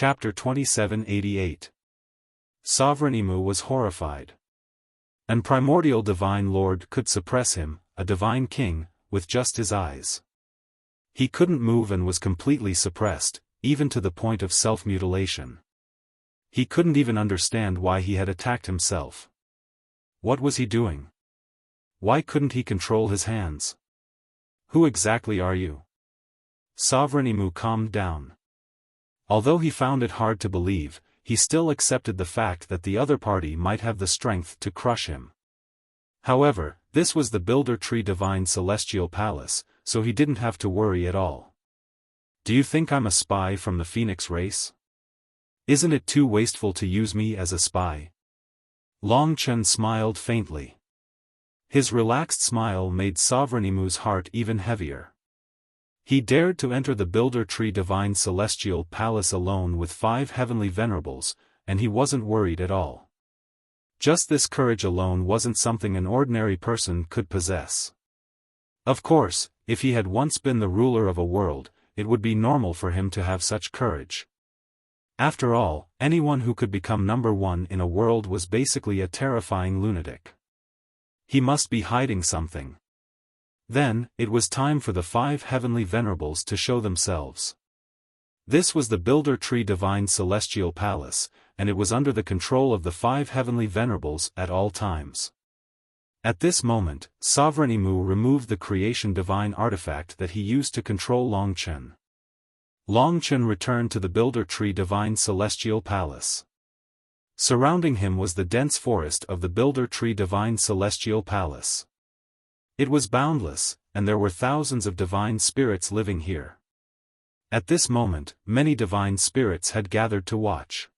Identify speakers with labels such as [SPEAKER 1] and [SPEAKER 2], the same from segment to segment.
[SPEAKER 1] Chapter 2788. Sovereign Emu was horrified. An primordial divine lord could suppress him, a divine king, with just his eyes. He couldn't move and was completely suppressed, even to the point of self-mutilation. He couldn't even understand why he had attacked himself. What was he doing? Why couldn't he control his hands? Who exactly are you? Sovereign Emu calmed down. Although he found it hard to believe, he still accepted the fact that the other party might have the strength to crush him. However, this was the Builder Tree Divine Celestial Palace, so he didn't have to worry at all. Do you think I'm a spy from the Phoenix race? Isn't it too wasteful to use me as a spy? Long Chen smiled faintly. His relaxed smile made Sovereign Emu's heart even heavier. He dared to enter the Builder Tree Divine Celestial Palace alone with 5 heavenly venerables, and he wasn't worried at all. Just this courage alone wasn't something an ordinary person could possess. Of course, if he had once been the ruler of a world, it would be normal for him to have such courage. After all, anyone who could become number one in a world was basically a terrifying lunatic. He must be hiding something. Then, it was time for the 5 heavenly venerables to show themselves. This was the Builder Tree Divine Celestial Palace, and it was under the control of the 5 heavenly venerables at all times. At this moment, Sovereign Emu removed the Creation Divine artifact that he used to control Long Chen. Long Chen returned to the Builder Tree Divine Celestial Palace. Surrounding him was the dense forest of the Builder Tree Divine Celestial Palace. It was boundless, and there were thousands of divine spirits living here. At this moment, many divine spirits had gathered to watch.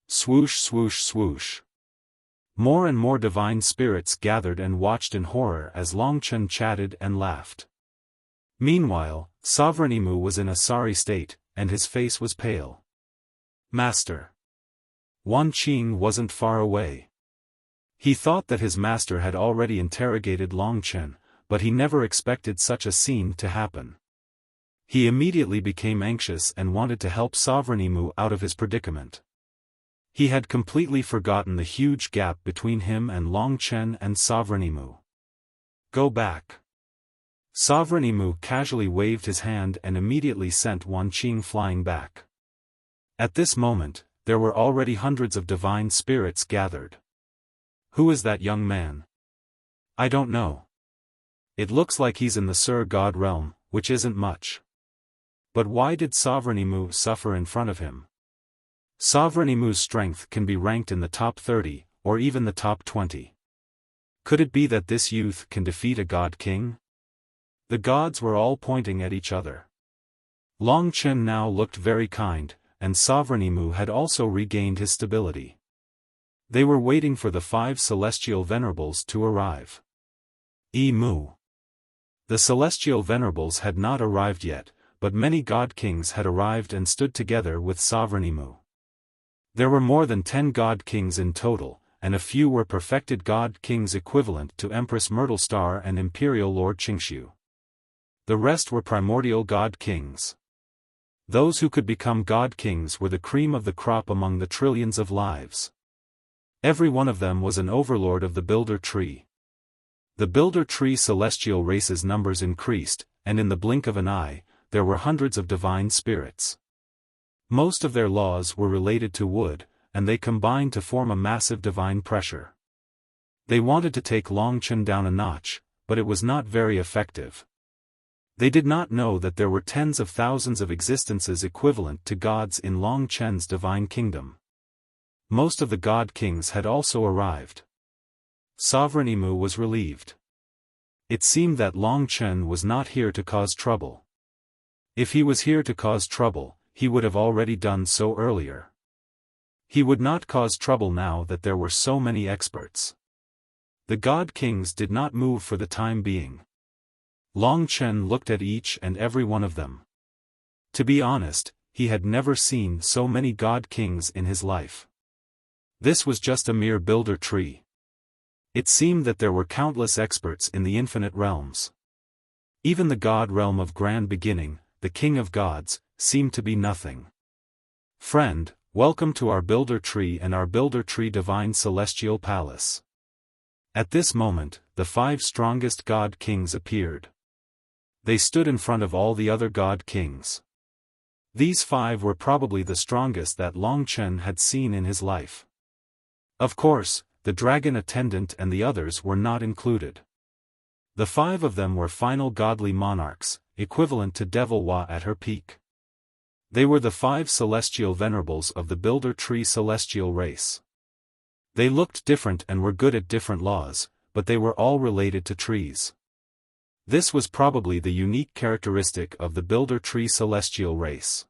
[SPEAKER 1] Swoosh swoosh swoosh. More and more divine spirits gathered and watched in horror as Long Chen chatted and laughed. Meanwhile, Sovereign Emu was in a sorry state, and his face was pale. Master. Wan Qing wasn't far away. He thought that his master had already interrogated Long Chen, but he never expected such a scene to happen. He immediately became anxious and wanted to help Sovereign Emu out of his predicament. He had completely forgotten the huge gap between him and Long Chen and Sovereign Emu. Go back. Sovereign Emu casually waved his hand and immediately sent Wan Qing flying back. At this moment, there were already hundreds of divine spirits gathered. Who is that young man? I don't know. It looks like he's in the Sur God realm, which isn't much. But why did Sovereign Emu suffer in front of him? Sovereign Emu's strength can be ranked in the top 30, or even the top 20. Could it be that this youth can defeat a god king? The gods were all pointing at each other. Long Chen now looked very kind, and Sovereign Emu had also regained his stability. They were waiting for the 5 celestial venerables to arrive. Emu. The celestial venerables had not arrived yet, but many god kings had arrived and stood together with Sovereign Emu. There were more than 10 god kings in total, and a few were perfected god kings equivalent to Empress Myrtle Star and Imperial Lord Qingshu. The rest were primordial god kings. Those who could become god kings were the cream of the crop among the trillions of lives. Every one of them was an overlord of the Builder Tree. The Builder Tree celestial race's numbers increased, and in the blink of an eye, there were hundreds of divine spirits. Most of their laws were related to wood, and they combined to form a massive divine pressure. They wanted to take Long Chen down a notch, but it was not very effective. They did not know that there were tens of thousands of existences equivalent to gods in Long Chen's divine kingdom. Most of the god kings had also arrived. Sovereign Emu was relieved. It seemed that Long Chen was not here to cause trouble. If he was here to cause trouble, he would have already done so earlier. He would not cause trouble now that there were so many experts. The god kings did not move for the time being. Long Chen looked at each and every one of them. To be honest, he had never seen so many god kings in his life. This was just a mere builder tree. It seemed that there were countless experts in the infinite realms. Even the god realm of Grand Beginning, the king of gods, seemed to be nothing. Friend, welcome to our Builder Tree and our Builder Tree Divine Celestial Palace. At this moment, the 5 strongest God Kings appeared. They stood in front of all the other God Kings. These 5 were probably the strongest that Long Chen had seen in his life. Of course, the dragon attendant and the others were not included. The 5 of them were final godly monarchs, equivalent to Devil Wa at her peak. They were the 5 celestial venerables of the Builder Tree celestial race. They looked different and were good at different laws, but they were all related to trees. This was probably the unique characteristic of the Builder Tree celestial race.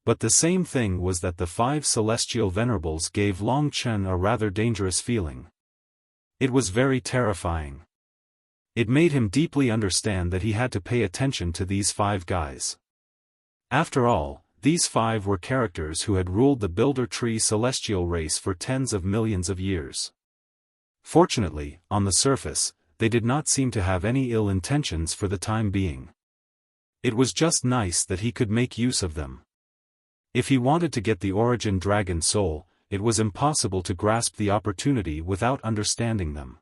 [SPEAKER 1] But the same thing was that the 5 celestial venerables gave Long Chen a rather dangerous feeling. It was very terrifying. It made him deeply understand that he had to pay attention to these 5 guys. After all, these 5 were characters who had ruled the Builder Tree celestial race for tens of millions of years. Fortunately, on the surface, they did not seem to have any ill intentions for the time being. It was just nice that he could make use of them. If he wanted to get the origin dragon soul, it was impossible to grasp the opportunity without understanding them.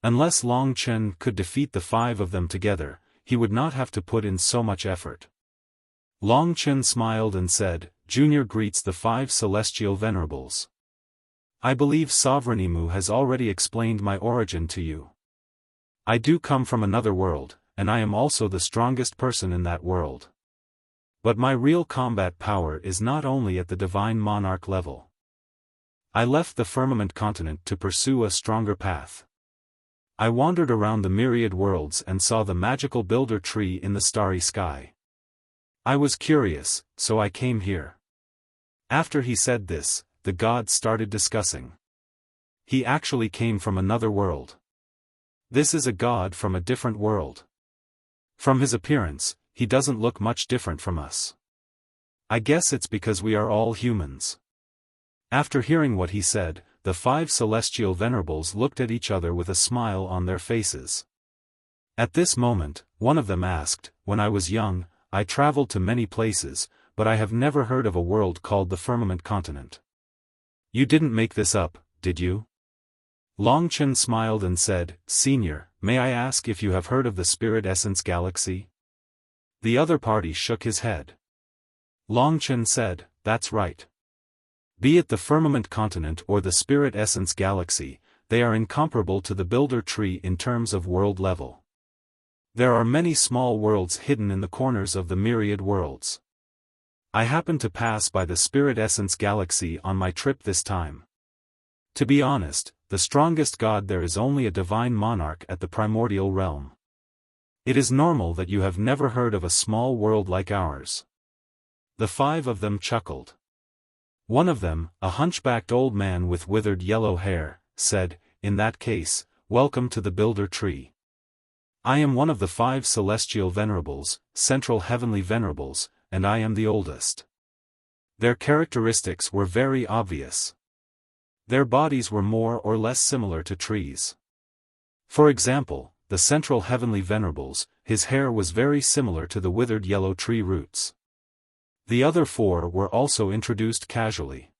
[SPEAKER 1] Unless Long Chen could defeat the 5 of them together, he would not have to put in so much effort. Long Chen smiled and said, "Junior greets the 5 celestial venerables. I believe Sovereign Emu has already explained my origin to you. I do come from another world, and I am also the strongest person in that world. But my real combat power is not only at the Divine Monarch level. I left the Firmament Continent to pursue a stronger path. I wandered around the myriad worlds and saw the magical Builder Tree in the starry sky. I was curious, so I came here." After he said this, the gods started discussing. He actually came from another world. This is a god from a different world. From his appearance, he doesn't look much different from us. I guess it's because we are all humans. After hearing what he said, the 5 celestial venerables looked at each other with a smile on their faces. At this moment, one of them asked, "When I was young, I traveled to many places, but I have never heard of a world called the Firmament Continent. You didn't make this up, did you?" Long Chen smiled and said, "Senior, may I ask if you have heard of the Spirit Essence Galaxy?" The other party shook his head. Long Chen said, "That's right. Be it the Firmament Continent or the Spirit Essence Galaxy, they are incomparable to the Builder Tree in terms of world level. There are many small worlds hidden in the corners of the myriad worlds. I happened to pass by the Spirit Essence Galaxy on my trip this time. To be honest, the strongest god there is only a divine monarch at the primordial realm. It is normal that you have never heard of a small world like ours." The 5 of them chuckled. One of them, a hunchbacked old man with withered yellow hair, said, "In that case, welcome to the Builder Tree. I am one of the 5 celestial venerables, central heavenly venerables, and I am the oldest." Their characteristics were very obvious. Their bodies were more or less similar to trees. For example, the central heavenly venerables, his hair was very similar to the withered yellow tree roots. The other 4 were also introduced casually.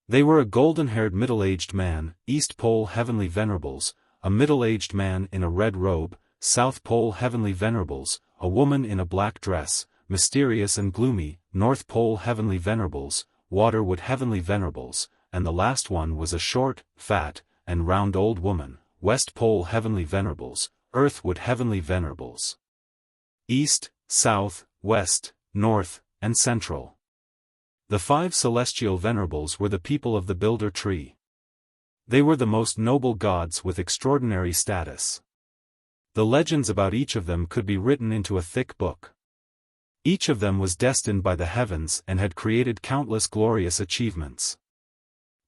[SPEAKER 1] They were a golden-haired middle-aged man, East Pole Heavenly Venerables, a middle-aged man in a red robe, South Pole Heavenly Venerables, a woman in a black dress, mysterious and gloomy, North Pole Heavenly Venerables, Waterwood Heavenly Venerables, and the last one was a short, fat, and round old woman, West Pole Heavenly Venerables, Earthwood Heavenly Venerables. East, South, West, North, and Central. The 5 celestial venerables were the people of the Builder Tree. They were the most noble gods with extraordinary status. The legends about each of them could be written into a thick book. Each of them was destined by the heavens and had created countless glorious achievements.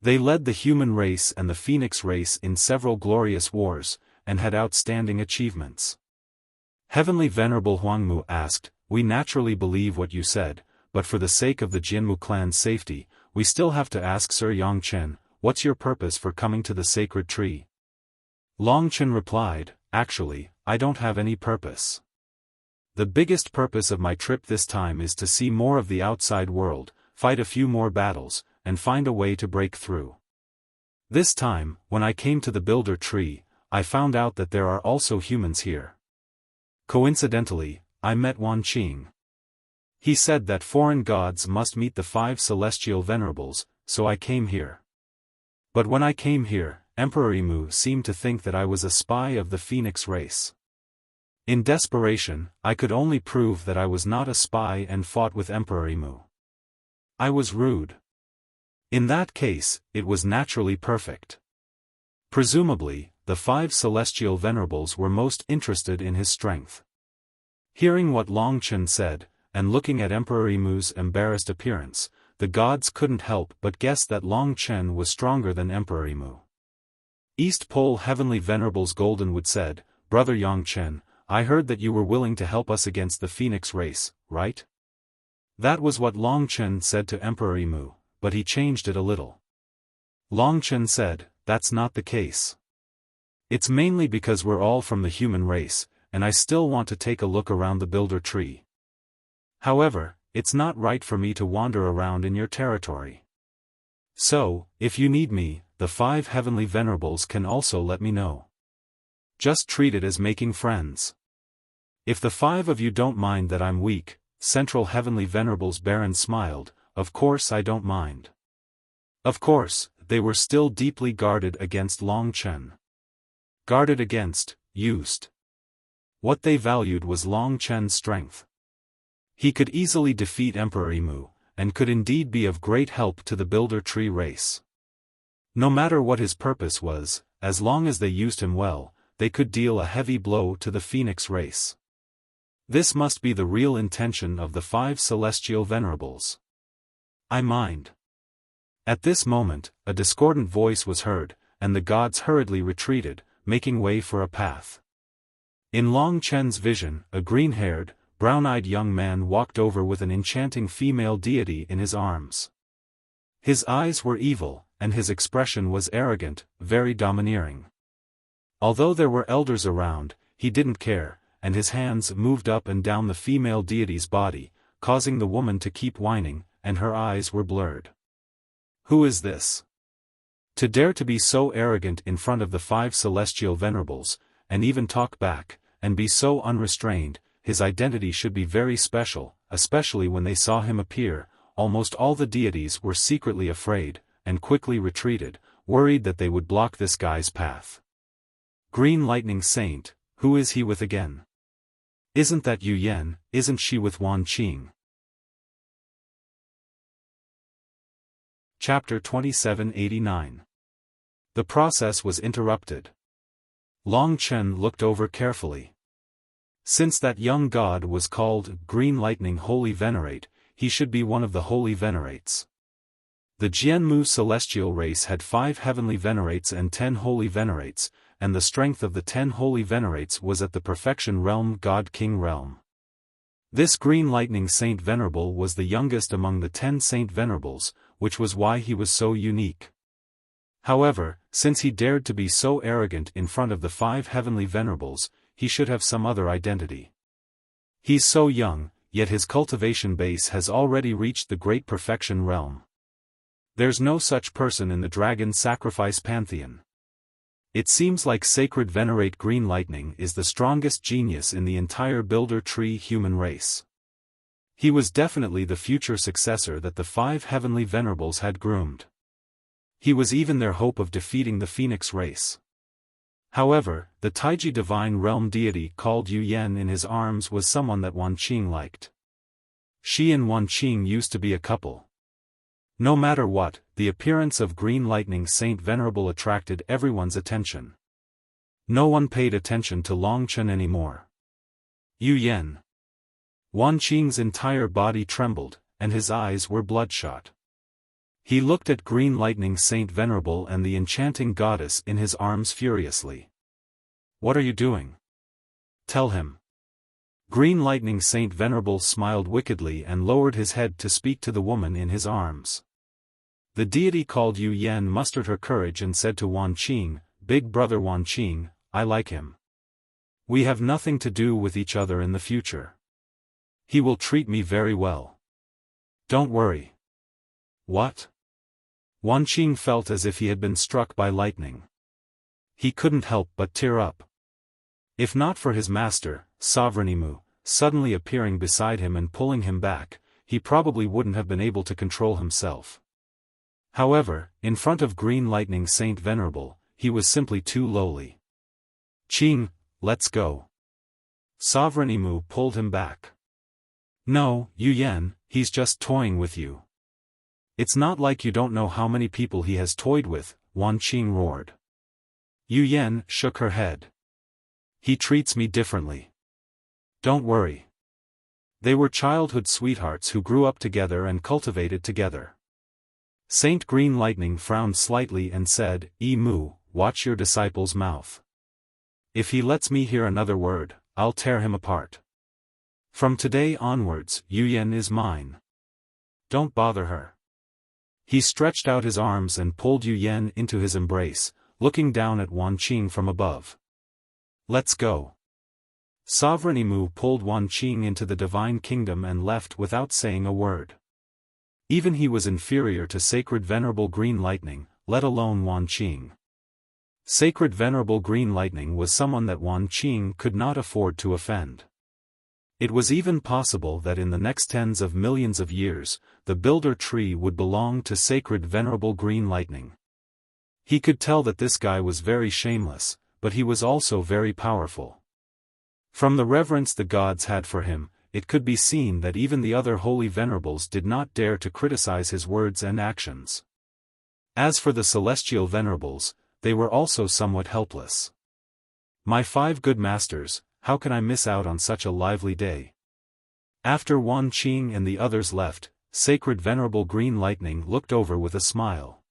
[SPEAKER 1] They led the human race and the phoenix race in several glorious wars, and had outstanding achievements. Heavenly Venerable Huangmu asked, "We naturally believe what you said, but for the sake of the Jinmu clan's safety, we still have to ask Sir Yongchen, what's your purpose for coming to the sacred tree?" Long Chen replied, "Actually, I don't have any purpose. The biggest purpose of my trip this time is to see more of the outside world, fight a few more battles, and find a way to break through. This time, when I came to the Builder Tree, I found out that there are also humans here. Coincidentally, I met Wan Qing. He said that foreign gods must meet the 5 celestial venerables, so I came here. But when I came here, Emperor Imu seemed to think that I was a spy of the Phoenix race. In desperation, I could only prove that I was not a spy and fought with Emperor Imu. I was rude. In that case, it was naturally perfect. Presumably, the 5 celestial venerables were most interested in his strength. Hearing what Long Chen said, and looking at Emperor Imu's embarrassed appearance, the gods couldn't help but guess that Long Chen was stronger than Emperor Imu. East Pole Heavenly Venerables Goldenwood said, "Brother Yang Chen, I heard that you were willing to help us against the Phoenix race, right?" That was what Long Chen said to Emperor Imu, but he changed it a little. Long Chen said, "That's not the case. It's mainly because we're all from the human race, and I still want to take a look around the Builder Tree. However, it's not right for me to wander around in your territory. So, if you need me, the 5 heavenly venerables can also let me know. Just treat it as making friends. If the 5 of you don't mind that I'm weak," Central Heavenly Venerables Baron smiled, "of course I don't mind." Of course, they were still deeply guarded against Long Chen. Guarded against, used. What they valued was Long Chen's strength. He could easily defeat Emperor Imu, and could indeed be of great help to the Builder Tree race. No matter what his purpose was, as long as they used him well, they could deal a heavy blow to the Phoenix race. This must be the real intention of the 5 celestial venerables. I mind. At this moment, a discordant voice was heard, and the gods hurriedly retreated, making way for a path. In Long Chen's vision, a green-haired, brown-eyed young man walked over with an enchanting female deity in his arms. His eyes were evil, and his expression was arrogant, very domineering. Although there were elders around, he didn't care, and his hands moved up and down the female deity's body, causing the woman to keep whining, and her eyes were blurred. Who is this? To dare to be so arrogant in front of the 5 celestial venerables, and even talk back, and be so unrestrained, his identity should be very special, especially when they saw him appear. Almost all the deities were secretly afraid, and quickly retreated, worried that they would block this guy's path. Green Lightning Saint, who is he with again? Isn't that Yu Yan? Isn't she with Wan Qing? Chapter 2789. The process was interrupted. Long Chen looked over carefully. Since that young god was called Green Lightning Holy Venerate, he should be one of the Holy Venerates. The Jianmu celestial race had 5 heavenly venerates and 10 holy venerates, and the strength of the 10 holy venerates was at the perfection realm God-King realm. This Green Lightning Saint Venerable was the youngest among the 10 Saint Venerables, which was why he was so unique. However, since he dared to be so arrogant in front of the 5 heavenly venerables, he should have some other identity. He's so young, yet his cultivation base has already reached the great perfection realm. There's no such person in the dragon sacrifice pantheon. It seems like Sacred Venerate Green Lightning is the strongest genius in the entire Builder Tree human race. He was definitely the future successor that the 5 heavenly venerables had groomed. He was even their hope of defeating the Phoenix race. However, the Taiji Divine Realm deity called Yu Yan in his arms was someone that Wan Qing liked. She and Wan Qing used to be a couple. No matter what, the appearance of Green Lightning Saint Venerable attracted everyone's attention. No one paid attention to Long Chen anymore. Yu Yan. Wan Qing's entire body trembled, and his eyes were bloodshot. He looked at Green Lightning Saint Venerable and the enchanting goddess in his arms furiously. What are you doing? Tell him. Green Lightning Saint Venerable smiled wickedly and lowered his head to speak to the woman in his arms. The deity called Yu Yan mustered her courage and said to Wan Qing, "Big brother Wan Qing, I like him. We have nothing to do with each other in the future. He will treat me very well. Don't worry. What? Wan Qing felt as if he had been struck by lightning. He couldn't help but tear up. If not for his master, Sovereign Mu, suddenly appearing beside him and pulling him back, he probably wouldn't have been able to control himself. However, in front of Green Lightning Saint Venerable, he was simply too lowly. Qing, let's go. Sovereign Mu pulled him back. No, Yu Yan, he's just toying with you. It's not like you don't know how many people he has toyed with, Wan Qing roared. Yu Yan shook her head. He treats me differently. Don't worry. They were childhood sweethearts who grew up together and cultivated together. Saint Green Lightning frowned slightly and said, Mu, watch your disciple's mouth. If he lets me hear another word, I'll tear him apart. From today onwards, Yu Yan is mine. Don't bother her. He stretched out his arms and pulled Yu Yan into his embrace, looking down at Wan Qing from above. Let's go. Sovereign Mu pulled Wan Qing into the divine kingdom and left without saying a word. Even he was inferior to Sacred Venerable Green Lightning, let alone Wan Qing. Sacred Venerable Green Lightning was someone that Wan Qing could not afford to offend. It was even possible that in the next tens of millions of years, the Builder Tree would belong to Sacred Venerable Green Lightning. He could tell that this guy was very shameless, but he was also very powerful. From the reverence the gods had for him, it could be seen that even the other holy venerables did not dare to criticize his words and actions. As for the celestial venerables, they were also somewhat helpless. My 5 good masters, how can I miss out on such a lively day? After Wan Qing and the others left, Sacred Venerable Green Lightning looked over with a smile.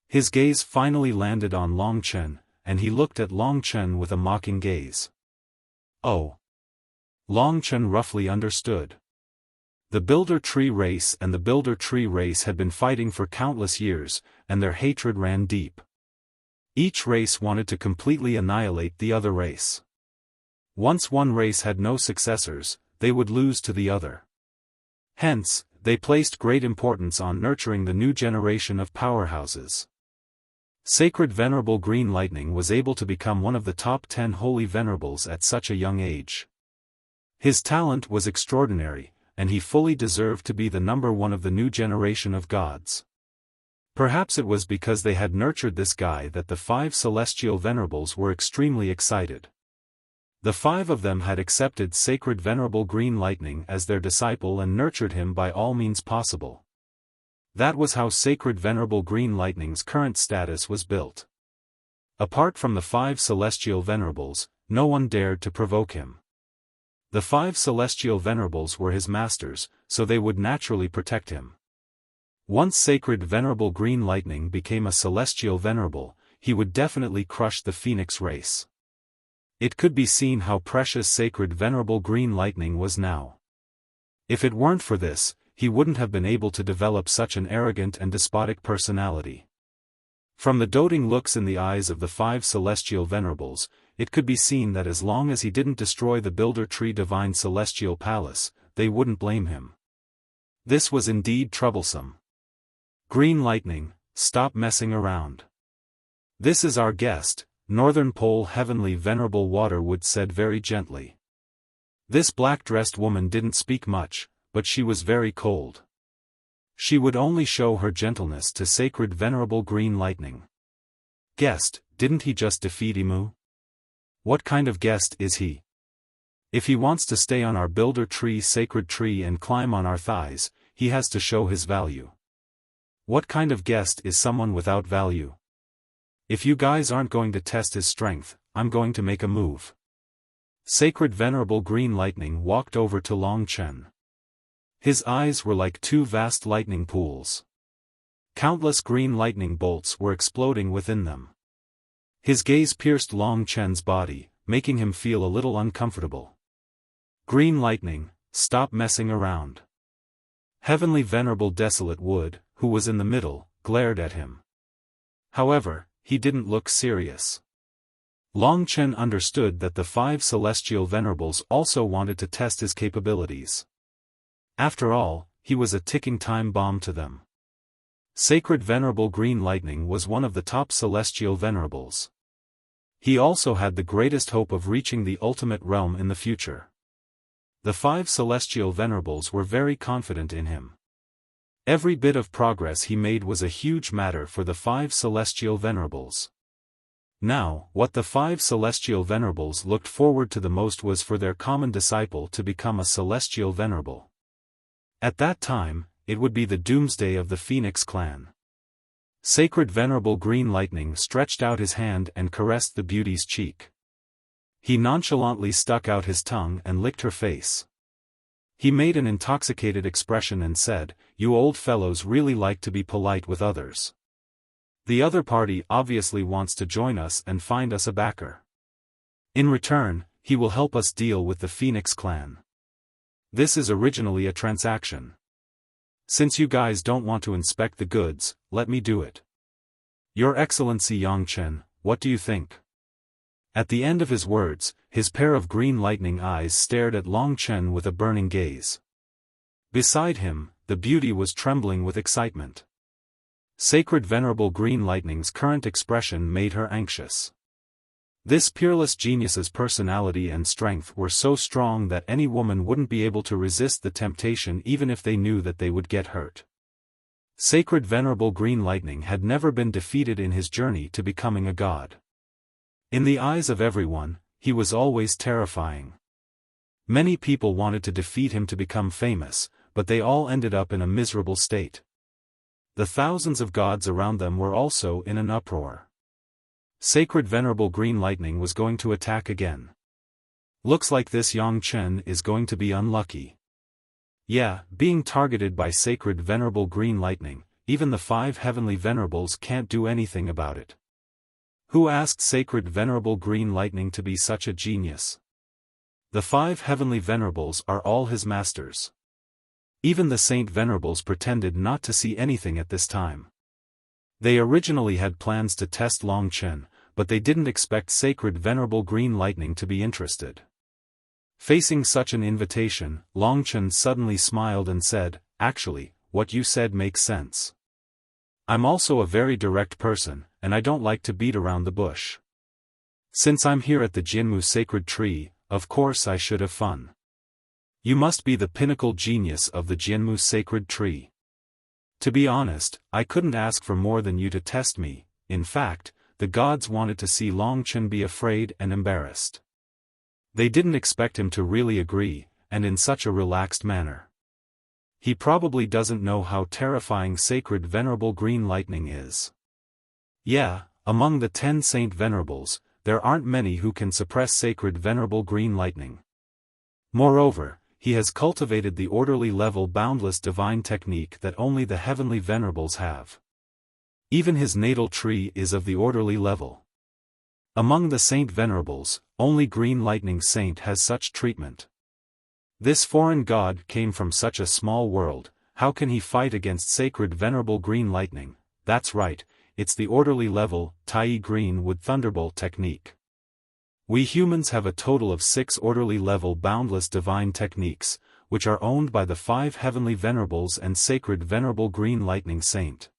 [SPEAKER 1] His gaze finally landed on Long Chen, and he looked at Long Chen with a mocking gaze. Oh. Long Chen roughly understood. The Builder Tree race and the Builder Tree race had been fighting for countless years, and their hatred ran deep. Each race wanted to completely annihilate the other race. Once one race had no successors, they would lose to the other. Hence, they placed great importance on nurturing the new generation of powerhouses. Sacred Venerable Green Lightning was able to become one of the top 10 holy venerables at such a young age. His talent was extraordinary, and he fully deserved to be the number 1 of the new generation of gods. Perhaps it was because they had nurtured this guy that the 5 celestial venerables were extremely excited. The 5 of them had accepted Sacred Venerable Green Lightning as their disciple and nurtured him by all means possible. That was how Sacred Venerable Green Lightning's current status was built. Apart from the 5 celestial venerables, no one dared to provoke him. The 5 celestial venerables were his masters, so they would naturally protect him. Once Sacred Venerable Green Lightning became a celestial venerable, he would definitely crush the Phoenix race. It could be seen how precious Sacred Venerable Green Lightning was now. If it weren't for this, he wouldn't have been able to develop such an arrogant and despotic personality. From the doting looks in the eyes of the 5 celestial venerables, it could be seen that as long as he didn't destroy the Builder Tree Divine Celestial Palace, they wouldn't blame him. This was indeed troublesome. Green Lightning, stop messing around. This is our guest, Northern Pole Heavenly Venerable Waterwood said very gently. This black-dressed woman didn't speak much, but she was very cold. She would only show her gentleness to Sacred Venerable Green Lightning. Guest, didn't he just defeat Mu? What kind of guest is he? If he wants to stay on our Builder Tree Sacred Tree and climb on our thighs, he has to show his value. What kind of guest is someone without value? If you guys aren't going to test his strength, I'm going to make a move. Sacred Venerable Green Lightning walked over to Long Chen. His eyes were like 2 vast lightning pools. Countless green lightning bolts were exploding within them. His gaze pierced Long Chen's body, making him feel a little uncomfortable. Green Lightning, stop messing around. Heavenly Venerable Desolate Wood, who was in the middle, glared at him. However, he didn't look serious. Long Chen understood that the 5 celestial venerables also wanted to test his capabilities. After all, he was a ticking time bomb to them. Sacred Venerable Green Lightning was one of the top celestial venerables. He also had the greatest hope of reaching the ultimate realm in the future. The 5 celestial venerables were very confident in him. Every bit of progress he made was a huge matter for the 5 celestial venerables. Now, what the 5 celestial venerables looked forward to the most was for their common disciple to become a celestial venerable. At that time, it would be the doomsday of the Phoenix clan. Sacred Venerable Green Lightning stretched out his hand and caressed the beauty's cheek. He nonchalantly stuck out his tongue and licked her face. He made an intoxicated expression and said, "You old fellows really like to be polite with others. The other party obviously wants to join us and find us a backer. In return, he will help us deal with the Phoenix clan. This is originally a transaction. Since you guys don't want to inspect the goods, let me do it. Your Excellency Yongchen, what do you think?" At the end of his words, his pair of green lightning eyes stared at Longchen with a burning gaze. Beside him, the beauty was trembling with excitement. Sacred Venerable Green Lightning's current expression made her anxious. This peerless genius's personality and strength were so strong that any woman wouldn't be able to resist the temptation even if they knew that they would get hurt. Sacred Venerable Green Lightning had never been defeated in his journey to becoming a god. In the eyes of everyone, he was always terrifying. Many people wanted to defeat him to become famous, but they all ended up in a miserable state. The thousands of gods around them were also in an uproar. Sacred Venerable Green Lightning was going to attack again. Looks like this Yongchen is going to be unlucky. Yeah, being targeted by Sacred Venerable Green Lightning, even the 5 heavenly venerables can't do anything about it. Who asked Sacred Venerable Green Lightning to be such a genius? The 5 heavenly venerables are all his masters. Even the Saint Venerables pretended not to see anything at this time. They originally had plans to test Longchen, but they didn't expect Sacred Venerable Green Lightning to be interested. Facing such an invitation, Longchen suddenly smiled and said, "Actually, what you said makes sense. I'm also a very direct person, and I don't like to beat around the bush. Since I'm here at the Jinmu Sacred Tree, of course I should have fun. You must be the pinnacle genius of the Jinmu Sacred Tree. To be honest, I couldn't ask for more than you to test me." In fact, the gods wanted to see Longchen be afraid and embarrassed. They didn't expect him to really agree, and in such a relaxed manner. He probably doesn't know how terrifying Sacred Venerable Green Lightning is. Yeah, among the 10 Saint Venerables, there aren't many who can suppress Sacred Venerable Green Lightning. Moreover, he has cultivated the orderly level boundless divine technique that only the heavenly venerables have. Even his natal tree is of the orderly level. Among the Saint Venerables, only Green Lightning Saint has such treatment. This foreign god came from such a small world, how can he fight against Sacred Venerable Green Lightning? That's right, it's the orderly level, Tai Green Wood Thunderbolt technique. We humans have a total of 6 orderly level boundless divine techniques, which are owned by the 5 heavenly venerables and Sacred Venerable Green Lightning Saint.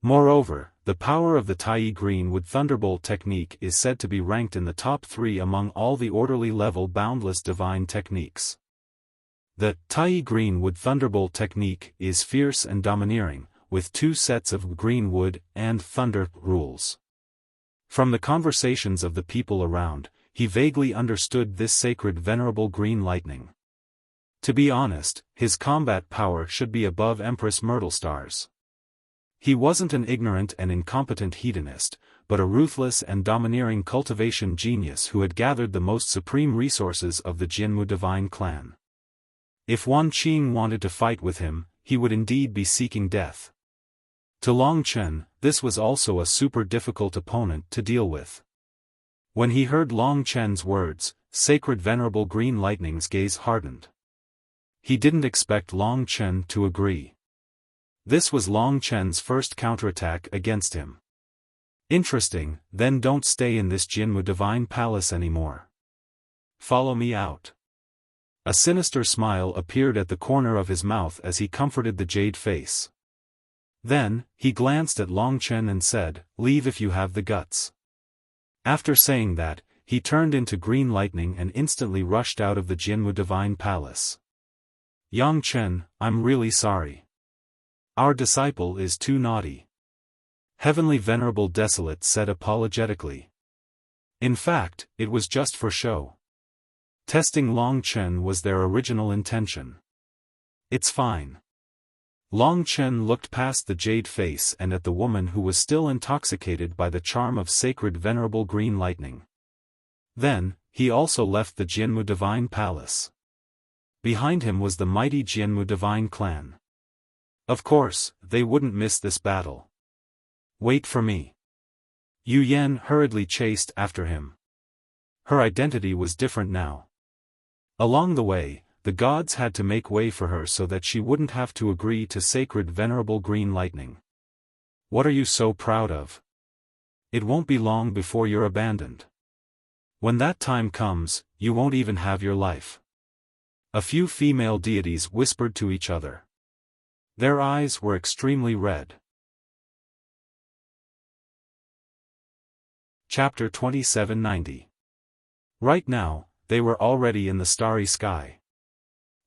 [SPEAKER 1] Moreover, the power of the Tai Green Wood Thunderbolt technique is said to be ranked in the top 3 among all the orderly level boundless divine techniques. The Tai Green Wood Thunderbolt technique is fierce and domineering, with 2 sets of green wood and thunder rules. From the conversations of the people around, he vaguely understood this Sacred Venerable Green Lightning. To be honest, his combat power should be above Empress Myrtlestar's. He wasn't an ignorant and incompetent hedonist, but a ruthless and domineering cultivation genius who had gathered the most supreme resources of the Jinmu divine clan. If Wan Qing wanted to fight with him, he would indeed be seeking death. To Longchen, this was also a super difficult opponent to deal with. When he heard Longchen's words, Sacred Venerable Green Lightning's gaze hardened. He didn't expect Longchen to agree. This was Longchen's first counterattack against him. Interesting, then don't stay in this Jinmu Divine Palace anymore. Follow me out. A sinister smile appeared at the corner of his mouth as he comforted the jade face. Then, he glanced at Long Chen and said, "Leave if you have the guts." After saying that, he turned into green lightning and instantly rushed out of the Jianwu Divine Palace. "Yang Chen, I'm really sorry. Our disciple is too naughty," Heavenly Venerable Desolate said apologetically. In fact, it was just for show. Testing Long Chen was their original intention. "It's fine." Long Chen looked past the jade face and at the woman who was still intoxicated by the charm of sacred venerable green lightning. Then, he also left the Jianwu Divine Palace. Behind him was the mighty Jianwu Divine Clan. Of course, they wouldn't miss this battle. "Wait for me." Yu Yan hurriedly chased after him. Her identity was different now. Along the way, the gods had to make way for her so that she wouldn't have to agree to sacred venerable green lightning. "What are you so proud of? It won't be long before you're abandoned. When that time comes, you won't even have your life." A few female deities whispered to each other. Their eyes were extremely red. Chapter 2790. Right now, they were already in the starry sky.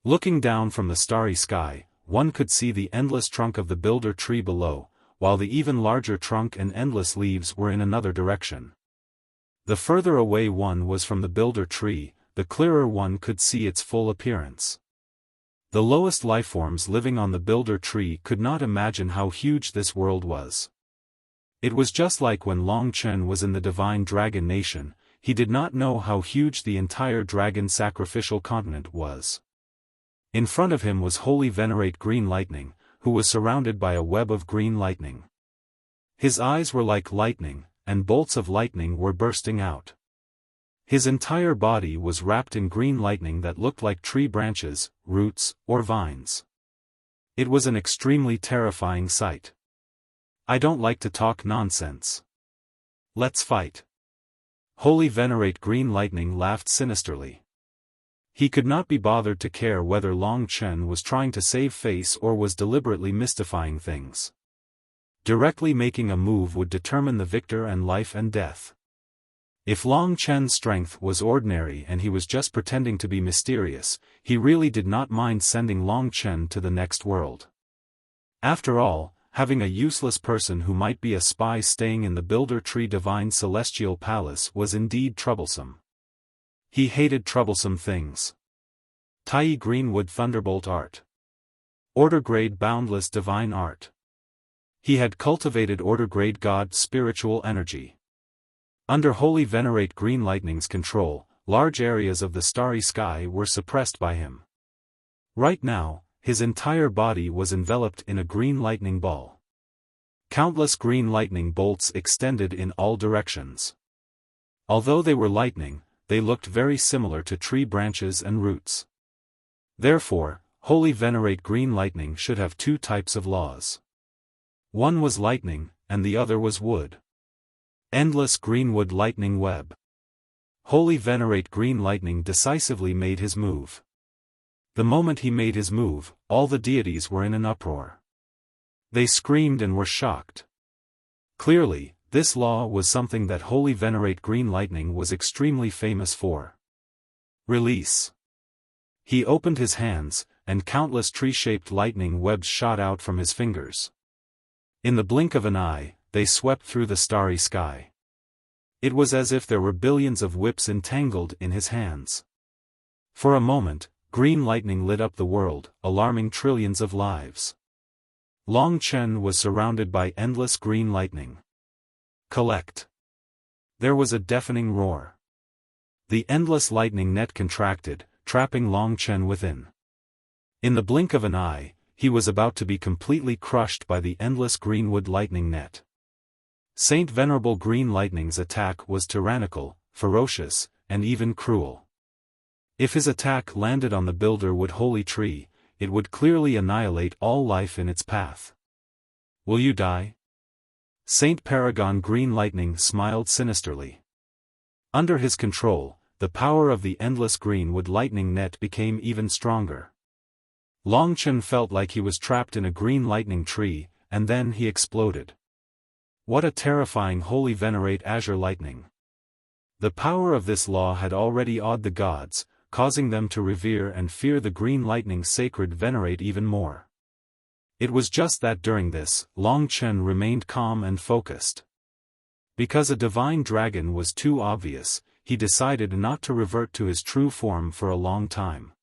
[SPEAKER 1] Looking down from the starry sky, one could see the endless trunk of the builder tree below, while the even larger trunk and endless leaves were in another direction. The further away one was from the builder tree, the clearer one could see its full appearance. The lowest lifeforms living on the builder tree could not imagine how huge this world was. It was just like when Long Chen was in the divine dragon nation, he did not know how huge the entire dragon sacrificial continent was. In front of him was Holy Venerate Green Lightning, who was surrounded by a web of green lightning. His eyes were like lightning, and bolts of lightning were bursting out. His entire body was wrapped in green lightning that looked like tree branches, roots, or vines. It was an extremely terrifying sight. "I don't like to talk nonsense. Let's fight." Holy Venerate Green Lightning laughed sinisterly. He could not be bothered to care whether Long Chen was trying to save face or was deliberately mystifying things. Directly making a move would determine the victor and life and death. If Long Chen's strength was ordinary and he was just pretending to be mysterious, he really did not mind sending Long Chen to the next world. After all, having a useless person who might be a spy staying in the Builder Tree Divine Celestial Palace was indeed troublesome. He hated troublesome things. Tai Greenwood Thunderbolt Art. Order Grade Boundless Divine Art. He had cultivated Order Grade God spiritual energy. Under Holy Venerate Green Lightning's control, large areas of the starry sky were suppressed by him. Right now, his entire body was enveloped in a green lightning ball. Countless green lightning bolts extended in all directions. Although they were lightning, they looked very similar to tree branches and roots. Therefore, Holy Venerate Green Lightning should have two types of laws. One was lightning, and the other was wood. Endless Greenwood Lightning Web. Holy Venerate Green Lightning decisively made his move. The moment he made his move, all the deities were in an uproar. They screamed and were shocked. Clearly, this law was something that Holy Venerate Green Lightning was extremely famous for. Release. He opened his hands, and countless tree-shaped lightning webs shot out from his fingers. In the blink of an eye, they swept through the starry sky. It was as if there were billions of whips entangled in his hands. For a moment, green lightning lit up the world, alarming trillions of lives. Long Chen was surrounded by endless green lightning. Collect. There was a deafening roar. The endless lightning net contracted, trapping Long Chen within. In the blink of an eye, he was about to be completely crushed by the endless greenwood lightning net. Saint Venerable Green Lightning's attack was tyrannical, ferocious, and even cruel. If his attack landed on the Builderwood Holy Tree, it would clearly annihilate all life in its path. Will you die? Saint Paragon Green Lightning smiled sinisterly. Under his control, the power of the endless greenwood lightning net became even stronger. Long Chen felt like he was trapped in a green lightning tree, and then he exploded. What a terrifying holy venerate azure lightning! The power of this law had already awed the gods, causing them to revere and fear the green lightning's sacred venerate even more. It was just that during this, Long Chen remained calm and focused. Because a divine dragon was too obvious, he decided not to revert to his true form for a long time.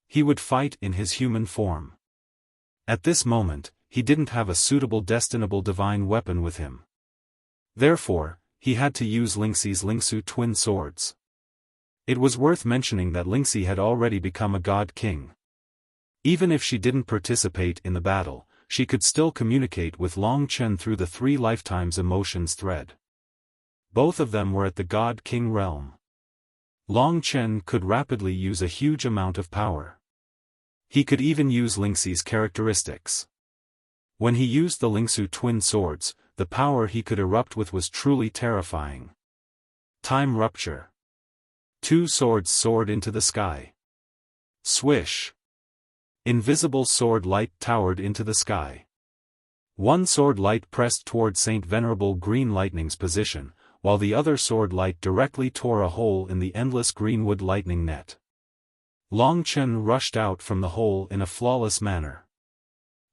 [SPEAKER 1] He would fight in his human form. At this moment, he didn't have a suitable destinable divine weapon with him. Therefore, he had to use Lingxi's Lingsu twin swords. It was worth mentioning that Lingxi had already become a god king. Even if she didn't participate in the battle, she could still communicate with Long Chen through the 3 lifetimes emotions thread. Both of them were at the god king realm. Long Chen could rapidly use a huge amount of power. He could even use Lingxi's characteristics. When he used the Lingsu twin swords, the power he could erupt with was truly terrifying. Time rupture. 2 swords soared into the sky. Swish. Invisible sword light towered into the sky. 1 sword light pressed toward Saint Venerable Green Lightning's position, while the other sword light directly tore a hole in the endless greenwood lightning net. Long Chen rushed out from the hole in a flawless manner.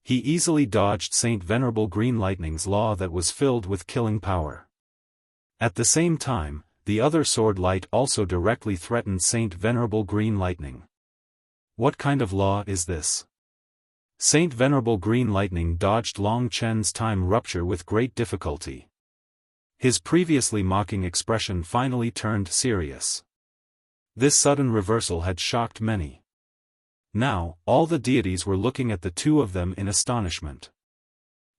[SPEAKER 1] He easily dodged Saint Venerable Green Lightning's law that was filled with killing power. At the same time, the other sword light also directly threatened Saint Venerable Green Lightning. What kind of law is this? Saint Venerable Green Lightning dodged Long Chen's time rupture with great difficulty. His previously mocking expression finally turned serious. This sudden reversal had shocked many. Now, all the deities were looking at the two of them in astonishment.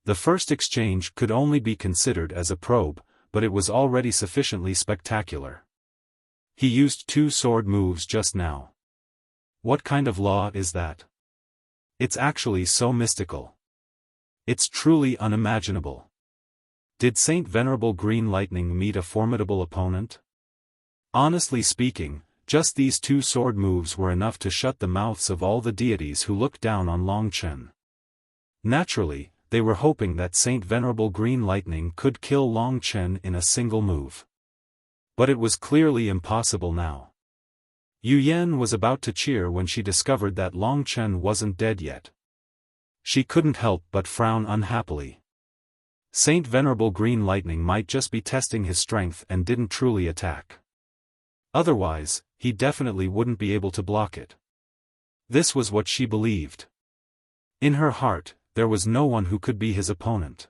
[SPEAKER 1] The first exchange could only be considered as a probe, but it was already sufficiently spectacular. He used 2 sword moves just now. What kind of law is that? It's actually so mystical. It's truly unimaginable. Did Saint Venerable Green Lightning meet a formidable opponent? Honestly speaking, just these 2 sword moves were enough to shut the mouths of all the deities who looked down on Long Chen. Naturally, they were hoping that Saint Venerable Green Lightning could kill Long Chen in a single move. But it was clearly impossible now. Yu Yan was about to cheer when she discovered that Long Chen wasn't dead yet. She couldn't help but frown unhappily. Saint Venerable Green Lightning might just be testing his strength and didn't truly attack. Otherwise, he definitely wouldn't be able to block it. This was what she believed. In her heart, there was no one who could be his opponent.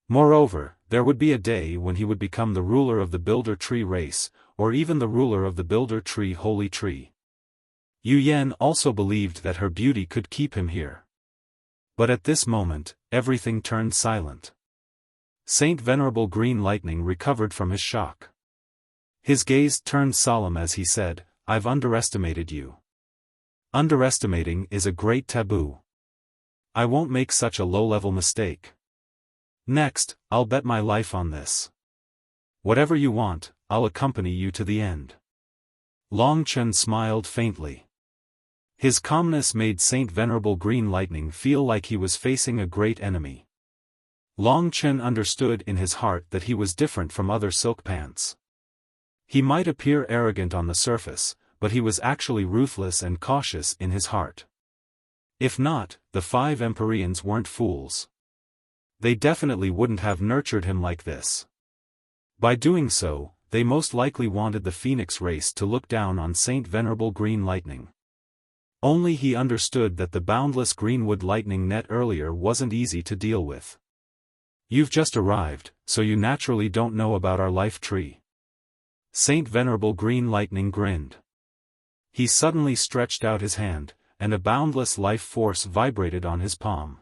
[SPEAKER 1] Moreover, there would be a day when he would become the ruler of the Builder Tree race, or even the ruler of the Builder Tree Holy Tree. Yu Yan also believed that her beauty could keep him here. But at this moment, everything turned silent. Saint Venerable Green Lightning recovered from his shock. His gaze turned solemn as he said, "I've underestimated you. Underestimating is a great taboo. I won't make such a low-level mistake. Next, I'll bet my life on this. Whatever you want, I'll accompany you to the end." Long Chen smiled faintly. His calmness made Saint Venerable Green Lightning feel like he was facing a great enemy. Long Chen understood in his heart that he was different from other silk pants. He might appear arrogant on the surface, but he was actually ruthless and cautious in his heart. If not, the 5 Empyreans weren't fools. They definitely wouldn't have nurtured him like this. By doing so, they most likely wanted the Phoenix race to look down on Saint Venerable Green Lightning. Only he understood that the boundless greenwood lightning net earlier wasn't easy to deal with. "You've just arrived, so you naturally don't know about our life tree." Saint Venerable Green Lightning grinned. He suddenly stretched out his hand, and a boundless life force vibrated on his palm.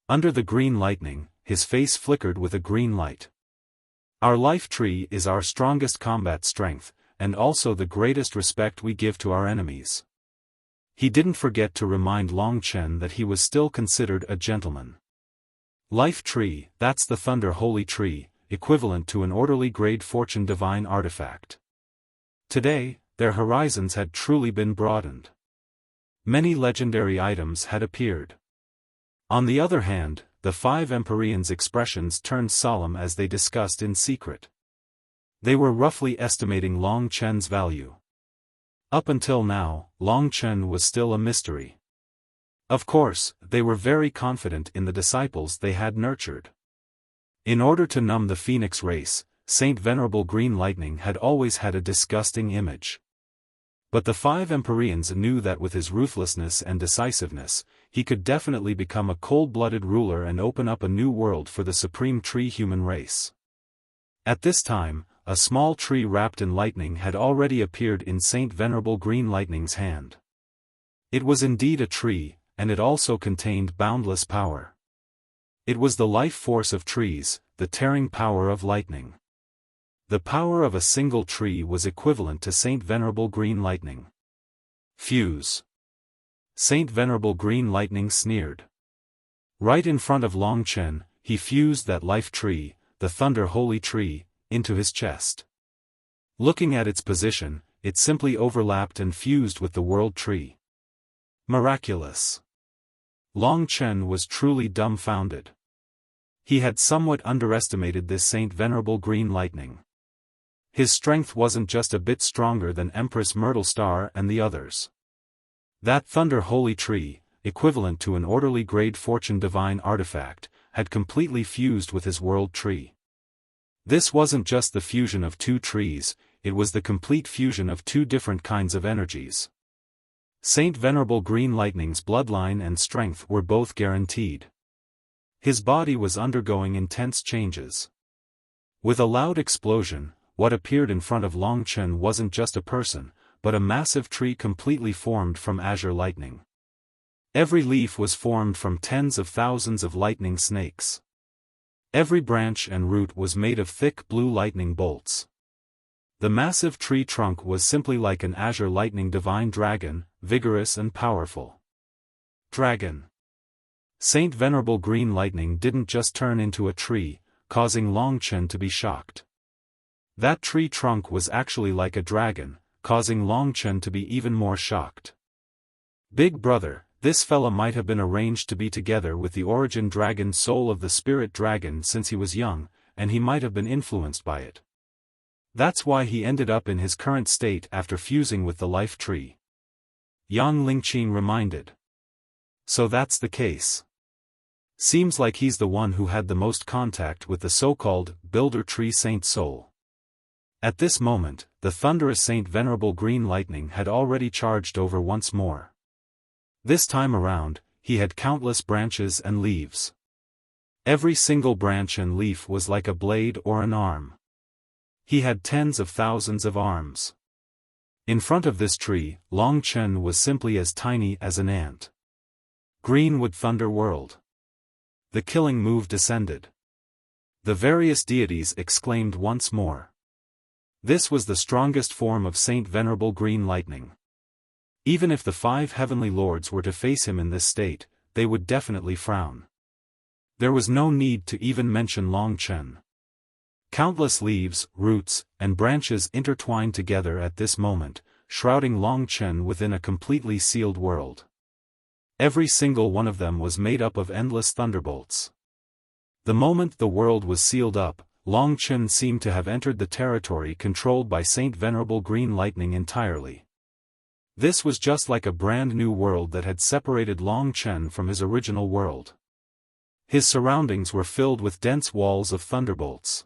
[SPEAKER 1] Under the green lightning, his face flickered with a green light. "Our life tree is our strongest combat strength, and also the greatest respect we give to our enemies." He didn't forget to remind Long Chen that he was still considered a gentleman. Life tree, that's the Thunder Holy Tree, equivalent to an orderly grade fortune divine artifact. Today, their horizons had truly been broadened. Many legendary items had appeared. On the other hand, the 5 Empyreans' expressions turned solemn as they discussed in secret. They were roughly estimating Long Chen's value. Up until now, Long Chen was still a mystery. Of course, they were very confident in the disciples they had nurtured. In order to numb the Phoenix race, Saint Venerable Green Lightning had always had a disgusting image. But the 5 Empyreans knew that with his ruthlessness and decisiveness, he could definitely become a cold-blooded ruler and open up a new world for the supreme tree human race. At this time, a small tree wrapped in lightning had already appeared in Saint Venerable Green Lightning's hand. It was indeed a tree, and it also contained boundless power. It was the life force of trees, the tearing power of lightning. The power of a single tree was equivalent to Saint Venerable Green Lightning. Fuse. Saint Venerable Green Lightning sneered. Right in front of Long Chen, he fused that life tree, the Thunder Holy Tree, into his chest. Looking at its position, it simply overlapped and fused with the World Tree. Miraculous. Long Chen was truly dumbfounded. He had somewhat underestimated this Saint Venerable Green Lightning. His strength wasn't just a bit stronger than Empress Myrtle Star and the others. That Thunder Holy Tree, equivalent to an orderly grade Fortune Divine artifact, had completely fused with his World Tree. This wasn't just the fusion of two trees, it was the complete fusion of two different kinds of energies. Saint Venerable Green Lightning's bloodline and strength were both guaranteed. His body was undergoing intense changes. With a loud explosion, what appeared in front of Long Chen wasn't just a person, but a massive tree completely formed from azure lightning. Every leaf was formed from tens of thousands of lightning snakes. Every branch and root was made of thick blue lightning bolts. The massive tree trunk was simply like an azure lightning divine dragon, vigorous and powerful. Dragon. Saint Venerable Green Lightning didn't just turn into a tree, causing Long Chen to be shocked. That tree trunk was actually like a dragon, causing Long Chen to be even more shocked. Big brother, this fella might have been arranged to be together with the origin dragon soul of the spirit dragon since he was young, and he might have been influenced by it. That's why he ended up in his current state after fusing with the life tree. Yang Lingqing reminded. So that's the case. Seems like he's the one who had the most contact with the so-called Builder Tree Saint soul. At this moment, the thunderous Saint Venerable Green Lightning had already charged over once more. This time around, he had countless branches and leaves. Every single branch and leaf was like a blade or an arm. He had tens of thousands of arms. In front of this tree, Long Chen was simply as tiny as an ant. Greenwood Thunder World. The killing move descended. The various deities exclaimed once more. This was the strongest form of Saint Venerable Green Lightning. Even if the 5 heavenly lords were to face him in this state, they would definitely frown. There was no need to even mention Long Chen. Countless leaves, roots, and branches intertwined together at this moment, shrouding Long Chen within a completely sealed world. Every single one of them was made up of endless thunderbolts. The moment the world was sealed up, Long Chen seemed to have entered the territory controlled by Saint Venerable Green Lightning entirely. This was just like a brand new world that had separated Long Chen from his original world. His surroundings were filled with dense walls of thunderbolts.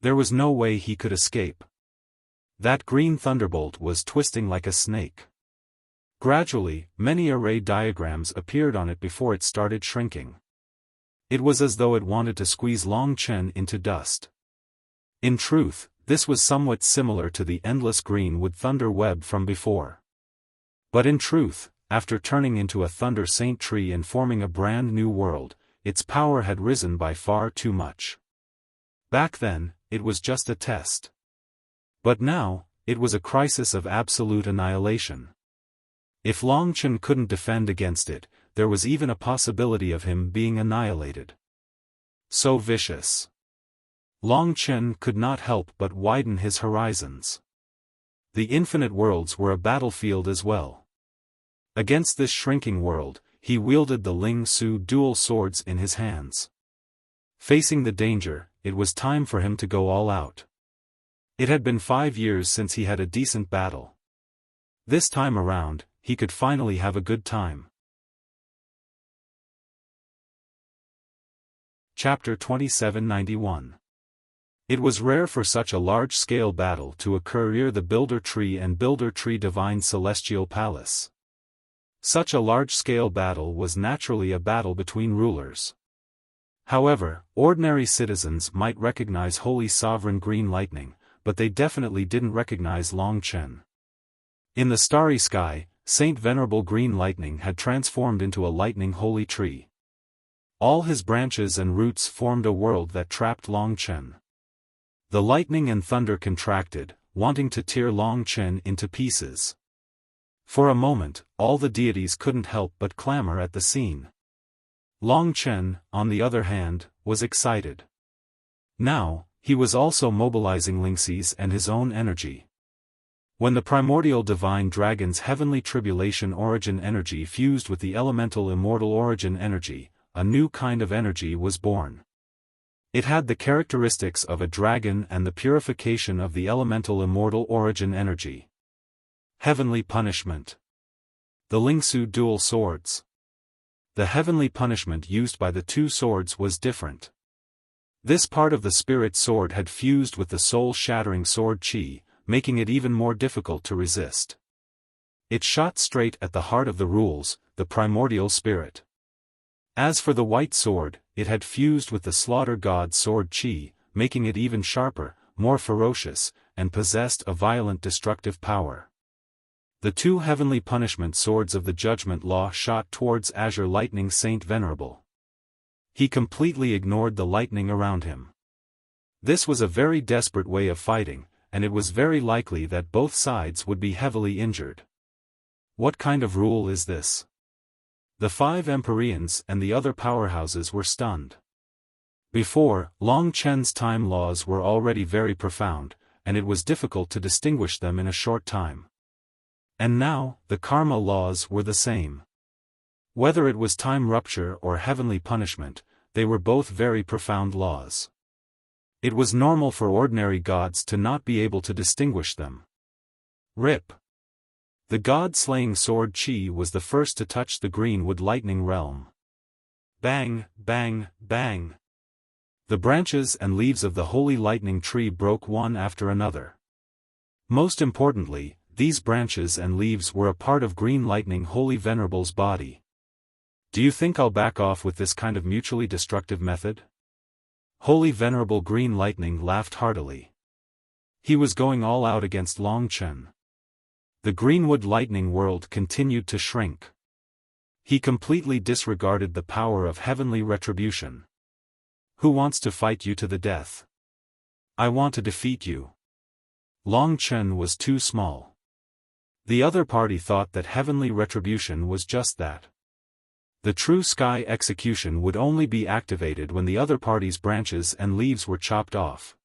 [SPEAKER 1] There was no way he could escape. That green thunderbolt was twisting like a snake. Gradually, many array diagrams appeared on it before it started shrinking. It was as though it wanted to squeeze Long Chen into dust. In truth, this was somewhat similar to the endless greenwood thunder web from before. But in truth, after turning into a thunder saint tree and forming a brand new world, its power had risen by far too much. Back then, it was just a test. But now, it was a crisis of absolute annihilation. If Long Chen couldn't defend against it, there was even a possibility of him being annihilated. So vicious. Long Chen could not help but widen his horizons. The infinite worlds were a battlefield as well. Against this shrinking world, he wielded the Ling Su dual swords in his hands. Facing the danger, it was time for him to go all out. It had been 5 years since he had a decent battle. This time around, he could finally have a good time. Chapter 2791. It was rare for such a large-scale battle to occur near the Builder Tree and Builder Tree Divine Celestial Palace. Such a large-scale battle was naturally a battle between rulers. However, ordinary citizens might recognize Holy Sovereign Green Lightning, but they definitely didn't recognize Long Chen. In the starry sky, Saint Venerable Green Lightning had transformed into a lightning holy tree. All his branches and roots formed a world that trapped Long Chen. The lightning and thunder contracted, wanting to tear Long Chen into pieces. For a moment, all the deities couldn't help but clamor at the scene. Long Chen, on the other hand, was excited. Now, he was also mobilizing Lingxi's and his own energy. When the primordial divine dragon's heavenly tribulation origin energy fused with the elemental immortal origin energy, a new kind of energy was born. It had the characteristics of a dragon and the purification of the elemental immortal origin energy. Heavenly punishment. The Lingsu dual swords. The heavenly punishment used by the two swords was different. This part of the spirit sword had fused with the soul-shattering sword Qi, making it even more difficult to resist. It shot straight at the heart of the rules, the primordial spirit. As for the white sword, it had fused with the slaughter god sword Qi, making it even sharper, more ferocious, and possessed a violent destructive power. The two heavenly punishment swords of the judgment law shot towards Azure Lightning Saint Venerable. He completely ignored the lightning around him. This was a very desperate way of fighting, and it was very likely that both sides would be heavily injured. What kind of rule is this? The 5 Empyreans and the other powerhouses were stunned. Before, Long Chen's time laws were already very profound, and it was difficult to distinguish them in a short time. And now, the karma laws were the same. Whether it was time rupture or heavenly punishment, they were both very profound laws. It was normal for ordinary gods to not be able to distinguish them. Rip. The god-slaying sword Qi was the first to touch the greenwood lightning realm. Bang, bang, bang. The branches and leaves of the holy lightning tree broke one after another. Most importantly, these branches and leaves were a part of Green Lightning Holy Venerable's body. Do you think I'll back off with this kind of mutually destructive method? Holy Venerable Green Lightning laughed heartily. He was going all out against Long Chen. The Greenwood Lightning world continued to shrink. He completely disregarded the power of heavenly retribution. Who wants to fight you to the death? I want to defeat you. Long Chen was too small. The other party thought that heavenly retribution was just that. The true sky execution would only be activated when the other party's branches and leaves were chopped off.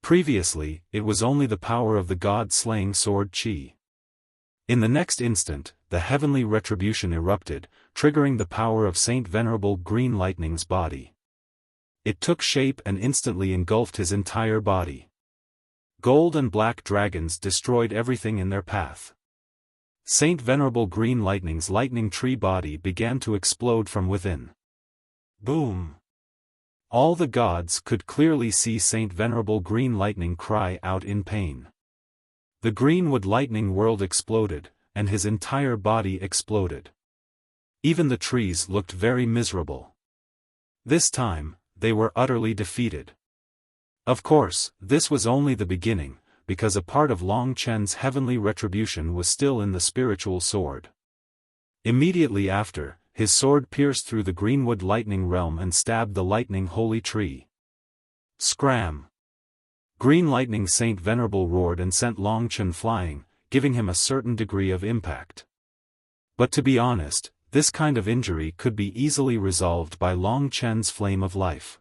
[SPEAKER 1] Previously, it was only the power of the god-slaying sword Qi. In the next instant, the heavenly retribution erupted, triggering the power of Saint Venerable Green Lightning's body. It took shape and instantly engulfed his entire body. Gold and black dragons destroyed everything in their path. Saint Venerable Green Lightning's lightning tree body began to explode from within. Boom! All the gods could clearly see Saint Venerable Green Lightning cry out in pain. The Greenwood Lightning world exploded, and his entire body exploded. Even the trees looked very miserable. This time, they were utterly defeated. Of course, this was only the beginning, because a part of Long Chen's heavenly retribution was still in the spiritual sword. Immediately after, his sword pierced through the Greenwood Lightning realm and stabbed the lightning holy tree. Scram! Green Lightning Saint Venerable roared and sent Long Chen flying, giving him a certain degree of impact. But to be honest, this kind of injury could be easily resolved by Long Chen's flame of life.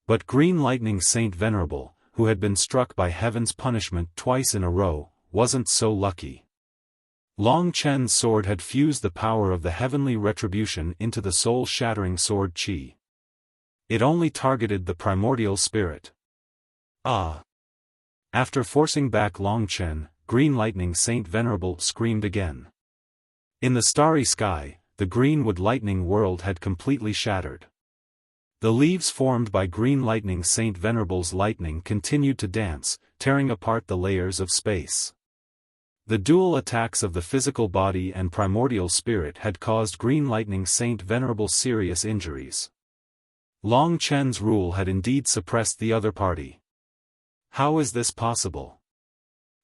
[SPEAKER 1] But Green Lightning Saint Venerable, who had been struck by heaven's punishment twice in a row, wasn't so lucky. Long Chen's sword had fused the power of the heavenly retribution into the soul-shattering sword Qi. It only targeted the primordial spirit. Ah! After forcing back Long Chen, Green Lightning Saint Venerable screamed again. In the starry sky, the greenwood lightning world had completely shattered. The leaves formed by Green Lightning Saint Venerable's lightning continued to dance, tearing apart the layers of space. The dual attacks of the physical body and primordial spirit had caused Green Lightning Saint Venerable serious injuries. Long Chen's rule had indeed suppressed the other party. How is this possible?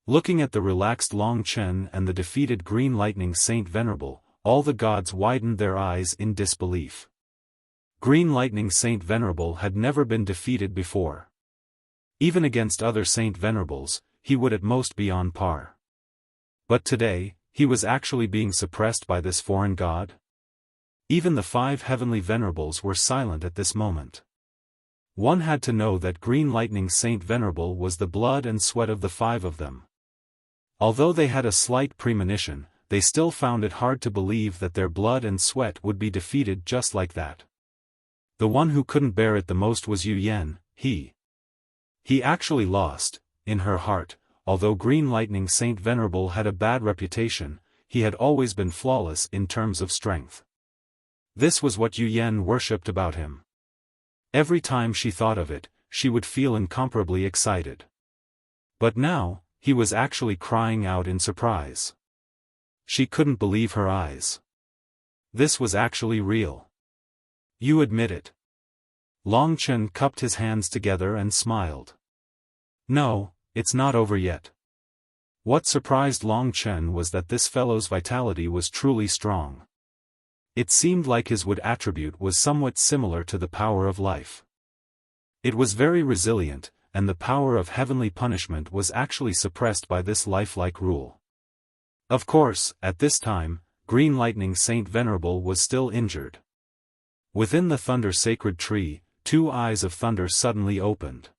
[SPEAKER 1] Looking at the relaxed Long Chen and the defeated Green Lightning Saint Venerable, all the gods widened their eyes in disbelief. Green Lightning Saint Venerable had never been defeated before. Even against other Saint Venerables, he would at most be on par. But today, he was actually being suppressed by this foreign god? Even the 5 heavenly venerables were silent at this moment. One had to know that Green Lightning Saint Venerable was the blood and sweat of the 5 of them. Although they had a slight premonition, they still found it hard to believe that their blood and sweat would be defeated just like that. The one who couldn't bear it the most was Yu Yan. He actually lost, in her heart. Although Green Lightning Saint Venerable had a bad reputation, he had always been flawless in terms of strength. This was what Yu Yan worshipped about him. Every time she thought of it, she would feel incomparably excited. But now, he was actually crying out in surprise. She couldn't believe her eyes. This was actually real. You admit it. Long Chen cupped his hands together and smiled. No, it's not over yet. What surprised Long Chen was that this fellow's vitality was truly strong. It seemed like his wood attribute was somewhat similar to the power of life. It was very resilient, and the power of heavenly punishment was actually suppressed by this lifelike rule. Of course, at this time, Green Lightning Saint Venerable was still injured. Within the thunder sacred tree, 2 eyes of thunder suddenly opened.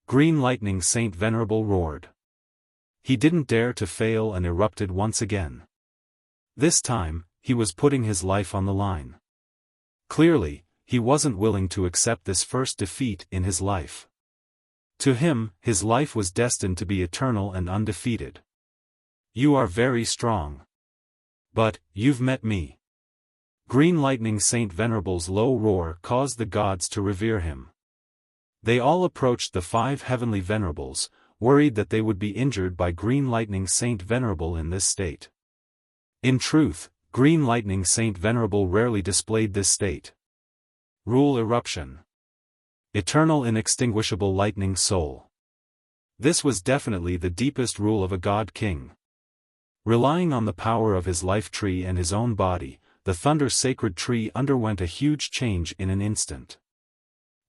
[SPEAKER 1] Green Lightning Saint Venerable roared. He didn't dare to fail and erupted once again. This time, he was putting his life on the line. Clearly, he wasn't willing to accept this first defeat in his life. To him, his life was destined to be eternal and undefeated. You are very strong. But, you've met me. Green Lightning Saint Venerable's low roar caused the gods to revere him. They all approached the 5 heavenly venerables, worried that they would be injured by Green Lightning Saint Venerable in this state. In truth, Green Lightning Saint Venerable rarely displayed this state. Rule eruption. Eternal inextinguishable lightning soul. This was definitely the deepest rule of a god king. Relying on the power of his life tree and his own body, the thunder sacred tree underwent a huge change in an instant.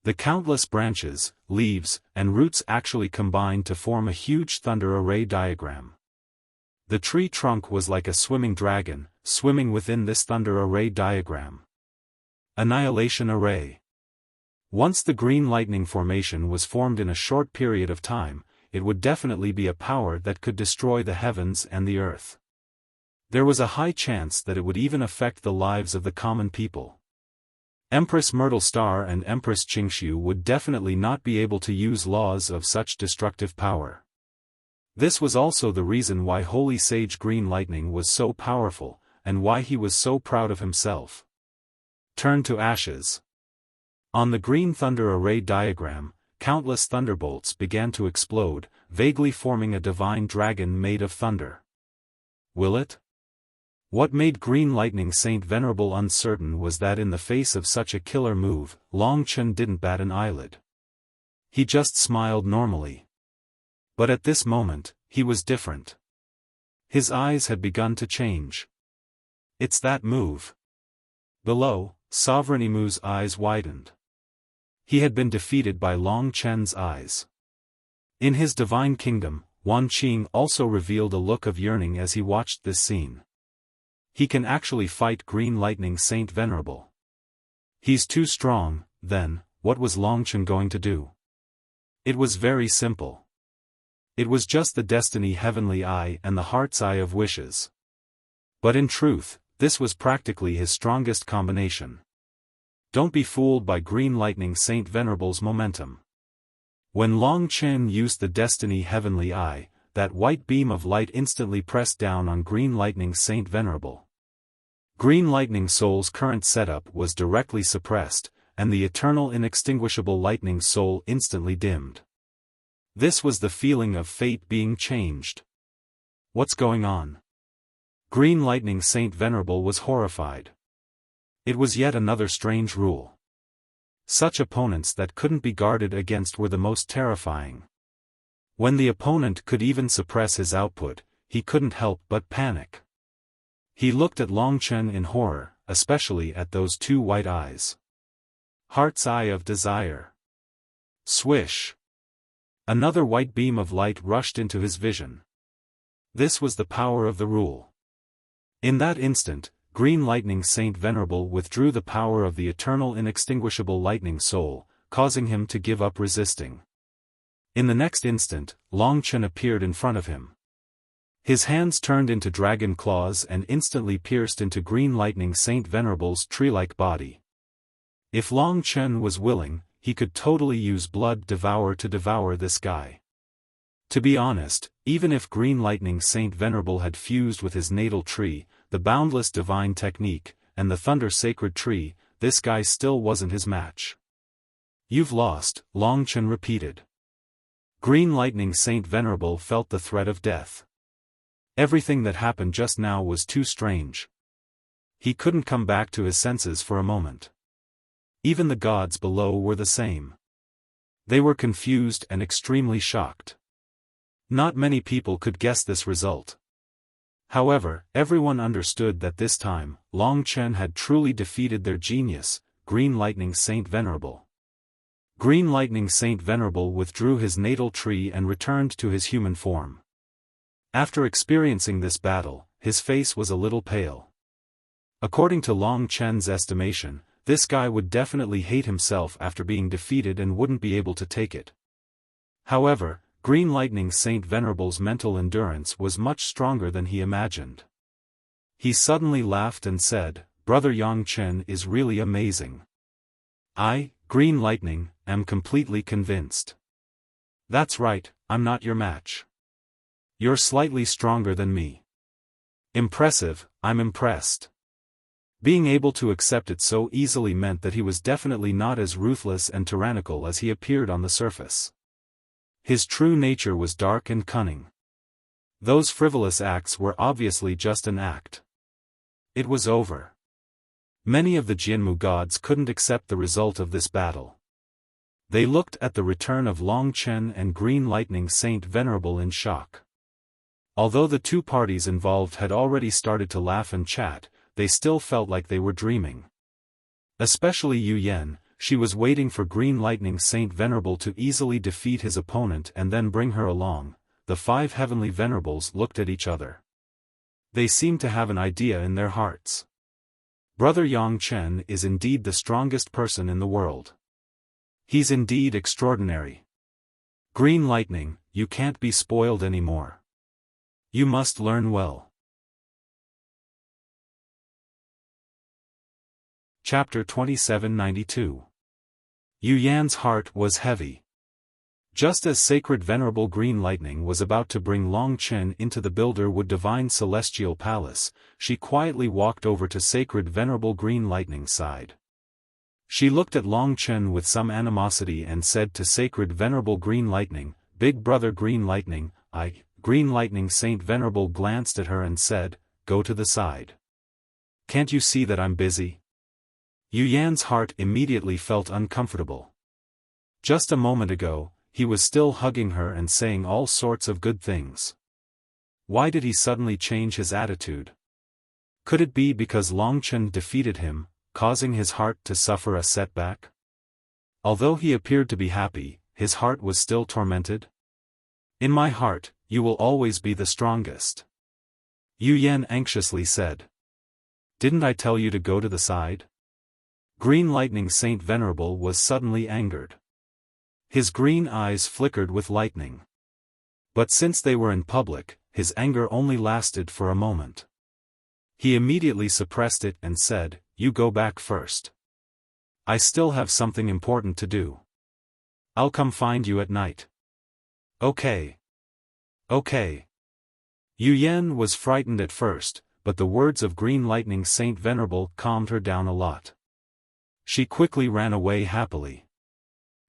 [SPEAKER 1] The countless branches, leaves, and roots actually combined to form a huge thunder array diagram. The tree trunk was like a swimming dragon, swimming within this thunder array diagram. Annihilation array. Once the green lightning formation was formed in a short period of time, it would definitely be a power that could destroy the heavens and the earth. There was a high chance that it would even affect the lives of the common people. Empress Myrtle Star and Empress Qingxiu would definitely not be able to use laws of such destructive power. This was also the reason why Holy Sage Green Lightning was so powerful, and why he was so proud of himself. Turn to ashes. On the green thunder array diagram, countless thunderbolts began to explode, vaguely forming a divine dragon made of thunder. Will it? What made Green Lightning Saint Venerable uncertain was that in the face of such a killer move, Long Chen didn't bat an eyelid. He just smiled normally. But at this moment, he was different. His eyes had begun to change. It's that move. Below, Sovereign Imu's eyes widened. He had been defeated by Long Chen's eyes. In his divine kingdom, Wan Qing also revealed a look of yearning as he watched this scene. He can actually fight Green Lightning Saint Venerable. He's too strong. Then, what was Long Chen going to do? It was very simple. It was just the Destiny Heavenly Eye and the Heart's Eye of Wishes. But in truth, this was practically his strongest combination. Don't be fooled by Green Lightning Saint Venerable's momentum. When Long Chen used the Destiny Heavenly Eye, that white beam of light instantly pressed down on Green Lightning Saint Venerable. Green Lightning Soul's current setup was directly suppressed, and the eternal inextinguishable Lightning Soul instantly dimmed. This was the feeling of fate being changed. What's going on? Green Lightning Saint Venerable was horrified. It was yet another strange rule. Such opponents that couldn't be guarded against were the most terrifying. When the opponent could even suppress his output, he couldn't help but panic. He looked at Long Chen in horror, especially at those two white eyes. Heart's eye of desire. Swish! Another white beam of light rushed into his vision. This was the power of the rule. In that instant, Green Lightning Saint Venerable withdrew the power of the eternal inextinguishable Lightning Soul, causing him to give up resisting. In the next instant, Long Chen appeared in front of him. His hands turned into dragon claws and instantly pierced into Green Lightning Saint Venerable's tree-like body. If Long Chen was willing, he could totally use blood devour to devour this guy. To be honest, even if Green Lightning Saint Venerable had fused with his natal tree, the boundless divine technique, and the thunder sacred tree, this guy still wasn't his match. You've lost, Long Chen repeated. Green Lightning Saint Venerable felt the threat of death. Everything that happened just now was too strange. He couldn't come back to his senses for a moment. Even the gods below were the same. They were confused and extremely shocked. Not many people could guess this result. However, everyone understood that this time, Long Chen had truly defeated their genius, Green Lightning Saint Venerable. Green Lightning Saint Venerable withdrew his natal tree and returned to his human form. After experiencing this battle, his face was a little pale. According to Long Chen's estimation, this guy would definitely hate himself after being defeated and wouldn't be able to take it. However, Green Lightning Saint Venerable's mental endurance was much stronger than he imagined. He suddenly laughed and said, "Brother Yang Chen is really amazing. I, Green Lightning, am completely convinced. That's right, I'm not your match. You're slightly stronger than me. Impressive, I'm impressed." Being able to accept it so easily meant that he was definitely not as ruthless and tyrannical as he appeared on the surface. His true nature was dark and cunning. Those frivolous acts were obviously just an act. It was over. Many of the Jianmu gods couldn't accept the result of this battle. They looked at the return of Long Chen and Green Lightning Saint Venerable in shock. Although the two parties involved had already started to laugh and chat, they still felt like they were dreaming. Especially Yu Yan, she was waiting for Green Lightning Saint Venerable to easily defeat his opponent and then bring her along. The five heavenly venerables looked at each other. They seemed to have an idea in their hearts. Brother Yang Chen is indeed the strongest person in the world. He's indeed extraordinary. Green Lightning, you can't be spoiled anymore. You must learn well. Chapter 2792. Yu Yan's heart was heavy. Just as Sacred Venerable Green Lightning was about to bring Long Chen into the Builder-Wood Divine Celestial Palace, she quietly walked over to Sacred Venerable Green Lightning's side. She looked at Long Chen with some animosity and said to Sacred Venerable Green Lightning, "Big Brother Green Lightning, Green Lightning Saint Venerable glanced at her and said, "Go to the side. Can't you see that I'm busy?" Yu Yan's heart immediately felt uncomfortable. Just a moment ago, he was still hugging her and saying all sorts of good things. Why did he suddenly change his attitude? Could it be because Long Chen defeated him, causing his heart to suffer a setback? Although he appeared to be happy, his heart was still tormented. "In my heart, you will always be the strongest," Yu Yan anxiously said. "Didn't I tell you to go to the side?" Green Lightning Saint Venerable was suddenly angered. His green eyes flickered with lightning. But since they were in public, his anger only lasted for a moment. He immediately suppressed it and said, "You go back first. I still have something important to do. I'll come find you at night." "Okay. Okay." Yu Yan was frightened at first, but the words of Green Lightning Saint Venerable calmed her down a lot. She quickly ran away happily.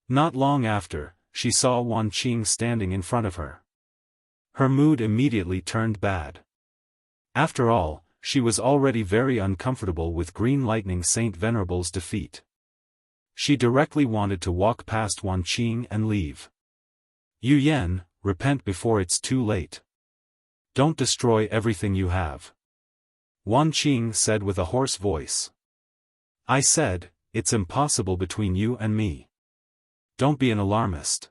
[SPEAKER 1] Not long after, she saw Wan Qing standing in front of her. Her mood immediately turned bad. After all, she was already very uncomfortable with Green Lightning Saint Venerable's defeat. She directly wanted to walk past Wan Qing and leave. "Yu Yan, repent before it's too late. Don't destroy everything you have," Wan Qing said with a hoarse voice. "I said, it's impossible between you and me. Don't be an alarmist.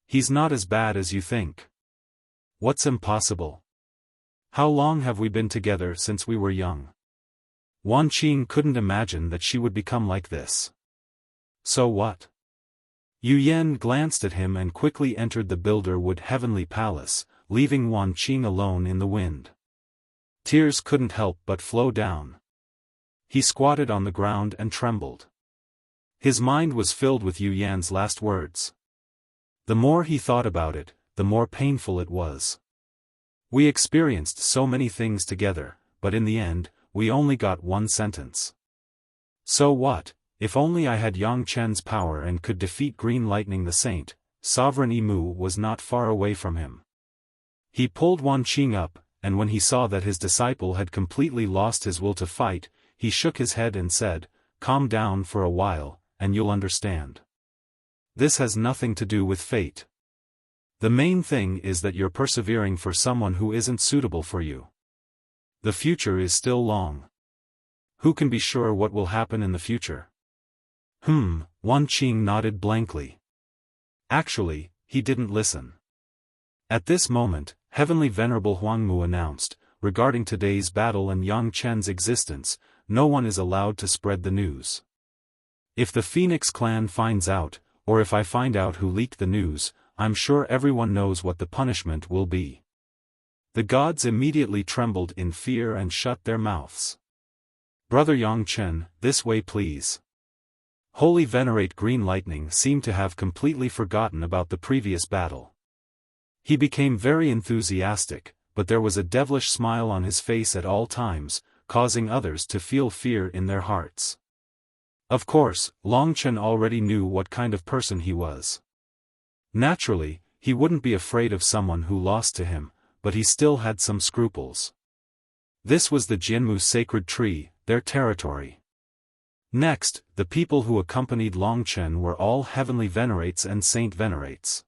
[SPEAKER 1] He's not as bad as you think." "What's impossible? How long have we been together since we were young?" Wan Qing couldn't imagine that she would become like this. "So what?" Yu Yan glanced at him and quickly entered the Builder-Wood Heavenly Palace, leaving Wan Qing alone in the wind. Tears couldn't help but flow down. He squatted on the ground and trembled. His mind was filled with Yu Yan's last words. The more he thought about it, the more painful it was. "We experienced so many things together, but in the end, we only got one sentence. So what, if only I had Yang Chen's power and could defeat Green Lightning the Saint?" Sovereign Imu was not far away from him. He pulled Wan Qing up, and when he saw that his disciple had completely lost his will to fight, he shook his head and said, "Calm down for a while, and you'll understand. This has nothing to do with fate. The main thing is that you're persevering for someone who isn't suitable for you. The future is still long. Who can be sure what will happen in the future?" Wan Qing nodded blankly. Actually, he didn't listen. At this moment, Heavenly Venerable Huangmu announced, regarding today's battle and Yang Chen's existence, no one is allowed to spread the news. If the Phoenix clan finds out, or if I find out who leaked the news, I'm sure everyone knows what the punishment will be. The gods immediately trembled in fear and shut their mouths. "Brother Yang Chen, this way please." Holy Venerate Green Lightning seemed to have completely forgotten about the previous battle. He became very enthusiastic, but there was a devilish smile on his face at all times, causing others to feel fear in their hearts. Of course, Longchen already knew what kind of person he was. Naturally, he wouldn't be afraid of someone who lost to him, but he still had some scruples. This was the Jianmu sacred tree, their territory. Next, the people who accompanied Longchen were all heavenly venerates and saint venerates.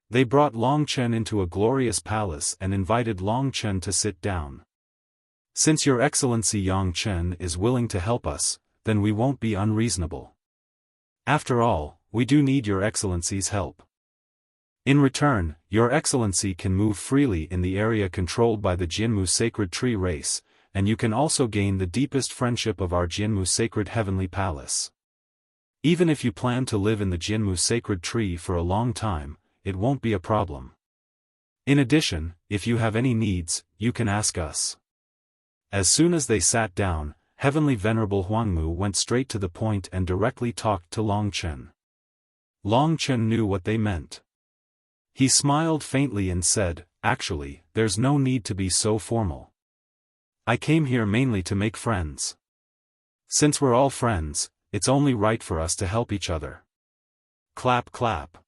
[SPEAKER 1] They brought Longchen into a glorious palace and invited Longchen to sit down. "Since Your Excellency Yang Chen is willing to help us, then we won't be unreasonable. After all, we do need Your Excellency's help. In return, Your Excellency can move freely in the area controlled by the Jianmu sacred tree race, and you can also gain the deepest friendship of our Jianmu sacred heavenly palace. Even if you plan to live in the Jianmu sacred tree for a long time, it won't be a problem. In addition, if you have any needs, you can ask us." As soon as they sat down, Heavenly Venerable Huangmu went straight to the point and directly talked to Longchen. Longchen knew what they meant. He smiled faintly and said, "Actually, there's no need to be so formal. I came here mainly to make friends. Since we're all friends, it's only right for us to help each other." Clap clap.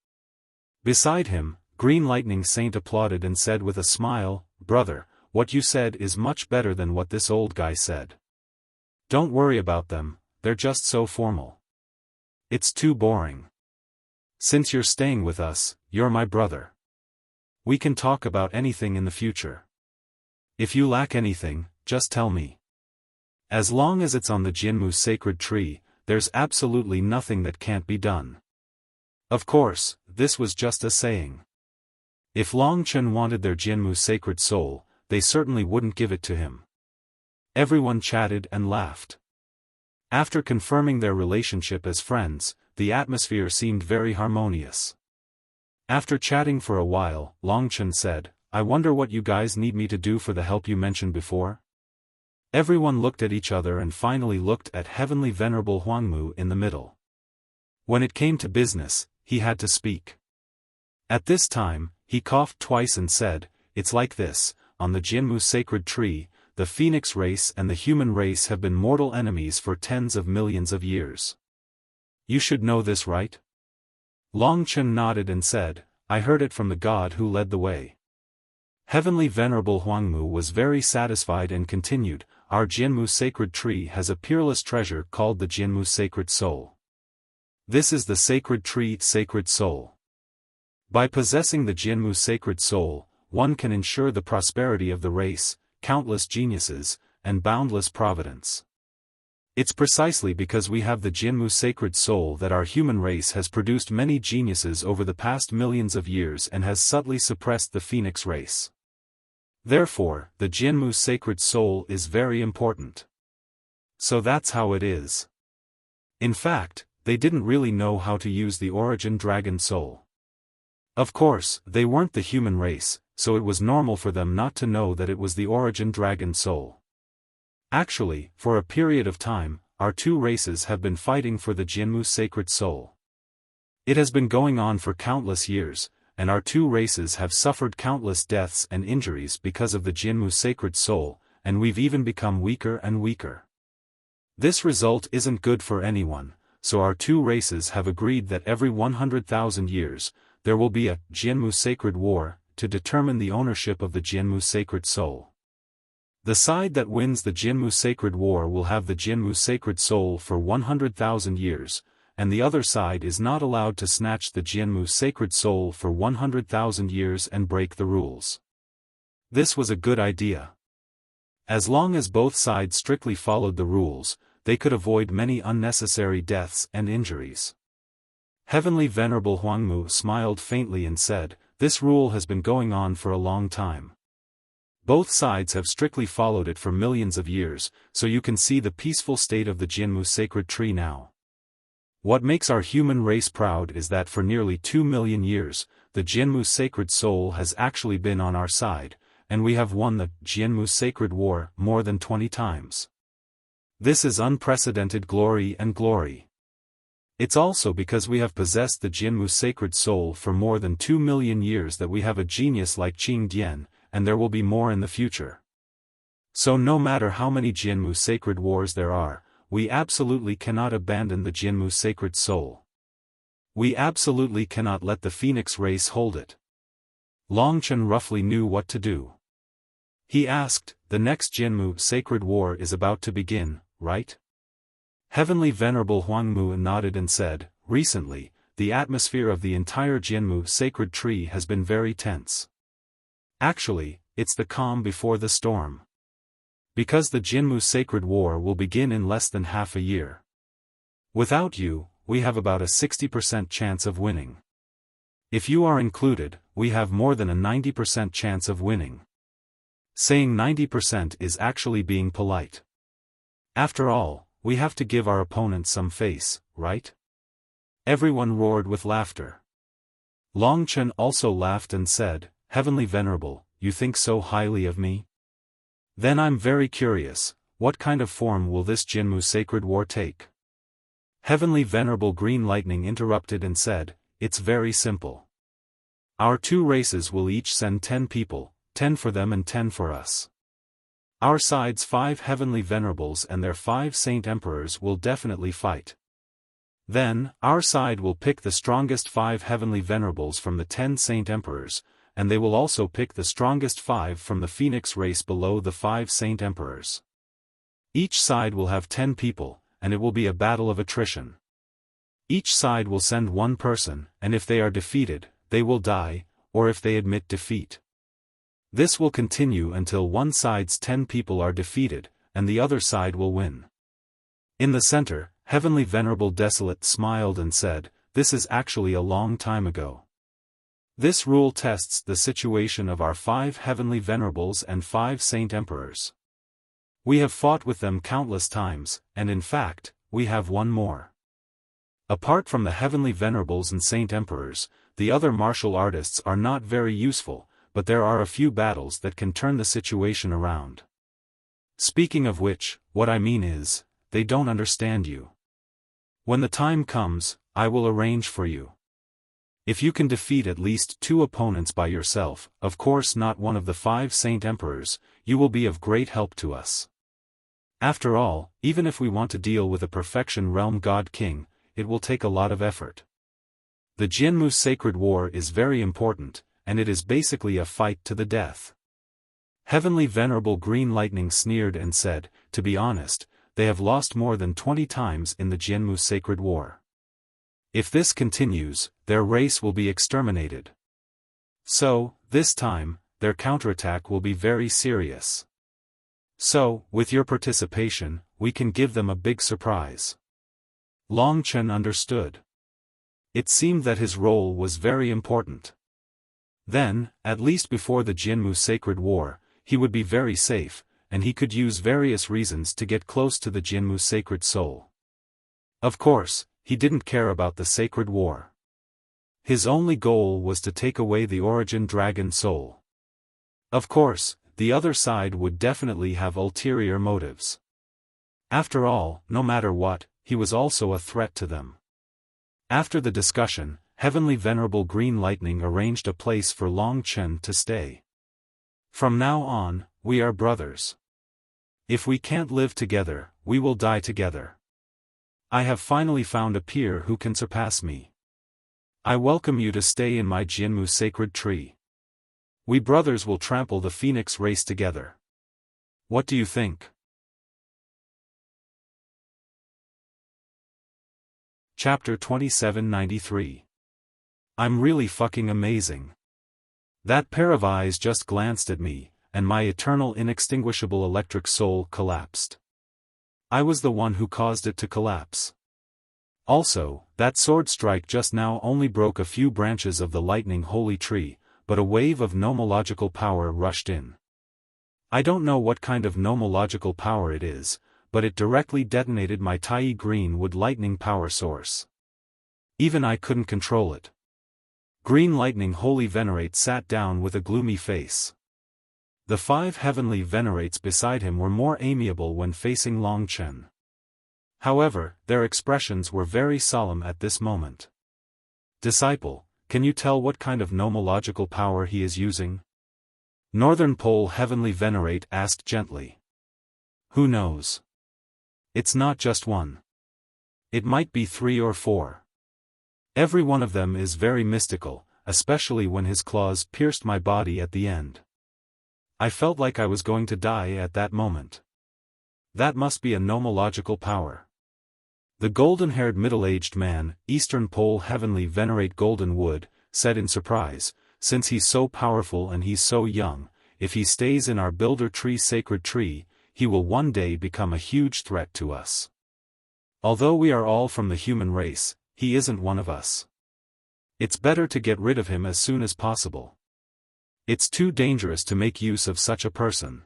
[SPEAKER 1] Beside him, Green Lightning Saint applauded and said with a smile, "Brother, what you said is much better than what this old guy said. Don't worry about them, they're just so formal. It's too boring. Since you're staying with us, you're my brother. We can talk about anything in the future. If you lack anything, just tell me. As long as it's on the Jianmu sacred tree, there's absolutely nothing that can't be done." Of course, this was just a saying. If Longchen wanted their Jianmu sacred soul, they certainly wouldn't give it to him. Everyone chatted and laughed. After confirming their relationship as friends, the atmosphere seemed very harmonious. After chatting for a while, Longchen said, "I wonder what you guys need me to do for the help you mentioned before?" Everyone looked at each other and finally looked at Heavenly Venerable Huangmu in the middle. When it came to business, he had to speak. At this time, he coughed twice and said, "It's like this, on the Jianmu sacred tree, the phoenix race and the human race have been mortal enemies for tens of millions of years. You should know this, right?" Long Chen nodded and said, "I heard it from the god who led the way." Heavenly Venerable Huangmu was very satisfied and continued, "Our Jianmu sacred tree has a peerless treasure called the Jianmu sacred soul. This is the sacred tree, sacred soul. By possessing the Jianmu sacred soul, one can ensure the prosperity of the race, countless geniuses, and boundless providence. It's precisely because we have the Jianmu sacred soul that our human race has produced many geniuses over the past millions of years and has subtly suppressed the phoenix race. Therefore, the Jianmu sacred soul is very important. So that's how it is." In fact, they didn't really know how to use the origin dragon soul. Of course, they weren't the human race, so it was normal for them not to know that it was the origin dragon soul. Actually, for a period of time, our two races have been fighting for the Jianmu sacred soul. It has been going on for countless years, and our two races have suffered countless deaths and injuries because of the Jianmu sacred soul, and we've even become weaker and weaker. This result isn't good for anyone, so our two races have agreed that every 100,000 years, there will be a Jianmu sacred war, to determine the ownership of the Jianmu sacred soul. The side that wins the Jianmu sacred war will have the Jianmu sacred soul for 100,000 years, and the other side is not allowed to snatch the Jianmu sacred soul for 100,000 years and break the rules. This was a good idea. As long as both sides strictly followed the rules, they could avoid many unnecessary deaths and injuries. Heavenly Venerable Huangmu smiled faintly and said, "This rule has been going on for a long time. Both sides have strictly followed it for millions of years, so you can see the peaceful state of the Jianmu sacred tree now. What makes our human race proud is that for nearly 2 million years, the Jianmu sacred soul has actually been on our side, and we have won the Jianmu sacred war more than 20 times. This is unprecedented glory and glory. It's also because we have possessed the Jianmu sacred soul for more than 2 million years that we have a genius like Qing Dian, and there will be more in the future. So no matter how many Jianmu sacred wars there are, we absolutely cannot abandon the Jianmu sacred soul. We absolutely cannot let the phoenix race hold it." Long Chen roughly knew what to do. He asked, "The next Jianmu sacred war is about to begin, right?" Heavenly Venerable Huangmu nodded and said, "Recently, the atmosphere of the entire Jianmu sacred tree has been very tense. Actually, it's the calm before the storm. Because the Jianmu sacred war will begin in less than half a year. Without you, we have about a 60% chance of winning. If you are included, we have more than a 90% chance of winning." Saying 90% is actually being polite. After all, we have to give our opponents some face, right? Everyone roared with laughter. Long Chen also laughed and said, "Heavenly Venerable, you think so highly of me? Then I'm very curious, what kind of form will this Jianmu sacred war take?" Heavenly Venerable Green Lightning interrupted and said, "It's very simple. Our two races will each send 10 people, 10 for them and 10 for us. Our side's 5 Heavenly Venerables and their 5 Saint Emperors will definitely fight. Then, our side will pick the strongest 5 Heavenly Venerables from the 10 Saint Emperors, and they will also pick the strongest 5 from the Phoenix race below the 5 Saint Emperors. Each side will have 10 people, and it will be a battle of attrition. Each side will send one person, and if they are defeated, they will die, or if they admit defeat. This will continue until one side's 10 people are defeated, and the other side will win." In the center, Heavenly Venerable Desolate smiled and said, "This is actually a long time ago. This rule tests the situation of our 5 Heavenly Venerables and 5 Saint Emperors. We have fought with them countless times, and in fact, we have won more. Apart from the Heavenly Venerables and Saint Emperors, the other martial artists are not very useful, but there are a few battles that can turn the situation around. Speaking of which, what I mean is, they don't understand you. When the time comes, I will arrange for you. If you can defeat at least 2 opponents by yourself, of course not one of the 5 Saint Emperors, you will be of great help to us. After all, even if we want to deal with a Perfection Realm God King, it will take a lot of effort. The Jianmu Sacred War is very important, and it is basically a fight to the death. Heavenly Venerable Green Lightning sneered and said, to be honest, they have lost more than 20 times in the Jianmu Sacred War. If this continues, their race will be exterminated. So, this time, their counterattack will be very serious. So, with your participation, we can give them a big surprise. Long Chen understood. It seemed that his role was very important. Then, at least before the Jianmu Sacred War, he would be very safe, and he could use various reasons to get close to the Jianmu Sacred Soul. Of course, he didn't care about the Sacred War. His only goal was to take away the Origin Dragon Soul. Of course, the other side would definitely have ulterior motives. After all, no matter what, he was also a threat to them. After the discussion, Heavenly Venerable Green Lightning arranged a place for Long Chen to stay. From now on, we are brothers. If we can't live together, we will die together. I have finally found a peer who can surpass me. I welcome you to stay in my Jianmu Sacred Tree. We brothers will trample the Phoenix race together. What do you think? Chapter 2793. I'm really fucking amazing. That pair of eyes just glanced at me, and my eternal inextinguishable electric soul collapsed. I was the one who caused it to collapse. Also, that sword strike just now only broke a few branches of the lightning holy tree, but a wave of nomological power rushed in. I don't know what kind of nomological power it is, but it directly detonated my Tai Green Wood lightning power source. Even I couldn't control it. Green Lightning Holy Venerate sat down with a gloomy face. The 5 heavenly venerates beside him were more amiable when facing Long Chen. However, their expressions were very solemn at this moment. Disciple, can you tell what kind of nomological power he is using? Northern Pole Heavenly Venerate asked gently. Who knows? It's not just one. It might be 3 or 4. Every one of them is very mystical, especially when his claws pierced my body at the end. I felt like I was going to die at that moment. That must be a nomological power. The golden-haired middle-aged man, Eastern Pole Heavenly Venerate Golden Wood, said in surprise, since he's so powerful and he's so young, if he stays in our Builder Tree Sacred Tree, he will one day become a huge threat to us. Although we are all from the human race, he isn't one of us. It's better to get rid of him as soon as possible. It's too dangerous to make use of such a person.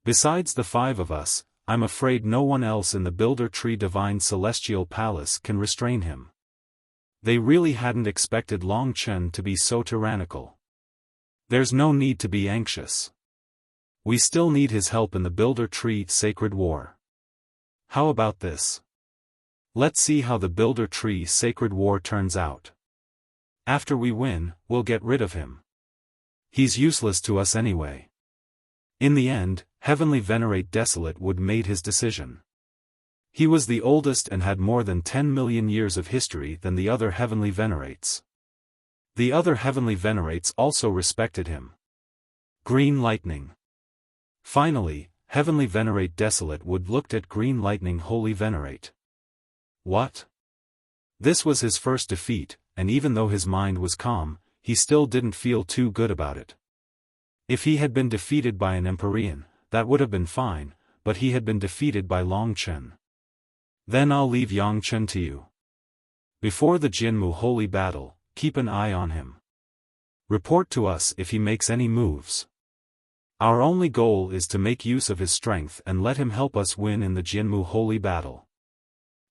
[SPEAKER 1] Besides the 5 of us, I'm afraid no one else in the Builder Tree Divine Celestial Palace can restrain him. They really hadn't expected Long Chen to be so tyrannical. There's no need to be anxious. We still need his help in the Builder Tree Sacred War. How about this? Let's see how the Builder Tree Sacred War turns out. After we win, we'll get rid of him. He's useless to us anyway. In the end, Heavenly Venerate Desolate Wood made his decision. He was the oldest and had more than 10 million years of history than the other Heavenly Venerates. The other Heavenly Venerates also respected him. Green Lightning. Finally, Heavenly Venerate Desolate Wood looked at Green Lightning Holy Venerate. What? This was his first defeat, and even though his mind was calm, he still didn't feel too good about it. If he had been defeated by an Empyrean, that would have been fine, but he had been defeated by Long Chen. Then I'll leave Yang Chen to you. Before the Jianmu Holy Battle, keep an eye on him. Report to us if he makes any moves. Our only goal is to make use of his strength and let him help us win in the Jianmu Holy Battle.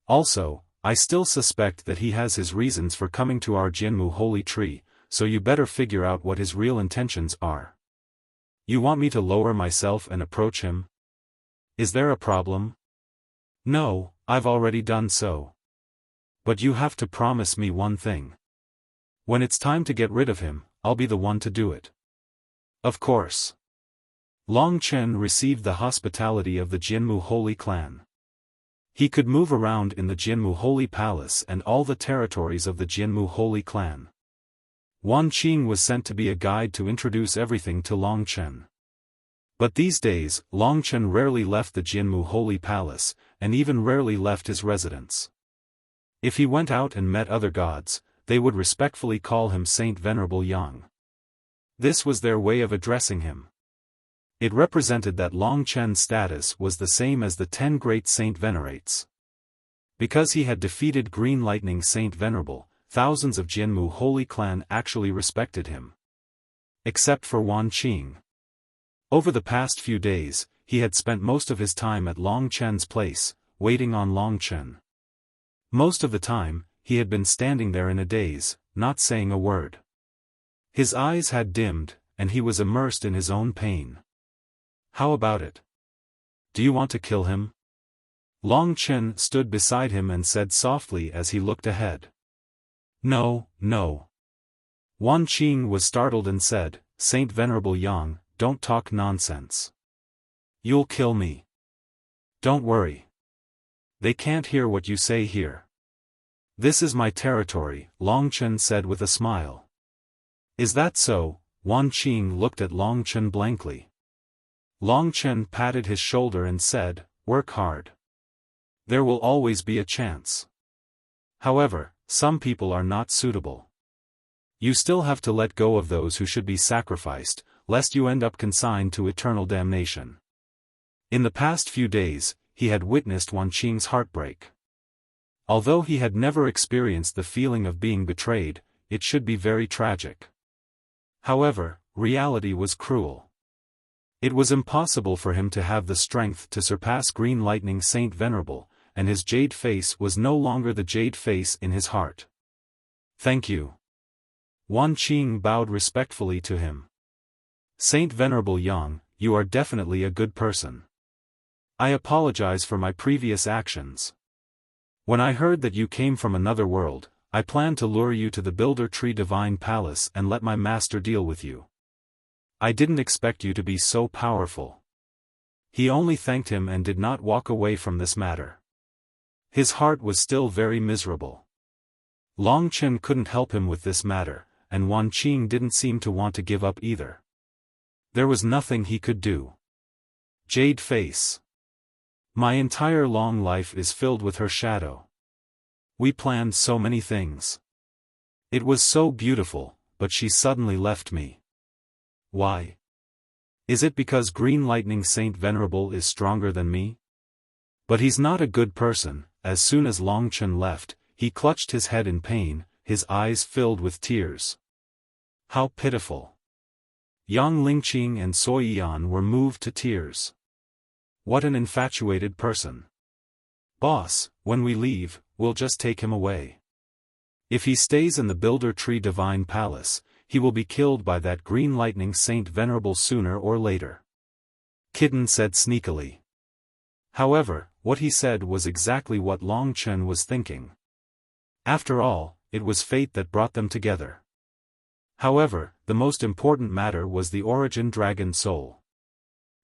[SPEAKER 1] Also, I still suspect that he has his reasons for coming to our Jianmu Holy Tree, so you better figure out what his real intentions are. You want me to lower myself and approach him? Is there a problem? No, I've already done so. But you have to promise me one thing. When it's time to get rid of him, I'll be the one to do it. Of course. Long Chen received the hospitality of the Jinmu Holy Clan. He could move around in the Jinmu Holy Palace and all the territories of the Jinmu Holy Clan. Wan Qing was sent to be a guide to introduce everything to Long Chen. But these days, Long Chen rarely left the Jinmu Holy Palace, and even rarely left his residence. If he went out and met other gods, they would respectfully call him Saint Venerable Yang. This was their way of addressing him. It represented that Long Chen's status was the same as the 10 great Saint Venerates. Because he had defeated Green Lightning Saint Venerable, thousands of Jinmu Holy Clan actually respected him. Except for Wan Qing. Over the past few days, he had spent most of his time at Long Chen's place, waiting on Long Chen. Most of the time, he had been standing there in a daze, not saying a word. His eyes had dimmed, and he was immersed in his own pain. How about it? Do you want to kill him? Long Chen stood beside him and said softly as he looked ahead. No, no. Wan Qing was startled and said, Saint Venerable Yang, don't talk nonsense. You'll kill me. Don't worry. They can't hear what you say here. This is my territory, Long Chen said with a smile. Is that so? Wan Qing looked at Long Chen blankly. Long Chen patted his shoulder and said, work hard. There will always be a chance. However, some people are not suitable. You still have to let go of those who should be sacrificed, lest you end up consigned to eternal damnation. In the past few days, he had witnessed Wan Qing's heartbreak. Although he had never experienced the feeling of being betrayed, it should be very tragic. However, reality was cruel. It was impossible for him to have the strength to surpass Green Lightning Saint Venerable, and his jade face was no longer the jade face in his heart. Thank you. Wan Qing bowed respectfully to him. Saint Venerable Yang, you are definitely a good person. I apologize for my previous actions. When I heard that you came from another world, I planned to lure you to the Builder Tree Divine Palace and let my master deal with you. I didn't expect you to be so powerful. He only thanked him and did not walk away from this matter. His heart was still very miserable. Long Chen couldn't help him with this matter, and Wan Qing didn't seem to want to give up either. There was nothing he could do. Jade face. My entire long life is filled with her shadow. We planned so many things. It was so beautiful, but she suddenly left me. Why? Is it because Green Lightning Saint Venerable is stronger than me? But he's not a good person. As soon as Long Chen left, he clutched his head in pain, his eyes filled with tears. How pitiful. Yang Lingqing and Sui Yan were moved to tears. What an infatuated person. Boss, when we leave, we'll just take him away. If he stays in the Builder Tree Divine Palace, he will be killed by that Green Lightning Saint Venerable sooner or later. Kitten said sneakily. However, what he said was exactly what Long Chen was thinking. After all, it was fate that brought them together. However, the most important matter was the Origin Dragon Soul.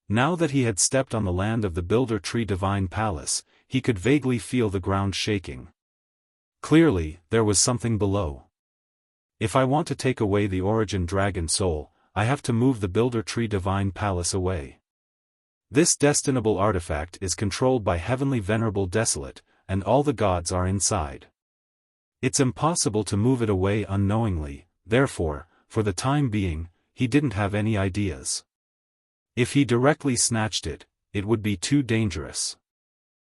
[SPEAKER 1] Now that he had stepped on the land of the Builder Tree Divine Palace, he could vaguely feel the ground shaking. Clearly, there was something below. If I want to take away the Origin Dragon Soul, I have to move the Builder Tree Divine Palace away. This destinable artifact is controlled by Heavenly Venerable Desolate, and all the gods are inside. It's impossible to move it away unknowingly, therefore, for the time being, he didn't have any ideas. If he directly snatched it, it would be too dangerous.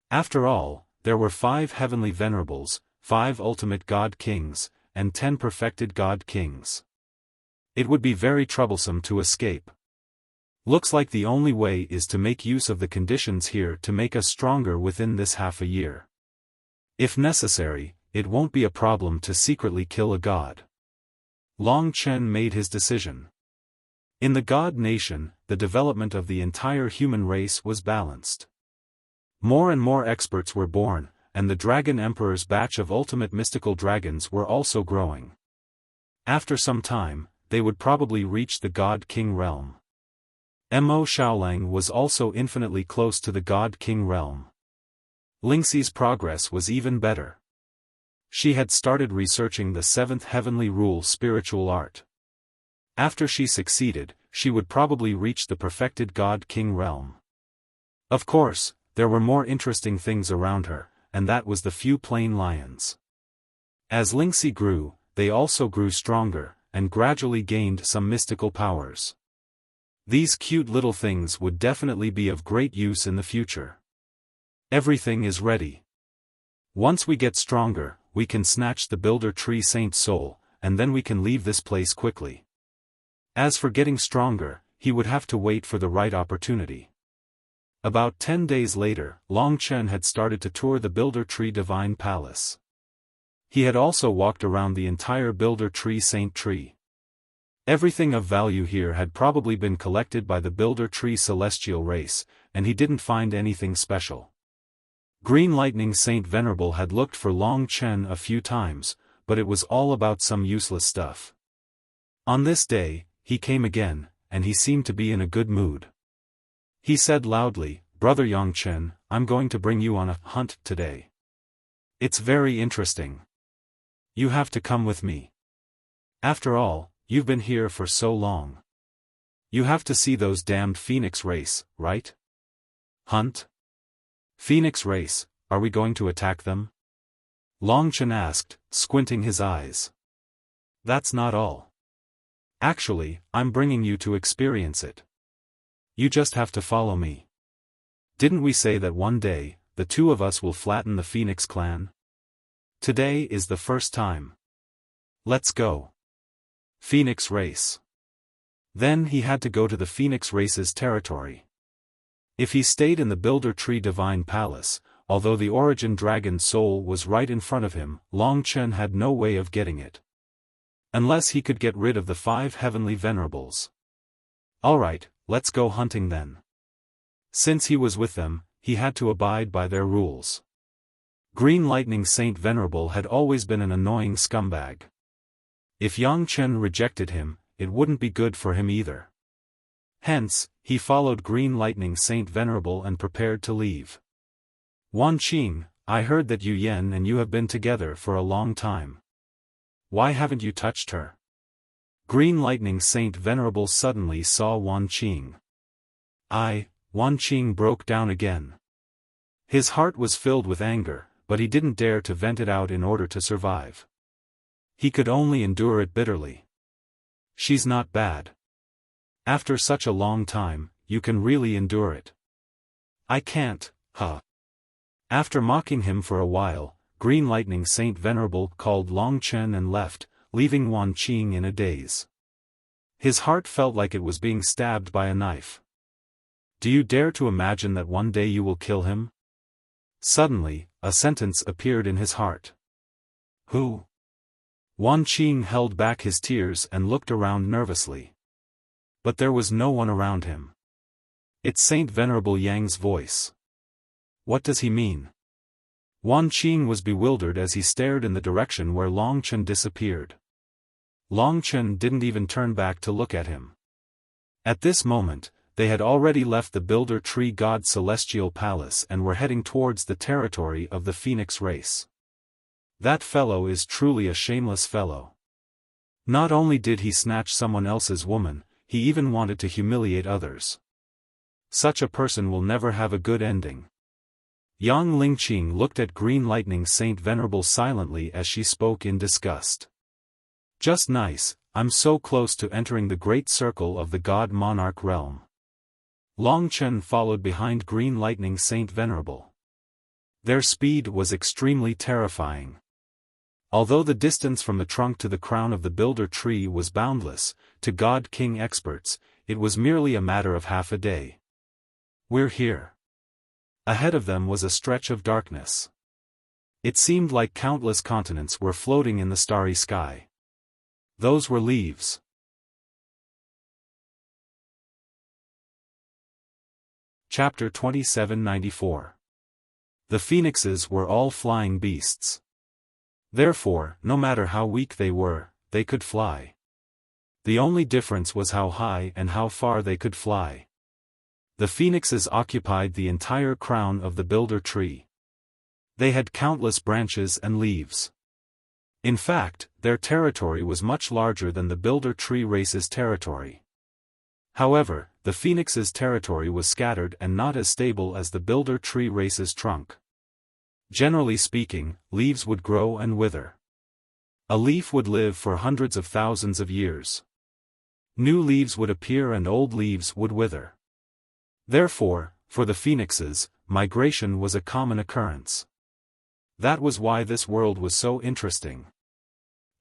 [SPEAKER 1] After all, there were 5 Heavenly Venerables, 5 Ultimate God Kings, and 10 Perfected God Kings. It would be very troublesome to escape. Looks like the only way is to make use of the conditions here to make us stronger within this half a year. If necessary, it won't be a problem to secretly kill a god. Long Chen made his decision. In the God Nation, the development of the entire human race was balanced. More and more experts were born, and the Dragon Emperor's batch of ultimate mystical dragons were also growing. After some time, they would probably reach the God King realm. Mo Xiaolang was also infinitely close to the God King realm. Lingxi's progress was even better. She had started researching the seventh heavenly rule spiritual art. After she succeeded, she would probably reach the perfected God King realm. Of course, there were more interesting things around her, and that was the few plain lions. As Lingxi grew, they also grew stronger, and gradually gained some mystical powers. These cute little things would definitely be of great use in the future. Everything is ready. Once we get stronger, we can snatch the Builder Tree Saint's soul, and then we can leave this place quickly. As for getting stronger, he would have to wait for the right opportunity. About 10 days later, Long Chen had started to tour the Builder Tree Divine Palace. He had also walked around the entire Builder Tree Saint tree. Everything of value here had probably been collected by the Builder Tree Celestial race, and he didn't find anything special. Green Lightning Saint Venerable had looked for Long Chen a few times, but it was all about some useless stuff. On this day, he came again, and he seemed to be in a good mood. He said loudly, "Brother Yongchen, I'm going to bring you on a hunt today. It's very interesting. You have to come with me. After all, you've been here for so long. You have to see those damned phoenix race, right?" "Hunt? Phoenix race, are we going to attack them?" Long Chen asked, squinting his eyes. "That's not all. Actually, I'm bringing you to experience it. You just have to follow me. Didn't we say that one day, the two of us will flatten the Phoenix clan? Today is the first time. Let's go. Phoenix race." Then he had to go to the Phoenix race's territory. If he stayed in the Builder Tree Divine Palace, although the Origin Dragon's soul was right in front of him, Long Chen had no way of getting it. Unless he could get rid of the 5 heavenly venerables. Alright, let's go hunting then. Since he was with them, he had to abide by their rules. Green Lightning Saint Venerable had always been an annoying scumbag. If Yang Chen rejected him, it wouldn't be good for him either. Hence, he followed Green Lightning Saint Venerable and prepared to leave. "Wan Qing, I heard that Yu Yen and you have been together for a long time. Why haven't you touched her?" Green Lightning Saint Venerable suddenly saw Wan Qing. Wan Qing broke down again. His heart was filled with anger, but he didn't dare to vent it out in order to survive. He could only endure it bitterly. "She's not bad. After such a long time, you can really endure it." "I can't, huh?" After mocking him for a while, Green Lightning Saint Venerable called Long Chen and left, leaving Wan Qing in a daze. His heart felt like it was being stabbed by a knife. Do you dare to imagine that one day you will kill him? Suddenly, a sentence appeared in his heart. Who? Wan Qing held back his tears and looked around nervously. But there was no one around him. It's Saint Venerable Yang's voice. What does he mean? Wan Qing was bewildered as he stared in the direction where Long Chen disappeared. Long Chen didn't even turn back to look at him. At this moment, they had already left the Builder Tree God Celestial Palace and were heading towards the territory of the Phoenix race. That fellow is truly a shameless fellow. Not only did he snatch someone else's woman, he even wanted to humiliate others. Such a person will never have a good ending. Yang Lingqing looked at Green Lightning Saint Venerable silently as she spoke in disgust. Just nice, I'm so close to entering the great circle of the God Monarch realm. Long Chen followed behind Green Lightning Saint Venerable. Their speed was extremely terrifying. Although the distance from the trunk to the crown of the Builder Tree was boundless, to God King experts, it was merely a matter of half a day. We're here. Ahead of them was a stretch of darkness. It seemed like countless continents were floating in the starry sky. Those were leaves. Chapter 2794. The phoenixes were all flying beasts. Therefore, no matter how weak they were, they could fly. The only difference was how high and how far they could fly. The phoenixes occupied the entire crown of the builder tree. They had countless branches and leaves. In fact, their territory was much larger than the builder tree race's territory. However, the phoenix's territory was scattered and not as stable as the builder tree race's trunk. Generally speaking, leaves would grow and wither. A leaf would live for hundreds of thousands of years. New leaves would appear and old leaves would wither. Therefore, for the phoenixes, migration was a common occurrence. That was why this world was so interesting.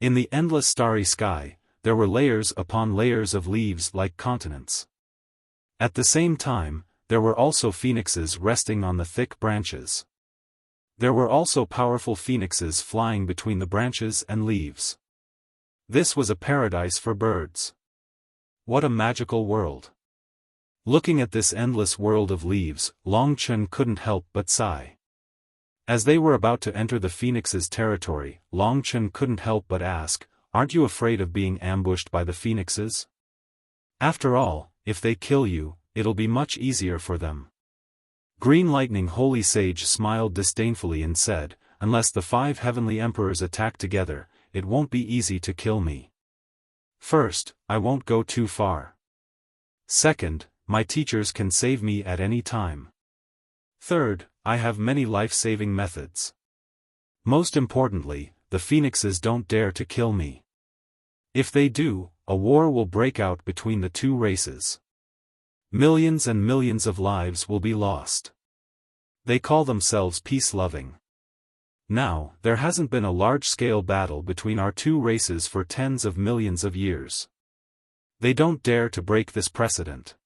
[SPEAKER 1] In the endless starry sky, there were layers upon layers of leaves like continents. At the same time, there were also phoenixes resting on the thick branches. There were also powerful phoenixes flying between the branches and leaves. This was a paradise for birds. What a magical world! Looking at this endless world of leaves, Long Chen couldn't help but sigh. As they were about to enter the phoenix's territory, Long Chen couldn't help but ask, "Aren't you afraid of being ambushed by the phoenixes? After all, if they kill you, it'll be much easier for them." Green Lightning Holy Sage smiled disdainfully and said, "Unless the 5 heavenly emperors attack together, it won't be easy to kill me. First, I won't go too far. Second, my teachers can save me at any time. Third, I have many life-saving methods. Most importantly, the phoenixes don't dare to kill me. If they do, a war will break out between the two races. Millions and millions of lives will be lost. They call themselves peace-loving. Now, there hasn't been a large-scale battle between our two races for tens of millions of years. They don't dare to break this precedent."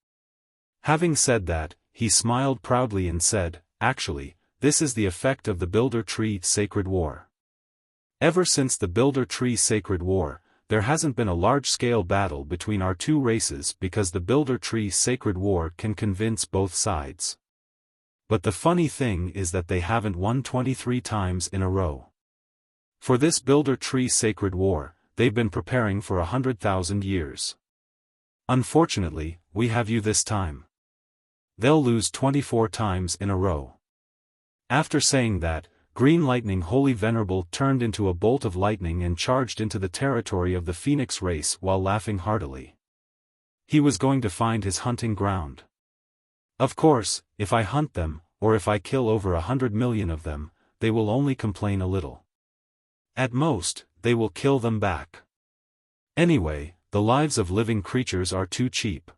[SPEAKER 1] Having said that, he smiled proudly and said, "Actually, this is the effect of the Builder Tree Sacred War. Ever since the Builder Tree Sacred War, there hasn't been a large-scale battle between our two races because the Builder Tree Sacred War can convince both sides. But the funny thing is that they haven't won 23 times in a row. For this Builder Tree Sacred War, they've been preparing for 100,000 years. Unfortunately, we have you this time. They'll lose 24 times in a row." After saying that, Green Lightning Holy Venerable turned into a bolt of lightning and charged into the territory of the Phoenix race while laughing heartily. He was going to find his hunting ground. "Of course, if I hunt them, or if I kill over 100 million of them, they will only complain a little. At most, they will kill them back. Anyway, the lives of living creatures are too cheap.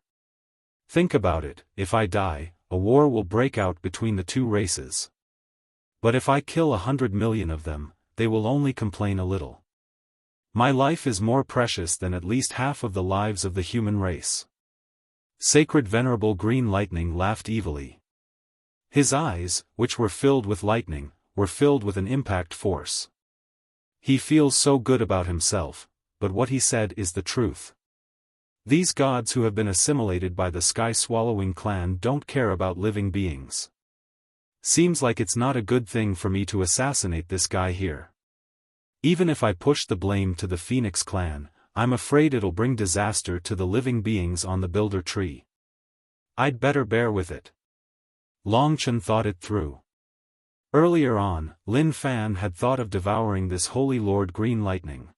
[SPEAKER 1] Think about it, if I die, a war will break out between the two races. But if I kill 100 million of them, they will only complain a little. My life is more precious than at least half of the lives of the human race." Sacred Venerable Green Lightning laughed evilly. His eyes, which were filled with lightning, were filled with an impact force. He feels so good about himself, but what he said is the truth. These gods who have been assimilated by the Sky-Swallowing clan don't care about living beings. Seems like it's not a good thing for me to assassinate this guy here. Even if I push the blame to the Phoenix clan, I'm afraid it'll bring disaster to the living beings on the Builder Tree. I'd better bear with it. Long Chen thought it through. Earlier on, Lin Fan had thought of devouring this Holy Lord Green Lightning.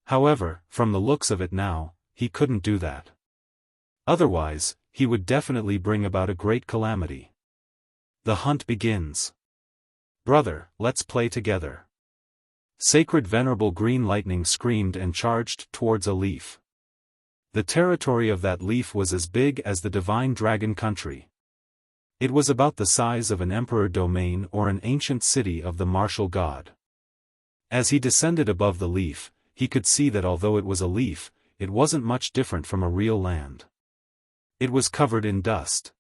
[SPEAKER 1] However, from the looks of it now, he couldn't do that. Otherwise, he would definitely bring about a great calamity. The hunt begins. "Brother, let's play together." Sacred Venerable Green Lightning screamed and charged towards a leaf. The territory of that leaf was as big as the Divine Dragon Country. It was about the size of an emperor domain or an ancient city of the martial god. As he descended above the leaf, he could see that although it was a leaf, it wasn't much different from a real land. It was covered in dust.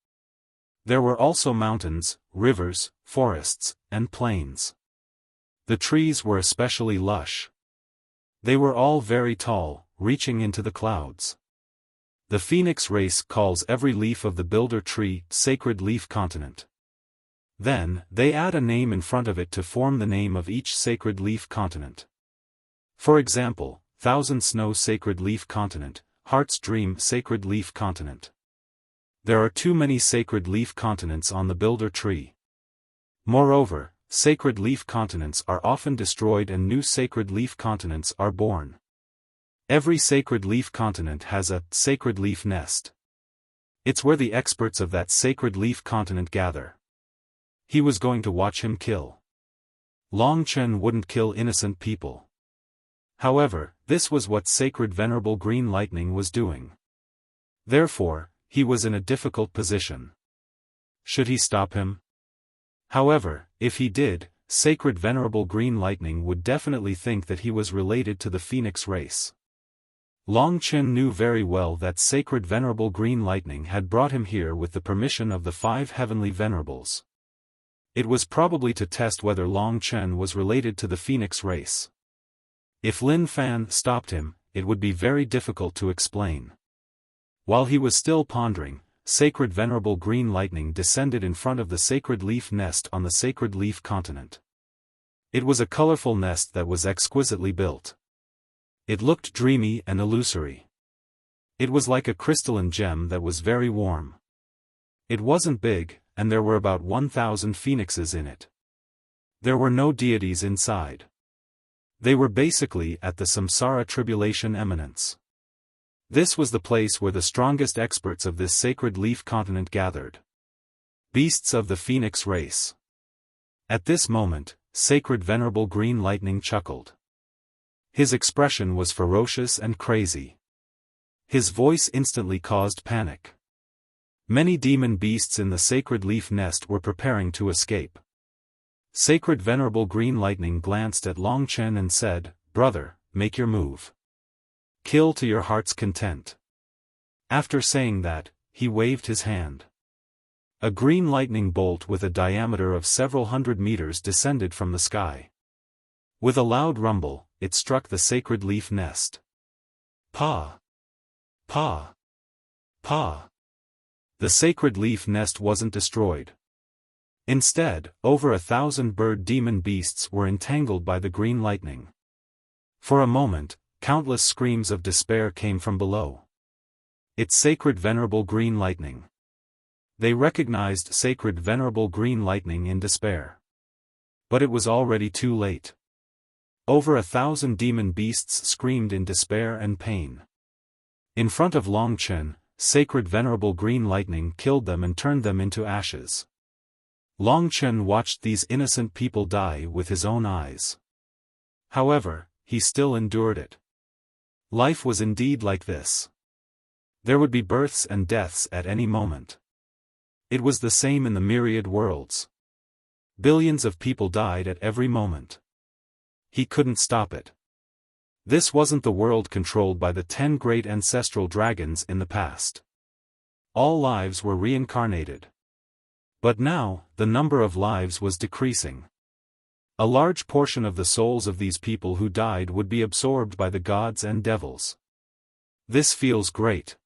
[SPEAKER 1] There were also mountains, rivers, forests, and plains. The trees were especially lush. They were all very tall, reaching into the clouds. The Phoenix race calls every leaf of the Builder Tree Sacred Leaf Continent. Then, they add a name in front of it to form the name of each sacred leaf continent. For example, Thousand Snow Sacred Leaf Continent, Heart's Dream Sacred Leaf Continent. There are too many sacred leaf continents on the builder tree. Moreover, sacred leaf continents are often destroyed and new sacred leaf continents are born. Every sacred leaf continent has a sacred leaf nest. It's where the experts of that sacred leaf continent gather. He was going to watch him kill. Long Chen wouldn't kill innocent people. However, this was what sacred Venerable Green Lightning was doing. Therefore, he was in a difficult position. Should he stop him? However, if he did, sacred Venerable Green Lightning would definitely think that he was related to the Phoenix race. Long Chen knew very well that sacred Venerable Green Lightning had brought him here with the permission of the 5 heavenly venerables. It was probably to test whether Long Chen was related to the Phoenix race. If Lin Fan stopped him, it would be very difficult to explain. While he was still pondering, sacred Venerable Green Lightning descended in front of the sacred leaf nest on the sacred leaf continent. It was a colorful nest that was exquisitely built. It looked dreamy and illusory. It was like a crystalline gem that was very warm. It wasn't big, and there were about 1,000 phoenixes in it. There were no deities inside. They were basically at the Samsara tribulation eminence. This was the place where the strongest experts of this sacred leaf continent gathered. Beasts of the Phoenix race. At this moment, sacred Venerable Green Lightning chuckled. His expression was ferocious and crazy. His voice instantly caused panic. Many demon beasts in the sacred leaf nest were preparing to escape. Sacred Venerable Green Lightning glanced at Long Chen and said, "Brother, make your move. Kill to your heart's content." After saying that, he waved his hand. A green lightning bolt with a diameter of several hundred meters descended from the sky. With a loud rumble, it struck the sacred leaf nest. Pa! Pa! Pa! The sacred leaf nest wasn't destroyed. Instead, over 1,000 bird demon beasts were entangled by the green lightning. For a moment, countless screams of despair came from below. It's sacred Venerable Green Lightning. They recognized sacred Venerable Green Lightning in despair. But it was already too late. Over 1,000 demon beasts screamed in despair and pain. In front of Long Chen, sacred Venerable Green Lightning killed them and turned them into ashes. Long Chen watched these innocent people die with his own eyes. However, he still endured it. Life was indeed like this. There would be births and deaths at any moment. It was the same in the myriad worlds. Billions of people died at every moment. He couldn't stop it. This wasn't the world controlled by the 10 great ancestral dragons in the past. All lives were reincarnated. But now, the number of lives was decreasing. A large portion of the souls of these people who died would be absorbed by the gods and devils. This feels great.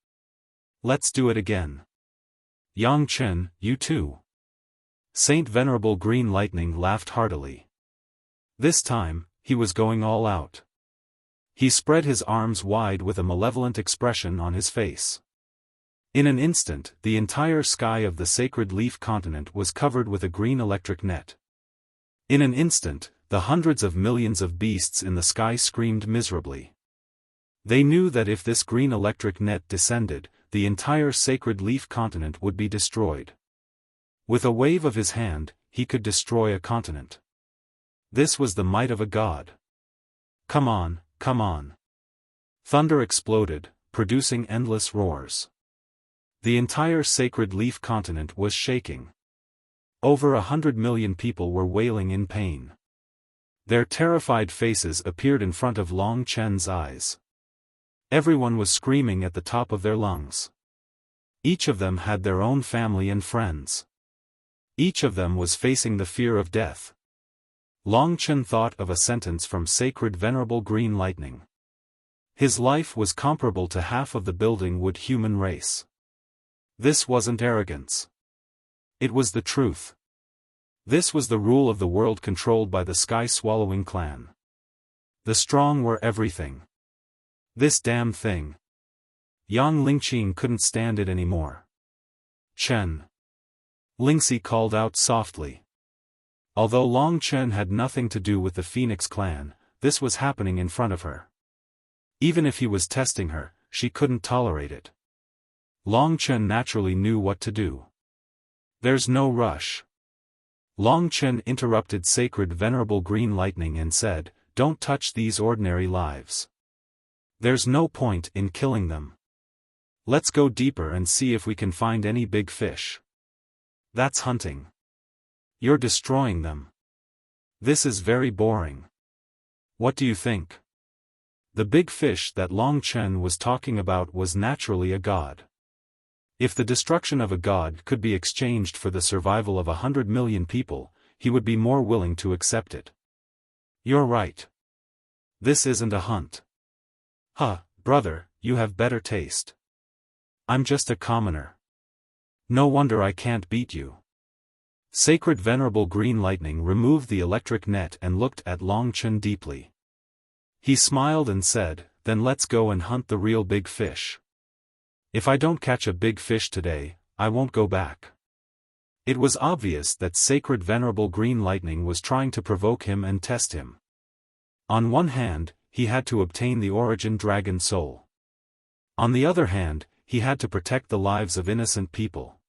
[SPEAKER 1] Let's do it again. Yang Chen, you too. Saint Venerable Green Lightning laughed heartily. This time, he was going all out. He spread his arms wide with a malevolent expression on his face. In an instant, the entire sky of the sacred leaf continent was covered with a green electric net. In an instant, the hundreds of millions of beasts in the sky screamed miserably. They knew that if this green electric net descended, the entire sacred leaf continent would be destroyed. With a wave of his hand, he could destroy a continent. This was the might of a god. Come on, come on. Thunder exploded, producing endless roars. The entire sacred leaf continent was shaking. Over 100 million people were wailing in pain. Their terrified faces appeared in front of Long Chen's eyes. Everyone was screaming at the top of their lungs. Each of them had their own family and friends. Each of them was facing the fear of death. Long Chen thought of a sentence from sacred Venerable Green Lightning. His life was comparable to half of the building wood human race. This wasn't arrogance. It was the truth. This was the rule of the world controlled by the sky-swallowing clan. The strong were everything. This damn thing. Yang Lingqing couldn't stand it anymore. Chen. Lingxi called out softly. Although Long Chen had nothing to do with the Phoenix clan, this was happening in front of her. Even if he was testing her, she couldn't tolerate it. Long Chen naturally knew what to do. There's no rush. Long Chen interrupted Sacred Venerable Green Lightning and said, "Don't touch these ordinary lives. There's no point in killing them. Let's go deeper and see if we can find any big fish." "That's hunting. You're destroying them. This is very boring. What do you think?" The big fish that Long Chen was talking about was naturally a god. If the destruction of a god could be exchanged for the survival of 100 million people, he would be more willing to accept it. "You're right. This isn't a hunt." "Huh, brother, you have better taste. I'm just a commoner. No wonder I can't beat you." Sacred Venerable Green Lightning removed the electric net and looked at Long Chen deeply. He smiled and said, "Then let's go and hunt the real big fish. If I don't catch a big fish today, I won't go back." It was obvious that Sacred Venerable Green Lightning was trying to provoke him and test him. On one hand, he had to obtain the Origin Dragon Soul. On the other hand, he had to protect the lives of innocent people.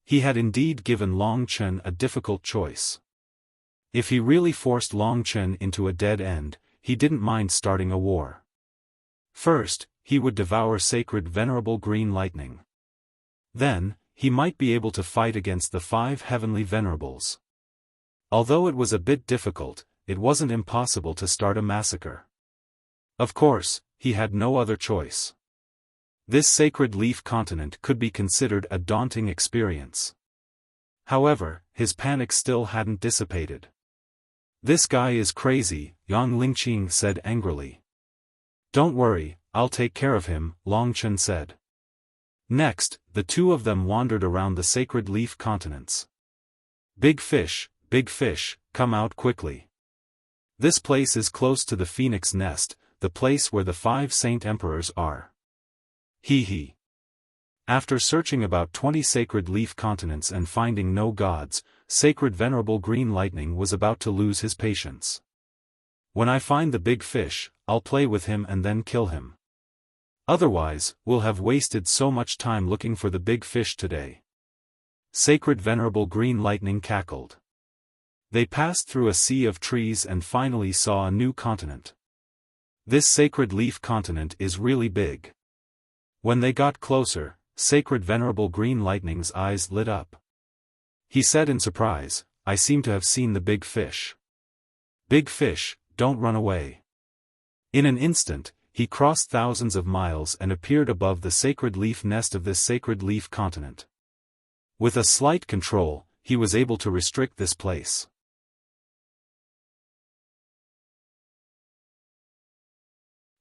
[SPEAKER 1] He had indeed given Long Chen a difficult choice. If he really forced Long Chen into a dead end, he didn't mind starting a war. First, he would devour Sacred Venerable Green Lightning. Then, he might be able to fight against the 5 heavenly venerables. Although it was a bit difficult, it wasn't impossible to start a massacre. Of course, he had no other choice. This sacred leaf continent could be considered a daunting experience. However, his panic still hadn't dissipated. "This guy is crazy," Yang Lingqing said angrily. "Don't worry, I'll take care of him," Long Chen said. Next, the two of them wandered around the sacred leaf continents. Big fish, come out quickly. This place is close to the Phoenix Nest, the place where the 5 Saint Emperors are. He. After searching about 20 sacred leaf continents and finding no gods, Sacred Venerable Green Lightning was about to lose his patience. "When I find the big fish, I'll play with him and then kill him. Otherwise, we'll have wasted so much time looking for the big fish today." Sacred Venerable Green Lightning cackled. They passed through a sea of trees and finally saw a new continent. This sacred leaf continent is really big. When they got closer, Sacred Venerable Green Lightning's eyes lit up. He said in surprise, "I seem to have seen the big fish. Big fish, don't run away." In an instant, he crossed thousands of miles and appeared above the sacred leaf nest of this sacred leaf continent. With a slight control, he was able to restrict this place.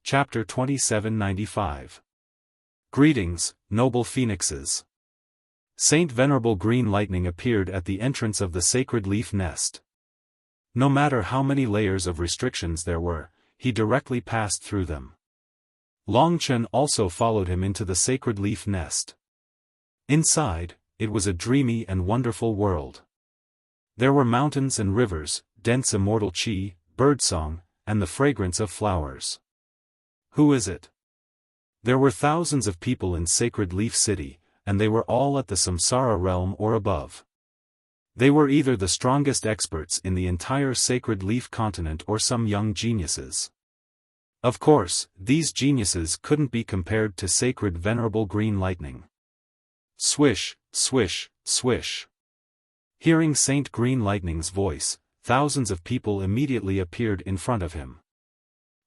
[SPEAKER 1] Chapter 2795. Greetings, noble phoenixes. Saint Venerable Green Lightning appeared at the entrance of the sacred leaf nest. No matter how many layers of restrictions there were, he directly passed through them. Long Chen also followed him into the sacred leaf nest. Inside, it was a dreamy and wonderful world. There were mountains and rivers, dense immortal qi, birdsong, and the fragrance of flowers. Who is it? There were thousands of people in Sacred Leaf City, and they were all at the Samsara realm or above. They were either the strongest experts in the entire Sacred Leaf continent or some young geniuses. Of course, these geniuses couldn't be compared to Sacred Venerable Green Lightning. Swish, swish, swish. Hearing Saint Green Lightning's voice, thousands of people immediately appeared in front of him.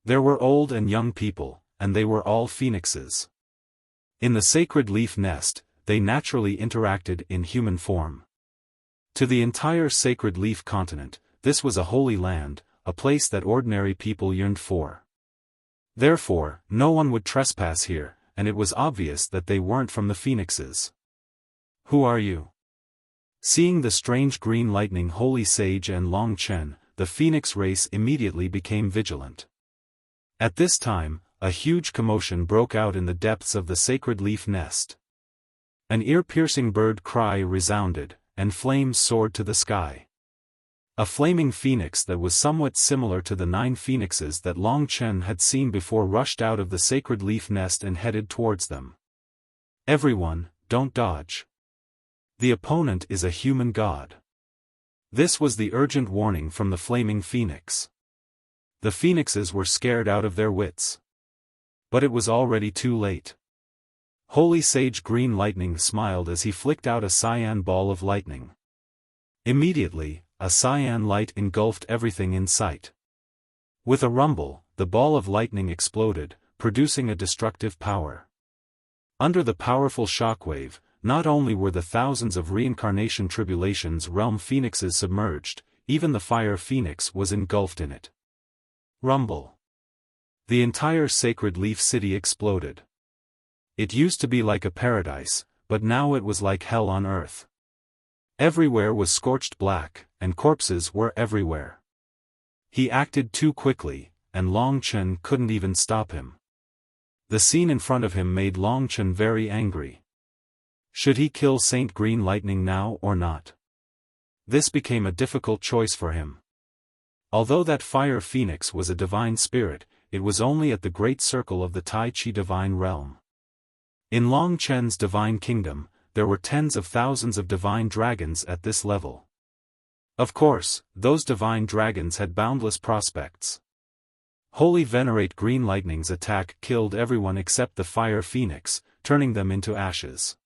[SPEAKER 1] There were old and young people, and they were all phoenixes. In the sacred leaf nest, they naturally interacted in human form. To the entire sacred leaf continent, this was a holy land, a place that ordinary people yearned for. Therefore, no one would trespass here, and it was obvious that they weren't from the phoenixes. "Who are you?" Seeing the strange green lightning, Holy Sage and Long Chen, the phoenix race immediately became vigilant. At this time, a huge commotion broke out in the depths of the sacred leaf nest. An ear-piercing bird cry resounded, and flames soared to the sky. A flaming phoenix that was somewhat similar to the 9 phoenixes that Long Chen had seen before rushed out of the sacred leaf nest and headed towards them. Everyone, don't dodge. The opponent is a human god. This was the urgent warning from the flaming phoenix. The phoenixes were scared out of their wits. But it was already too late. Holy Sage Green Lightning smiled as he flicked out a cyan ball of lightning. Immediately, a cyan light engulfed everything in sight. With a rumble, the ball of lightning exploded, producing a destructive power. Under the powerful shockwave, not only were the thousands of reincarnation tribulations realm phoenixes submerged, even the fire phoenix was engulfed in it. Rumble. The entire sacred leaf city exploded. It used to be like a paradise, but now it was like hell on earth. Everywhere was scorched black, and corpses were everywhere. He acted too quickly, and Long Chen couldn't even stop him. The scene in front of him made Long Chen very angry. Should he kill Saint Green Lightning now or not? This became a difficult choice for him. Although that fire phoenix was a divine spirit, it was only at the great circle of the Tai Chi divine realm. In Long Chen's divine kingdom, there were tens of thousands of divine dragons at this level. Of course, those divine dragons had boundless prospects. Holy Venerate Green Lightning's attack killed everyone except the fire phoenix, turning them into ashes.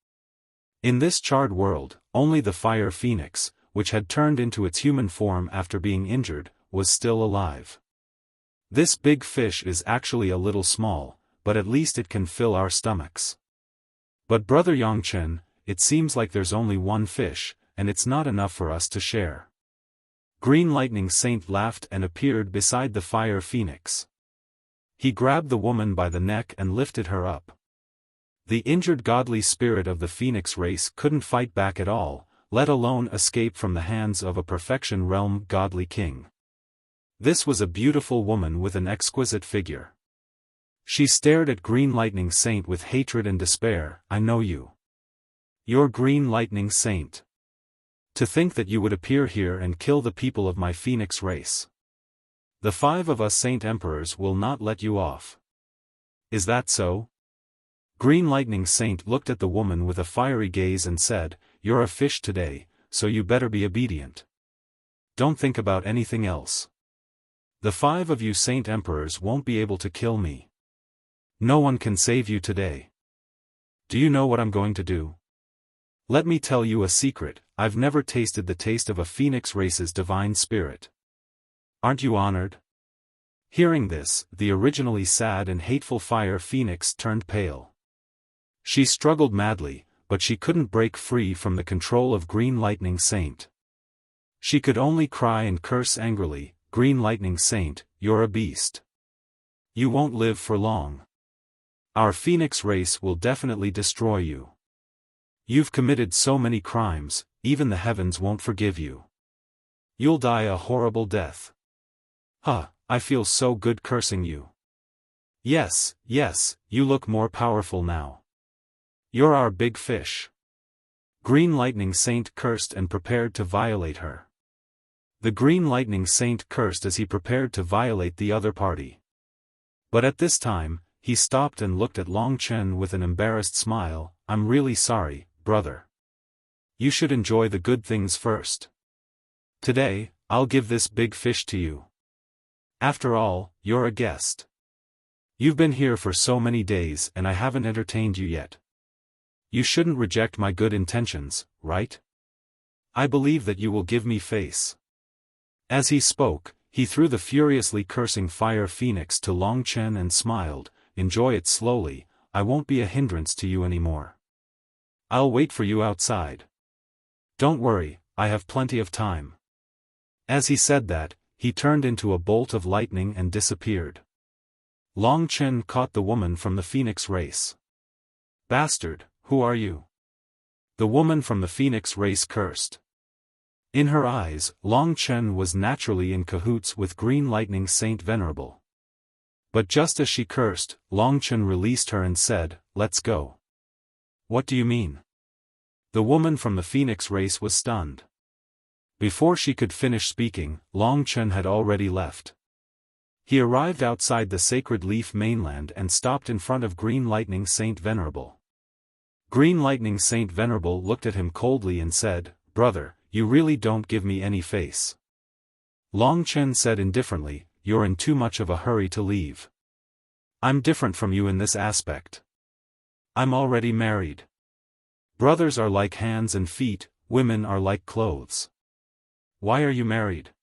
[SPEAKER 1] In this charred world, only the fire phoenix, which had turned into its human form after being injured, was still alive. This big fish is actually a little small, but at least it can fill our stomachs. But Brother Yongchen, it seems like there's only one fish, and it's not enough for us to share. Green Lightning Saint laughed and appeared beside the fire phoenix. He grabbed the woman by the neck and lifted her up. The injured godly spirit of the phoenix race couldn't fight back at all, let alone escape from the hands of a perfection realm godly king. This was a beautiful woman with an exquisite figure. She stared at Green Lightning Saint with hatred and despair. I know you. You're Green Lightning Saint. To think that you would appear here and kill the people of my phoenix race. The 5 of us Saint Emperors will not let you off. Is that so? Green Lightning Saint looked at the woman with a fiery gaze and said, You're a fish today, so you better be obedient. Don't think about anything else. The 5 of you Saint Emperors won't be able to kill me. No one can save you today. Do you know what I'm going to do? Let me tell you a secret, I've never tasted the taste of a phoenix race's divine spirit. Aren't you honored? Hearing this, the originally sad and hateful fire phoenix turned pale. She struggled madly, but she couldn't break free from the control of Green Lightning Saint. She could only cry and curse angrily, Green Lightning Saint, you're a beast. You won't live for long. Our phoenix race will definitely destroy you. You've committed so many crimes, even the heavens won't forgive you. You'll die a horrible death. Huh, I feel so good cursing you. Yes, you look more powerful now. You're our big fish. Green Lightning Saint cursed and prepared to violate her. The Green Lightning Saint cursed as he prepared to violate the other party. But at this time, he stopped and looked at Long Chen with an embarrassed smile. I'm really sorry, brother. You should enjoy the good things first. Today, I'll give this big fish to you. After all, you're a guest. You've been here for so many days and I haven't entertained you yet. You shouldn't reject my good intentions, right? I believe that you will give me face. As he spoke, he threw the furiously cursing fire phoenix to Long Chen and smiled, enjoy it slowly, I won't be a hindrance to you anymore. I'll wait for you outside. Don't worry, I have plenty of time. As he said that, he turned into a bolt of lightning and disappeared. Long Chen caught the woman from the phoenix race. Bastard, who are you? The woman from the phoenix race cursed. In her eyes, Long Chen was naturally in cahoots with Green Lightning Saint Venerable. But just as she cursed, Long Chen released her and said, "Let's go." "What do you mean?" The woman from the Phoenix race was stunned. Before she could finish speaking, Long Chen had already left. He arrived outside the Sacred Leaf mainland and stopped in front of Green Lightning Saint Venerable. Green Lightning Saint Venerable looked at him coldly and said, "Brother, you really don't give me any face." Long Chen said indifferently, "You're in too much of a hurry to leave. I'm different from you in this aspect. I'm already married. Brothers are like hands and feet, women are like clothes. Why are you married?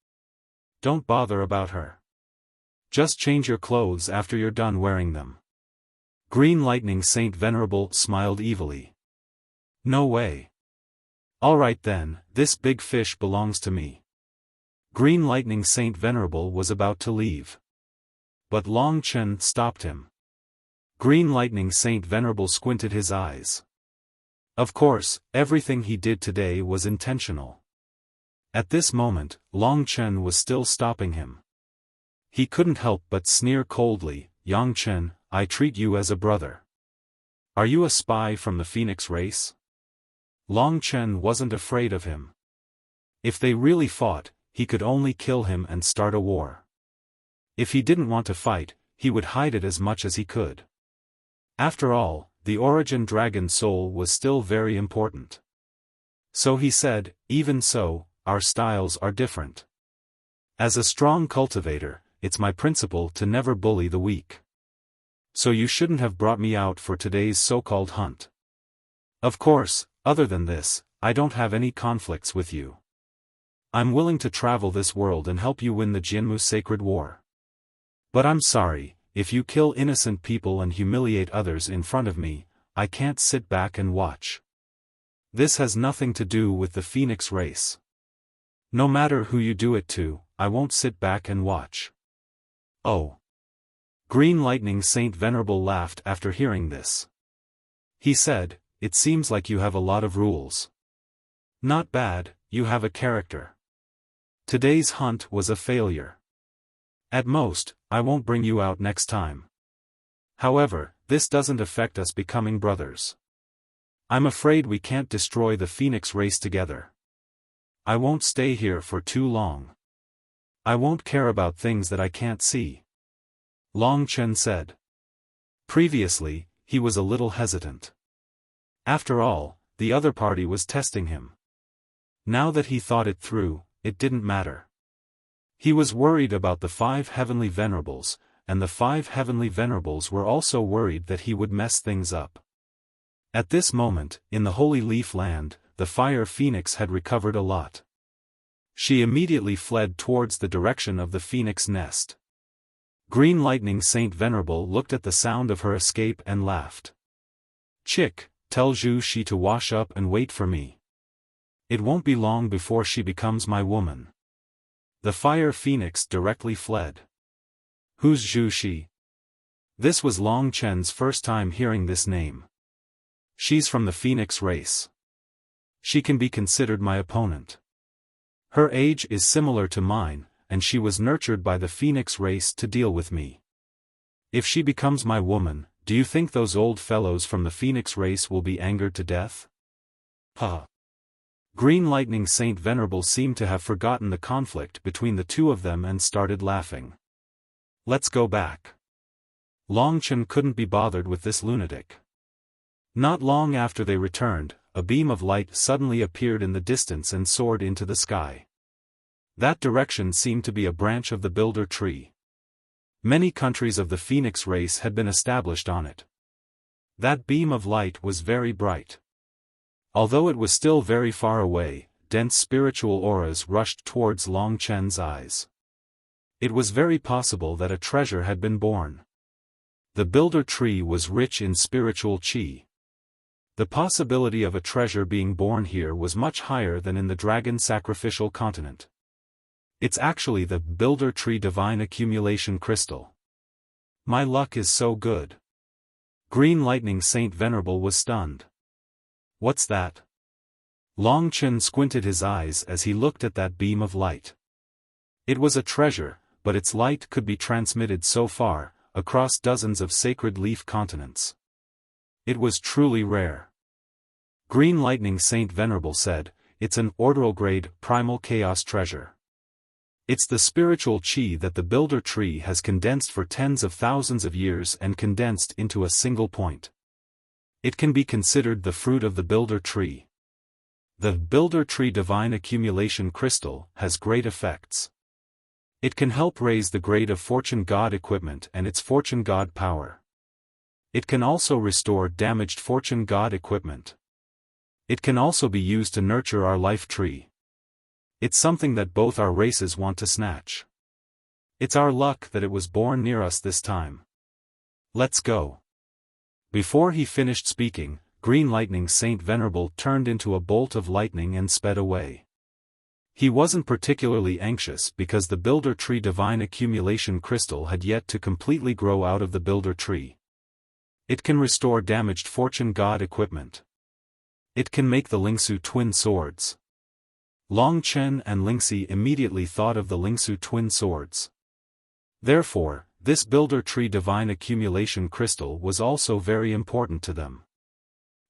[SPEAKER 1] Don't bother about her. Just change your clothes after you're done wearing them." Green Lightning Saint Venerable smiled evilly. "No way. All right then, this big fish belongs to me." Green Lightning Saint Venerable was about to leave. But Long Chen stopped him. Green Lightning Saint Venerable squinted his eyes. Of course, everything he did today was intentional. At this moment, Long Chen was still stopping him. He couldn't help but sneer coldly, "Yang Chen, I treat you as a brother. Are you a spy from the Phoenix race?" Long Chen wasn't afraid of him. If they really fought, he could only kill him and start a war. If he didn't want to fight, he would hide it as much as he could. After all, the Origin Dragon Soul was still very important. So he said, "Even so, our styles are different. As a strong cultivator, it's my principle to never bully the weak. So you shouldn't have brought me out for today's so-called hunt. Of course, other than this, I don't have any conflicts with you. I'm willing to travel this world and help you win the Jinmu Sacred War. But I'm sorry, if you kill innocent people and humiliate others in front of me, I can't sit back and watch. This has nothing to do with the Phoenix race. No matter who you do it to, I won't sit back and watch." "Oh." Green Lightning Saint Venerable laughed after hearing this. He said, "It seems like you have a lot of rules. Not bad, you have a character. Today's hunt was a failure. At most, I won't bring you out next time. However, this doesn't affect us becoming brothers. I'm afraid we can't destroy the Phoenix race together. I won't stay here for too long. I won't care about things that I can't see." Long Chen said. Previously, he was a little hesitant. After all, the other party was testing him. Now that he thought it through, it didn't matter. He was worried about the 5 Heavenly Venerables, and the 5 Heavenly Venerables were also worried that he would mess things up. At this moment, in the Holy Leaf Land, the Fire Phoenix had recovered a lot. She immediately fled towards the direction of the Phoenix nest. Green Lightning Saint Venerable looked at the sound of her escape and laughed. "Chick, tell Zhu Shi to wash up and wait for me. It won't be long before she becomes my woman." The Fire Phoenix directly fled. "Who's Zhu Shi?" This was Long Chen's first time hearing this name. "She's from the Phoenix race. She can be considered my opponent. Her age is similar to mine, and she was nurtured by the Phoenix race to deal with me. If she becomes my woman, do you think those old fellows from the Phoenix race will be angered to death?" "Huh." Green Lightning Saint Venerable seemed to have forgotten the conflict between the two of them and started laughing. "Let's go back." Long Chen couldn't be bothered with this lunatic. Not long after they returned, a beam of light suddenly appeared in the distance and soared into the sky. That direction seemed to be a branch of the Builder Tree. Many countries of the Phoenix race had been established on it. That beam of light was very bright. Although it was still very far away, dense spiritual auras rushed towards Long Chen's eyes. It was very possible that a treasure had been born. The Builder Tree was rich in spiritual qi. The possibility of a treasure being born here was much higher than in the Dragon Sacrificial Continent. It's actually the Builder Tree Divine Accumulation Crystal. My luck is so good. Green Lightning Saint Venerable was stunned. "What's that?" Long Chen squinted his eyes as he looked at that beam of light. It was a treasure, but its light could be transmitted so far, across dozens of sacred leaf continents. It was truly rare. Green Lightning Saint Venerable said, "It's an orbital-grade, primal chaos treasure. It's the spiritual chi that the builder tree has condensed for tens of thousands of years and condensed into a single point. It can be considered the fruit of the builder tree. The builder tree divine accumulation crystal has great effects. It can help raise the grade of fortune god equipment and its fortune god power. It can also restore damaged fortune god equipment. It can also be used to nurture our life tree. It's something that both our races want to snatch. It's our luck that it was born near us this time. Let's go." Before he finished speaking, Green Lightning Saint Venerable turned into a bolt of lightning and sped away. He wasn't particularly anxious because the builder tree divine accumulation crystal had yet to completely grow out of the builder tree. It can restore damaged fortune god equipment. It can make the Lingsu twin swords. Long Chen and Lingxi immediately thought of the Lingsu twin swords. Therefore, this builder tree divine accumulation crystal was also very important to them.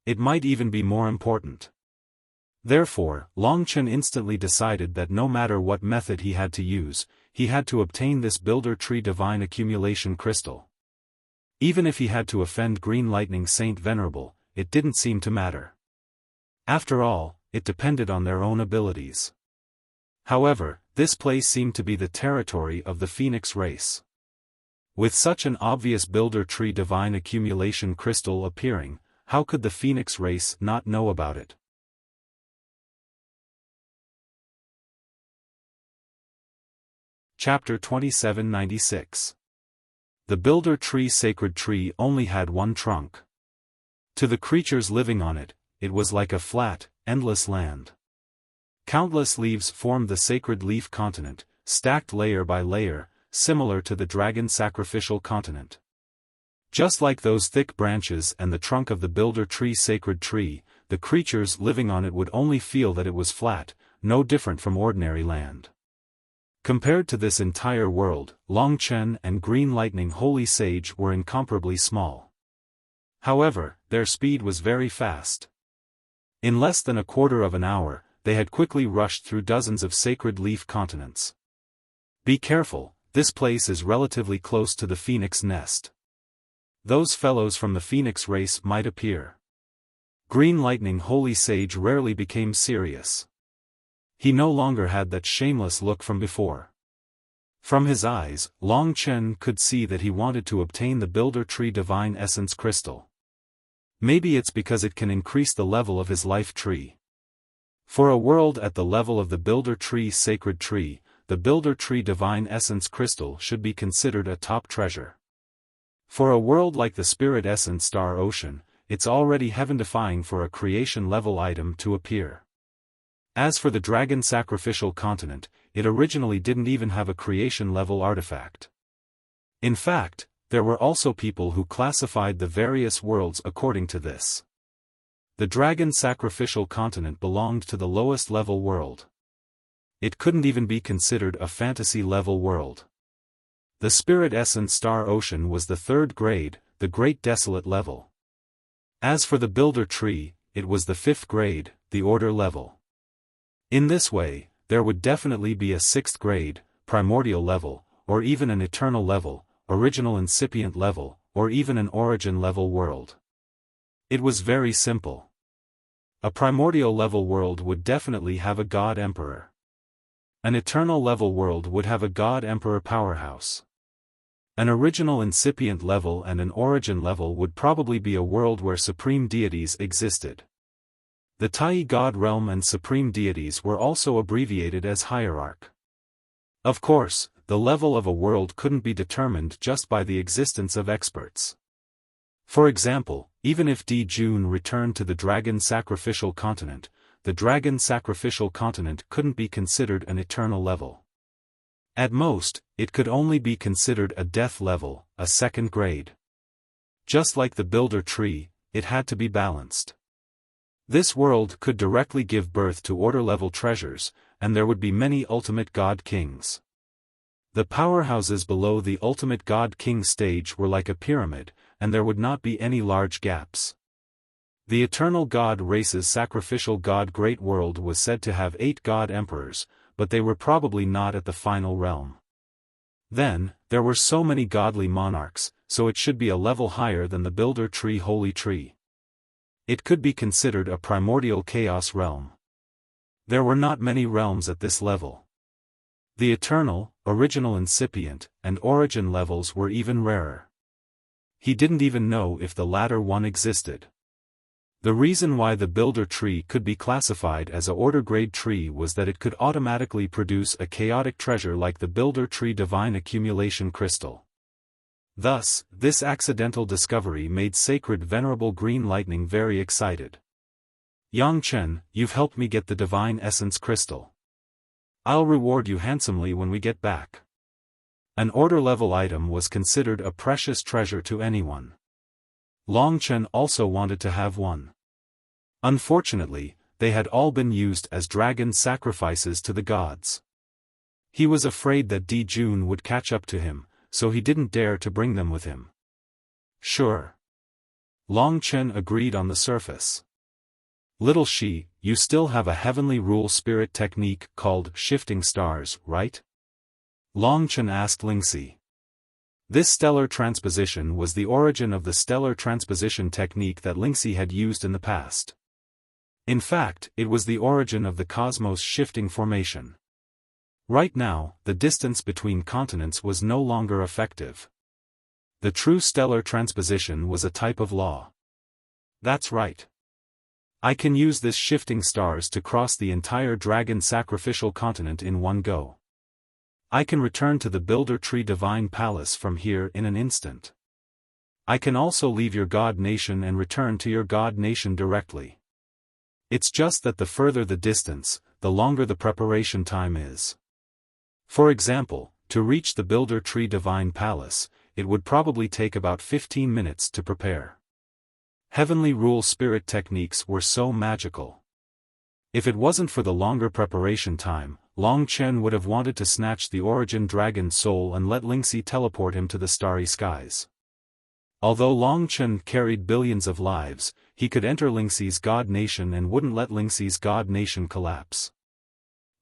[SPEAKER 1] It might even be more important. Therefore, Long Chen instantly decided that no matter what method he had to use, he had to obtain this builder tree divine accumulation crystal. Even if he had to offend Green Lightning Saint Venerable, it didn't seem to matter. After all, it depended on their own abilities. However, this place seemed to be the territory of the Phoenix race. With such an obvious builder tree divine accumulation crystal appearing, how could the Phoenix race not know about it? Chapter 2796. The builder tree sacred tree only had one trunk. To the creatures living on it, it was like a flat, endless land. Countless leaves formed the sacred leaf continent, stacked layer by layer, similar to the dragon sacrificial continent. Just like those thick branches and the trunk of the builder tree sacred tree, the creatures living on it would only feel that it was flat, no different from ordinary land. Compared to this entire world, Long Chen and Green Lightning Holy Sage were incomparably small. However, their speed was very fast. In less than a quarter of an hour, they had quickly rushed through dozens of sacred leaf continents. Be careful, this place is relatively close to the Phoenix nest. Those fellows from the Phoenix race might appear. Green Lightning Holy Sage rarely became serious. He no longer had that shameless look from before. From his eyes, Long Chen could see that he wanted to obtain the builder tree divine essence crystal. Maybe it's because it can increase the level of his life tree. For a world at the level of the builder tree sacred tree, the builder tree divine essence crystal should be considered a top treasure. For a world like the Spirit Essence Star Ocean, it's already heaven-defying for a creation-level item to appear. As for the Dragon Sacrificial Continent, it originally didn't even have a creation-level artifact. In fact, there were also people who classified the various worlds according to this. The Dragon Sacrificial Continent belonged to the lowest level world. It couldn't even be considered a fantasy-level world. The Spirit Essence Star Ocean was the third grade, the Great Desolate level. As for the Builder Tree, it was the fifth grade, the Order level. In this way, there would definitely be a sixth grade, Primordial level, or even an Eternal level, Original Incipient level, or even an Origin level world. It was very simple. A Primordial level world would definitely have a God Emperor. An Eternal level world would have a God Emperor powerhouse. An Original Incipient level and an Origin level would probably be a world where supreme deities existed. The Tai God Realm and supreme deities were also abbreviated as Hierarch. Of course, the level of a world couldn't be determined just by the existence of experts. For example, even if Di Jun returned to the Dragon Sacrificial Continent, the Dragon Sacrificial Continent couldn't be considered an eternal level. At most, it could only be considered a death level, a second grade. Just like the Builder Tree, it had to be balanced. This world could directly give birth to order-level treasures, and there would be many ultimate god kings. The powerhouses below the ultimate god king stage were like a pyramid, and there would not be any large gaps. The eternal god race's sacrificial god Great World was said to have 8 god emperors, but they were probably not at the final realm. Then, there were so many godly monarchs, so it should be a level higher than the Builder Tree Holy Tree. It could be considered a primordial chaos realm. There were not many realms at this level. The eternal, original incipient, and origin levels were even rarer. He didn't even know if the latter one existed. The reason why the Builder Tree could be classified as a order-grade tree was that it could automatically produce a chaotic treasure like the Builder Tree Divine Accumulation Crystal. Thus, this accidental discovery made Sacred Venerable Green Lightning very excited. Yangchen, you've helped me get the Divine Essence Crystal. I'll reward you handsomely when we get back. An order-level item was considered a precious treasure to anyone. Longchen also wanted to have one. Unfortunately, they had all been used as dragon sacrifices to the gods. He was afraid that Di Jun would catch up to him, so he didn't dare to bring them with him. Sure. Longchen agreed on the surface. Little Shi, you still have a heavenly rule spirit technique called shifting stars, right? Longchen asked Lingxi. This stellar transposition was the origin of the stellar transposition technique that Lingxi had used in the past. In fact, it was the origin of the cosmos shifting formation. Right now, the distance between continents was no longer effective. The true stellar transposition was a type of law. That's right. I can use this shifting stars to cross the entire dragon sacrificial continent in one go. I can return to the Builder Tree Divine Palace from here in an instant. I can also leave your god nation and return to your god nation directly. It's just that the further the distance, the longer the preparation time is. For example, to reach the Builder Tree Divine Palace, it would probably take about 15 minutes to prepare. Heavenly rule spirit techniques were so magical. If it wasn't for the longer preparation time, Longchen would have wanted to snatch the origin dragon soul and let Lingxi teleport him to the starry skies. Although Longchen carried billions of lives, he could enter Lingxi's god nation and wouldn't let Lingxi's god nation collapse.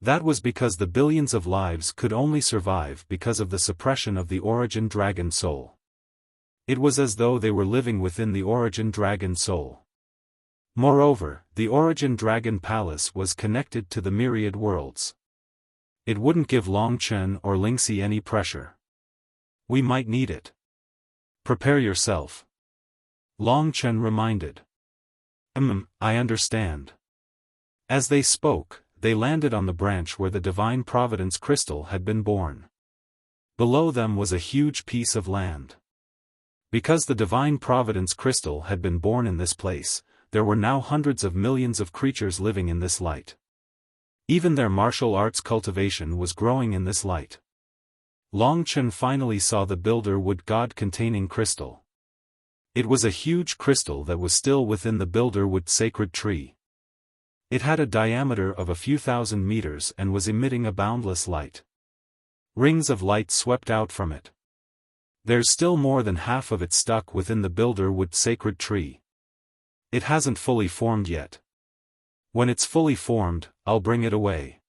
[SPEAKER 1] That was because the billions of lives could only survive because of the suppression of the origin dragon soul. It was as though they were living within the origin dragon soul. Moreover, the origin dragon palace was connected to the myriad worlds. It wouldn't give Longchen or Lingxi any pressure. We might need it. Prepare yourself. Longchen reminded. I understand. As they spoke, they landed on the branch where the Divine Providence Crystal had been born. Below them was a huge piece of land. Because the Divine Providence Crystal had been born in this place, there were now hundreds of millions of creatures living in this light. Even their martial arts cultivation was growing in this light. Longchen finally saw the Builder Wood God-containing crystal. It was a huge crystal that was still within the Builder Wood sacred tree. It had a diameter of a few thousand meters and was emitting a boundless light. Rings of light swept out from it. There's still more than half of it stuck within the Builder Wood sacred tree. It hasn't fully formed yet. When it's fully formed, I'll bring it away.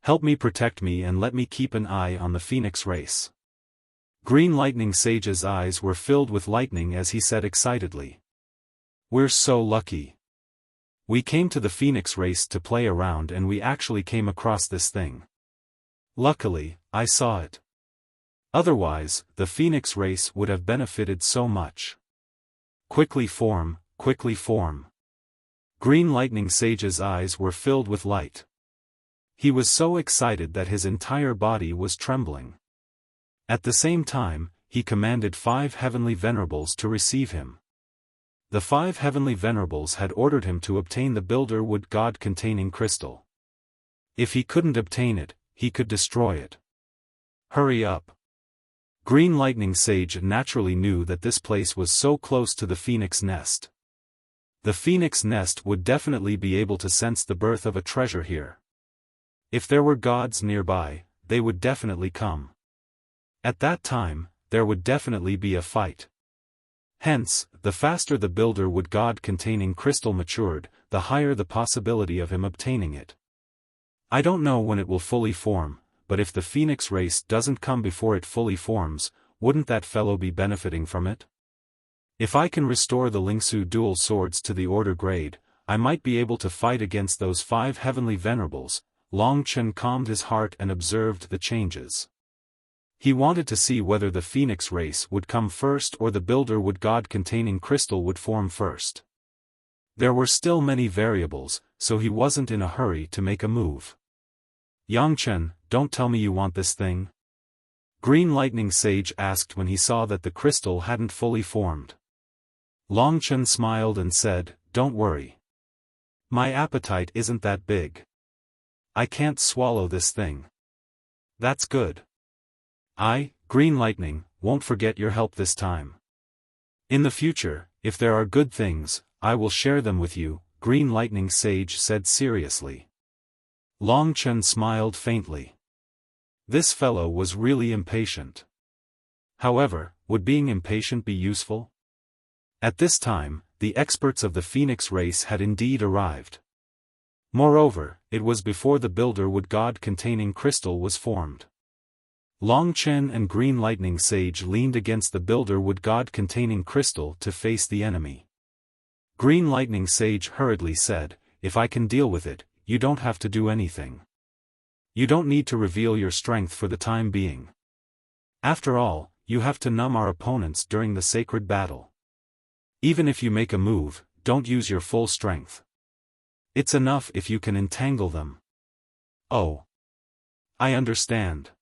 [SPEAKER 1] Help me protect me and let me keep an eye on the Phoenix race. Green Lightning Sage's eyes were filled with lightning as he said excitedly. We're so lucky. We came to the Phoenix race to play around and we actually came across this thing. Luckily, I saw it. Otherwise, the Phoenix race would have benefited so much. Quickly form, quickly form. Green Lightning Sage's eyes were filled with light. He was so excited that his entire body was trembling. At the same time, he commanded 5 heavenly venerables to receive him. The 5 heavenly venerables had ordered him to obtain the Builder Wood God-containing crystal. If he couldn't obtain it, he could destroy it. Hurry up. Green Lightning Sage naturally knew that this place was so close to the Phoenix nest. The phoenix nest would definitely be able to sense the birth of a treasure here. If there were gods nearby, they would definitely come. At that time, there would definitely be a fight. Hence, the faster the builder would god-containing crystal matured, the higher the possibility of him obtaining it. I don't know when it will fully form, but if the phoenix race doesn't come before it fully forms, wouldn't that fellow be benefiting from it? If I can restore the Lingsu dual swords to the order grade, I might be able to fight against those 5 heavenly venerables. Long Chen calmed his heart and observed the changes. He wanted to see whether the phoenix race would come first or the builder would god-containing crystal would form first. There were still many variables, so he wasn't in a hurry to make a move. Yangchen, don't tell me you want this thing? Green Lightning Sage asked when he saw that the crystal hadn't fully formed. Longchen smiled and said, "Don't worry. My appetite isn't that big. I can't swallow this thing." "That's good. Green Lightning, won't forget your help this time. In the future, if there are good things, I will share them with you," Green Lightning Sage said seriously. Longchen smiled faintly. This fellow was really impatient. However, would being impatient be useful? At this time, the experts of the Phoenix race had indeed arrived. Moreover, it was before the builder wood god-containing crystal was formed. Long Chen and Green Lightning Sage leaned against the builder wood god-containing crystal to face the enemy. Green Lightning Sage hurriedly said, "If I can deal with it, you don't have to do anything. You don't need to reveal your strength for the time being. After all, you have to numb our opponents during the sacred battle. Even if you make a move, don't use your full strength. It's enough if you can entangle them." "Oh. I understand."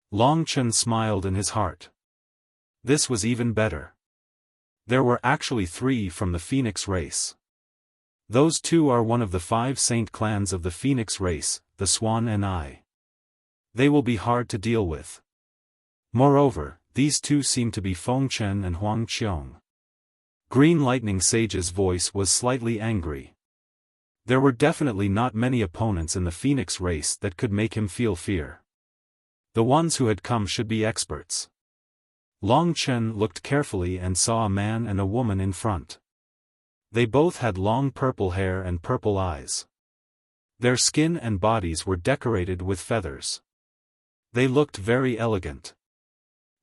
[SPEAKER 1] Long Chen smiled in his heart. This was even better. There were actually 3 from the Phoenix race. Those 2 are one of the 5 saint clans of the Phoenix race, the Swan and I. They will be hard to deal with. Moreover, these 2 seem to be Feng Chen and Huang Qiong. Green Lightning Sage's voice was slightly angry. There were definitely not many opponents in the Phoenix race that could make him feel fear. The ones who had come should be experts. Long Chen looked carefully and saw a man and a woman in front. They both had long purple hair and purple eyes. Their skin and bodies were decorated with feathers. They looked very elegant.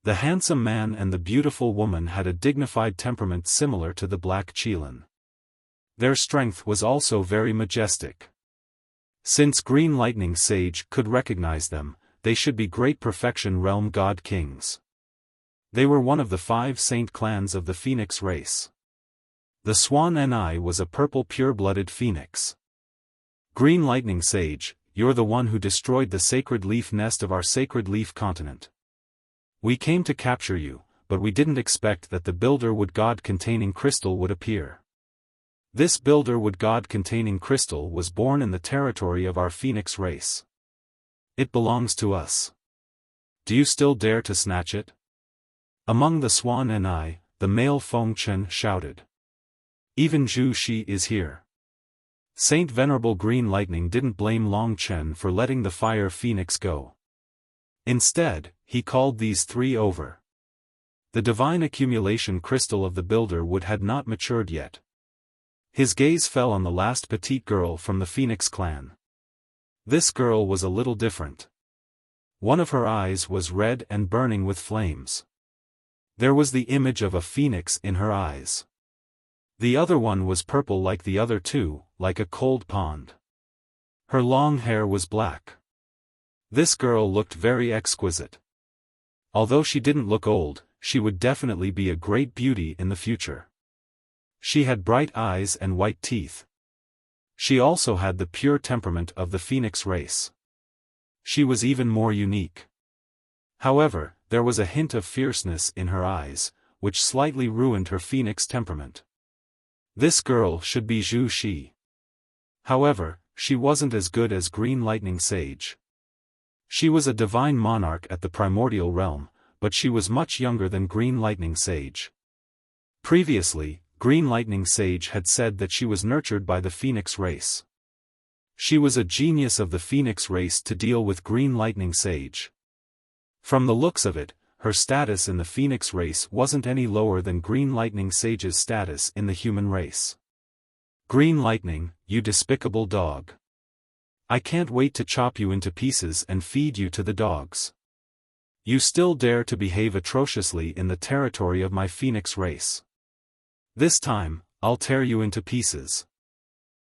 [SPEAKER 1] The handsome man and the beautiful woman had a dignified temperament similar to the Black Qilin. Their strength was also very majestic. Since Green Lightning Sage could recognize them, they should be great perfection realm god kings. They were one of the 5 saint clans of the Phoenix race. The Swan and I was a purple pure-blooded phoenix. Green Lightning Sage, you're the one who destroyed the sacred leaf nest of our sacred leaf continent. We came to capture you, but we didn't expect that the builder wood god-containing crystal would appear. This builder wood god-containing crystal was born in the territory of our Phoenix race. It belongs to us. Do you still dare to snatch it? Among the Swan and I, the male Feng Chen shouted. Even Zhu Shi is here. Saint Venerable Green Lightning didn't blame Long Chen for letting the fire phoenix go. Instead, he called these 3 over. The divine accumulation crystal of the builder wood had not matured yet. His gaze fell on the last petite girl from the Phoenix clan. This girl was a little different. One of her eyes was red and burning with flames. There was the image of a phoenix in her eyes. The other one was purple like the other 2, like a cold pond. Her long hair was black. This girl looked very exquisite. Although she didn't look old, she would definitely be a great beauty in the future. She had bright eyes and white teeth. She also had the pure temperament of the Phoenix race. She was even more unique. However, there was a hint of fierceness in her eyes, which slightly ruined her Phoenix temperament. This girl should be Zhu Shi. However, she wasn't as good as Green Lightning Sage. She was a divine monarch at the primordial realm, but she was much younger than Green Lightning Sage. Previously, Green Lightning Sage had said that she was nurtured by the Phoenix race. She was a genius of the Phoenix race to deal with Green Lightning Sage. From the looks of it, her status in the Phoenix race wasn't any lower than Green Lightning Sage's status in the human race. Green Lightning, you despicable dog. I can't wait to chop you into pieces and feed you to the dogs. You still dare to behave atrociously in the territory of my Phoenix race. This time, I'll tear you into pieces.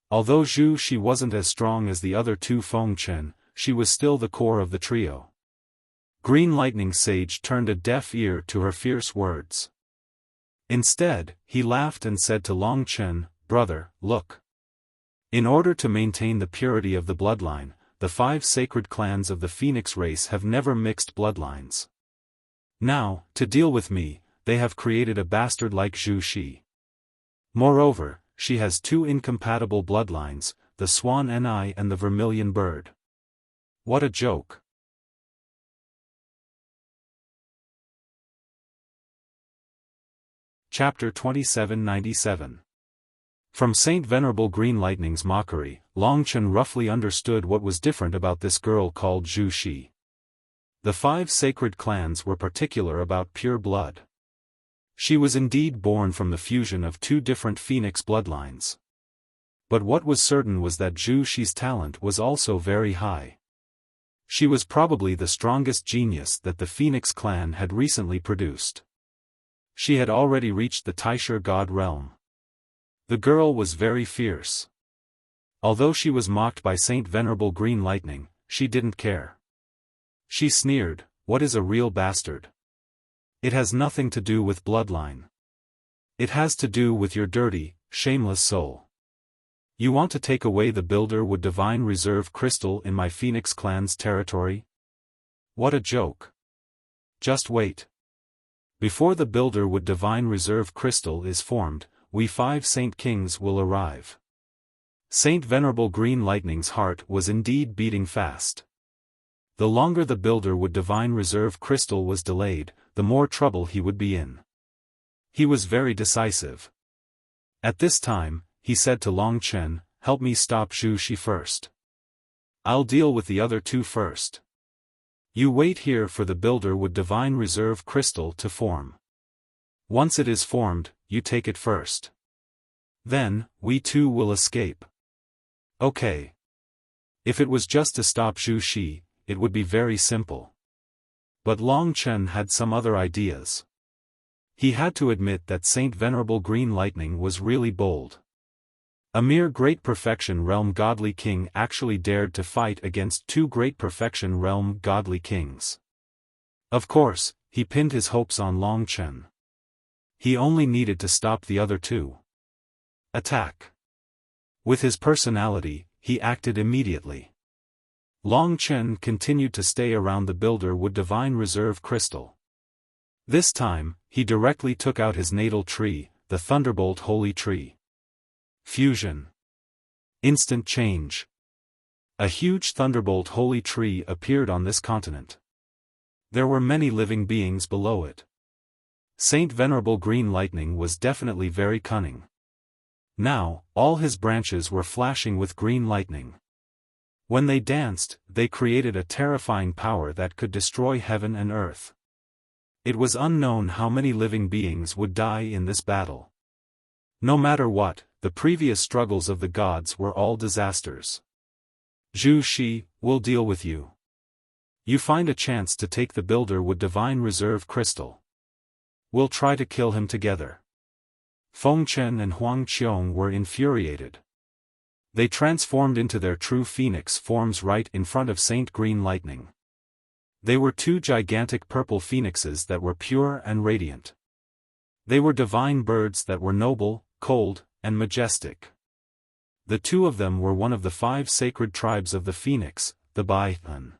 [SPEAKER 1] Although Zhu Shi wasn't as strong as the other two Feng Chen, she was still the core of the trio. Green Lightning Sage turned a deaf ear to her fierce words. Instead, he laughed and said to Long Chen, "Brother, look. In order to maintain the purity of the bloodline, the 5 sacred clans of the Phoenix race have never mixed bloodlines. Now, to deal with me, they have created a bastard like Zhu Shi. Moreover, she has 2 incompatible bloodlines, the Swan Ni and the Vermilion Bird. What a joke." Chapter 2797. From Saint Venerable Green Lightning's mockery, Long Chen roughly understood what was different about this girl called Zhu Shi. The 5 sacred clans were particular about pure blood. She was indeed born from the fusion of 2 different Phoenix bloodlines. But what was certain was that Zhu Shi's talent was also very high. She was probably the strongest genius that the Phoenix clan had recently produced. She had already reached the Taisher God realm. The girl was very fierce. Although she was mocked by Saint Venerable Green Lightning, she didn't care. She sneered, "What is a real bastard? It has nothing to do with bloodline. It has to do with your dirty, shameless soul. You want to take away the Builder Wood Divine Reserve Crystal in my Phoenix clan's territory? What a joke. Just wait. Before the Builder Wood Divine Reserve Crystal is formed, we 5 Saint Kings will arrive." Saint Venerable Green Lightning's heart was indeed beating fast. The longer the Builder Wood Divine Reserve Crystal was delayed, the more trouble he would be in. He was very decisive. At this time, he said to Long Chen, "Help me stop Zhu Shi first. I'll deal with the other 2 first. You wait here for the Builder Wood Divine Reserve Crystal to form. Once it is formed, you take it first. Then, we 2 will escape." Okay. If it was just to stop Zhu Shi, it would be very simple. But Long Chen had some other ideas. He had to admit that Saint Venerable Green Lightning was really bold. A mere Great Perfection Realm Godly King actually dared to fight against 2 Great Perfection Realm Godly Kings. Of course, he pinned his hopes on Long Chen. He only needed to stop the other 2. Attack. With his personality, he acted immediately. Long Chen continued to stay around the Builder Wood Divine Reserve Crystal. This time, he directly took out his natal tree, the Thunderbolt Holy Tree. Fusion. Instant change. A huge Thunderbolt Holy Tree appeared on this continent. There were many living beings below it. Saint Venerable Green Lightning was definitely very cunning. Now, all his branches were flashing with green lightning. When they danced, they created a terrifying power that could destroy heaven and earth. It was unknown how many living beings would die in this battle. No matter what, the previous struggles of the gods were all disasters. Zhu Shi, we'll deal with you. You find a chance to take the Builder Wood Divine Reserve Crystal. We'll try to kill him together. Feng Chen and Huang Qiong were infuriated. They transformed into their true phoenix forms right in front of Saint Green Lightning. They were 2 gigantic purple phoenixes that were pure and radiant. They were divine birds that were noble, cold, and majestic. The 2 of them were one of the 5 sacred tribes of the phoenix, the Baihan.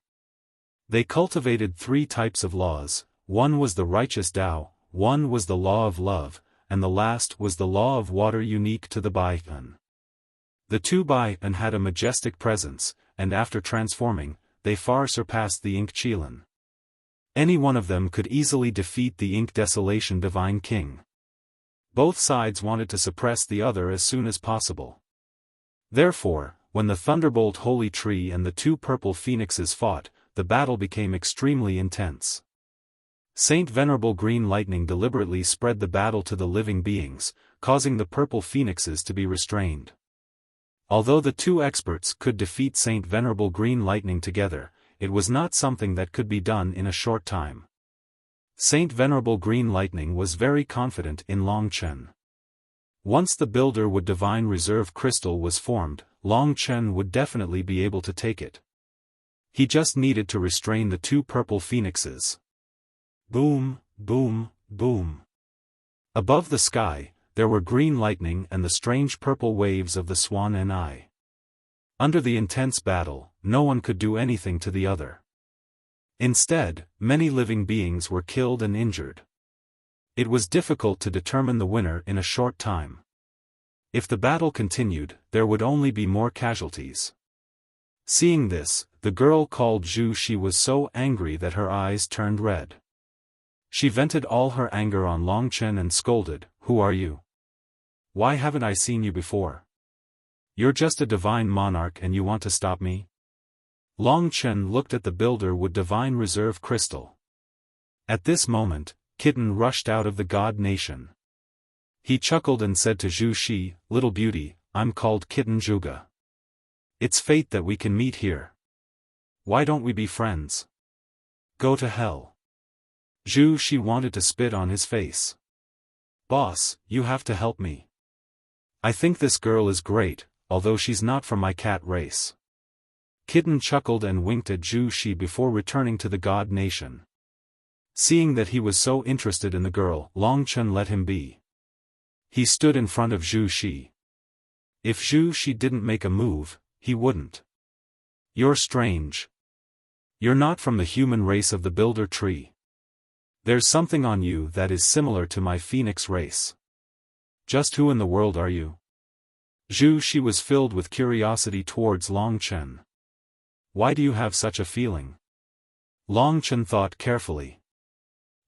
[SPEAKER 1] They cultivated 3 types of laws. One was the righteous Tao, one was the law of love, and the last was the law of water unique to the Baihan. The 2 Baihan had a majestic presence, and after transforming, they far surpassed the Ink Qilan. Any one of them could easily defeat the Ink Desolation Divine King. Both sides wanted to suppress the other as soon as possible. Therefore, when the thunderbolt holy tree and the two purple phoenixes fought, the battle became extremely intense. Saint Venerable Green Lightning deliberately spread the battle to the living beings, causing the purple phoenixes to be restrained. Although the two experts could defeat Saint Venerable Green Lightning together, it was not something that could be done in a short time. Saint Venerable Green Lightning was very confident in Long Chen. Once the Builder-Wood Divine Reserve Crystal was formed, Long Chen would definitely be able to take it. He just needed to restrain the two purple phoenixes. Boom, boom, boom. Above the sky, there were green lightning and the strange purple waves of the Swan and I. Under the intense battle, no one could do anything to the other. Instead, many living beings were killed and injured. It was difficult to determine the winner in a short time. If the battle continued, there would only be more casualties. Seeing this, the girl called Zhu Shi was so angry that her eyes turned red. She vented all her anger on Long Chen and scolded, "Who are you? Why haven't I seen you before? You're just a divine monarch and you want to stop me?" Long Chen looked at the Builder-Wood Divine Reserve Crystal. At this moment, Kitten rushed out of the God Nation. He chuckled and said to Zhu Shi, "Little beauty, I'm called Kitten Zhuge. It's fate that we can meet here. Why don't we be friends? Go to hell." Zhu Shi wanted to spit on his face. "Boss, you have to help me. I think this girl is great, although she's not from my cat race." Kitten chuckled and winked at Zhu Shi before returning to the God Nation. Seeing that he was so interested in the girl, Long Chen let him be. He stood in front of Zhu Shi. If Zhu Shi didn't make a move, he wouldn't. "You're strange. You're not from the human race of the Builder Tree. There's something on you that is similar to my phoenix race. Just who in the world are you?" Zhu Shi was filled with curiosity towards Long Chen. "Why do you have such a feeling?" Long Chen thought carefully.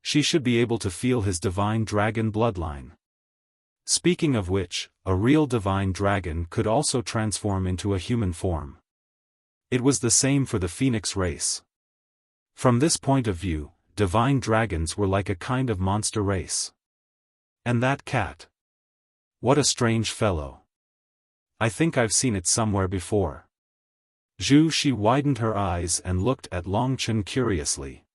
[SPEAKER 1] She should be able to feel his divine dragon bloodline. Speaking of which, a real divine dragon could also transform into a human form. It was the same for the phoenix race. From this point of view, divine dragons were like a kind of monster race. And that cat. What a strange fellow. I think I've seen it somewhere before. Zhu Shi widened her eyes and looked at Long Chen curiously.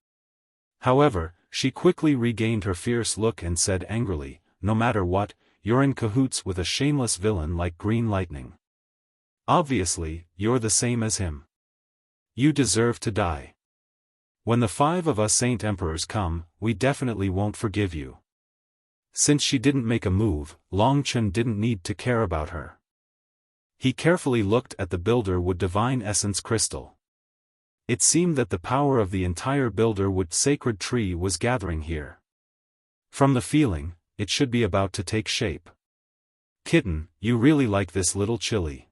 [SPEAKER 1] However, she quickly regained her fierce look and said angrily, "No matter what, you're in cahoots with a shameless villain like Green Lightning. Obviously, you're the same as him. You deserve to die. When the 5 of us Saint Emperors come, we definitely won't forgive you." Since she didn't make a move, Long Chen didn't need to care about her. He carefully looked at the Builder-Wood Divine Essence Crystal. It seemed that the power of the entire Builder-Wood Sacred Tree was gathering here. From the feeling, it should be about to take shape. "Kitten, you really like this little chili."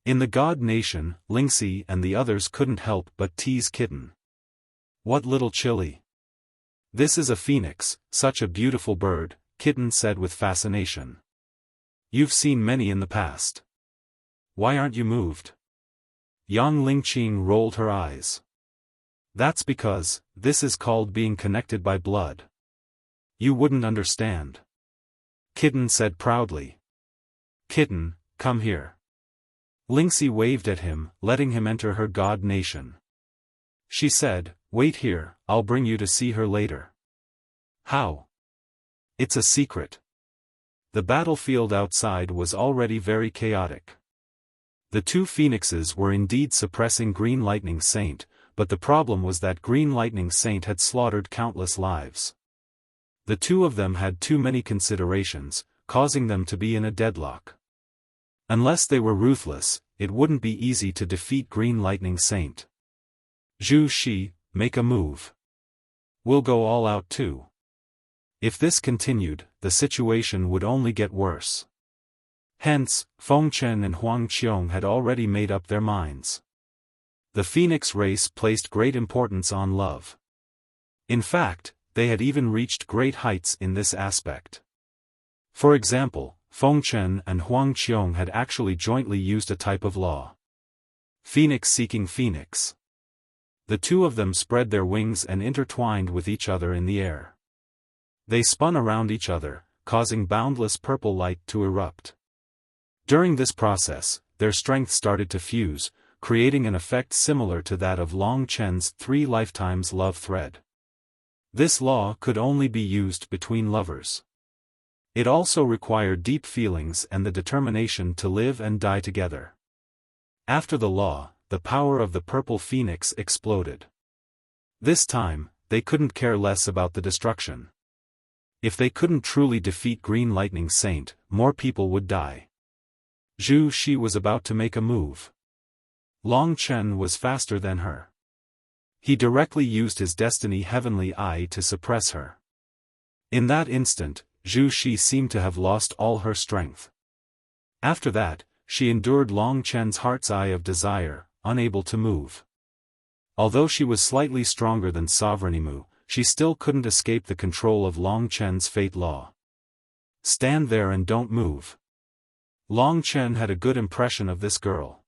[SPEAKER 1] In the God Nation, Lingxi and the others couldn't help but tease Kitten. "What little chili? This is a phoenix, such a beautiful bird," Kitten said with fascination. "You've seen many in the past. Why aren't you moved?" Yang Lingqing rolled her eyes. "That's because, this is called being connected by blood. You wouldn't understand." Kitten said proudly. "Kitten, come here." Lingxi waved at him, letting him enter her God Nation. She said, "Wait here, I'll bring you to see her later." "How?" "It's a secret." The battlefield outside was already very chaotic. The two phoenixes were indeed suppressing Green Lightning Saint, but the problem was that Green Lightning Saint had slaughtered countless lives. The two of them had too many considerations, causing them to be in a deadlock. Unless they were ruthless, it wouldn't be easy to defeat Green Lightning Saint. "Zhu Shi, make a move. We'll go all out too." If this continued, the situation would only get worse. Hence, Feng Chen and Huang Qiong had already made up their minds. The Phoenix race placed great importance on love. In fact, they had even reached great heights in this aspect. For example, Feng Chen and Huang Qiong had actually jointly used a type of law. Phoenix seeking phoenix. The two of them spread their wings and intertwined with each other in the air. They spun around each other, causing boundless purple light to erupt. During this process, their strength started to fuse, creating an effect similar to that of Long Chen's 3 lifetimes love thread. This law could only be used between lovers. It also required deep feelings and the determination to live and die together. After the law, the power of the purple phoenix exploded. This time, they couldn't care less about the destruction. If they couldn't truly defeat Green Lightning Saint, more people would die. Zhu Shi was about to make a move. Long Chen was faster than her. He directly used his Destiny Heavenly Eye to suppress her. In that instant, Zhu Shi seemed to have lost all her strength. After that, she endured Long Chen's Heart's Eye of Desire, unable to move. Although she was slightly stronger than Sovereign Mu, she still couldn't escape the control of Long Chen's fate law. Stand there and don't move. Long Chen had a good impression of this girl.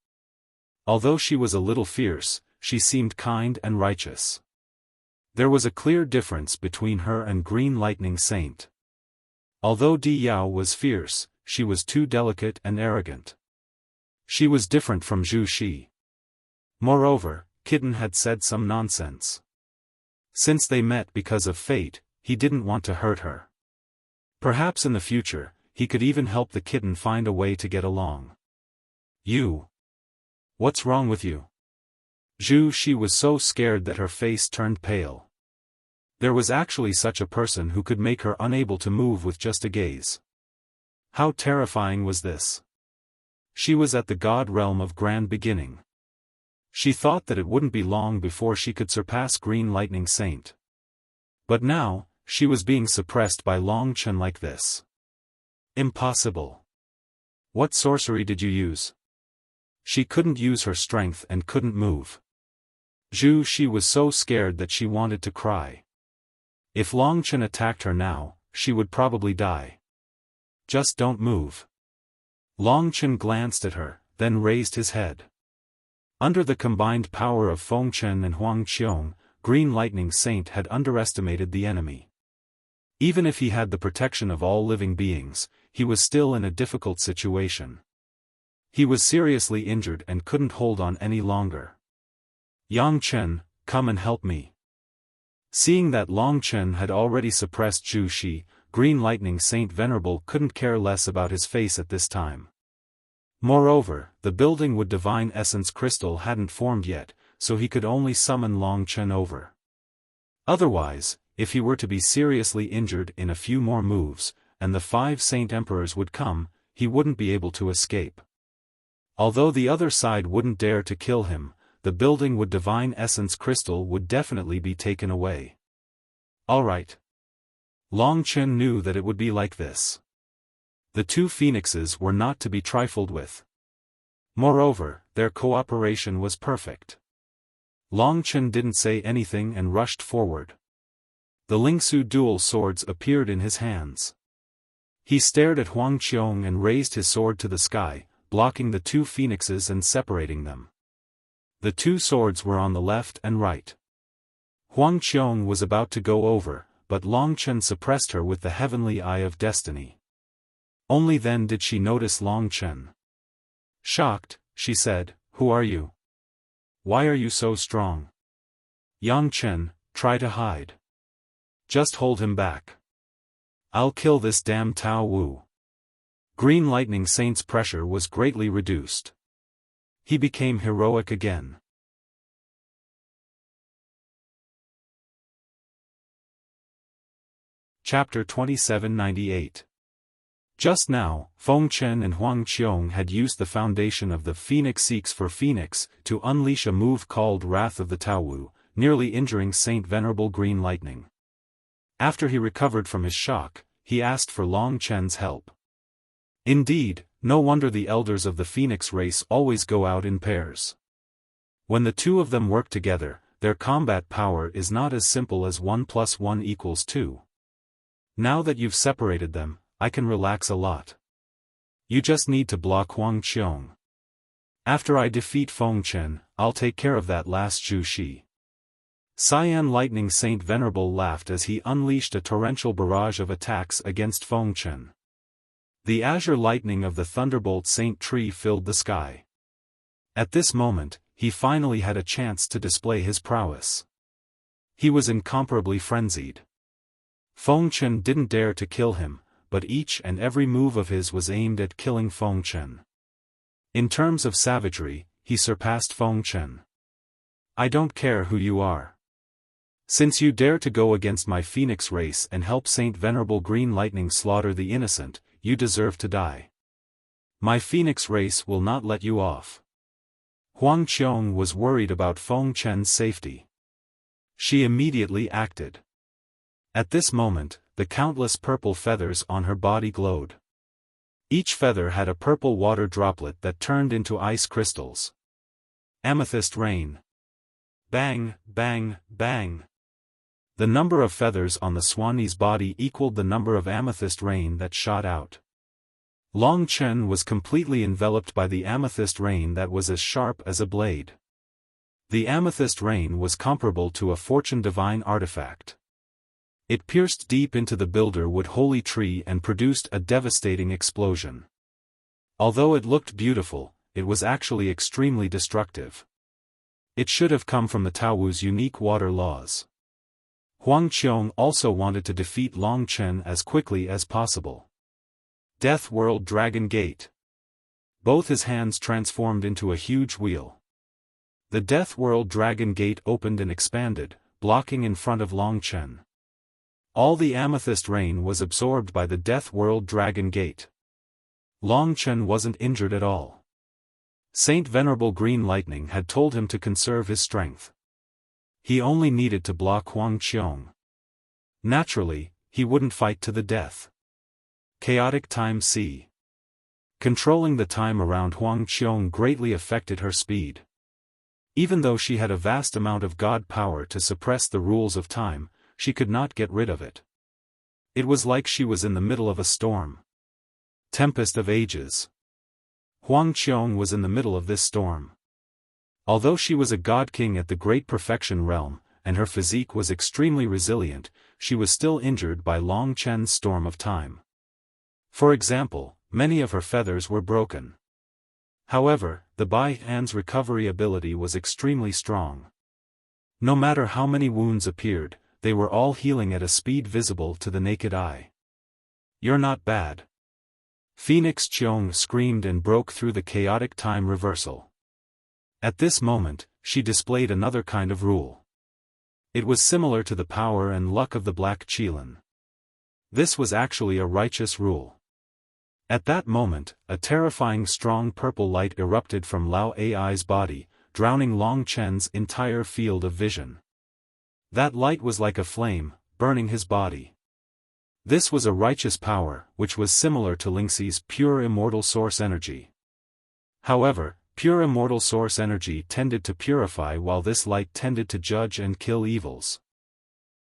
[SPEAKER 1] Although she was a little fierce, she seemed kind and righteous. There was a clear difference between her and Green Lightning Saint. Although Di Yao was fierce, she was too delicate and arrogant. She was different from Zhu Shi. Moreover, Kitten had said some nonsense. Since they met because of fate, he didn't want to hurt her. Perhaps in the future, he could even help the kitten find a way to get along. You. What's wrong with you? Zhu Shi was so scared that her face turned pale. There was actually such a person who could make her unable to move with just a gaze. How terrifying was this? She was at the god realm of Grand Beginning. She thought that it wouldn't be long before she could surpass Green Lightning Saint. But now, she was being suppressed by Long Chen like this. Impossible. What sorcery did you use? She couldn't use her strength and couldn't move. Zhu Shi was so scared that she wanted to cry. If Long Chen attacked her now, she would probably die. Just don't move. Long Chen glanced at her, then raised his head. Under the combined power of Feng Chen and Huang Qiong, Green Lightning Saint had underestimated the enemy. Even if he had the protection of all living beings, he was still in a difficult situation. He was seriously injured and couldn't hold on any longer. Yang Chen, come and help me. Seeing that Long Chen had already suppressed Zhu Shi, Green Lightning Saint Venerable couldn't care less about his face at this time. Moreover, the building with Divine Essence Crystal hadn't formed yet, so he could only summon Long Chen over. Otherwise, if he were to be seriously injured in a few more moves, and the 5 Saint Emperors would come, he wouldn't be able to escape. Although the other side wouldn't dare to kill him, the building with Divine Essence Crystal would definitely be taken away. Alright. Long Chen knew that it would be like this. The 2 phoenixes were not to be trifled with. Moreover, their cooperation was perfect. Long Chen didn't say anything and rushed forward. The Lingsu dual swords appeared in his hands. He stared at Huang Qiong and raised his sword to the sky, blocking the 2 phoenixes and separating them. The 2 swords were on the left and right. Huang Qiong was about to go over, but Long Chen suppressed her with the Heavenly Eye of Destiny. Only then did she notice Long Chen. Shocked, she said, "Who are you? Why are you so strong? Yang Chen, try to hide. Just hold him back. I'll kill this damn Tao Wu." Green Lightning Saint's pressure was greatly reduced. He became heroic again. Chapter 2798. Just now, Feng Chen and Huang Qiong had used the foundation of the Phoenix Seeks for Phoenix to unleash a move called Wrath of the Tao Wu, nearly injuring Saint Venerable Green Lightning. After he recovered from his shock, he asked for Long Chen's help. Indeed, no wonder the elders of the Phoenix race always go out in pairs. When the 2 of them work together, their combat power is not as simple as 1 + 1 = 2. Now that you've separated them, I can relax a lot. You just need to block Huang Qiong. After I defeat Feng Chen, I'll take care of that last Zhu Shi. Cyan Lightning Saint Venerable laughed as he unleashed a torrential barrage of attacks against Feng Chen. The azure lightning of the Thunderbolt Saint Tree filled the sky. At this moment, he finally had a chance to display his prowess. He was incomparably frenzied. Feng Chen didn't dare to kill him, but each and every move of his was aimed at killing Feng Chen. In terms of savagery, he surpassed Feng Chen. I don't care who you are. Since you dare to go against my phoenix race and help Saint Venerable Green Lightning slaughter the innocent, you deserve to die. My phoenix race will not let you off. Huang Qiong was worried about Feng Chen's safety. She immediately acted. At this moment, the countless purple feathers on her body glowed. Each feather had a purple water droplet that turned into ice crystals. Amethyst rain. Bang, bang, bang. The number of feathers on the Swanee's body equaled the number of amethyst rain that shot out. Long Chen was completely enveloped by the amethyst rain that was as sharp as a blade. The amethyst rain was comparable to a fortune divine artifact. It pierced deep into the Builderwood holy tree and produced a devastating explosion. Although it looked beautiful, it was actually extremely destructive. It should have come from the Taowu's unique water laws. Huang Qiong also wanted to defeat Long Chen as quickly as possible. Death World Dragon Gate. Both his hands transformed into a huge wheel. The Death World Dragon Gate opened and expanded, blocking in front of Long Chen. All the amethyst rain was absorbed by the Death World Dragon Gate. Long Chen wasn't injured at all. Saint Venerable Green Lightning had told him to conserve his strength. He only needed to block Huang Qiong. Naturally, he wouldn't fight to the death. Chaotic Time C. Controlling the time around Huang Qiong greatly affected her speed. Even though she had a vast amount of god power to suppress the rules of time, she could not get rid of it. It was like she was in the middle of a storm. Tempest of Ages. Huang Qiong was in the middle of this storm. Although she was a god king at the Great Perfection realm, and her physique was extremely resilient, she was still injured by Long Chen's storm of time. For example, many of her feathers were broken. However, the Bai Han's recovery ability was extremely strong. No matter how many wounds appeared, they were all healing at a speed visible to the naked eye. You're not bad. Phoenix Qiong screamed and broke through the chaotic time reversal. At this moment, she displayed another kind of rule. It was similar to the power and luck of the Black Qilin. This was actually a righteous rule. At that moment, a terrifying strong purple light erupted from Lao Ai's body, drowning Long Chen's entire field of vision. That light was like a flame, burning his body. This was a righteous power, which was similar to Lingxi's pure immortal source energy. However, pure immortal source energy tended to purify while this light tended to judge and kill evils.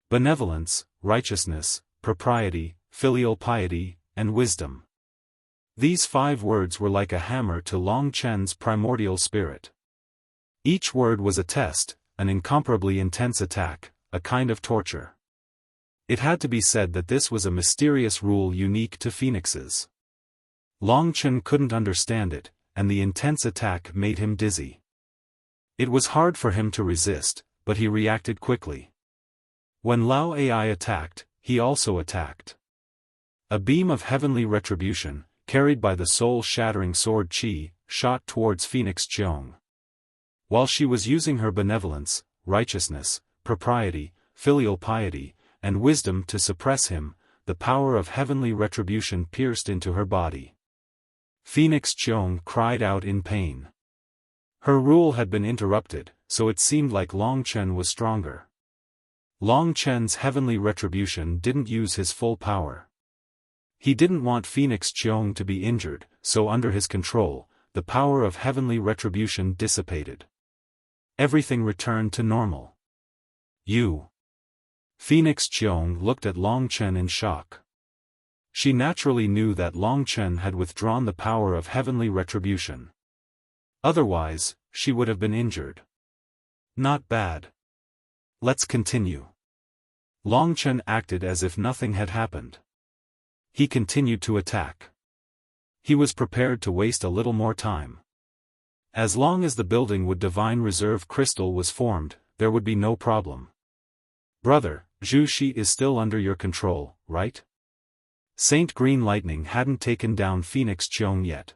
[SPEAKER 1] Benevolence, righteousness, propriety, filial piety, and wisdom. These 5 words were like a hammer to Long Chen's primordial spirit. Each word was a test, an incomparably intense attack, a kind of torture. It had to be said that this was a mysterious rule unique to phoenixes. Long Chen couldn't understand it, and the intense attack made him dizzy. It was hard for him to resist, but he reacted quickly. When Lao Ai attacked, he also attacked. A beam of heavenly retribution, carried by the soul-shattering sword Qi, shot towards Phoenix Qiong. While she was using her benevolence, righteousness, propriety, filial piety, and wisdom to suppress him, the power of heavenly retribution pierced into her body. Phoenix Qiong cried out in pain. Her rule had been interrupted, so it seemed like Long Chen was stronger. Long Chen's heavenly retribution didn't use his full power. He didn't want Phoenix Qiong to be injured, so under his control, the power of heavenly retribution dissipated. Everything returned to normal. You. Phoenix Qiong looked at Long Chen in shock. She naturally knew that Long Chen had withdrawn the power of heavenly retribution. Otherwise, she would have been injured. Not bad. Let's continue. Long Chen acted as if nothing had happened. He continued to attack. He was prepared to waste a little more time. As long as the building with divine reserve crystal was formed, there would be no problem. Brother, Zhu Shi is still under your control, right? Saint Green Lightning hadn't taken down Phoenix Cheong yet.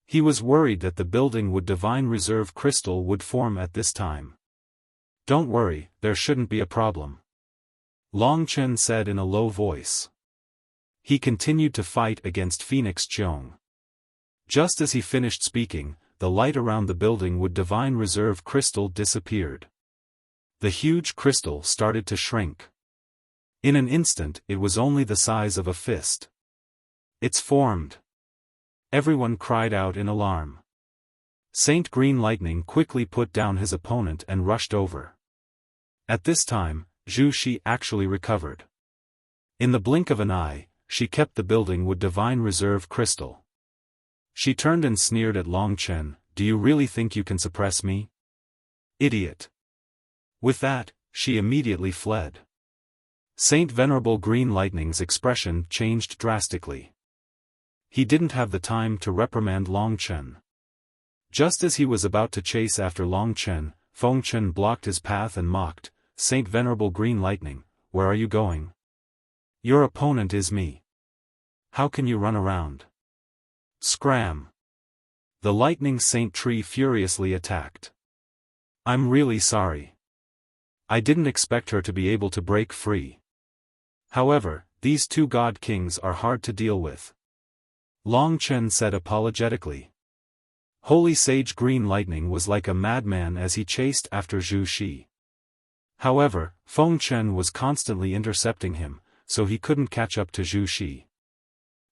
[SPEAKER 1] He was worried that the building with divine reserve crystal would form at this time. Don't worry, there shouldn't be a problem. Long Chen said in a low voice. He continued to fight against Phoenix Cheong. Just as he finished speaking, the light around the building with divine reserve crystal disappeared. The huge crystal started to shrink. In an instant it was only the size of a fist. It's formed. Everyone cried out in alarm. Saint Green Lightning quickly put down his opponent and rushed over. At this time, Zhu Shi actually recovered. In the blink of an eye, she kept the building with divine reserve crystal. She turned and sneered at Long Chen, "Do you really think you can suppress me? Idiot." With that, she immediately fled. Saint Venerable Green Lightning's expression changed drastically. He didn't have the time to reprimand Long Chen. Just as he was about to chase after Long Chen, Feng Chen blocked his path and mocked, "Saint Venerable Green Lightning, where are you going? Your opponent is me. How can you run around?" Scram! The Lightning Saint Tree furiously attacked. "I'm really sorry. I didn't expect her to be able to break free. However, these two God Kings are hard to deal with," Long Chen said apologetically. Holy Sage Green Lightning was like a madman as he chased after Zhu Shi. However, Feng Chen was constantly intercepting him, so he couldn't catch up to Zhu Shi.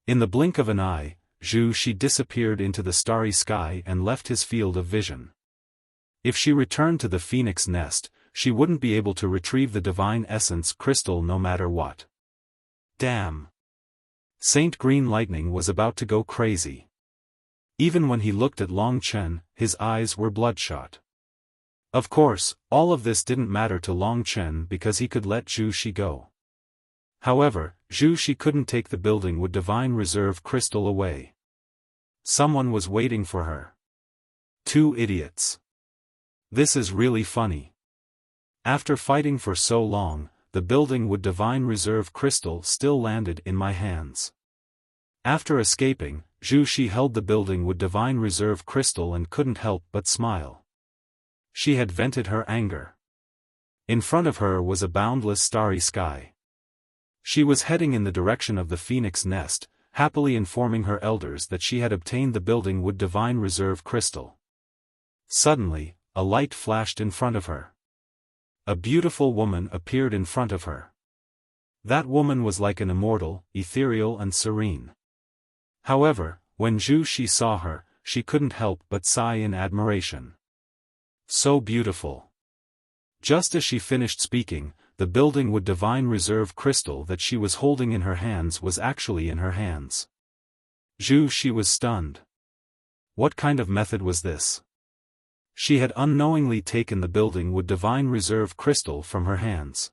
[SPEAKER 1] In the blink of an eye, Zhu Shi disappeared into the starry sky and left his field of vision. If she returned to the phoenix nest, she wouldn't be able to retrieve the divine essence crystal no matter what. Damn! Saint Green Lightning was about to go crazy. Even when he looked at Long Chen, his eyes were bloodshot. Of course, all of this didn't matter to Long Chen because he could let Zhu Shi go. However, Zhu Shi couldn't take the building with divine reserve crystal away. Someone was waiting for her. Two idiots. This is really funny. After fighting for so long, the building with divine reserve crystal still landed in my hands. After escaping, Zhu Shi held the building with divine reserve crystal and couldn't help but smile. She had vented her anger. In front of her was a boundless starry sky. She was heading in the direction of the phoenix nest, happily informing her elders that she had obtained the building with divine reserve crystal. Suddenly, a light flashed in front of her. A beautiful woman appeared in front of her. That woman was like an immortal, ethereal and serene. However, when Zhu Shi saw her, she couldn't help but sigh in admiration. So beautiful. Just as she finished speaking, the building with divine reserve crystal that she was holding in her hands was actually in her hands. Zhu Shi was stunned. What kind of method was this? She had unknowingly taken the building with divine reserve crystal from her hands.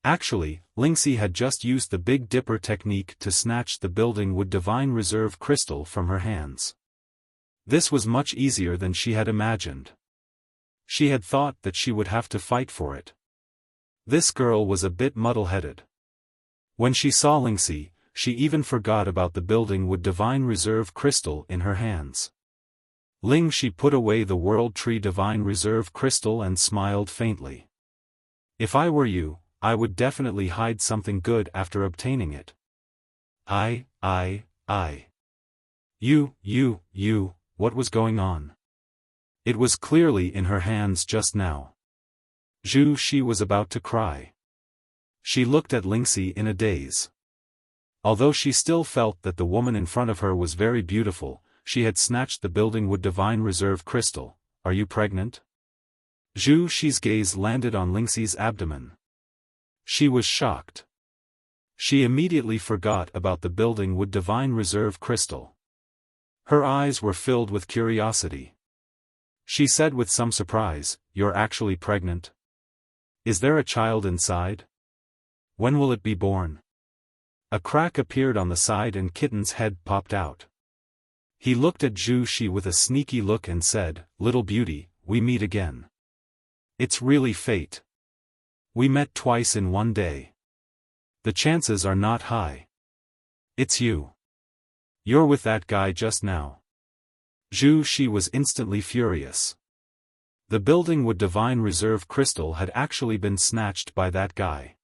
[SPEAKER 1] Actually, Lingxi had just used the Big Dipper technique to snatch the building with divine reserve crystal from her hands. This was much easier than she had imagined. She had thought that she would have to fight for it. This girl was a bit muddle-headed. When she saw Lingxi, she even forgot about the building with divine reserve crystal in her hands. Lingxi put away the World Tree divine reserve crystal and smiled faintly. "If I were you, I would definitely hide something good after obtaining it." I. You, what was going on? It was clearly in her hands just now. Zhu Shi was about to cry. She looked at Lingxi in a daze. Although she still felt that the woman in front of her was very beautiful, she had snatched the building with divine reserve crystal. "Are you pregnant?" Zhu Shi's gaze landed on Lingxi's abdomen. She was shocked. She immediately forgot about the building with divine reserve crystal. Her eyes were filled with curiosity. She said with some surprise, "You're actually pregnant? Is there a child inside? When will it be born?" A crack appeared on the side and Kitten's head popped out. He looked at Zhu Shi with a sneaky look and said, "Little beauty, we meet again. It's really fate. We met twice in one day. The chances are not high. It's you. You're with that guy just now." Zhu Shi was instantly furious. The building with divine reserve crystal had actually been snatched by that guy.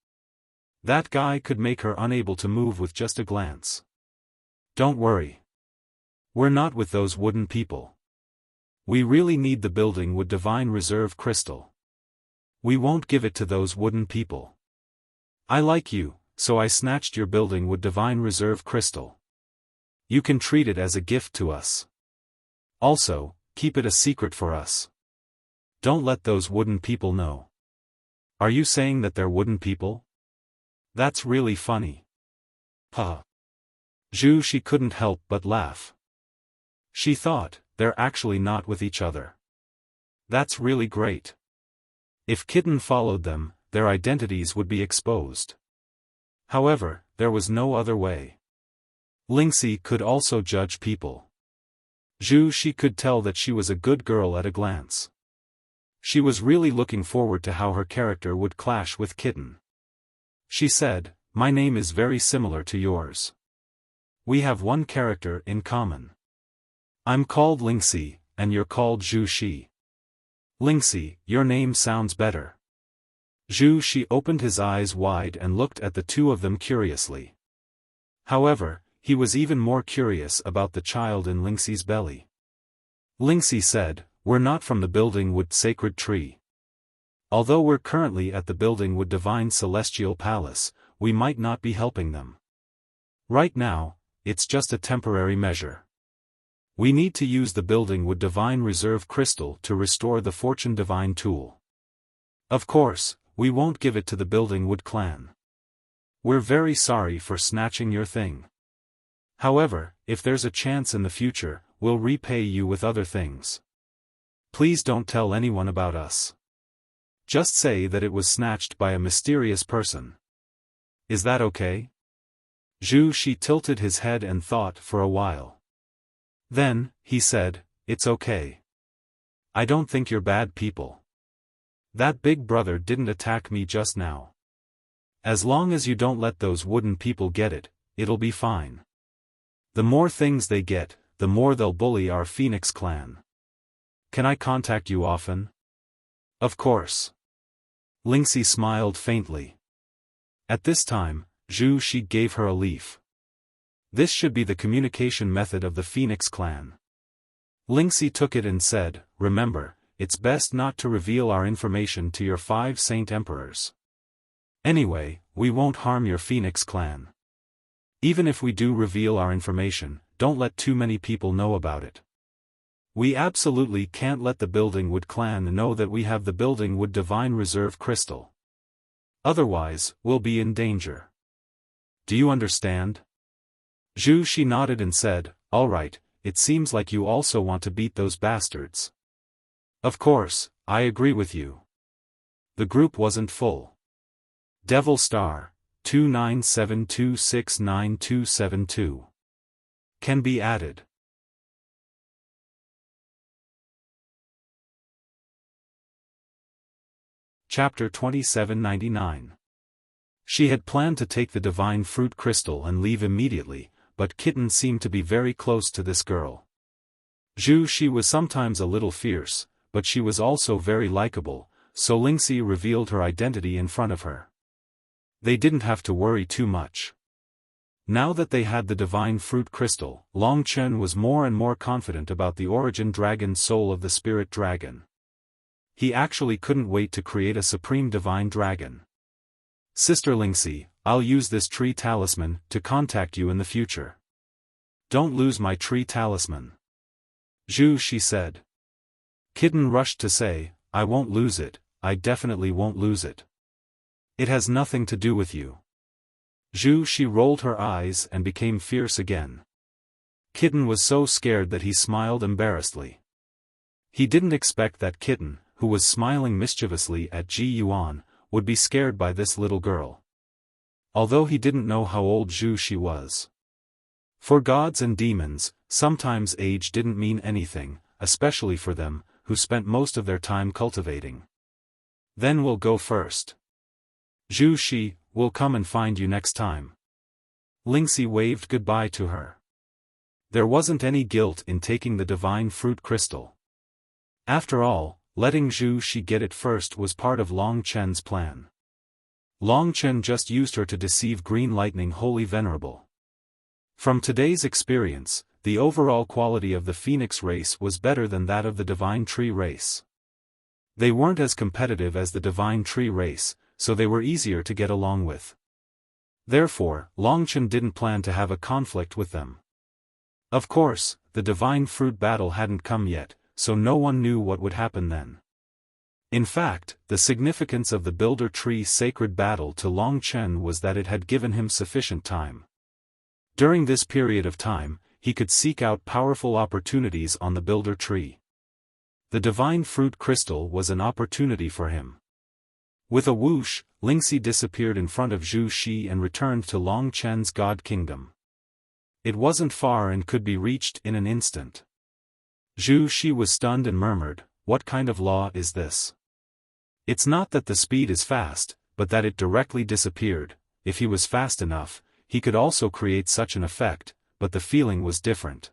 [SPEAKER 1] That guy could make her unable to move with just a glance. "Don't worry. We're not with those wooden people. We really need the building with divine reserve crystal. We won't give it to those wooden people. I like you, so I snatched your building with divine reserve crystal. You can treat it as a gift to us. Also, keep it a secret for us. Don't let those wooden people know." "Are you saying that they're wooden people? That's really funny." Huh. Zhu Shi couldn't help but laugh. She thought, they're actually not with each other. That's really great. If Kitten followed them, their identities would be exposed. However, there was no other way. Lingxi could also judge people. Zhu Shi could tell that she was a good girl at a glance. She was really looking forward to how her character would clash with Kitten. She said, "My name is very similar to yours. We have one character in common. I'm called Lingxi, and you're called Zhu Shi. Lingxi, your name sounds better." Zhu Shi opened his eyes wide and looked at the two of them curiously. However, he was even more curious about the child in Lingxi's belly. Lingxi said, "We're not from the building with sacred tree. Although we're currently at the building with divine celestial palace, we might not be helping them. Right now, it's just a temporary measure. We need to use the building with divine reserve crystal to restore the fortune divine tool. Of course, we won't give it to the building wood clan. We're very sorry for snatching your thing. However, if there's a chance in the future, we'll repay you with other things. Please don't tell anyone about us. Just say that it was snatched by a mysterious person. Is that okay?" Zhu Shi tilted his head and thought for a while. Then, he said, "It's okay. I don't think you're bad people. That big brother didn't attack me just now. As long as you don't let those wooden people get it, it'll be fine. The more things they get, the more they'll bully our Phoenix clan. Can I contact you often?" "Of course." Lingxi smiled faintly. At this time, Zhu Shi gave her a leaf. This should be the communication method of the Phoenix clan. Lingxi took it and said, "Remember, it's best not to reveal our information to your 5 saint emperors. Anyway, we won't harm your Phoenix clan. Even if we do reveal our information, don't let too many people know about it. We absolutely can't let the building wood clan know that we have the building wood divine reserve crystal. Otherwise, we'll be in danger. Do you understand?" Zhu Shi nodded and said, "All right, it seems like you also want to beat those bastards." "Of course, I agree with you." The group wasn't full. Devil Star, 2972699272. Can be added. Chapter 2799. She had planned to take the divine fruit crystal and leave immediately, but Kitten seemed to be very close to this girl. Zhu Shi was sometimes a little fierce, but she was also very likable, so Lingxi revealed her identity in front of her. They didn't have to worry too much. Now that they had the divine fruit crystal, Long Chen was more and more confident about the origin dragon soul of the spirit dragon. He actually couldn't wait to create a supreme divine dragon. "Sister Lingxi, I'll use this tree talisman to contact you in the future. Don't lose my tree talisman." Zhu Shi said. Kitten rushed to say, "I won't lose it, I definitely won't lose it. It has nothing to do with you." Zhu Shi rolled her eyes and became fierce again. Kitten was so scared that he smiled embarrassedly. He didn't expect that Kitten, who was smiling mischievously at Ji Yuan, would be scared by this little girl. Although he didn't know how old Zhu Shi was. For gods and demons, sometimes age didn't mean anything, especially for them, who spent most of their time cultivating. Then we'll go first. Zhu Shi, we'll come and find you next time. Lingxi waved goodbye to her. There wasn't any guilt in taking the divine fruit crystal. After all, letting Zhu Shi get it first was part of Long Chen's plan. Long Chen just used her to deceive Green Lightning Holy Venerable. From today's experience, the overall quality of the Phoenix race was better than that of the Divine Tree race. They weren't as competitive as the Divine Tree race, so they were easier to get along with. Therefore, Long Chen didn't plan to have a conflict with them. Of course, the Divine Fruit battle hadn't come yet, so no one knew what would happen then. In fact, the significance of the Builder Tree sacred battle to Long Chen was that it had given him sufficient time. During this period of time, he could seek out powerful opportunities on the Builder Tree. The Divine Fruit Crystal was an opportunity for him. With a whoosh, Lingxi disappeared in front of Zhu Shi and returned to Long Chen's God Kingdom. It wasn't far and could be reached in an instant. Zhu Shi was stunned and murmured, "What kind of law is this? It's not that the speed is fast, but that it directly disappeared. If he was fast enough, he could also create such an effect, but the feeling was different."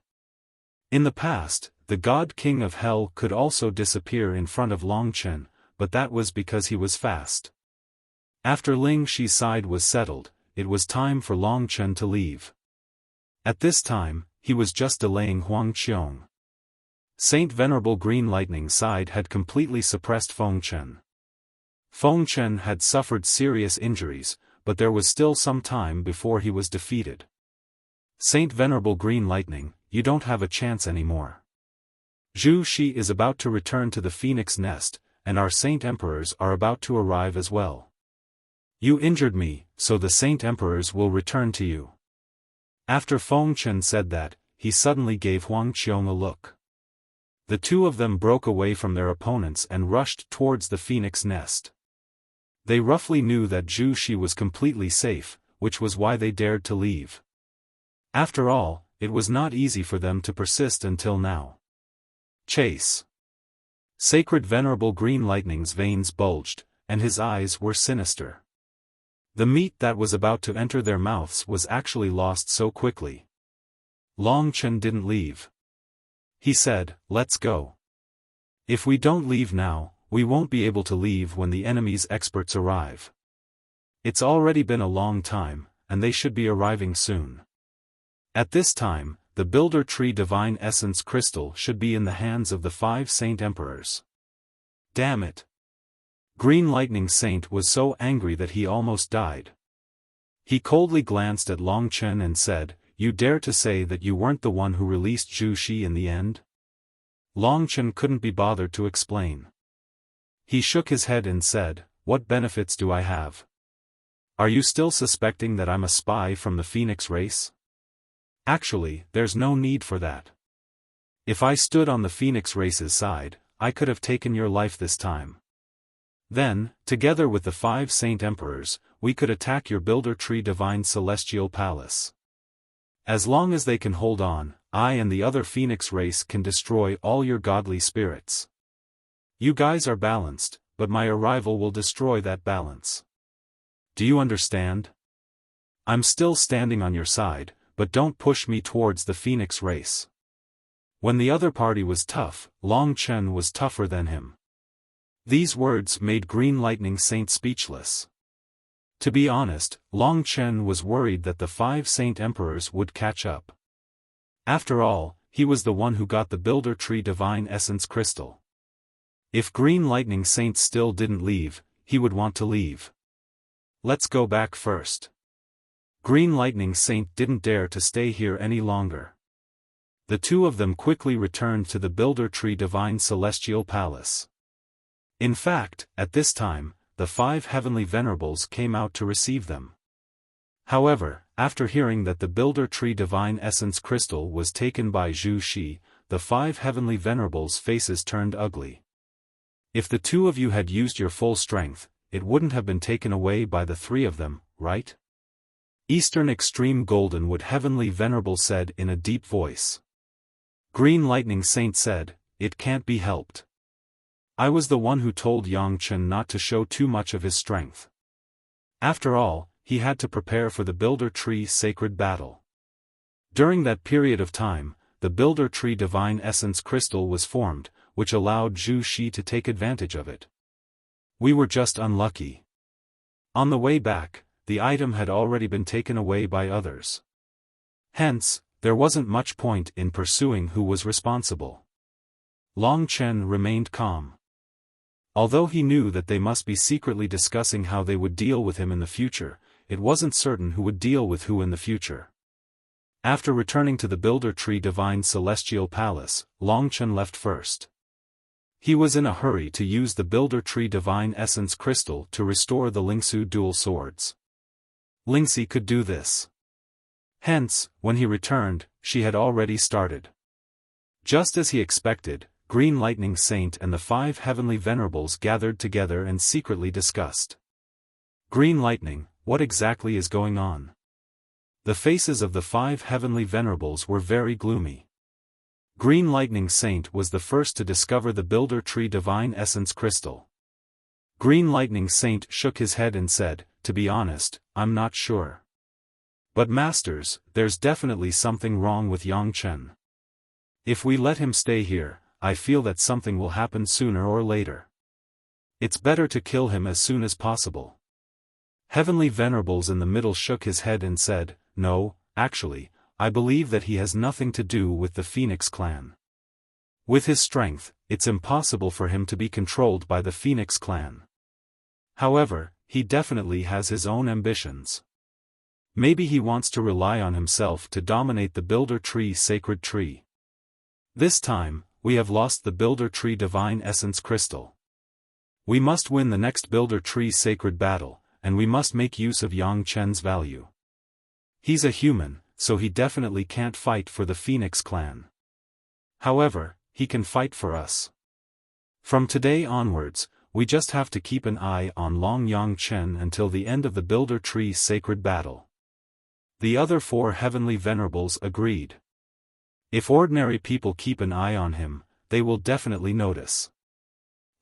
[SPEAKER 1] In the past, the God King of Hell could also disappear in front of Long Chen, but that was because he was fast. After Ling Shi's side was settled, it was time for Long Chen to leave. At this time, he was just delaying Huang Qiong. Saint Venerable Green Lightning's side had completely suppressed Feng Chen. Feng Chen had suffered serious injuries, but there was still some time before he was defeated. Saint Venerable Green Lightning, you don't have a chance anymore. Zhu Shi is about to return to the Phoenix Nest, and our Saint Emperors are about to arrive as well. You injured me, so the Saint Emperors will return to you. After Feng Chen said that, he suddenly gave Huang Qiong a look. The two of them broke away from their opponents and rushed towards the Phoenix Nest. They roughly knew that Zhu Shi was completely safe, which was why they dared to leave. After all, it was not easy for them to persist until now. Chase. Sacred Venerable Green Lightning's veins bulged, and his eyes were sinister. The meat that was about to enter their mouths was actually lost so quickly. Long Chen didn't leave. He said, "Let's go. If we don't leave now, we won't be able to leave when the enemy's experts arrive. It's already been a long time, and they should be arriving soon." At this time, the Builder Tree Divine Essence Crystal should be in the hands of the 5 Saint Emperors. Damn it! Green Lightning Saint was so angry that he almost died. He coldly glanced at Long Chen and said, "You dare to say that you weren't the one who released Zhu Shi in the end?" Long Chen couldn't be bothered to explain. He shook his head and said, "What benefits do I have? Are you still suspecting that I'm a spy from the Phoenix race? Actually, there's no need for that. If I stood on the Phoenix race's side, I could have taken your life this time. Then, together with the 5 Saint Emperors, we could attack your Builder Tree Divine Celestial Palace. As long as they can hold on, I and the other Phoenix race can destroy all your godly spirits. You guys are balanced, but my arrival will destroy that balance. Do you understand? I'm still standing on your side, but don't push me towards the Phoenix race." When the other party was tough, Long Chen was tougher than him. These words made Green Lightning Saint speechless. To be honest, Long Chen was worried that the 5 Saint Emperors would catch up. After all, he was the one who got the Builder Tree Divine Essence Crystal. If Green Lightning Saint still didn't leave, he would want to leave. Let's go back first. Green Lightning Saint didn't dare to stay here any longer. The two of them quickly returned to the Builder Tree Divine Celestial Palace. In fact, at this time, the 5 Heavenly Venerables came out to receive them. However, after hearing that the Builder Tree Divine Essence Crystal was taken by Zhu Shi, the 5 heavenly venerables' faces turned ugly. If the 2 of you had used your full strength, it wouldn't have been taken away by the 3 of them, right? Eastern Extreme Goldenwood Heavenly Venerable said in a deep voice. Green Lightning Saint said, "It can't be helped. I was the one who told Yang Chen not to show too much of his strength. After all, he had to prepare for the Builder Tree Sacred Battle. During that period of time, the Builder Tree Divine Essence Crystal was formed, which allowed Zhu Shi to take advantage of it. We were just unlucky. On the way back, the item had already been taken away by others. Hence, there wasn't much point in pursuing who was responsible." Long Chen remained calm. Although he knew that they must be secretly discussing how they would deal with him in the future, it wasn't certain who would deal with who in the future. After returning to the Builder Tree Divine Celestial Palace, Long Chen left first. He was in a hurry to use the Builder Tree Divine Essence Crystal to restore the Lingsu dual swords. Lingxi could do this. Hence, when he returned, she had already started. Just as he expected, Green Lightning Saint and the 5 heavenly venerables gathered together and secretly discussed. "Green Lightning, what exactly is going on?" The faces of the 5 heavenly venerables were very gloomy. Green Lightning Saint was the first to discover the Builder Tree Divine Essence Crystal. Green Lightning Saint shook his head and said, "To be honest, I'm not sure. But masters, there's definitely something wrong with Yang Chen. If we let him stay here, I feel that something will happen sooner or later. It's better to kill him as soon as possible." Heavenly Venerables in the middle shook his head and said, "No, actually, I believe that he has nothing to do with the Phoenix clan. With his strength, it's impossible for him to be controlled by the Phoenix clan. However, he definitely has his own ambitions. Maybe he wants to rely on himself to dominate the Builder Tree Sacred Tree. This time, we have lost the Builder Tree Divine Essence Crystal. We must win the next Builder Tree Sacred Battle, and we must make use of Yang Chen's value. He's a human, so he definitely can't fight for the Phoenix clan. However, he can fight for us. From today onwards, we just have to keep an eye on Long Yang Chen until the end of the Builder Tree Sacred Battle." The other 4 heavenly venerables agreed. If ordinary people keep an eye on him, they will definitely notice.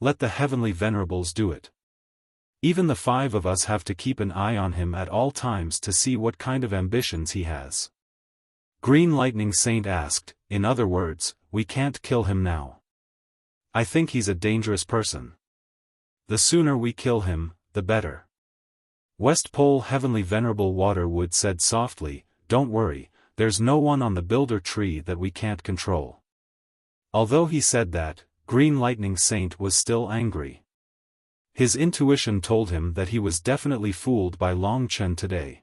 [SPEAKER 1] Let the heavenly venerables do it. Even the 5 of us have to keep an eye on him at all times to see what kind of ambitions he has. Green Lightning Saint asked, "In other words, we can't kill him now?" "I think he's a dangerous person. The sooner we kill him, the better." West Pole Heavenly Venerable Waterwood said softly, "Don't worry, there's no one on the Builder Tree that we can't control." Although he said that, Green Lightning Saint was still angry. His intuition told him that he was definitely fooled by Long Chen today.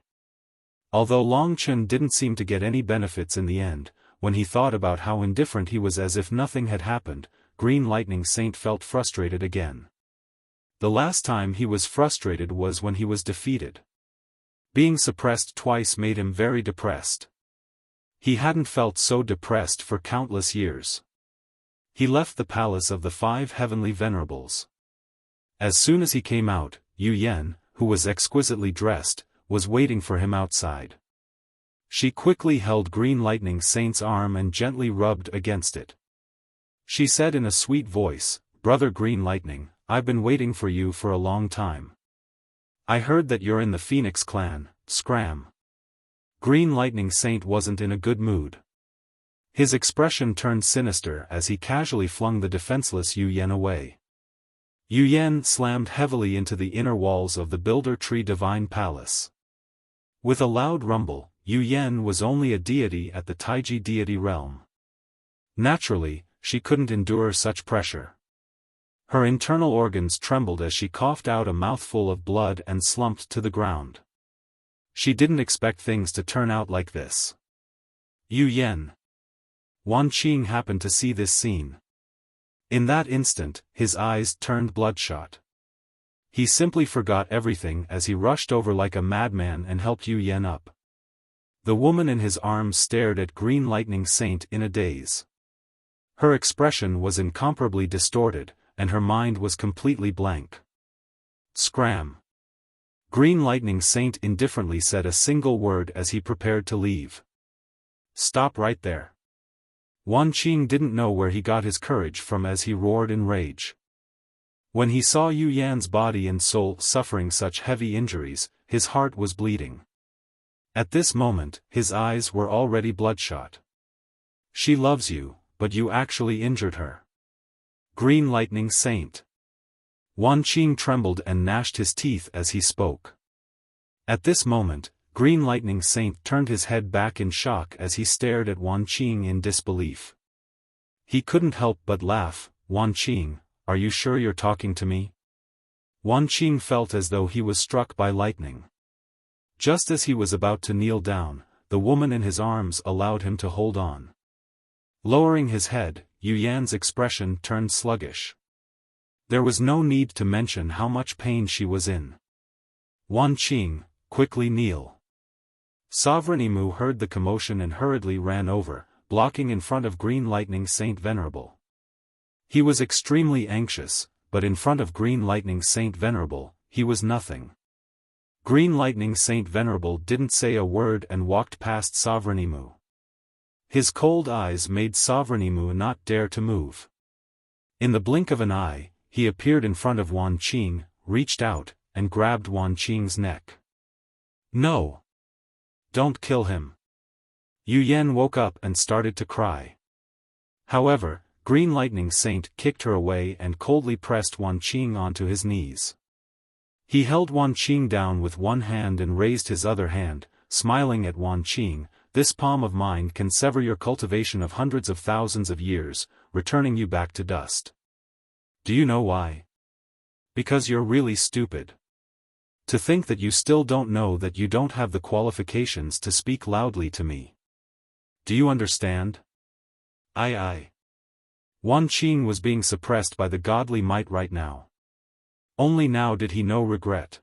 [SPEAKER 1] Although Long Chen didn't seem to get any benefits in the end, when he thought about how indifferent he was as if nothing had happened, Green Lightning Saint felt frustrated again. The last time he was frustrated was when he was defeated. Being suppressed twice made him very depressed. He hadn't felt so depressed for countless years. He left the palace of the 5 heavenly venerables. As soon as he came out, Yu Yan, who was exquisitely dressed, was waiting for him outside. She quickly held Green Lightning Saint's arm and gently rubbed against it. She said in a sweet voice, "Brother Green Lightning, I've been waiting for you for a long time. I heard that you're in the Phoenix clan, scram." Green Lightning Saint wasn't in a good mood. His expression turned sinister as he casually flung the defenseless Yu Yan away. Yu Yan slammed heavily into the inner walls of the Builder Tree Divine Palace. With a loud rumble, Yu Yan was only a deity at the Taiji deity realm. Naturally, she couldn't endure such pressure. Her internal organs trembled as she coughed out a mouthful of blood and slumped to the ground. She didn't expect things to turn out like this. Yu Yan. Wan Qing happened to see this scene. In that instant, his eyes turned bloodshot. He simply forgot everything as he rushed over like a madman and helped Yu Yan up. The woman in his arms stared at Green Lightning Saint in a daze. Her expression was incomparably distorted, and her mind was completely blank. Scram! Green Lightning Saint indifferently said a single word as he prepared to leave. Stop right there. Wan Qing didn't know where he got his courage from as he roared in rage. When he saw Yu Yan's body and soul suffering such heavy injuries, his heart was bleeding. At this moment, his eyes were already bloodshot. She loves you, but you actually injured her. Green Lightning Saint. Wan Qing trembled and gnashed his teeth as he spoke. At this moment, Green Lightning Saint turned his head back in shock as he stared at Wan Qing in disbelief. He couldn't help but laugh. Wan Qing, are you sure you're talking to me? Wan Qing felt as though he was struck by lightning. Just as he was about to kneel down, the woman in his arms allowed him to hold on. Lowering his head, Yu Yan's expression turned sluggish. There was no need to mention how much pain she was in. Wan Qing, quickly kneel. Sovereign Emu heard the commotion and hurriedly ran over, blocking in front of Green Lightning Saint Venerable. He was extremely anxious, but in front of Green Lightning Saint Venerable, he was nothing. Green Lightning Saint Venerable didn't say a word and walked past Sovereign Emu. His cold eyes made Sovereign Emu not dare to move. In the blink of an eye, he appeared in front of Wan Qing, reached out, and grabbed Wan Qing's neck. No! Don't kill him! Yu Yan woke up and started to cry. However, Green Lightning Saint kicked her away and coldly pressed Wan Qing onto his knees. He held Wan Qing down with one hand and raised his other hand, smiling at Wan Qing. This palm of mine can sever your cultivation of hundreds of thousands of years, returning you back to dust. Do you know why? Because you're really stupid. To think that you still don't know that you don't have the qualifications to speak loudly to me. Do you understand? Aye. Wan Qing was being suppressed by the godly might right now. Only now did he know regret.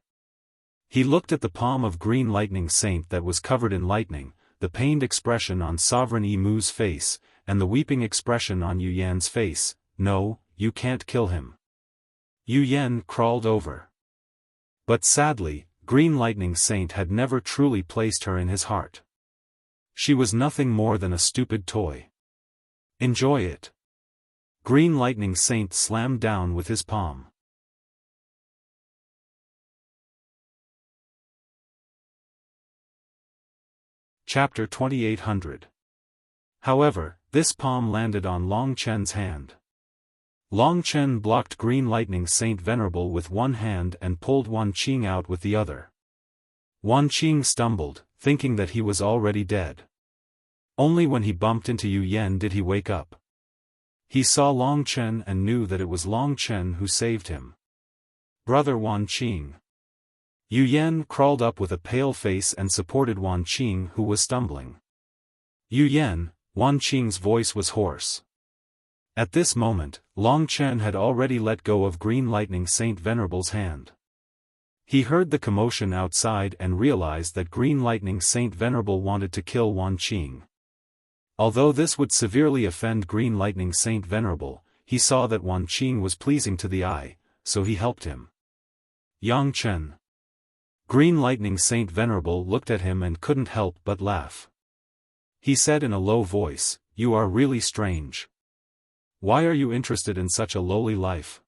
[SPEAKER 1] He looked at the palm of Green Lightning Saint that was covered in lightning, the pained expression on Sovereign Emu's face, and the weeping expression on Yu Yan's face. No, you can't kill him. Yu Yan crawled over. But sadly, Green Lightning Saint had never truly placed her in his heart. She was nothing more than a stupid toy. Enjoy it. Green Lightning Saint slammed down with his palm. Chapter 2800. However, this palm landed on Long Chen's hand. Long Chen blocked Green Lightning Saint Venerable with one hand and pulled Wan Qing out with the other. Wan Qing stumbled, thinking that he was already dead. Only when he bumped into Yu Yan did he wake up. He saw Long Chen and knew that it was Long Chen who saved him. Brother Wan Qing. Yu Yan crawled up with a pale face and supported Wan Qing, who was stumbling. Yu Yan, Wan Qing's voice was hoarse. At this moment, Long Chen had already let go of Green Lightning Saint Venerable's hand. He heard the commotion outside and realized that Green Lightning Saint Venerable wanted to kill Wan Qing. Although this would severely offend Green Lightning Saint Venerable, he saw that Wan Qing was pleasing to the eye, so he helped him. Yang Chen. Green Lightning Saint Venerable looked at him and couldn't help but laugh. He said in a low voice, "You are really strange. Why are you interested in such a lowly life?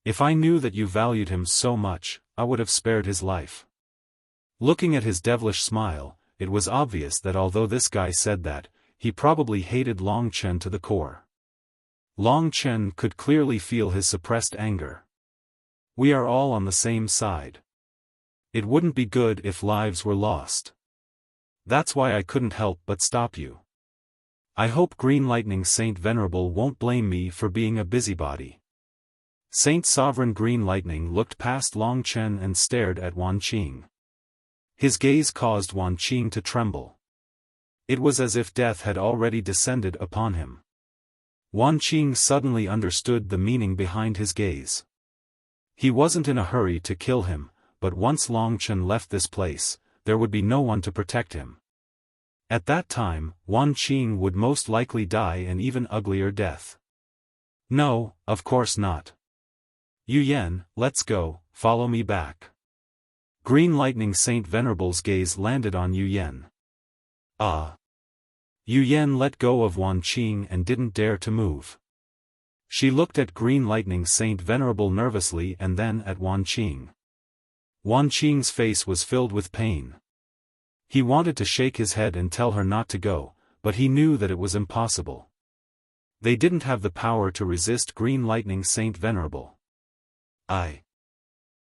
[SPEAKER 1] If I knew that you valued him so much, I would have spared his life." Looking at his devilish smile, it was obvious that although this guy said that, he probably hated Long Chen to the core. Long Chen could clearly feel his suppressed anger. We are all on the same side. It wouldn't be good if lives were lost. That's why I couldn't help but stop you. I hope Green Lightning Saint Venerable won't blame me for being a busybody. Saint Sovereign Green Lightning looked past Long Chen and stared at Wan Qing. His gaze caused Wan Qing to tremble. It was as if death had already descended upon him. Wan Qing suddenly understood the meaning behind his gaze. He wasn't in a hurry to kill him, but once Long Chen left this place, there would be no one to protect him. At that time, Wan Qing would most likely die an even uglier death. No, of course not. Yu Yan, let's go, follow me back. Green Lightning Saint Venerable's gaze landed on Yu Yan. Ah. Yu Yan let go of Wan Qing and didn't dare to move. She looked at Green Lightning Saint Venerable nervously and then at Wan Qing. Wan Qing's face was filled with pain. He wanted to shake his head and tell her not to go, but he knew that it was impossible. They didn't have the power to resist Green Lightning Saint Venerable.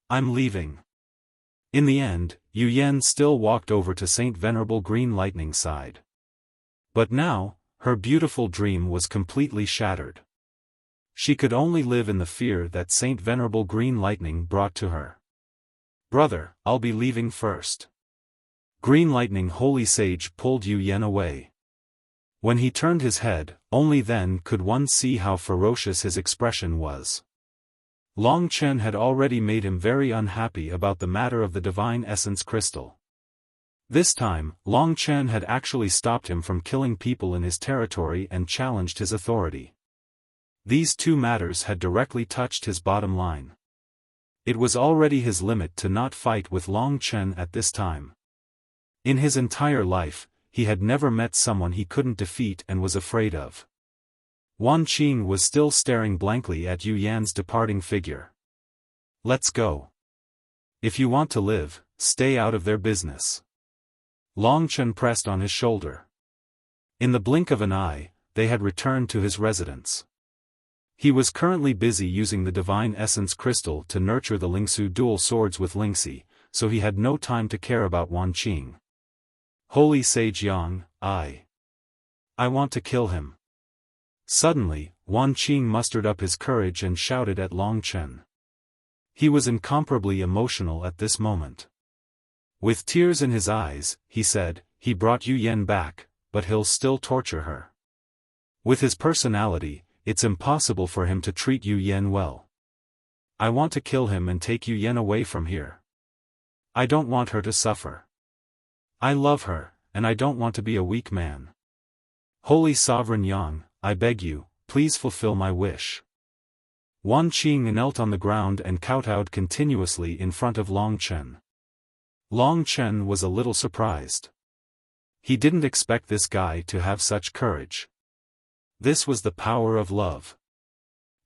[SPEAKER 1] I'm leaving. In the end, Yu Yan still walked over to Saint Venerable Green Lightning's side. But now, her beautiful dream was completely shattered. She could only live in the fear that Saint Venerable Green Lightning brought to her. Brother, I'll be leaving first. Green Lightning Holy Sage pulled Yu Yan away. When he turned his head, only then could one see how ferocious his expression was. Long Chen had already made him very unhappy about the matter of the Divine Essence Crystal. This time, Long Chen had actually stopped him from killing people in his territory and challenged his authority. These two matters had directly touched his bottom line. It was already his limit to not fight with Long Chen at this time. In his entire life, he had never met someone he couldn't defeat and was afraid of. Wan Qing was still staring blankly at Yu Yan's departing figure. Let's go. If you want to live, stay out of their business. Long Chen pressed on his shoulder. In the blink of an eye, they had returned to his residence. He was currently busy using the Divine Essence Crystal to nurture the Lingsu dual swords with Lingxi, so he had no time to care about Wan Qing. Holy Sage Yang, I want to kill him. Suddenly, Wan Qing mustered up his courage and shouted at Long Chen. He was incomparably emotional at this moment. With tears in his eyes, he said, he brought Yu Yan back, but he'll still torture her. With his personality, it's impossible for him to treat Yu Yan well. I want to kill him and take Yu Yan away from here. I don't want her to suffer. I love her, and I don't want to be a weak man. Holy Sovereign Yang, I beg you, please fulfill my wish. Wan Qing knelt on the ground and kowtowed continuously in front of Long Chen. Long Chen was a little surprised. He didn't expect this guy to have such courage. This was the power of love.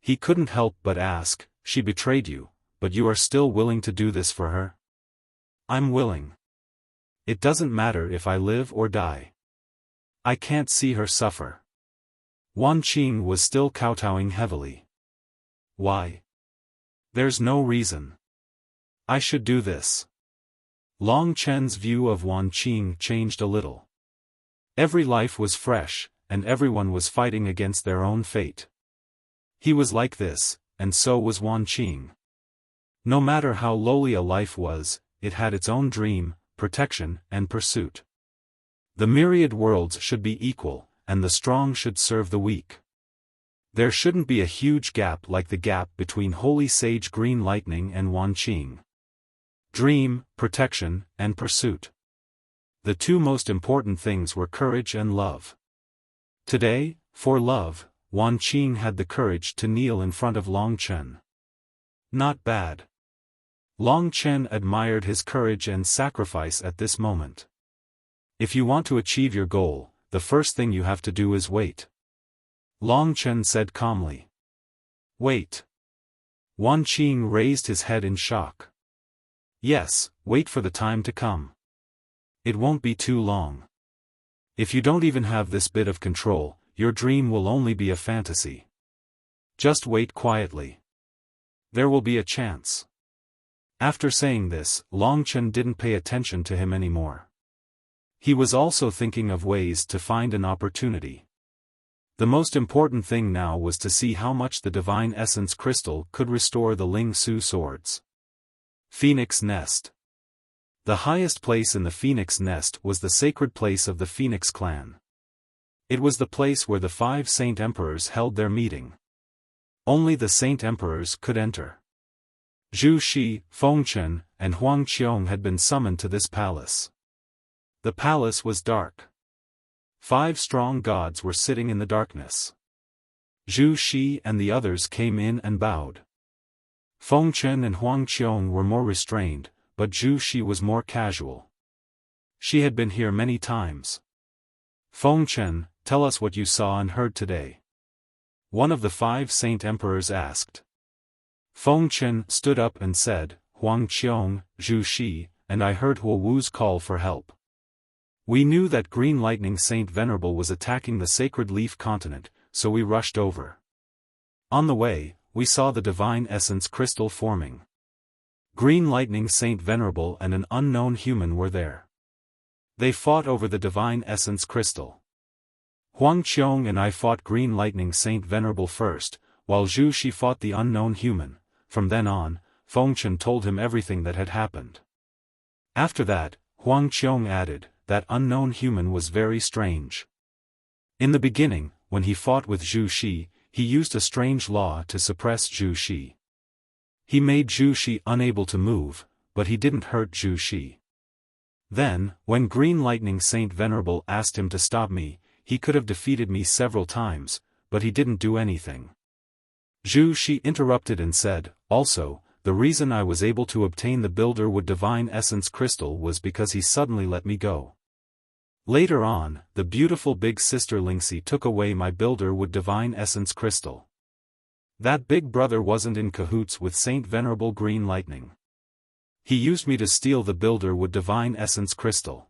[SPEAKER 1] He couldn't help but ask, she betrayed you, but you are still willing to do this for her? I'm willing. It doesn't matter if I live or die. I can't see her suffer. Wan Qing was still kowtowing heavily. Why? There's no reason. I should do this. Long Chen's view of Wan Qing changed a little. Every life was fresh, and everyone was fighting against their own fate. He was like this, and so was Wan Qing. No matter how lowly a life was, it had its own dream, protection, and pursuit. The myriad worlds should be equal, and the strong should serve the weak. There shouldn't be a huge gap like the gap between Holy Sage Green Lightning and Wan Qing. Dream, protection, and pursuit. The two most important things were courage and love. Today, for love, Wan Qing had the courage to kneel in front of Long Chen. Not bad. Long Chen admired his courage and sacrifice at this moment. If you want to achieve your goal, the first thing you have to do is wait. Long Chen said calmly. Wait. Wan Qing raised his head in shock. Yes, wait for the time to come. It won't be too long. If you don't even have this bit of control, your dream will only be a fantasy. Just wait quietly. There will be a chance. After saying this, Long Chen didn't pay attention to him anymore. He was also thinking of ways to find an opportunity. The most important thing now was to see how much the Divine Essence Crystal could restore the Ling Su swords. Phoenix Nest. The highest place in the Phoenix Nest was the sacred place of the Phoenix clan. It was the place where the 5 Saint Emperors held their meeting. Only the Saint Emperors could enter. Zhu Shi, Feng Chen, and Huang Qiong had been summoned to this palace. The palace was dark. 5 strong gods were sitting in the darkness. Zhu Shi and the others came in and bowed. Feng Chen and Huang Qiong were more restrained, but Zhu Shi was more casual. She had been here many times. Feng Chen, tell us what you saw and heard today. One of the 5 saint emperors asked. Feng Chen stood up and said, Huang Qiong, Zhu Shi, and I heard Huo Wu's call for help. We knew that Green Lightning Saint Venerable was attacking the Sacred Leaf Continent, so we rushed over. On the way, we saw the Divine Essence Crystal forming. Green Lightning Saint Venerable and an unknown human were there. They fought over the Divine Essence Crystal. Huang Qiong and I fought Green Lightning Saint Venerable first, while Zhu Shi fought the unknown human. From then on, Feng Chen told him everything that had happened. After that, Huang Qiong added, that unknown human was very strange. In the beginning, when he fought with Zhu Shi, he used a strange law to suppress Zhu Shi. He made Zhu Shi unable to move, but he didn't hurt Zhu Shi. Then, when Green Lightning Saint Venerable asked him to stop me, he could have defeated me several times, but he didn't do anything. Zhu Shi interrupted and said, also, the reason I was able to obtain the Builderwood Divine Essence Crystal was because he suddenly let me go. Later on, the beautiful big sister Lingxi took away my Builderwood Divine Essence Crystal. That big brother wasn't in cahoots with Saint Venerable Green Lightning. He used me to steal the Builderwood Divine Essence Crystal.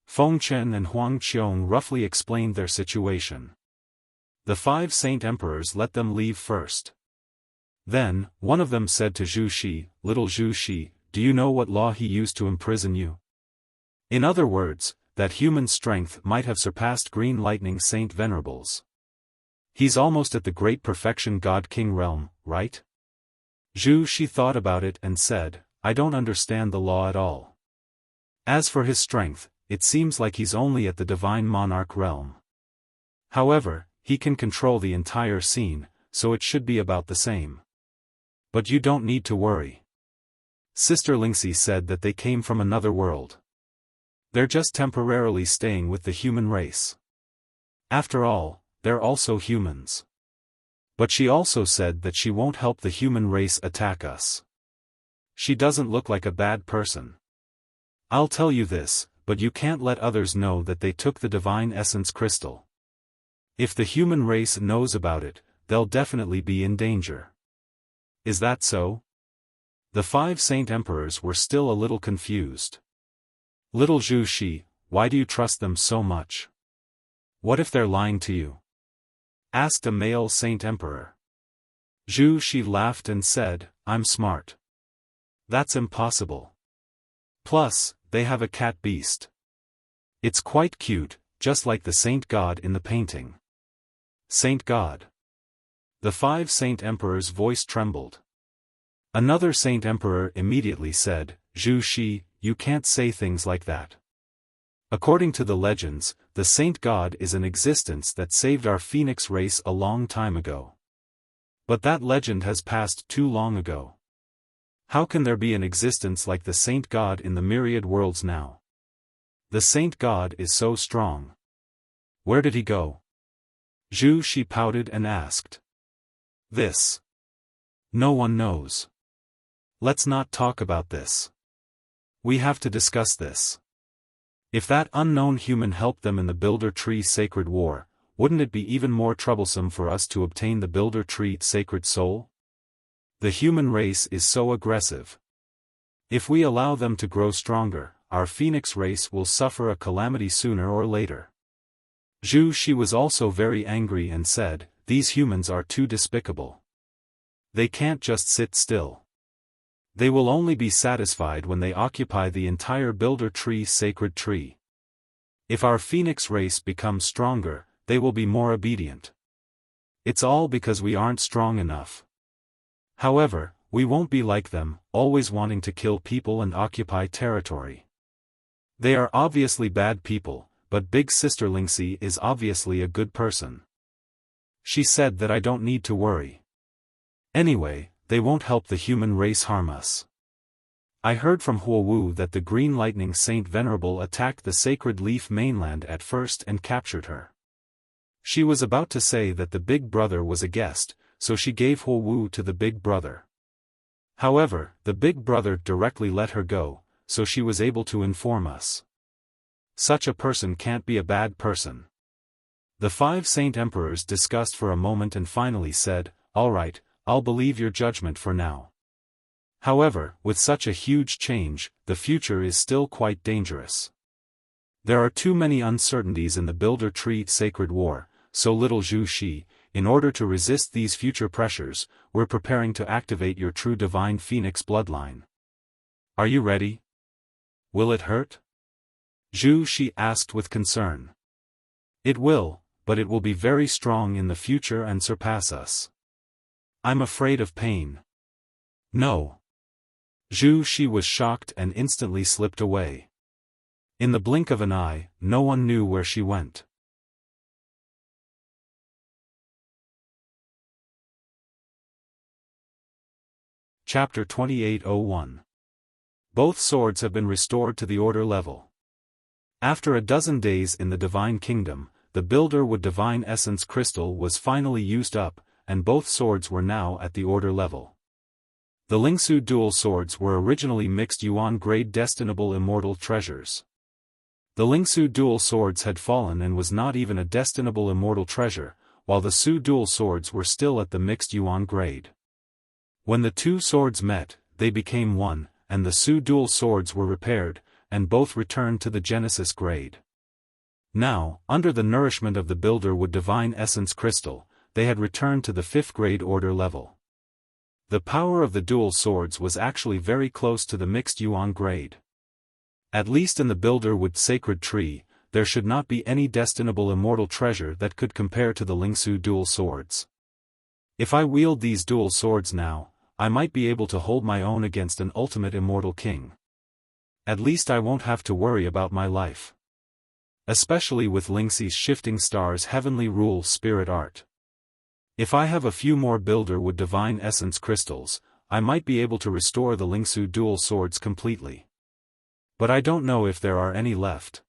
[SPEAKER 1] Feng Chen and Huang Qiong roughly explained their situation. The 5 saint emperors let them leave first. Then, one of them said to Zhu Shi, little Zhu Shi, do you know what law he used to imprison you? In other words, that human strength might have surpassed Green Lightning Saint Venerable's. He's almost at the Great Perfection God King realm, right? Zhu Shi thought about it and said, I don't understand the law at all. As for his strength, it seems like he's only at the Divine Monarch realm. However, he can control the entire scene, so it should be about the same. But you don't need to worry. Sister Lingxi said that they came from another world. They're just temporarily staying with the human race. After all, they're also humans. But she also said that she won't help the human race attack us. She doesn't look like a bad person. I'll tell you this, but you can't let others know that they took the Divine Essence Crystal. If the human race knows about it, they'll definitely be in danger. Is that so? The 5 saint emperors were still a little confused. Little Zhu Shi, why do you trust them so much? What if they're lying to you? Asked a male saint emperor. Zhu Shi laughed and said, I'm smart. That's impossible. Plus, they have a cat beast. It's quite cute, just like the saint god in the painting. Saint god. The 5 saint emperors' voice trembled. Another saint emperor immediately said, Zhu Shi, you can't say things like that. According to the legends, the saint god is an existence that saved our phoenix race a long time ago. But that legend has passed too long ago. How can there be an existence like the saint god in the myriad worlds now? The saint god is so strong. Where did he go? Zhu Shi pouted and asked. This. No one knows. Let's not talk about this. We have to discuss this. If that unknown human helped them in the Builder Tree Sacred War, wouldn't it be even more troublesome for us to obtain the Builder Tree Sacred Soul? The human race is so aggressive. If we allow them to grow stronger, our phoenix race will suffer a calamity sooner or later. Zhu Shi was also very angry and said, these humans are too despicable. They can't just sit still. They will only be satisfied when they occupy the entire Builder Tree Sacred Tree. If our phoenix race becomes stronger, they will be more obedient. It's all because we aren't strong enough. However, we won't be like them, always wanting to kill people and occupy territory. They are obviously bad people, but Big Sister Lingxi is obviously a good person. She said that I don't need to worry. Anyway, they won't help the human race harm us. I heard from Huowu that the Green Lightning Saint Venerable attacked the Sacred Leaf mainland at first and captured her. She was about to say that the Big Brother was a guest, so she gave Huowu to the Big Brother. However, the Big Brother directly let her go, so she was able to inform us. Such a person can't be a bad person. The 5 Saint Emperors discussed for a moment and finally said, "All right, I'll believe your judgment for now." However, with such a huge change, the future is still quite dangerous. There are too many uncertainties in the Builder Tree Sacred War, so little Zhu Shi, in order to resist these future pressures, we're preparing to activate your true divine phoenix bloodline. Are you ready? Will it hurt? Zhu Shi asked with concern. It will, but it will be very strong in the future and surpass us. I'm afraid of pain. No. Zhu Shi was shocked and instantly slipped away. In the blink of an eye, no one knew where she went. Chapter 2801. Both swords have been restored to the order level. After a dozen days in the Divine Kingdom, the Builderwood Divine Essence Crystal was finally used up, and both swords were now at the order level. The Lingsu dual swords were originally mixed Yuan grade destinable immortal treasures. The Lingsu dual swords had fallen and was not even a destinable immortal treasure, while the Su dual swords were still at the mixed Yuan grade. When the 2 swords met, they became one, and the Su dual swords were repaired, and both returned to the Genesis grade. Now, under the nourishment of the Builderwood Divine Essence Crystal, they had returned to the 5th grade order level. The power of the dual swords was actually very close to the mixed Yuan grade. At least in the Builderwood Sacred Tree, there should not be any destinable immortal treasure that could compare to the Lingsu dual swords. If I wield these dual swords now, I might be able to hold my own against an ultimate immortal king. At least I won't have to worry about my life. Especially with Lingxi's Shifting Stars Heavenly Rule Spirit Art. If I have a few more Builderwood Divine Essence crystals, I might be able to restore the Lingsu dual swords completely. But I don't know if there are any left.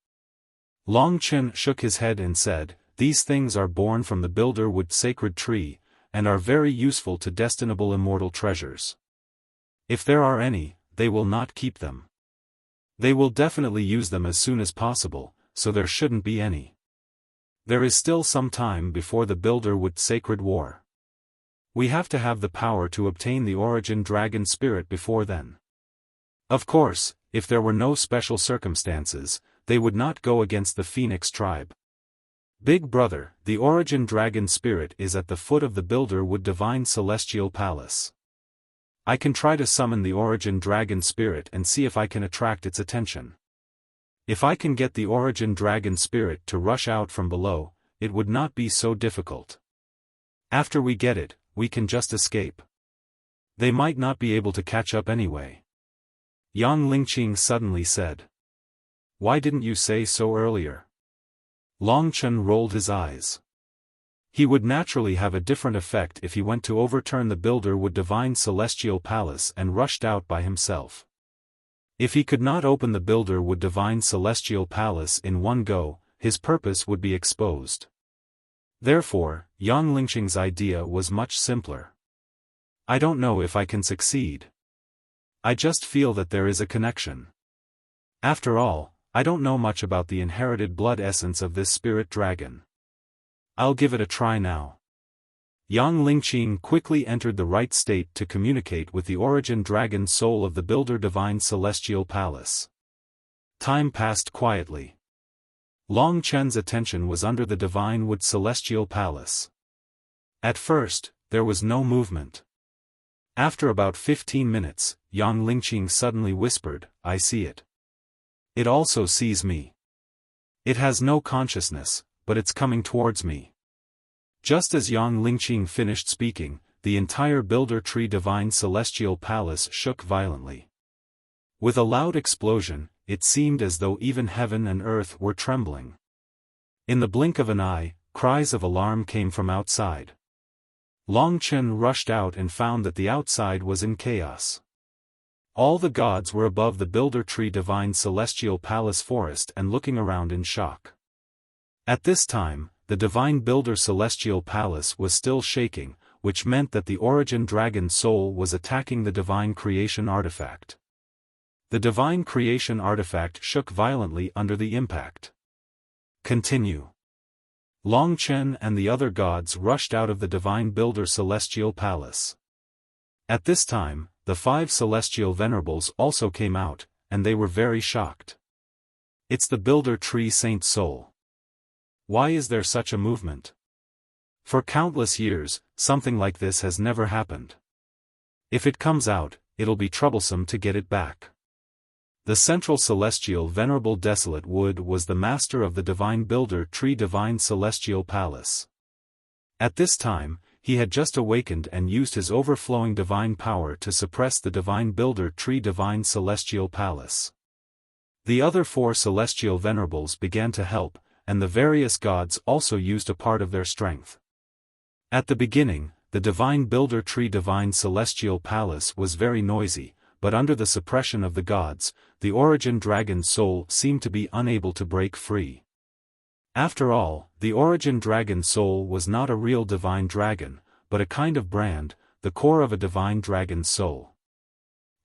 [SPEAKER 1] Long Chen shook his head and said, "These things are born from the Builderwood Sacred Tree, and are very useful to destinable immortal treasures. If there are any, they will not keep them. They will definitely use them as soon as possible, so there shouldn't be any. There is still some time before the Builderwood Sacred War. We have to have the power to obtain the Origin Dragon Spirit before then. Of course, if there were no special circumstances, they would not go against the Phoenix tribe. Big Brother, the Origin Dragon Spirit is at the foot of the Builderwood Divine Celestial Palace. I can try to summon the Origin Dragon Spirit and see if I can attract its attention. If I can get the Origin Dragon Spirit to rush out from below, it would not be so difficult. After we get it, we can just escape. They might not be able to catch up anyway." Yang Lingqing suddenly said. "Why didn't you say so earlier?" Long Chen rolled his eyes. He would naturally have a different effect if he went to overturn the Builderwood Divine Celestial Palace and rushed out by himself. If he could not open the Builderwood Divine Celestial Palace in one go, his purpose would be exposed. Therefore, Yang Lingqing's idea was much simpler. "I don't know if I can succeed. I just feel that there is a connection. After all, I don't know much about the inherited blood essence of this spirit dragon. I'll give it a try now." Yang Lingqing quickly entered the right state to communicate with the Origin Dragon soul of the Builder Divine Celestial Palace. Time passed quietly. Long Chen's attention was under the Divine Wood Celestial Palace. At first, there was no movement. After about 15 minutes, Yang Lingqing suddenly whispered, "I see it. It also sees me. It has no consciousness, but it's coming towards me." Just as Yang Lingqing finished speaking, the entire Builder Tree Divine Celestial Palace shook violently. With a loud explosion, it seemed as though even heaven and earth were trembling. In the blink of an eye, cries of alarm came from outside. Long Chen rushed out and found that the outside was in chaos. All the gods were above the Builder Tree Divine Celestial Palace forest and looking around in shock. At this time, the Divine Builder Celestial Palace was still shaking, which meant that the Origin Dragon Soul was attacking the Divine Creation Artifact. The Divine Creation Artifact shook violently under the impact. Continue. Long Chen and the other gods rushed out of the Divine Builder Celestial Palace. At this time, the 5 Celestial Venerables also came out, and they were very shocked. It's the Builder Tree Saint Soul. Why is there such a movement? For countless years, something like this has never happened. If it comes out, it'll be troublesome to get it back. The Central Celestial Venerable Desolate Wood was the master of the Divine Builder Tree Divine Celestial Palace. At this time, he had just awakened and used his overflowing divine power to suppress the Divine Builder Tree Divine Celestial Palace. The other 4 Celestial Venerables began to help, and the various gods also used a part of their strength. At the beginning, the Divine Builder Tree Divine Celestial Palace was very noisy, but under the suppression of the gods, the Origin Dragon Soul seemed to be unable to break free. After all, the Origin Dragon Soul was not a real divine dragon, but a kind of brand, the core of a divine dragon's soul.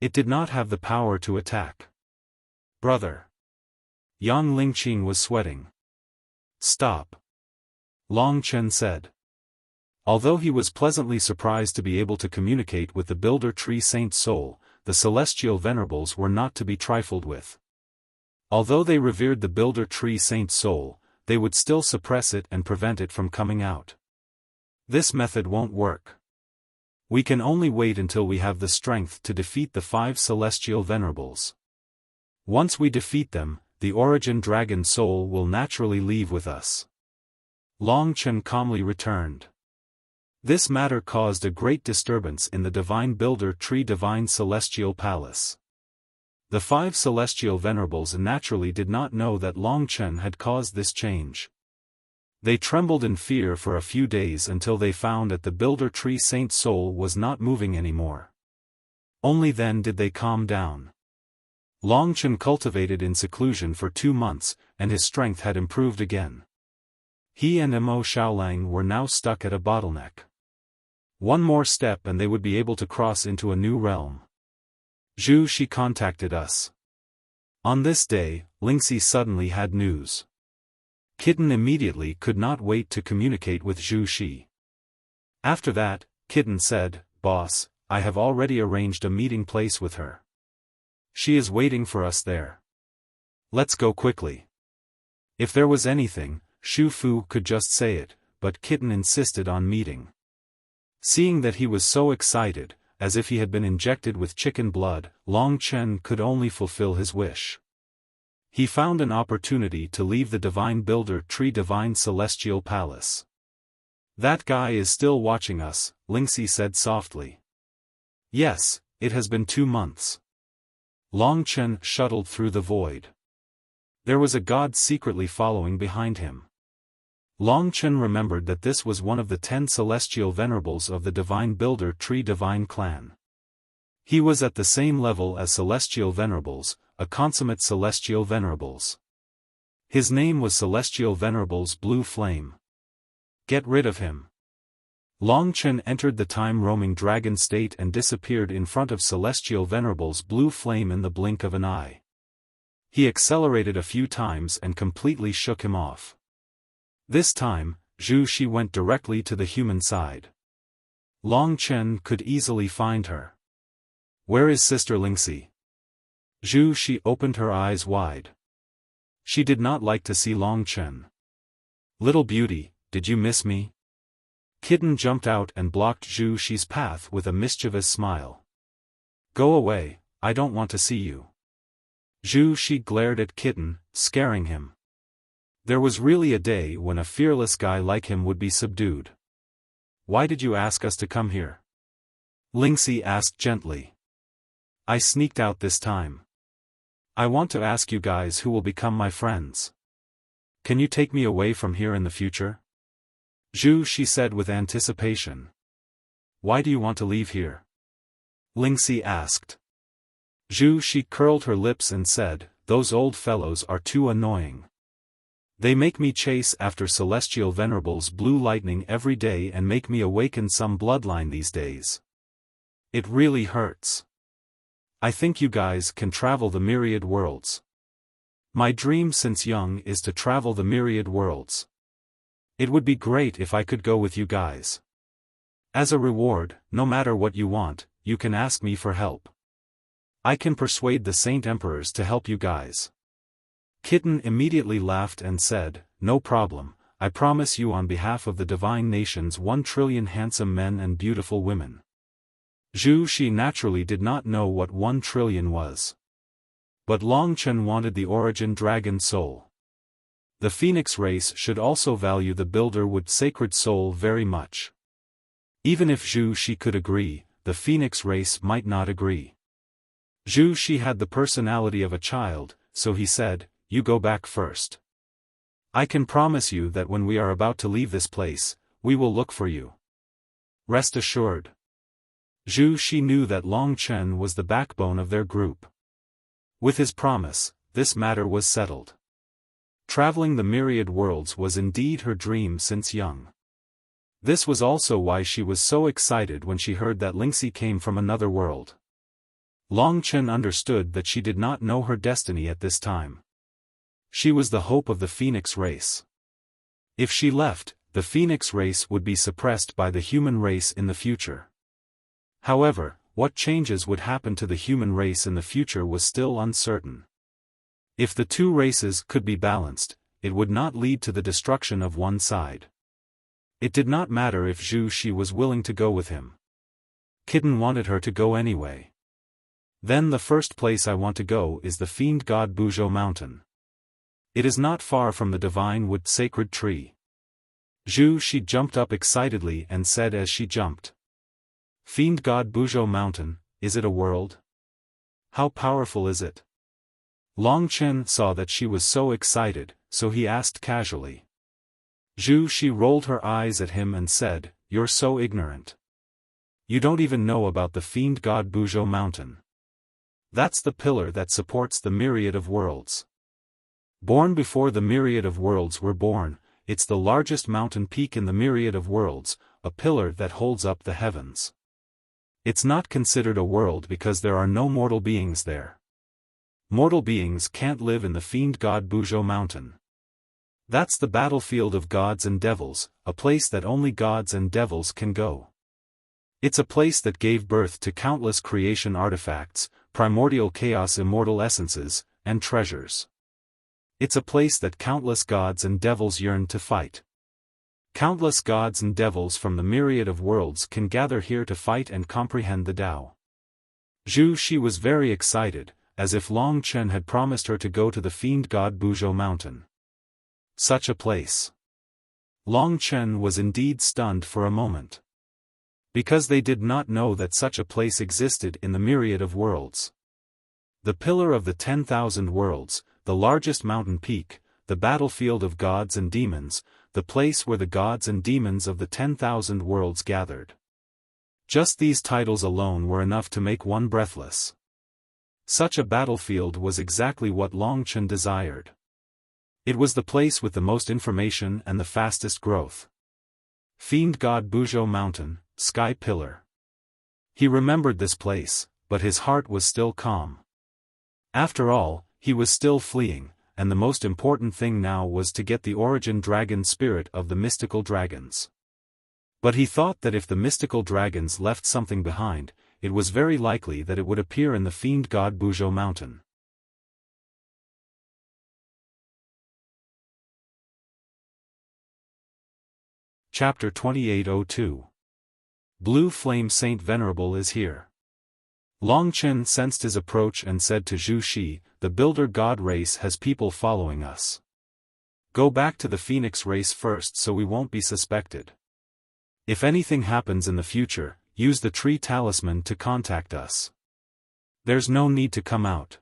[SPEAKER 1] It did not have the power to attack. Brother. Yang Lingqing was sweating. Stop. Long Chen said. Although he was pleasantly surprised to be able to communicate with the Builder Tree Saint Soul, the Celestial Venerables were not to be trifled with. Although they revered the Builder Tree Saint Soul, they would still suppress it and prevent it from coming out. This method won't work. We can only wait until we have the strength to defeat the 5 Celestial Venerables. Once we defeat them, the Origin Dragon Soul will naturally leave with us. Long Chen calmly returned. This matter caused a great disturbance in the Divine Builder Tree Divine Celestial Palace. The 5 Celestial Venerables naturally did not know that Long Chen had caused this change. They trembled in fear for a few days until they found that the Builder Tree Saint Soul was not moving anymore. Only then did they calm down. Long Chen cultivated in seclusion for 2 months, and his strength had improved again. He and Mo Xiaolang were now stuck at a bottleneck. One more step and they would be able to cross into a new realm. Zhu Shi contacted us. On this day, Lingxi suddenly had news. Kitten immediately could not wait to communicate with Zhu Shi. After that, Kitten said, "Boss, I have already arranged a meeting place with her. She is waiting for us there. Let's go quickly." If there was anything, Shu Fu could just say it, but Kitten insisted on meeting. Seeing that he was so excited, as if he had been injected with chicken blood, Long Chen could only fulfill his wish. He found an opportunity to leave the Divine Builder Tree Divine Celestial Palace. "That guy is still watching us," Lingxi said softly. "Yes, it has been 2 months." Long Chen shuttled through the void. There was a god secretly following behind him. Long Chen remembered that this was one of the 10 Celestial Venerables of the Divine Builder Tree Divine Clan. He was at the same level as Celestial Venerables, a consummate Celestial Venerables. His name was Celestial Venerables Blue Flame. Get rid of him. Long Chen entered the time-roaming dragon state and disappeared in front of Celestial Venerables Blue Flame in the blink of an eye. He accelerated a few times and completely shook him off. This time, Zhu Shi went directly to the human side. Long Chen could easily find her. "Where is Sister Lingxi?" Zhu Shi opened her eyes wide. She did not like to see Long Chen. "Little beauty, did you miss me?" Kitten jumped out and blocked Zhu Shi's path with a mischievous smile. "Go away, I don't want to see you." Zhu Shi glared at Kitten, scaring him. There was really a day when a fearless guy like him would be subdued. "Why did you ask us to come here?" Lingxi asked gently. "I sneaked out this time. I want to ask you guys who will become my friends. Can you take me away from here in the future?" Zhu Shi said with anticipation. why do you want to leave here? Lingxi asked. Zhu Shi curled her lips and said, those old fellows are too annoying. They make me chase after celestial venerables blue lightning every day and make me awaken some bloodline these days. It really hurts. I think you guys can travel the myriad worlds. My dream since young is to travel the myriad worlds. It would be great if I could go with you guys. As a reward, no matter what you want, you can ask me for help. I can persuade the Saint Emperors to help you guys. Kitten immediately laughed and said, no problem, I promise you on behalf of the divine nations 1 trillion handsome men and beautiful women. Zhu Shi naturally did not know what 1 trillion was. But Long Chen wanted the origin dragon soul. The phoenix race should also value the builder with sacred soul very much. Even if Zhu Shi could agree, the phoenix race might not agree. Zhu Shi had the personality of a child, so he said, you go back first. I can promise you that when we are about to leave this place, we will look for you. Rest assured. Zhu Shi knew that Long Chen was the backbone of their group. With his promise, this matter was settled. Traveling the myriad worlds was indeed her dream since young. This was also why she was so excited when she heard that Lingxi came from another world. Long Chen understood that she did not know her destiny at this time. She was the hope of the phoenix race. If she left, the phoenix race would be suppressed by the human race in the future. However, what changes would happen to the human race in the future was still uncertain. If the two races could be balanced, it would not lead to the destruction of one side. It did not matter if Zhu Shi was willing to go with him. Kitten wanted her to go anyway. Then the first place I want to go is the fiend god Buzhou mountain. It is not far from the divine wood sacred tree. Zhu Shi jumped up excitedly and said as she jumped. Fiend god Buzhou mountain, is it a world? How powerful is it? Long Chen saw that she was so excited, so he asked casually. Zhu Shi rolled her eyes at him and said, you're so ignorant. You don't even know about the fiend god Buzhou mountain. That's the pillar that supports the myriad of worlds. Born before the myriad of worlds were born, it's the largest mountain peak in the myriad of worlds, a pillar that holds up the heavens. It's not considered a world because there are no mortal beings there. Mortal beings can't live in the fiend god Buzhou mountain. That's the battlefield of gods and devils, a place that only gods and devils can go. It's a place that gave birth to countless creation artifacts, primordial chaos immortal essences, and treasures. It's a place that countless gods and devils yearn to fight. Countless gods and devils from the myriad of worlds can gather here to fight and comprehend the Tao. Zhu Shi was very excited, as if Long Chen had promised her to go to the fiend god Buzhou mountain. Such a place. Long Chen was indeed stunned for a moment. Because they did not know that such a place existed in the myriad of worlds. The pillar of the 10,000 worlds, the largest mountain peak, the battlefield of gods and demons, the place where the gods and demons of the 10,000 worlds gathered. Just these titles alone were enough to make one breathless. Such a battlefield was exactly what Long Chen desired. It was the place with the most information and the fastest growth. Fiend god Buzhou mountain, sky pillar. He remembered this place, but his heart was still calm. After all, he was still fleeing, and the most important thing now was to get the origin dragon spirit of the mystical dragons. But he thought that if the mystical dragons left something behind, it was very likely that it would appear in the fiend god Buzhou mountain. Chapter 2802. Blue Flame Saint Venerable is here. Long Chen sensed his approach and said to Zhu Shi, the builder god race has people following us. Go back to the phoenix race first so we won't be suspected. If anything happens in the future, use the tree talisman to contact us. There's no need to come out.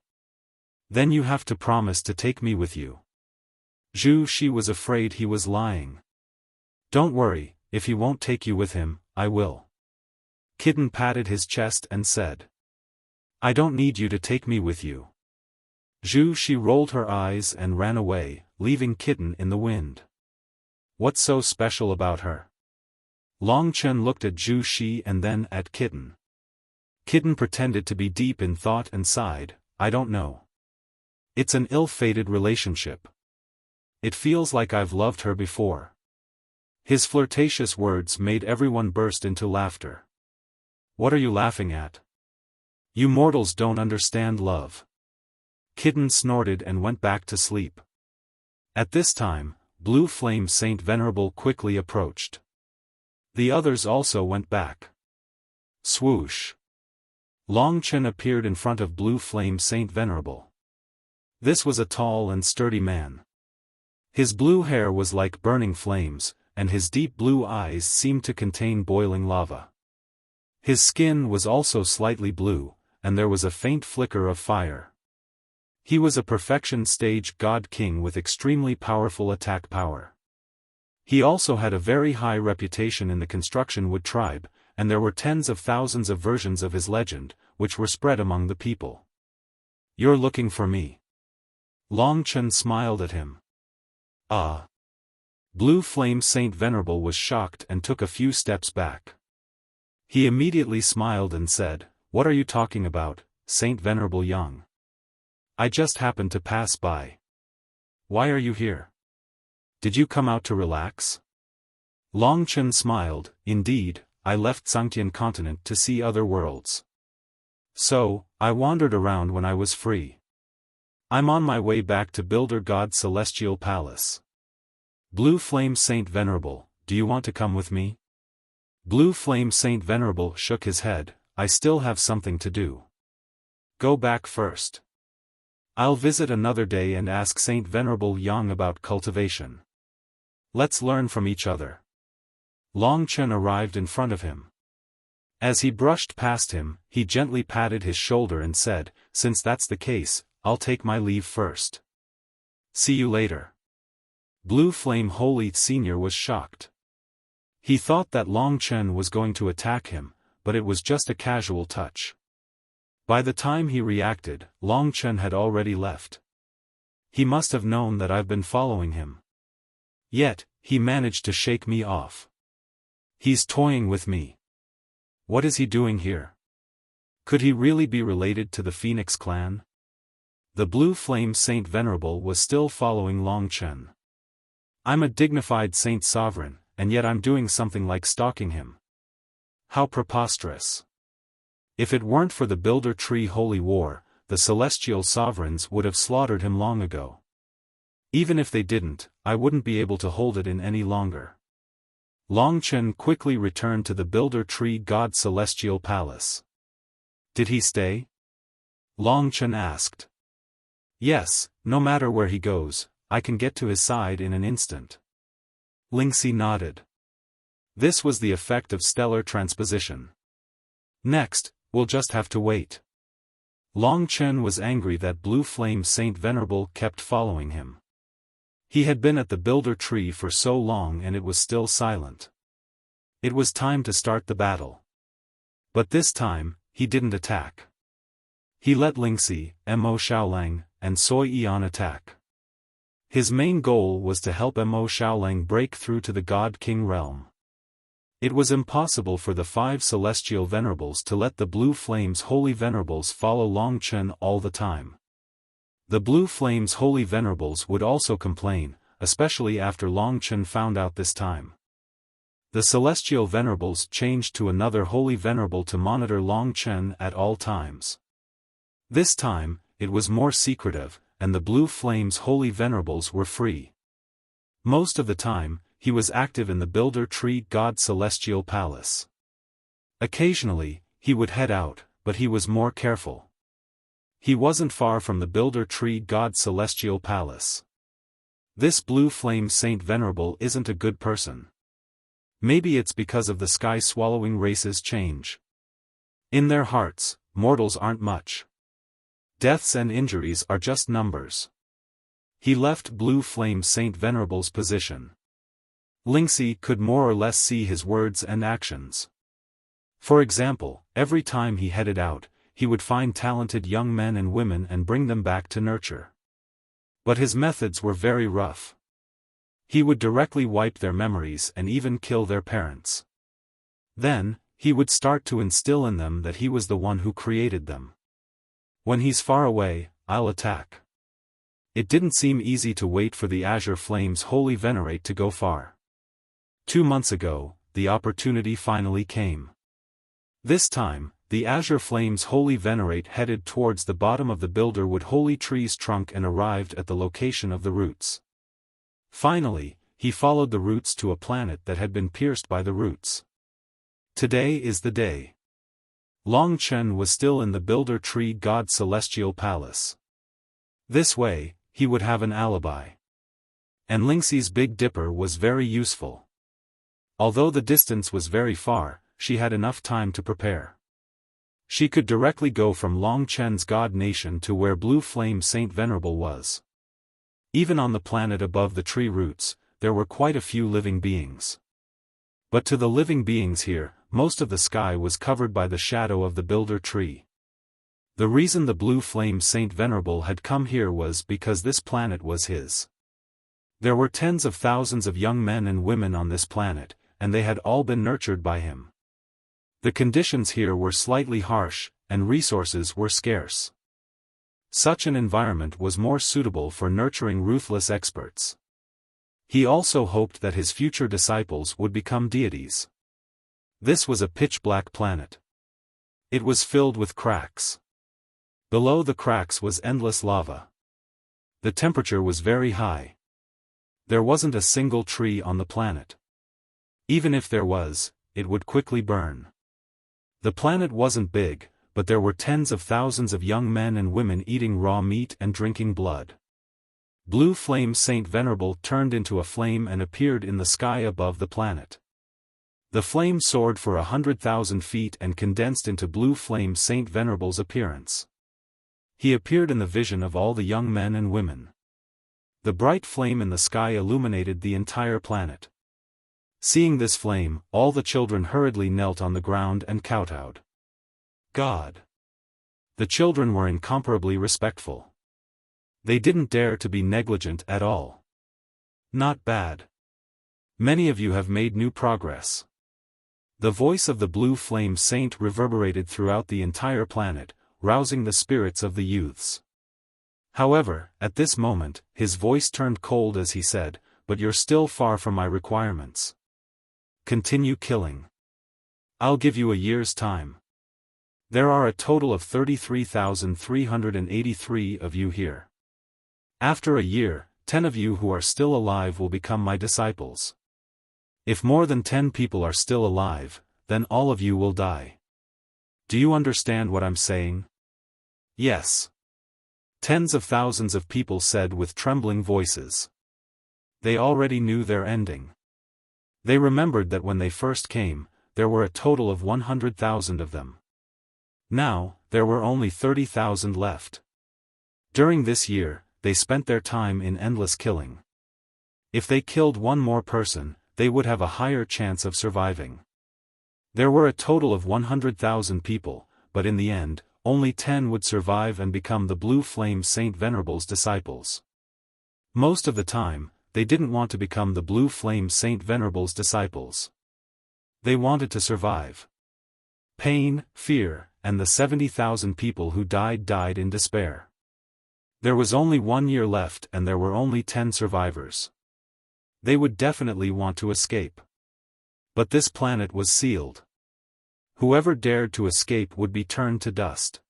[SPEAKER 1] Then you have to promise to take me with you. Zhu Shi was afraid he was lying. Don't worry, if he won't take you with him, I will. Kitten patted his chest and said, "I don't need you to take me with you." Zhu Shi rolled her eyes and ran away, leaving Kitten in the wind. What's so special about her? Long Chen looked at Zhu Shi and then at Kitten. Kitten pretended to be deep in thought and sighed, "I don't know. It's an ill-fated relationship. It feels like I've loved her before." His flirtatious words made everyone burst into laughter. "What are you laughing at? You mortals don't understand love." Kitten snorted and went back to sleep. At this time, Blue Flame Saint Venerable quickly approached. The others also went back. Swoosh! Long Chen appeared in front of Blue Flame Saint Venerable. This was a tall and sturdy man. His blue hair was like burning flames, and his deep blue eyes seemed to contain boiling lava. His skin was also slightly blue, and there was a faint flicker of fire. He was a perfection stage god king with extremely powerful attack power. He also had a very high reputation in the construction wood tribe, and there were tens of thousands of versions of his legend, which were spread among the people. "You're looking for me." Long Chen smiled at him. "Ah." Blue Flame Saint Venerable was shocked and took a few steps back. He immediately smiled and said, "What are you talking about, Saint Venerable Young? I just happened to pass by. Why are you here? Did you come out to relax?" Long Chen smiled, "Indeed, I left Sangtian continent to see other worlds. So, I wandered around when I was free. I'm on my way back to Builder God's Celestial Palace." Blue Flame Saint Venerable, "Do you want to come with me?" Blue Flame Saint Venerable shook his head, "I still have something to do. Go back first. I'll visit another day and ask Saint Venerable Yang about cultivation. Let's learn from each other." Long Chen arrived in front of him. As he brushed past him, he gently patted his shoulder and said, "Since that's the case, I'll take my leave first. See you later." Blue Flame Holy Senior was shocked. He thought that Long Chen was going to attack him, but it was just a casual touch. By the time he reacted, Long Chen had already left. He must have known that I've been following him. Yet, he managed to shake me off. He's toying with me. What is he doing here? Could he really be related to the Phoenix clan? The Blue Flame Saint Venerable was still following Long Chen. "I'm a dignified Saint Sovereign, and yet I'm doing something like stalking him. How preposterous. If it weren't for the Builder Tree Holy War, the Celestial Sovereigns would have slaughtered him long ago. Even if they didn't, I wouldn't be able to hold it in any longer." Long Chen quickly returned to the Builder Tree God Celestial Palace. "Did he stay?" Long Chen asked. "Yes, no matter where he goes, I can get to his side in an instant." Lingxi nodded. This was the effect of stellar transposition. "Next, we'll just have to wait." Long Chen was angry that Blue Flame Saint Venerable kept following him. He had been at the Builder Tree for so long and it was still silent. It was time to start the battle. But this time, he didn't attack. He let Lingxi, Mo Xiaolang, and Soi Yan attack. His main goal was to help Mo Xiaolang break through to the God King realm. It was impossible for the 5 Celestial Venerables to let the Blue Flame's Holy Venerables follow Long Chen all the time. The Blue Flame's Holy Venerables would also complain, especially after Long Chen found out this time. The Celestial Venerables changed to another Holy Venerable to monitor Long Chen at all times. This time, it was more secretive, and the Blue Flame's Holy Venerables were free. Most of the time, he was active in the Builder Tree God Celestial Palace. Occasionally, he would head out, but he was more careful. He wasn't far from the Builder Tree God Celestial Palace. This Blue Flame Saint Venerable isn't a good person. Maybe it's because of the sky-swallowing race's change. In their hearts, mortals aren't much. Deaths and injuries are just numbers. He left Blue Flame Saint Venerable's position. Lingxi could more or less see his words and actions. For example, every time he headed out, he would find talented young men and women and bring them back to nurture. But his methods were very rough. He would directly wipe their memories and even kill their parents. Then, he would start to instill in them that he was the one who created them. When he's far away, I'll attack. It didn't seem easy to wait for the Azure Flame's holy venerate to go far. 2 months ago, the opportunity finally came. This time, the Azure Flame's holy venerate headed towards the bottom of the Builderwood holy tree's trunk and arrived at the location of the roots. Finally, he followed the roots to a planet that had been pierced by the roots. Today is the day. Long Chen was still in the Builder Tree God's celestial palace. This way, he would have an alibi. And Lingxi's Big Dipper was very useful. Although the distance was very far, she had enough time to prepare. She could directly go from Long Chen's God Nation to where Blue Flame Saint Venerable was. Even on the planet above the tree roots, there were quite a few living beings. But to the living beings here, most of the sky was covered by the shadow of the Builder Tree. The reason the Blue Flame Saint Venerable had come here was because this planet was his. There were tens of thousands of young men and women on this planet, and they had all been nurtured by him. The conditions here were slightly harsh, and resources were scarce. Such an environment was more suitable for nurturing ruthless experts. He also hoped that his future disciples would become deities. This was a pitch-black planet. It was filled with cracks. Below the cracks was endless lava. The temperature was very high. There wasn't a single tree on the planet. Even if there was, it would quickly burn. The planet wasn't big, but there were tens of thousands of young men and women eating raw meat and drinking blood. Blue Flame Saint Venerable turned into a flame and appeared in the sky above the planet. The flame soared for 100,000 feet and condensed into Blue Flame Saint Venerable's appearance. He appeared in the vision of all the young men and women. The bright flame in the sky illuminated the entire planet. Seeing this flame, all the children hurriedly knelt on the ground and kowtowed. God! The children were incomparably respectful. They didn't dare to be negligent at all. Not bad. Many of you have made new progress. The voice of the Blue Flame Saint reverberated throughout the entire planet, rousing the spirits of the youths. However, at this moment, his voice turned cold as he said, "But you're still far from my requirements. Continue killing. I'll give you a year's time. There are a total of 33,383 of you here. After a year, 10 of you who are still alive will become my disciples. If more than 10 people are still alive, then all of you will die. Do you understand what I'm saying?" "Yes." Tens of thousands of people said with trembling voices. They already knew their ending. They remembered that when they first came, there were a total of 100,000 of them. Now, there were only 30,000 left. During this year, they spent their time in endless killing. If they killed one more person, they would have a higher chance of surviving. There were a total of 100,000 people, but in the end, only 10 would survive and become the Blue Flame Saint Venerable's disciples. Most of the time, they didn't want to become the Blue Flame Saint Venerable's disciples. They wanted to survive. Pain, fear, and the 70,000 people who died in despair. There was only 1 year left and there were only 10 survivors. They would definitely want to escape. But this planet was sealed. Whoever dared to escape would be turned to dust.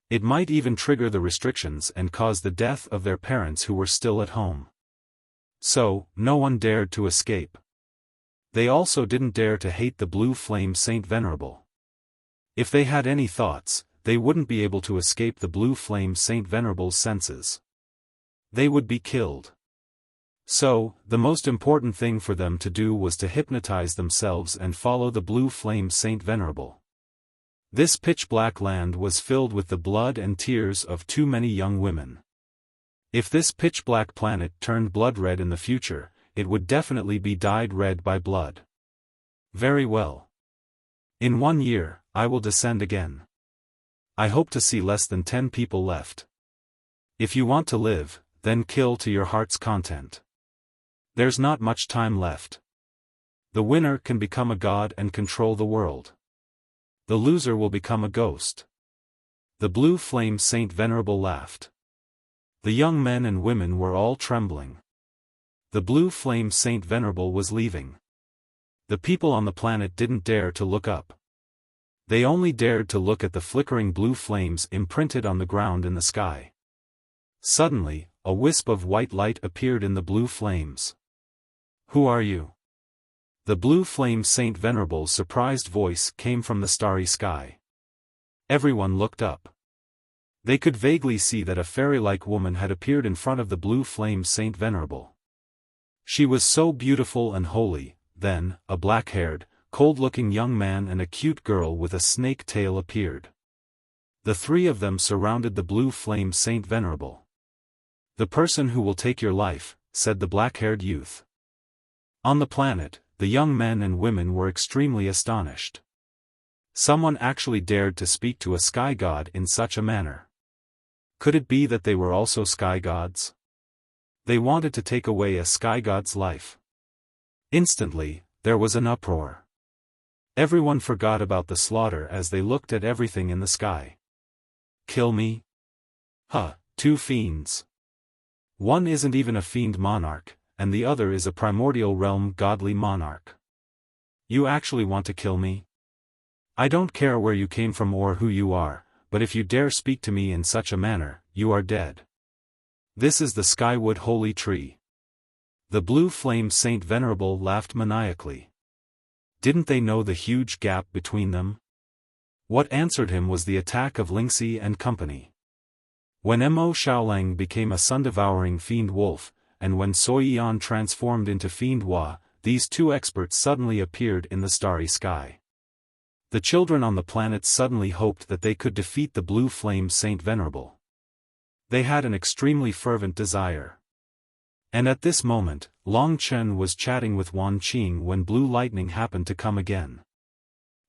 [SPEAKER 1] It might even trigger the restrictions and cause the death of their parents who were still at home. So, no one dared to escape. They also didn't dare to hate the Blue Flame Saint Venerable. If they had any thoughts, they wouldn't be able to escape the Blue Flame Saint Venerable's senses. They would be killed. So, the most important thing for them to do was to hypnotize themselves and follow the Blue Flame Saint Venerable. This pitch-black land was filled with the blood and tears of too many young women. If this pitch-black planet turned blood red in the future, it would definitely be dyed red by blood. Very well. In 1 year, I will descend again. I hope to see less than 10 people left. If you want to live, then kill to your heart's content. There's not much time left. The winner can become a god and control the world. The loser will become a ghost. The blue flame Saint Venerable laughed. The young men and women were all trembling. The blue flame Saint Venerable was leaving. The people on the planet didn't dare to look up. They only dared to look at the flickering blue flames imprinted on the ground in the sky. Suddenly, a wisp of white light appeared in the blue flames. Who are you? The blue flame Saint Venerable's surprised voice came from the starry sky. Everyone looked up. They could vaguely see that a fairy-like woman had appeared in front of the blue flame Saint Venerable. She was so beautiful and holy. Then, a black-haired, cold-looking young man and a cute girl with a snake tail appeared. The three of them surrounded the blue flame Saint Venerable. The person who will take your life, said the black-haired youth. On the planet, the young men and women were extremely astonished. Someone actually dared to speak to a sky god in such a manner. Could it be that they were also sky gods? They wanted to take away a sky god's life. Instantly, there was an uproar. Everyone forgot about the slaughter as they looked at everything in the sky. Kill me? Huh, 2 fiends. One isn't even a fiend monarch, and the other is a primordial realm godly monarch. You actually want to kill me? I don't care where you came from or who you are, but if you dare speak to me in such a manner, you are dead. This is the Skywood Holy Tree. The blue flame Saint Venerable laughed maniacally. Didn't they know the huge gap between them? What answered him was the attack of Lingxi and company. When Mo Xiaolang became a sun-devouring fiend wolf, and when Soyian transformed into Fiend Hua, these 2 experts suddenly appeared in the starry sky. The children on the planet suddenly hoped that they could defeat the blue flame Saint Venerable. They had an extremely fervent desire. And at this moment, Long Chen was chatting with Wan Qing when blue lightning happened to come again.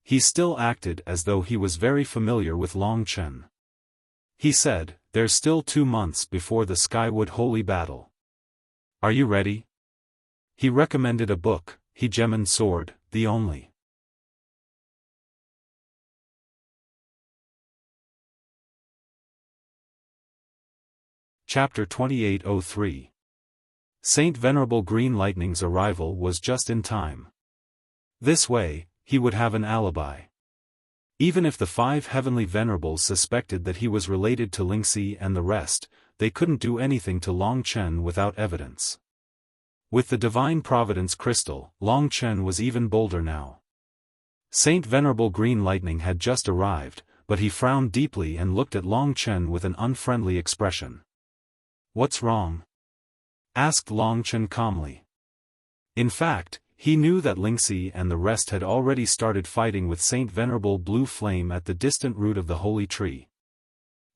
[SPEAKER 1] He still acted as though he was very familiar with Long Chen. He said, "There's still 2 months before the Skywood Holy Battle. Are you ready?" He recommended a book, Hegemon Sword, the only. Chapter 2803. Saint Venerable Green Lightning's arrival was just in time. This way, he would have an alibi. Even if the 5 heavenly venerables suspected that he was related to Lingxi and the rest, they couldn't do anything to Long Chen without evidence. With the Divine Providence Crystal, Long Chen was even bolder now. Saint Venerable Green Lightning had just arrived, but he frowned deeply and looked at Long Chen with an unfriendly expression. "What's wrong?" asked Long Chen calmly. In fact, he knew that Lingxi and the rest had already started fighting with Saint Venerable Blue Flame at the distant root of the Holy Tree.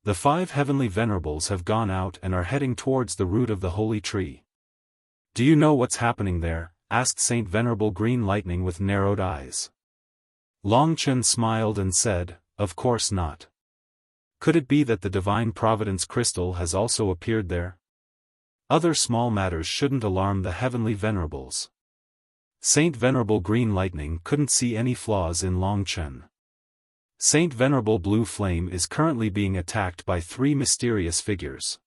[SPEAKER 1] The 5 heavenly venerables have gone out and are heading towards the root of the Holy Tree. "Do you know what's happening there?" asked Saint Venerable Green Lightning with narrowed eyes. Long Chen smiled and said, "Of course not. Could it be that the Divine Providence Crystal has also appeared there? Other small matters shouldn't alarm the heavenly venerables." Saint Venerable Green Lightning couldn't see any flaws in Long Chen. Saint Venerable Blue Flame is currently being attacked by 3 mysterious figures.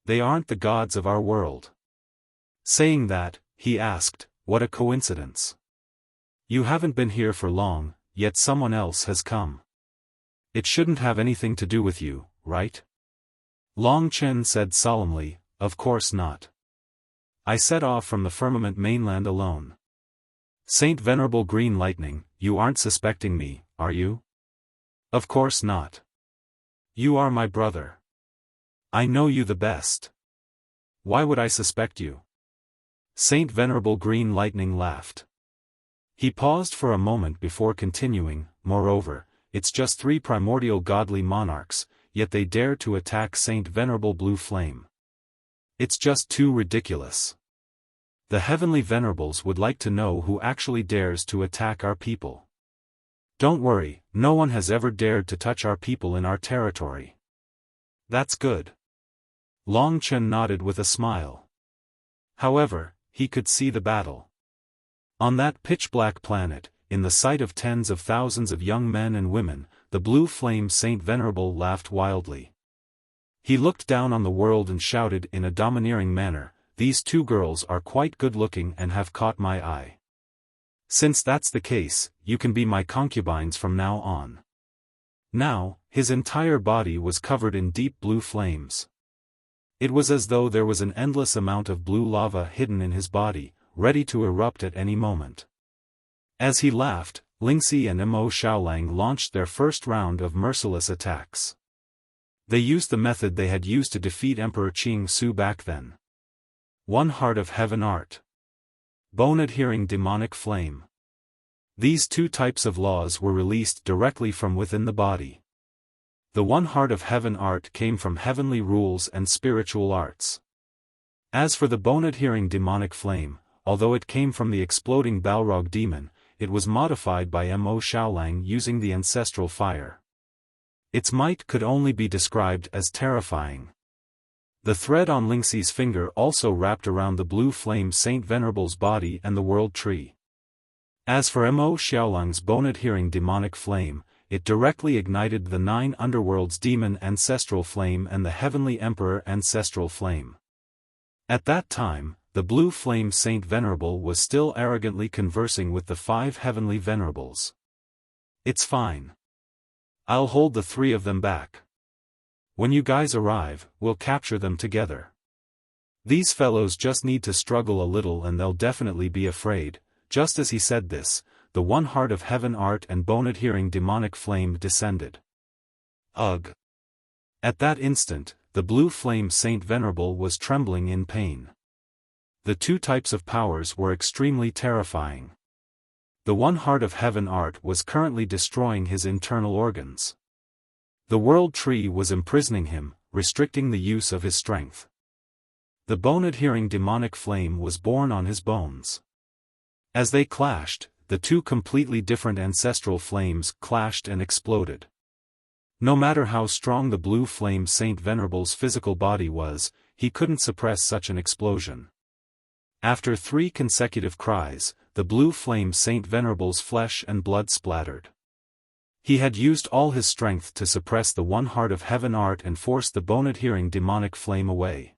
[SPEAKER 1] They aren't the gods of our world. Saying that, he asked, "What a coincidence. You haven't been here for long, yet someone else has come. It shouldn't have anything to do with you, right?" Long Chen said solemnly, "Of course not. I set off from the firmament mainland alone." Saint Venerable Green Lightning, you aren't suspecting me, are you? Of course not. You are my brother. I know you the best. Why would I suspect you? Saint Venerable Green Lightning laughed. He paused for a moment before continuing, "Moreover, it's just 3 primordial godly monarchs, yet they dare to attack Saint Venerable Blue Flame. It's just too ridiculous. The heavenly venerables would like to know who actually dares to attack our people." Don't worry, no one has ever dared to touch our people in our territory. That's good. Long Chen nodded with a smile. However, he could see the battle. On that pitch-black planet, in the sight of tens of thousands of young men and women, the blue flame Saint Venerable laughed wildly. He looked down on the world and shouted in a domineering manner, "These two girls are quite good-looking and have caught my eye. Since that's the case, you can be my concubines from now on." Now, his entire body was covered in deep blue flames. It was as though there was an endless amount of blue lava hidden in his body, ready to erupt at any moment. As he laughed, Lingxi and Mo Xiaolang launched their first round of merciless attacks. They used the method they had used to defeat Emperor Qing Su back then. One Heart of Heaven Art. Bone-adhering demonic flame. These two types of laws were released directly from within the body. The One Heart of Heaven art came from heavenly rules and spiritual arts. As for the bone-adhering demonic flame, although it came from the exploding Balrog demon, it was modified by Mo Xiaolang using the ancestral fire. Its might could only be described as terrifying. The thread on Lingxi's finger also wrapped around the blue flame Saint Venerable's body and the world tree. As for Mo Xiaolang's bone-adhering demonic flame, it directly ignited the 9 underworlds demon ancestral flame and the heavenly emperor ancestral flame. At that time, the blue flame Saint Venerable was still arrogantly conversing with the 5 heavenly venerables. "It's fine. I'll hold the 3 of them back. When you guys arrive, we'll capture them together. These fellows just need to struggle a little and they'll definitely be afraid." Just as he said this, the One Heart of Heaven art and bone-adhering demonic flame descended. Ugh! At that instant, the blue flame Saint Venerable was trembling in pain. The two types of powers were extremely terrifying. The One Heart of Heaven art was currently destroying his internal organs. The world tree was imprisoning him, restricting the use of his strength. The bone-adhering demonic flame was born on his bones. As they clashed, the two completely different ancestral flames clashed and exploded. No matter how strong the blue flame Saint Venerable's physical body was, he couldn't suppress such an explosion. After 3 consecutive cries, the blue flame Saint Venerable's flesh and blood splattered. He had used all his strength to suppress the One Heart of Heaven art and force the bone-adhering demonic flame away.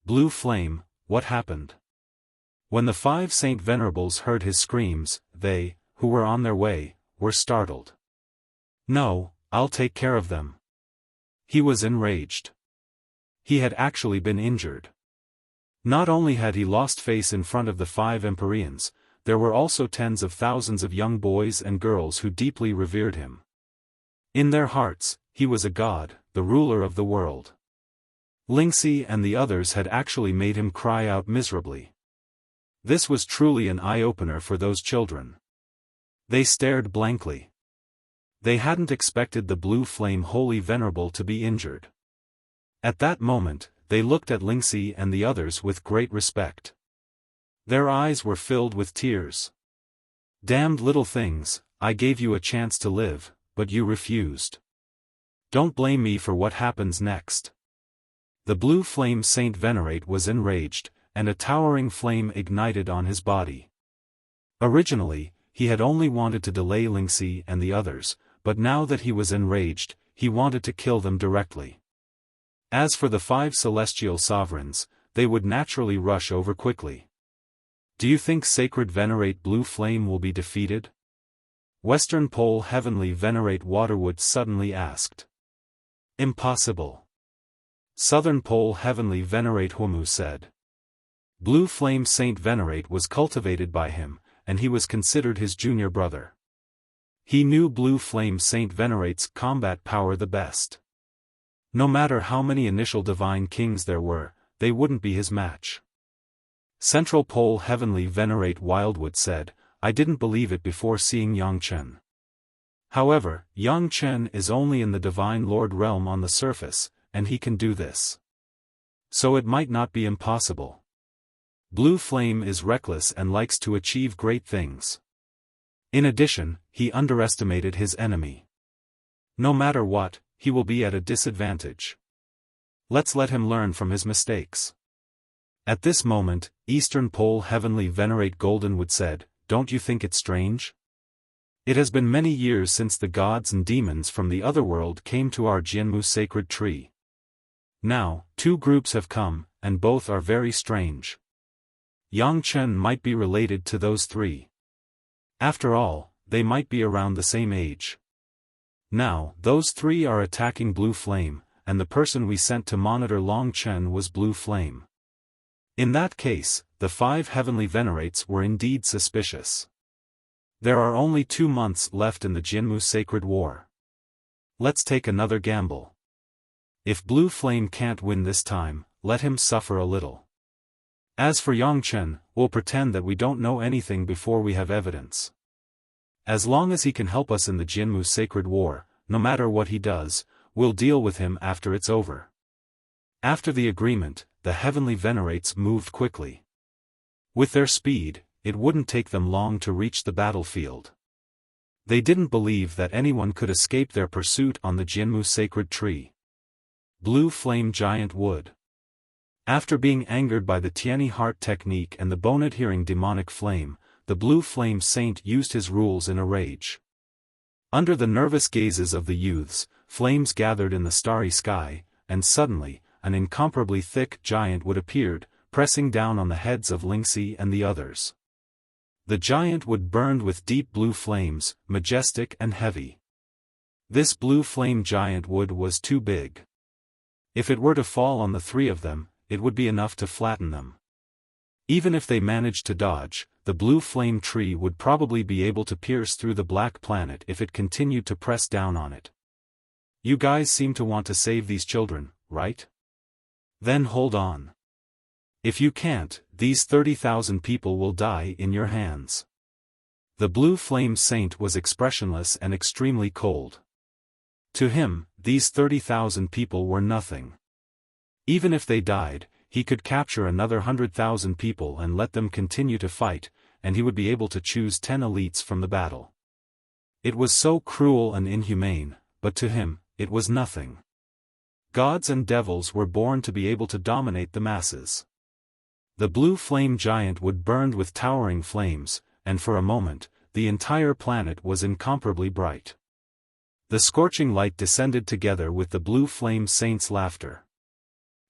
[SPEAKER 1] "Blue flame, what happened?" When the 5 Saint Venerables heard his screams, they, who were on their way, were startled. "No, I'll take care of them." He was enraged. He had actually been injured. Not only had he lost face in front of the 5 Empyreans, there were also tens of thousands of young boys and girls who deeply revered him. In their hearts, he was a god, the ruler of the world. Lingxi and the others had actually made him cry out miserably. This was truly an eye-opener for those children. They stared blankly. They hadn't expected the blue flame Holy Venerable to be injured. At that moment, they looked at Lingxi and the others with great respect. Their eyes were filled with tears. "Damned little things, I gave you a chance to live, but you refused. Don't blame me for what happens next." The blue flame Saint Venerate was enraged, and a towering flame ignited on his body. Originally, he had only wanted to delay Lingxi and the others, but now that he was enraged, he wanted to kill them directly. As for the 5 celestial sovereigns, they would naturally rush over quickly. "Do you think Sacred Venerate Blue Flame will be defeated?" Western Pole Heavenly Venerate Waterwood suddenly asked. "Impossible." Southern Pole Heavenly Venerate Huomu said. Blue Flame Saint Venerate was cultivated by him, and he was considered his junior brother. He knew Blue Flame Saint Venerate's combat power the best. No matter how many initial divine kings there were, they wouldn't be his match. Central Pole Heavenly Venerate Wildwood said, "I didn't believe it before seeing Yang Chen. However, Yang Chen is only in the Divine Lord realm on the surface, and he can do this. So it might not be impossible. Blue Flame is reckless and likes to achieve great things. In addition, he underestimated his enemy. No matter what, he will be at a disadvantage. Let's let him learn from his mistakes. At this moment, Eastern Pole Heavenly Venerate Goldenwood said, "Don't you think it strange? It has been many years since the gods and demons from the otherworld came to our Jianmu sacred tree. Now, two groups have come, and both are very strange. Yang Chen might be related to those three. After all, they might be around the same age. Now, those three are attacking Blue Flame, and the person we sent to monitor Long Chen was Blue Flame. In that case, the 5 heavenly venerates were indeed suspicious. There are only 2 months left in the Jianmu Sacred War. Let's take another gamble. If Blue Flame can't win this time, let him suffer a little. As for Yang Chen, we'll pretend that we don't know anything before we have evidence. As long as he can help us in the Jianmu Sacred War, no matter what he does, we'll deal with him after it's over." After the agreement, the heavenly venerates moved quickly. With their speed, it wouldn't take them long to reach the battlefield. They didn't believe that anyone could escape their pursuit on the Jianmu Sacred Tree. Blue Flame Giant Wood. After being angered by the Tianyi Heart technique and the bone-adhering demonic flame, the Blue Flame Saint used his rules in a rage. Under the nervous gazes of the youths, flames gathered in the starry sky, and suddenly, an incomparably thick giant wood appeared, pressing down on the heads of Lingxi and the others. The giant wood burned with deep blue flames, majestic and heavy. This blue flame giant wood was too big. If it were to fall on the 3 of them, it would be enough to flatten them. Even if they managed to dodge, the blue flame tree would probably be able to pierce through the black planet if it continued to press down on it. You guys seem to want to save these children, right? Then hold on. If you can't, these 30,000 people will die in your hands. The Blue Flame Saint was expressionless and extremely cold. To him, these 30,000 people were nothing. Even if they died, he could capture another 100,000 people and let them continue to fight, and he would be able to choose 10 elites from the battle. It was so cruel and inhumane, but to him, it was nothing. Gods and devils were born to be able to dominate the masses. The blue flame giant wood burned with towering flames, and for a moment, the entire planet was incomparably bright. The scorching light descended together with the Blue Flame Saint's laughter.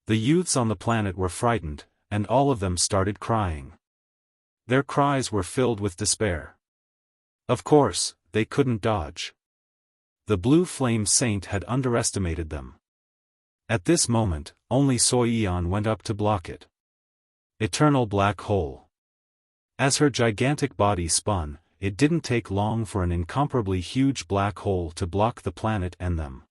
[SPEAKER 1] The youths on the planet were frightened, and all of them started crying. Their cries were filled with despair. Of course, they couldn't dodge. The Blue Flame Saint had underestimated them. At this moment, only Soi Eon went up to block it. Eternal Black Hole. As her gigantic body spun, it didn't take long for an incomparably huge black hole to block the planet and them.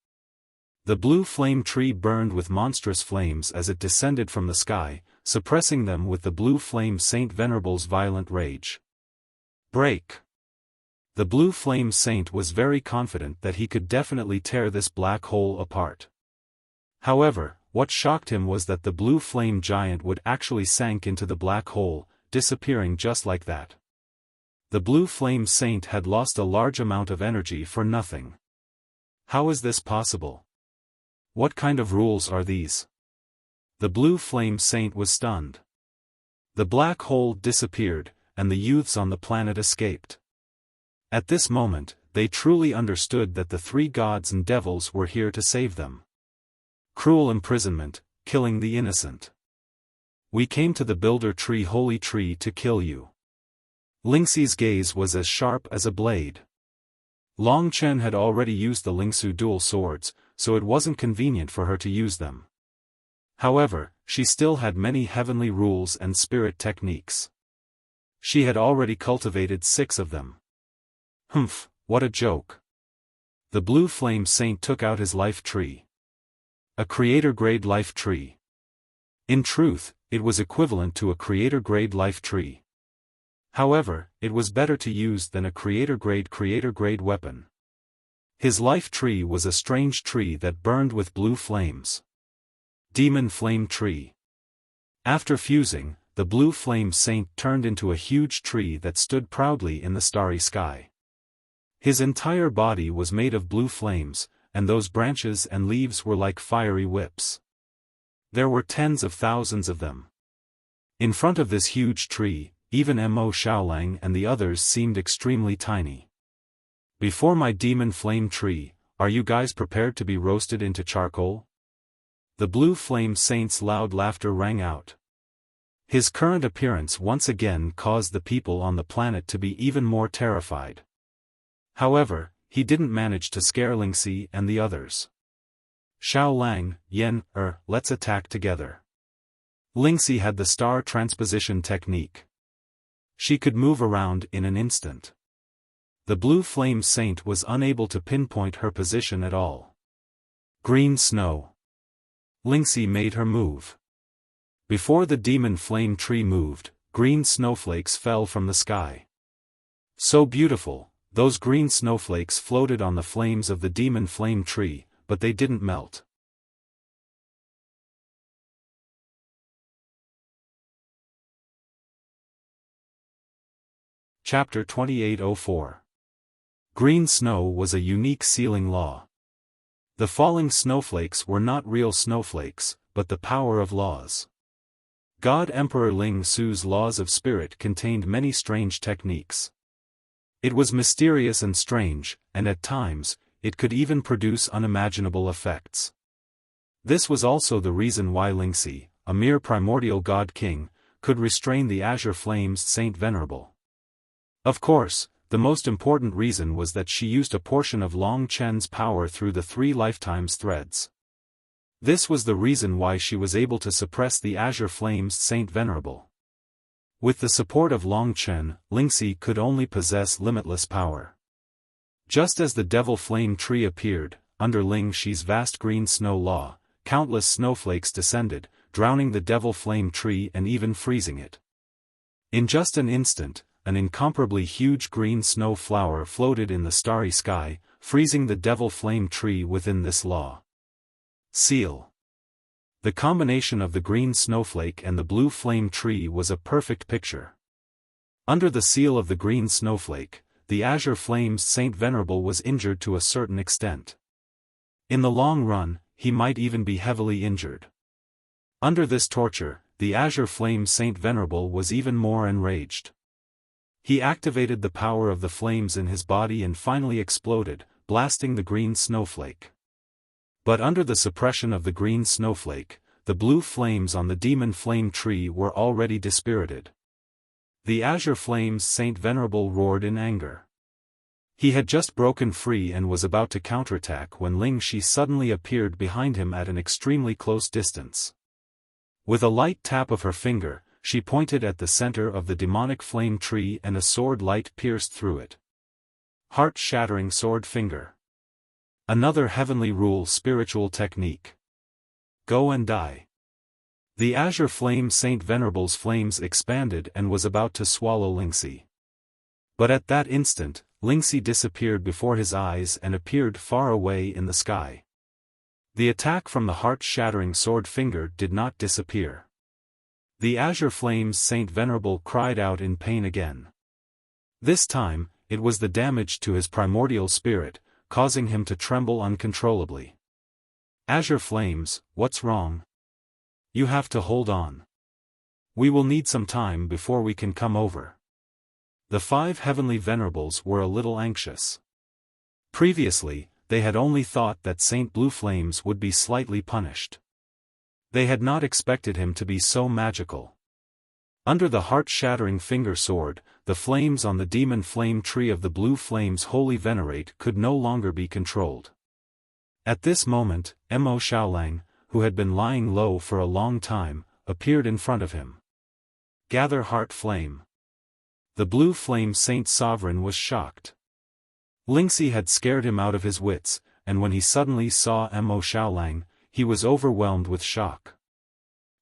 [SPEAKER 1] The blue flame tree burned with monstrous flames as it descended from the sky, suppressing them with the Blue Flame Saint Venerable's violent rage. Break! The Blue Flame Saint was very confident that he could definitely tear this black hole apart. However, what shocked him was that the blue flame giant would actually sank into the black hole, disappearing just like that. The Blue Flame Saint had lost a large amount of energy for nothing. How is this possible? What kind of rules are these? The Blue Flame Saint was stunned. The black hole disappeared, and the youths on the planet escaped. At this moment, they truly understood that the 3 gods and devils were here to save them. Cruel imprisonment, killing the innocent. We came to the Builder Tree Holy Tree to kill you. Lingxi's gaze was as sharp as a blade. Long Chen had already used the Lingsu dual swords, so it wasn't convenient for her to use them. However, she still had many heavenly rules and spirit techniques. She had already cultivated 6 of them. Humph, what a joke. The Blue Flame Saint took out his life tree. A creator-grade life tree. In truth, it was equivalent to a creator-grade life tree. However, it was better to use than a creator-grade weapon. His life tree was a strange tree that burned with blue flames. Demon Flame Tree. After fusing, the Blue Flame Saint turned into a huge tree that stood proudly in the starry sky. His entire body was made of blue flames, and those branches and leaves were like fiery whips. There were tens of thousands of them. In front of this huge tree, even Mo Xiaolang and the others seemed extremely tiny. Before my demon flame tree, are you guys prepared to be roasted into charcoal? The blue flame saint's loud laughter rang out. His current appearance once again caused the people on the planet to be even more terrified. However, he didn't manage to scare Lingxi and the others. Xiaolang, Yen, let's attack together. Lingxi had the star transposition technique. She could move around in an instant. The blue flame saint was unable to pinpoint her position at all. Green snow. Lingxi made her move. Before the demon flame tree moved, green snowflakes fell from the sky. So beautiful, those green snowflakes floated on the flames of the demon flame tree, but they didn't melt. Chapter 2804. Green snow was a unique sealing law. The falling snowflakes were not real snowflakes, but the power of laws. God Emperor Ling Su's laws of spirit contained many strange techniques. It was mysterious and strange, and at times, it could even produce unimaginable effects. This was also the reason why Lingxi, a mere primordial god king, could restrain the azure flames Saint Venerable. Of course, the most important reason was that she used a portion of Long Chen's power through the 3 lifetimes threads. This was the reason why she was able to suppress the azure flames Saint Venerable. With the support of Long Chen, Lingxi could only possess limitless power. Just as the devil flame tree appeared, under Ling Xi's vast green snow law, countless snowflakes descended, drowning the devil flame tree and even freezing it. In just an instant, an incomparably huge green snow flower floated in the starry sky, freezing the devil flame tree within this law. Seal. The combination of the green snowflake and the blue flame tree was a perfect picture. Under the seal of the green snowflake, the azure flames Saint Venerable was injured to a certain extent. In the long run, he might even be heavily injured. Under this torture, the azure flame Saint Venerable was even more enraged. He activated the power of the flames in his body and finally exploded, blasting the green snowflake. But under the suppression of the green snowflake, the blue flames on the demon flame tree were already dispirited. The azure flames Saint Venerable roared in anger. He had just broken free and was about to counterattack when Ling Xi suddenly appeared behind him at an extremely close distance. With a light tap of her finger, she pointed at the center of the demonic flame tree and a sword light pierced through it. Heart-shattering sword finger. Another heavenly rule spiritual technique. Go and die. The azure flame Saint Venerable's flames expanded and was about to swallow Lingxi. But at that instant, Lingxi disappeared before his eyes and appeared far away in the sky. The attack from the heart-shattering sword finger did not disappear. The azure flames Saint Venerable cried out in pain again. This time, it was the damage to his primordial spirit, causing him to tremble uncontrollably. Azure flames, what's wrong? You have to hold on. We will need some time before we can come over. The 5 heavenly venerables were a little anxious. Previously, they had only thought that Saint Blue Flames would be slightly punished. They had not expected him to be so magical. Under the heart-shattering finger sword, the flames on the demon flame tree of the blue flames Holy Venerate could no longer be controlled. At this moment, Mo Xiaolang, who had been lying low for a long time, appeared in front of him. Gather heart flame. The blue flame Saint Sovereign was shocked. Lingxi had scared him out of his wits, and when he suddenly saw Mo Xiaolang, he was overwhelmed with shock.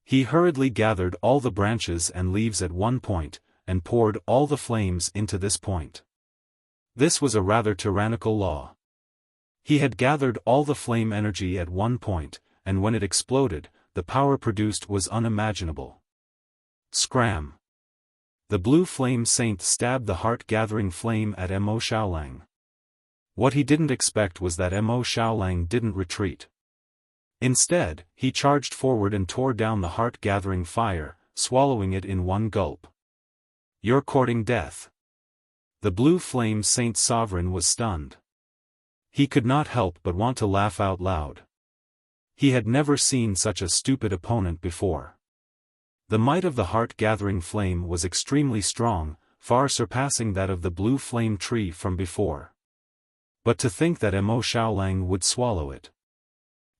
[SPEAKER 1] He hurriedly gathered all the branches and leaves at one point, and poured all the flames into this point. This was a rather tyrannical law. He had gathered all the flame energy at one point, and when it exploded, the power produced was unimaginable. Scram! The blue flame saint stabbed the heart-gathering flame at Mo Xiaolang. What he didn't expect was that Mo Xiaolang didn't retreat. Instead, he charged forward and tore down the heart-gathering fire, swallowing it in one gulp. "You're courting death." The blue flame Saint Sovereign was stunned. He could not help but want to laugh out loud. He had never seen such a stupid opponent before. The might of the heart-gathering flame was extremely strong, far surpassing that of the blue flame tree from before. But to think that Mo Xiaolang would swallow it.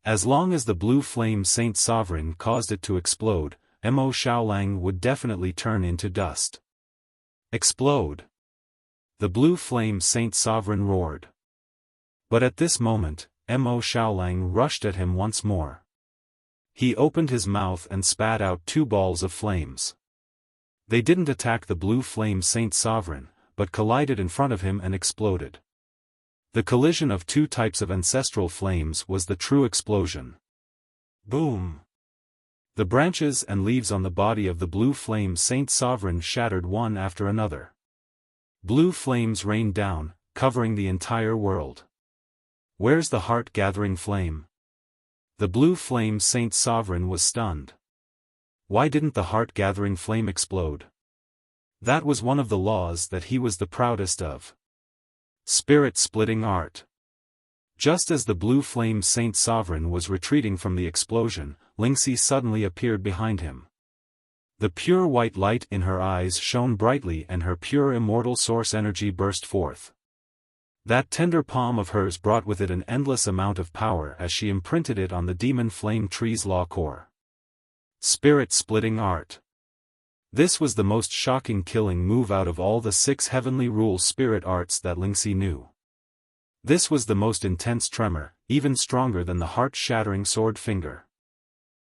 [SPEAKER 1] As long as the blue flame Saint Sovereign caused it to explode, Mo Xiaolang would definitely turn into dust. Explode! The blue flame Saint Sovereign roared. But at this moment, Mo Xiaolang rushed at him once more. He opened his mouth and spat out 2 balls of flames. They didn't attack the blue flame Saint Sovereign, but collided in front of him and exploded. The collision of 2 types of ancestral flames was the true explosion. Boom! The branches and leaves on the body of the blue flame Saint Sovereign shattered one after another. Blue flames rained down, covering the entire world. Where's the heart-gathering flame? The blue flame Saint Sovereign was stunned. Why didn't the heart-gathering flame explode? That was one of the laws that he was the proudest of. Spirit-splitting art. Just as the blue flame Saint Sovereign was retreating from the explosion, Lingxi suddenly appeared behind him. The pure white light in her eyes shone brightly and her pure immortal source energy burst forth. That tender palm of hers brought with it an endless amount of power as she imprinted it on the demon flame tree's law core. Spirit-splitting art. This was the most shocking killing move out of all the 6 heavenly rule spirit arts that Lingxi knew. This was the most intense tremor, even stronger than the heart-shattering sword finger.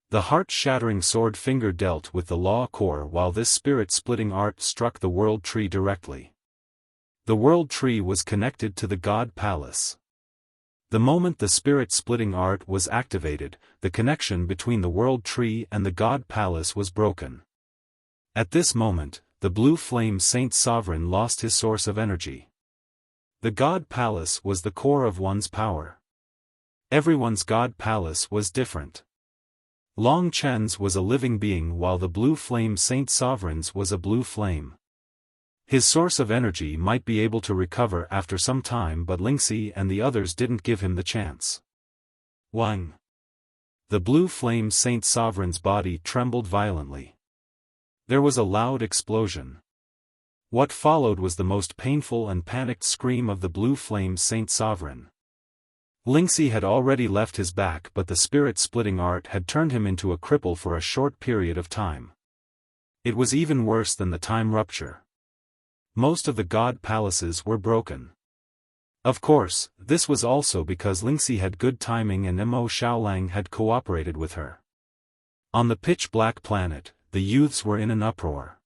[SPEAKER 1] The heart-shattering sword finger dealt with the law core while this spirit-splitting art struck the world tree directly. The world tree was connected to the God Palace. The moment the spirit-splitting art was activated, the connection between the world tree and the God Palace was broken. At this moment, the blue flame Saint Sovereign lost his source of energy. The God Palace was the core of one's power. Everyone's God Palace was different. Long Chen's was a living being while the blue flame Saint Sovereign's was a blue flame. His source of energy might be able to recover after some time, but Lingxi and the others didn't give him the chance. Wang! The blue flame Saint Sovereign's body trembled violently. There was a loud explosion. What followed was the most painful and panicked scream of the blue flame Saint Sovereign. Lingxi had already left his back, but the spirit-splitting art had turned him into a cripple for a short period of time. It was even worse than the time rupture. Most of the God Palaces were broken. Of course, this was also because Lingxi had good timing and Mo Xiaolang had cooperated with her. On the pitch-black planet, the youths were in an uproar.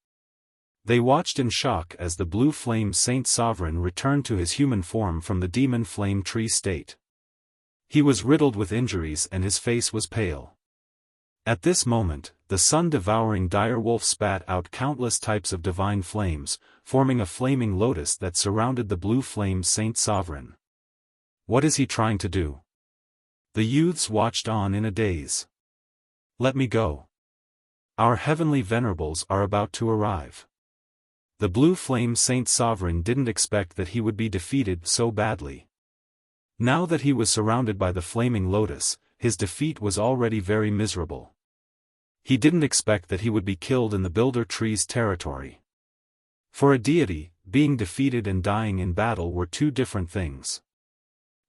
[SPEAKER 1] They watched in shock as the blue flame Saint Sovereign returned to his human form from the demon flame tree state. He was riddled with injuries and his face was pale. At this moment, the sun-devouring direwolf spat out countless types of divine flames, forming a flaming lotus that surrounded the blue flame Saint Sovereign. What is he trying to do? The youths watched on in a daze. Let me go. Our heavenly venerables are about to arrive. The blue flame Saint Sovereign didn't expect that he would be defeated so badly. Now that he was surrounded by the flaming lotus, his defeat was already very miserable. He didn't expect that he would be killed in the Builder Tree's territory. For a deity, being defeated and dying in battle were 2 different things.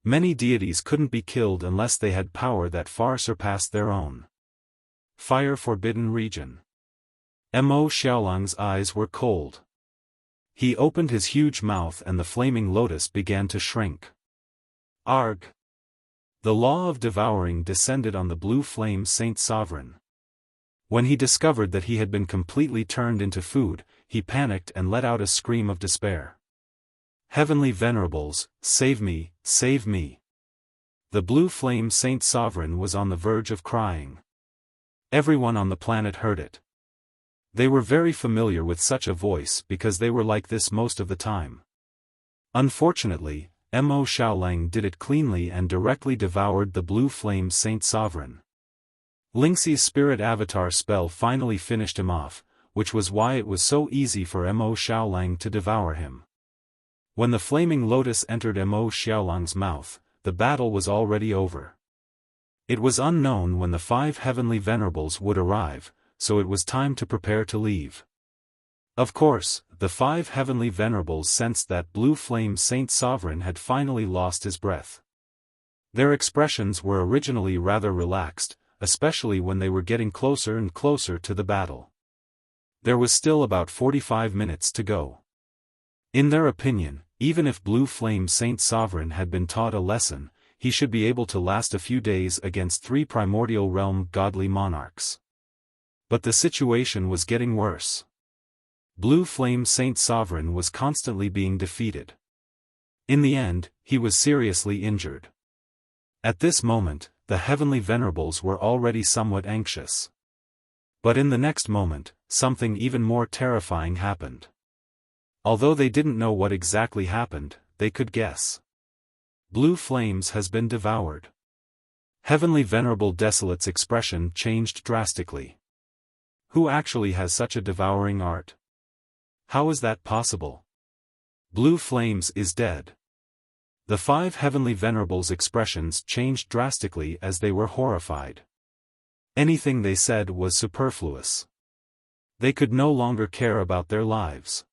[SPEAKER 1] Many deities couldn't be killed unless they had power that far surpassed their own. Fire Forbidden Region. Mo Xiaolang's eyes were cold. He opened his huge mouth and the flaming lotus began to shrink. Arg! The law of devouring descended on the blue flame Saint Sovereign. When he discovered that he had been completely turned into food, he panicked and let out a scream of despair. Heavenly Venerables, save me, save me. The blue flame Saint Sovereign was on the verge of crying. Everyone on the planet heard it. They were very familiar with such a voice because they were like this most of the time. Unfortunately, Mo Xiaolang did it cleanly and directly devoured the blue flame Saint Sovereign. Lingxi's spirit avatar spell finally finished him off, which was why it was so easy for Mo Xiaolang to devour him. When the flaming lotus entered Mo Xiaolang's mouth, the battle was already over. It was unknown when the 5 heavenly venerables would arrive, so it was time to prepare to leave. Of course, the 5 heavenly venerables sensed that blue flame Saint Sovereign had finally lost his breath. Their expressions were originally rather relaxed, especially when they were getting closer and closer to the battle. There was still about 45 minutes to go. In their opinion, even if blue flame Saint Sovereign had been taught a lesson, he should be able to last a few days against 3 primordial realm godly monarchs. But the situation was getting worse. Blue flame Saint Sovereign was constantly being defeated. In the end, he was seriously injured. At this moment, the heavenly venerables were already somewhat anxious. But in the next moment, something even more terrifying happened. Although they didn't know what exactly happened, they could guess. Blue flames has been devoured. Heavenly Venerable Desolate's expression changed drastically. Who actually has such a devouring art? How is that possible? Blue flames is dead. The 5 heavenly venerables' expressions changed drastically as they were horrified. Anything they said was superfluous. They could no longer care about their lives.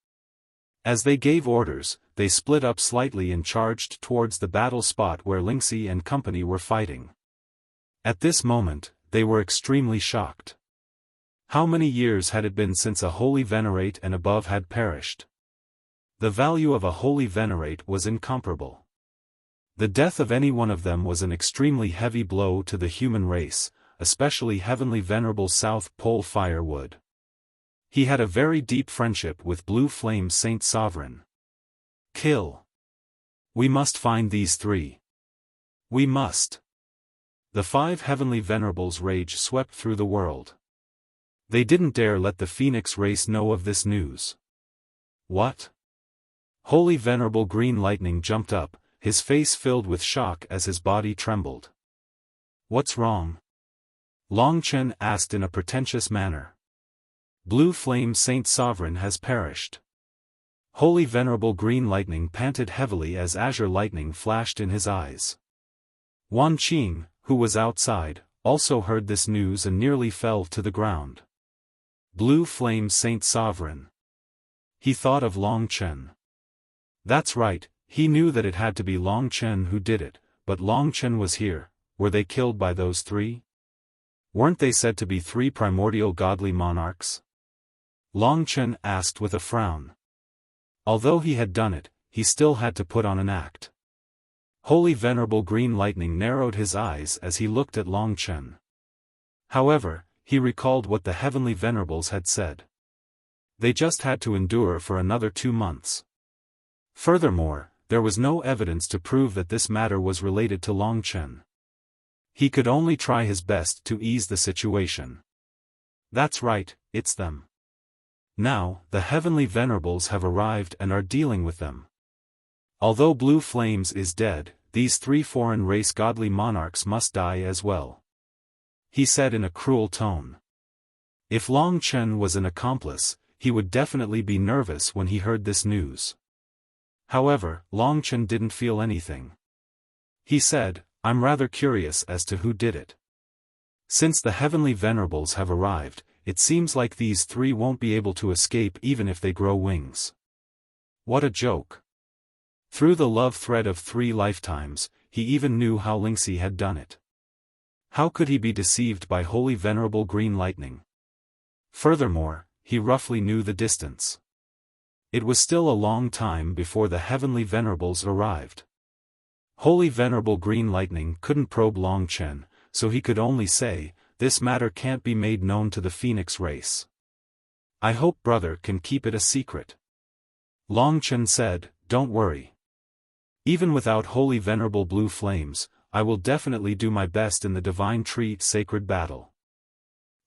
[SPEAKER 1] As they gave orders, they split up slightly and charged towards the battle spot where Lingxi and company were fighting. At this moment, they were extremely shocked. How many years had it been since a holy venerate and above had perished? The value of a holy venerate was incomparable. The death of any one of them was an extremely heavy blow to the human race, especially Heavenly Venerable South Pole Firewood. He had a very deep friendship with Blue Flame Saint Sovereign. Kill. We must find these 3. We must. The 5 heavenly venerables' rage swept through the world. They didn't dare let the Phoenix race know of this news. What? Holy Venerable Green Lightning jumped up, his face filled with shock as his body trembled. What's wrong? Long Chen asked in a pretentious manner. Blue Flame Saint Sovereign has perished. Holy Venerable Green Lightning panted heavily as azure lightning flashed in his eyes. Wan Qing, who was outside, also heard this news and nearly fell to the ground. Blue Flame Saint Sovereign. He thought of Long Chen. That's right, he knew that it had to be Long Chen who did it, but Long Chen was here. Were they killed by those 3? Weren't they said to be 3 primordial godly monarchs? Long Chen asked with a frown. Although he had done it, he still had to put on an act. Holy Venerable Green Lightning narrowed his eyes as he looked at Long Chen. However, he recalled what the heavenly venerables had said. They just had to endure for another 2 months. Furthermore, there was no evidence to prove that this matter was related to Long Chen. He could only try his best to ease the situation. That's right, it's them. Now, the heavenly venerables have arrived and are dealing with them. Although Blue Flames is dead, these 3 foreign race godly monarchs must die as well. He said in a cruel tone. If Long Chen was an accomplice, he would definitely be nervous when he heard this news. However, Long Chen didn't feel anything. He said, I'm rather curious as to who did it. Since the heavenly venerables have arrived, it seems like these 3 won't be able to escape even if they grow wings. What a joke. Through the love thread of 3 lifetimes, he even knew how Lingxi had done it. How could he be deceived by Holy Venerable Green Lightning? Furthermore, he roughly knew the distance. It was still a long time before the heavenly venerables arrived. Holy Venerable Green Lightning couldn't probe Long Chen, so he could only say, this matter can't be made known to the Phoenix race. I hope brother can keep it a secret. Long Chen said, don't worry. Even without Holy Venerable Blue Flames, I will definitely do my best in the Divine Tree Sacred Battle.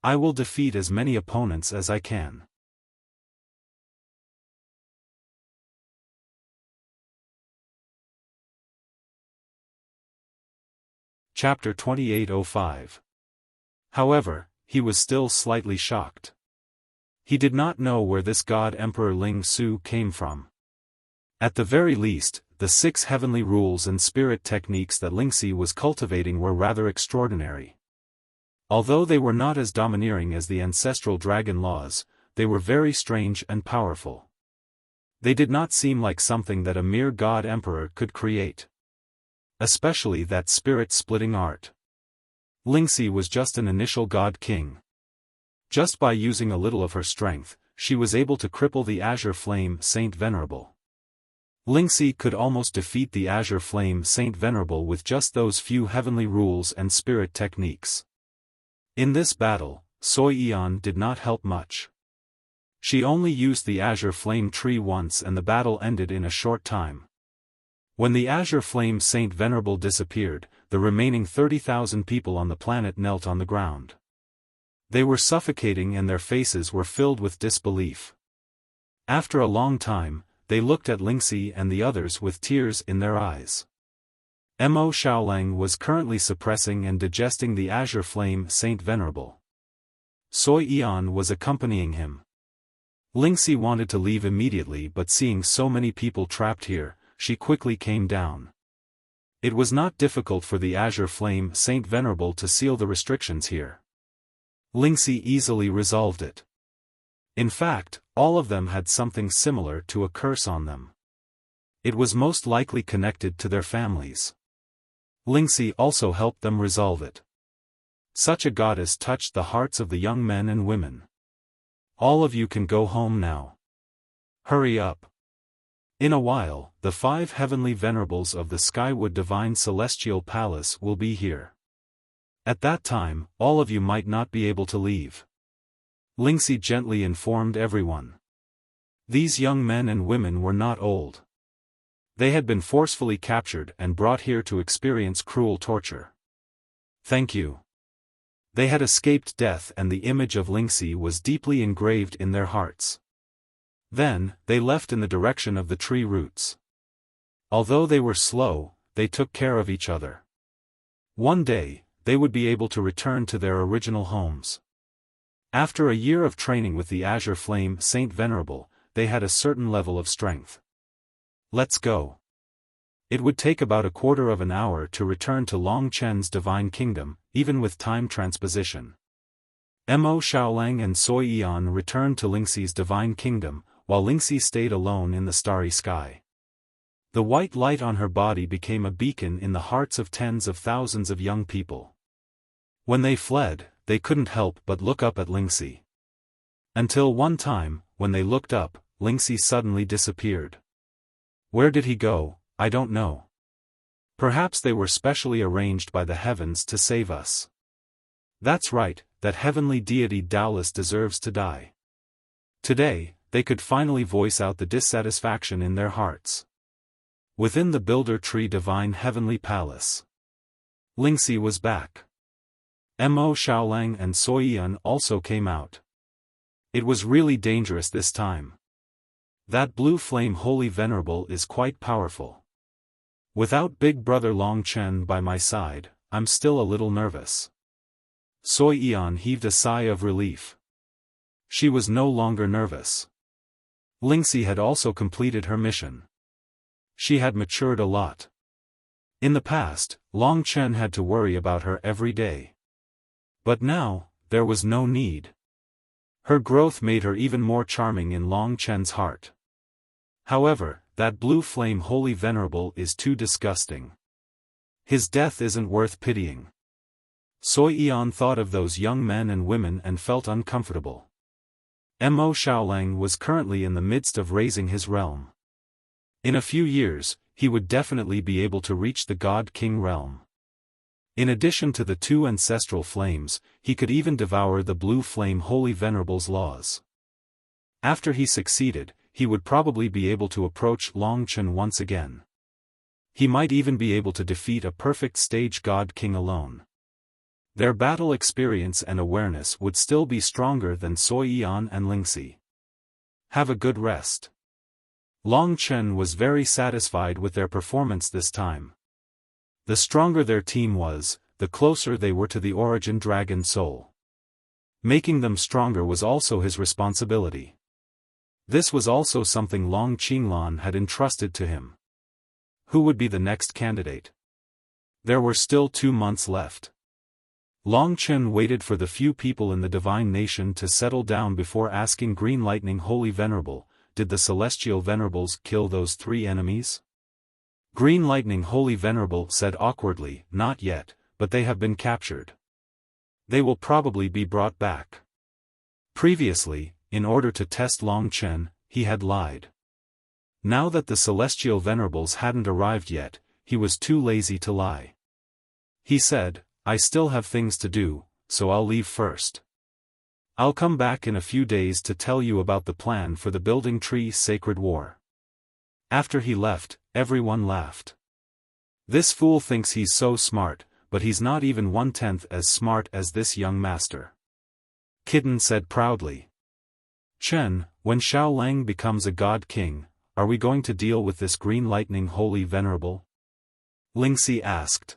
[SPEAKER 1] I will defeat as many opponents as I can. Chapter 2805. However, he was still slightly shocked. He did not know where this god Emperor Ling Su came from. At the very least, the 6 heavenly rules and spirit techniques that Lingxi was cultivating were rather extraordinary. Although they were not as domineering as the ancestral dragon laws, they were very strange and powerful. They did not seem like something that a mere god emperor could create. Especially that spirit-splitting art. Lingxi was just an initial god king. Just by using a little of her strength, she was able to cripple the Azure Flame Saint Venerable. Lingxi could almost defeat the Azure Flame Saint Venerable with just those few heavenly rules and spirit techniques. In this battle, Sui Yan did not help much. She only used the Azure Flame Tree once and the battle ended in a short time. When the Azure Flame Saint Venerable disappeared, the remaining 30,000 people on the planet knelt on the ground. They were suffocating and their faces were filled with disbelief. After a long time, they looked at Lingxi and the others with tears in their eyes. Mo Xiaolang was currently suppressing and digesting the Azure Flame Saint Venerable. Sui Yan was accompanying him. Lingxi wanted to leave immediately, but seeing so many people trapped here, she quickly came down. It was not difficult for the Azure Flame Saint Venerable to seal the restrictions here. Lingxi easily resolved it. In fact, all of them had something similar to a curse on them. It was most likely connected to their families. Lingxi also helped them resolve it. Such a goddess touched the hearts of the young men and women. All of you can go home now. Hurry up. In a while, the 5 heavenly venerables of the Skywood Divine Celestial Palace will be here. At that time, all of you might not be able to leave. Lingxi gently informed everyone. These young men and women were not old. They had been forcefully captured and brought here to experience cruel torture. Thank you. They had escaped death and the image of Lingxi was deeply engraved in their hearts. Then, they left in the direction of the tree roots. Although they were slow, they took care of each other. One day, they would be able to return to their original homes. After a year of training with the Azure Flame Saint Venerable, they had a certain level of strength. Let's go. It would take about a quarter of an hour to return to Long Chen's divine kingdom, even with time transposition. Mo Xiaolang and Sui Yan returned to Lingxi's divine kingdom, while Lingxi stayed alone in the starry sky. The white light on her body became a beacon in the hearts of tens of thousands of young people. When they fled, they couldn't help but look up at Lingxi. Until one time, when they looked up, Lingxi suddenly disappeared. Where did he go? I don't know. Perhaps they were specially arranged by the heavens to save us. That's right, that heavenly deity doubtless deserves to die. Today, they could finally voice out the dissatisfaction in their hearts. Within the Builder Tree Divine Heavenly Palace, Lingxi was back. Mo Xiaolang and Sui Yan also came out. It was really dangerous this time. That blue flame Holy Venerable is quite powerful. Without Big Brother Long Chen by my side, I'm still a little nervous. Sui Yan heaved a sigh of relief. She was no longer nervous. Lingxi had also completed her mission. She had matured a lot. In the past, Long Chen had to worry about her every day. But now, there was no need. Her growth made her even more charming in Long Chen's heart. However, that blue flame Holy Venerable is too disgusting. His death isn't worth pitying. Sui Yan thought of those young men and women and felt uncomfortable. Mo Xiaolang was currently in the midst of raising his realm. In a few years, he would definitely be able to reach the God King realm. In addition to the 2 ancestral flames, he could even devour the blue flame Holy Venerable's laws. After he succeeded, he would probably be able to approach Long Chen once again. He might even be able to defeat a perfect stage God King alone. Their battle experience and awareness would still be stronger than Sui Yan and Lingxi. Have a good rest. Long Chen was very satisfied with their performance this time. The stronger their team was, the closer they were to the origin dragon soul. Making them stronger was also his responsibility. This was also something Long Qinglan had entrusted to him. Who would be the next candidate? There were still 2 months left. Long Chen waited for the few people in the divine nation to settle down before asking Green Lightning Holy Venerable, did the Celestial Venerables kill those 3 enemies? Green Lightning Holy Venerable said awkwardly, not yet, but they have been captured. They will probably be brought back. Previously, in order to test Long Chen, he had lied. Now that the Celestial Venerables hadn't arrived yet, he was too lazy to lie. He said, I still have things to do, so I'll leave first. I'll come back in a few days to tell you about the plan for the Building Tree Sacred War. After he left, everyone laughed. This fool thinks he's so smart, but he's not even 1/10 as smart as this young master. Kitten said proudly. Chen, when Xiaolang becomes a god king, are we going to deal with this Green Lightning Holy Venerable? Lingxi asked.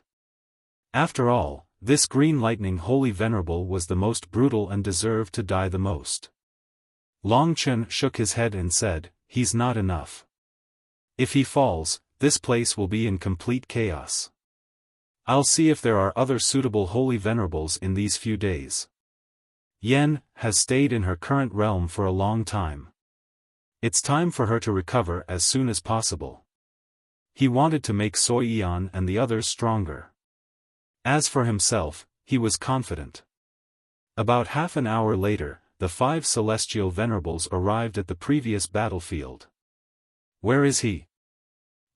[SPEAKER 1] After all, this Green Lightning Holy Venerable was the most brutal and deserved to die the most. Long Chen shook his head and said, he's not enough. If he falls, this place will be in complete chaos. I'll see if there are other suitable Holy Venerables in these few days. Yen has stayed in her current realm for a long time. It's time for her to recover as soon as possible. He wanted to make Soi Yan and the others stronger. As for himself, he was confident. About half an hour later, the 5 Celestial Venerables arrived at the previous battlefield. Where is he?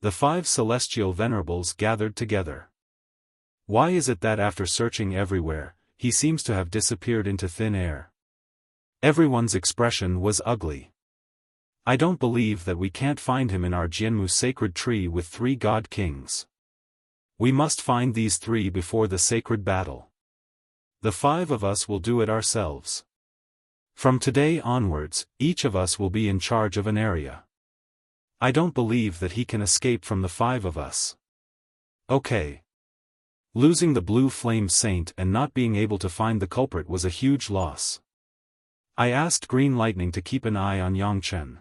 [SPEAKER 1] The 5 Celestial Venerables gathered together. Why is it that after searching everywhere, he seems to have disappeared into thin air? Everyone's expression was ugly. I don't believe that we can't find him in our Jianmu sacred tree with 3 god kings. We must find these 3 before the sacred battle. The 5 of us will do it ourselves. From today onwards, each of us will be in charge of an area. I don't believe that he can escape from the 5 of us. Okay. Losing the Blue Flame Saint and not being able to find the culprit was a huge loss. I asked Green Lightning to keep an eye on Yangchen.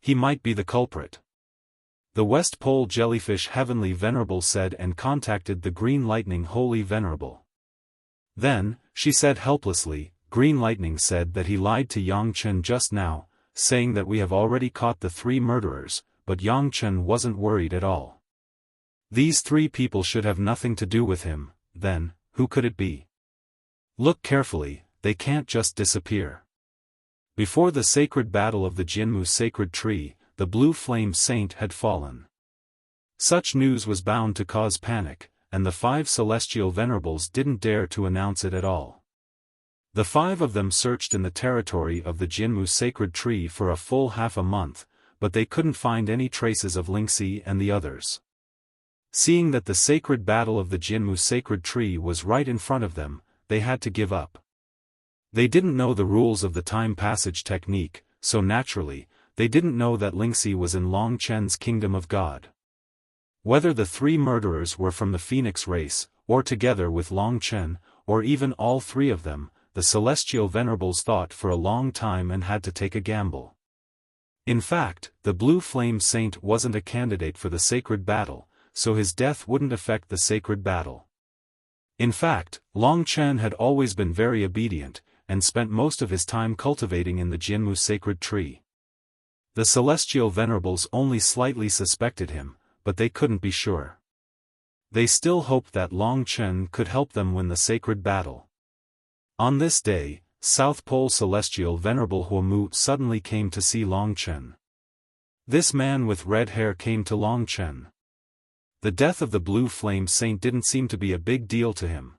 [SPEAKER 1] He might be the culprit. The West Pole Jellyfish Heavenly Venerable said and contacted the Green Lightning Holy Venerable. Then, she said helplessly, Green Lightning said that he lied to Yangchen just now, saying that we have already caught the 3 murderers, but Yangchen wasn't worried at all. These 3 people should have nothing to do with him, then, who could it be? Look carefully, they can't just disappear. Before the sacred battle of the Jianmu sacred tree, the Blue Flame Saint had fallen. Such news was bound to cause panic, and the 5 Celestial Venerables didn't dare to announce it at all. The 5 of them searched in the territory of the Jianmu sacred tree for a full half a month, but they couldn't find any traces of Lingxi and the others. Seeing that the sacred battle of the Jianmu sacred tree was right in front of them, they had to give up. They didn't know the rules of the time passage technique, so naturally, they didn't know that Lingxi was in Long Chen's kingdom of God. Whether the 3 murderers were from the Phoenix race, or together with Long Chen, or even all 3 of them, the Celestial Venerables thought for a long time and had to take a gamble. In fact, the Blue Flame Saint wasn't a candidate for the sacred battle, so his death wouldn't affect the sacred battle. In fact, Long Chen had always been very obedient, and spent most of his time cultivating in the Jianmu sacred tree. The Celestial Venerables only slightly suspected him, but they couldn't be sure. They still hoped that Long Chen could help them win the sacred battle. On this day, South Pole Celestial Venerable Huomu suddenly came to see Long Chen. This man with red hair came to Long Chen. The death of the Blue Flame Saint didn't seem to be a big deal to him.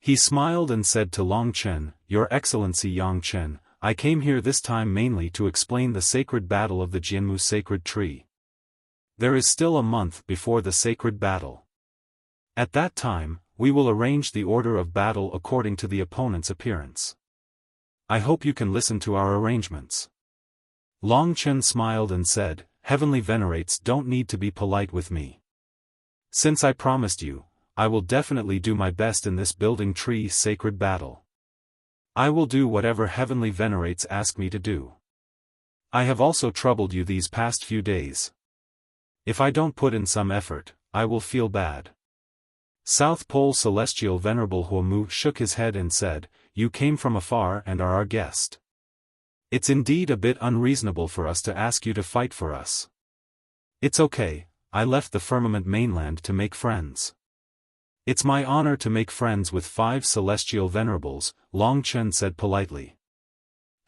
[SPEAKER 1] He smiled and said to Long Chen, Your Excellency Yang Chen, I came here this time mainly to explain the sacred battle of the Jianmu sacred tree. There is still a month before the sacred battle. At that time, we will arrange the order of battle according to the opponent's appearance. I hope you can listen to our arrangements. Long Chen smiled and said, Heavenly Venerates don't need to be polite with me. Since I promised you, I will definitely do my best in this building tree sacred battle. I will do whatever heavenly venerates ask me to do. I have also troubled you these past few days. If I don't put in some effort, I will feel bad. South Pole Celestial Venerable Huomu shook his head and said, "You came from afar and are our guest. It's indeed a bit unreasonable for us to ask you to fight for us." "It's okay, I left the firmament mainland to make friends. It's my honor to make friends with 5 celestial venerables," Long Chen said politely.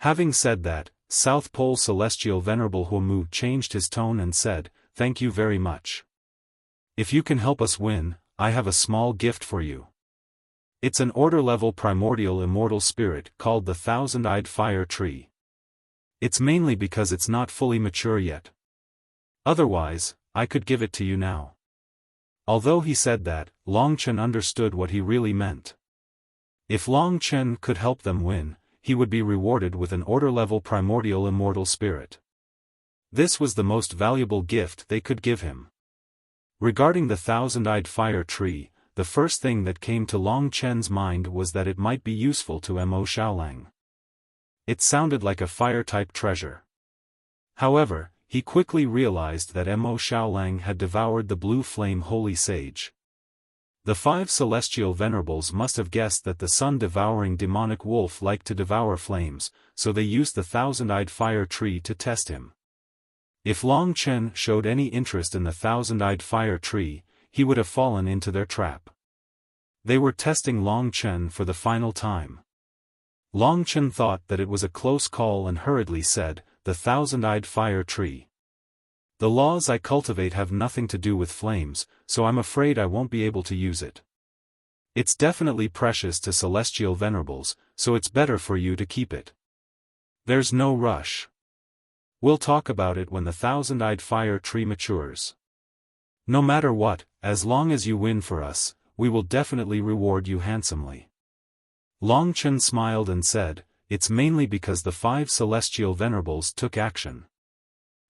[SPEAKER 1] Having said that, South Pole Celestial Venerable Huomu changed his tone and said, "Thank you very much. If you can help us win, I have a small gift for you. It's an order-level primordial immortal spirit called the Thousand-Eyed Fire Tree. It's mainly because it's not fully mature yet. Otherwise, I could give it to you now." Although he said that, Long Chen understood what he really meant. If Long Chen could help them win, he would be rewarded with an order-level primordial immortal spirit. This was the most valuable gift they could give him. Regarding the Thousand-Eyed Fire Tree, the first thing that came to Long Chen's mind was that it might be useful to Mo Xiaolang. It sounded like a fire-type treasure. However, he quickly realized that Mo Xiaolang had devoured the blue flame holy sage. The 5 celestial venerables must have guessed that the sun-devouring demonic wolf liked to devour flames, so they used the Thousand-Eyed Fire Tree to test him. If Long Chen showed any interest in the Thousand-Eyed Fire Tree, he would have fallen into their trap. They were testing Long Chen for the final time. Long Chen thought that it was a close call and hurriedly said, "The Thousand-Eyed Fire Tree. The laws I cultivate have nothing to do with flames, so I'm afraid I won't be able to use it. It's definitely precious to celestial venerables, so it's better for you to keep it. There's no rush. We'll talk about it when the Thousand-Eyed Fire Tree matures. No matter what, as long as you win for us, we will definitely reward you handsomely." Long Chen smiled and said, "It's mainly because the 5 celestial venerables took action.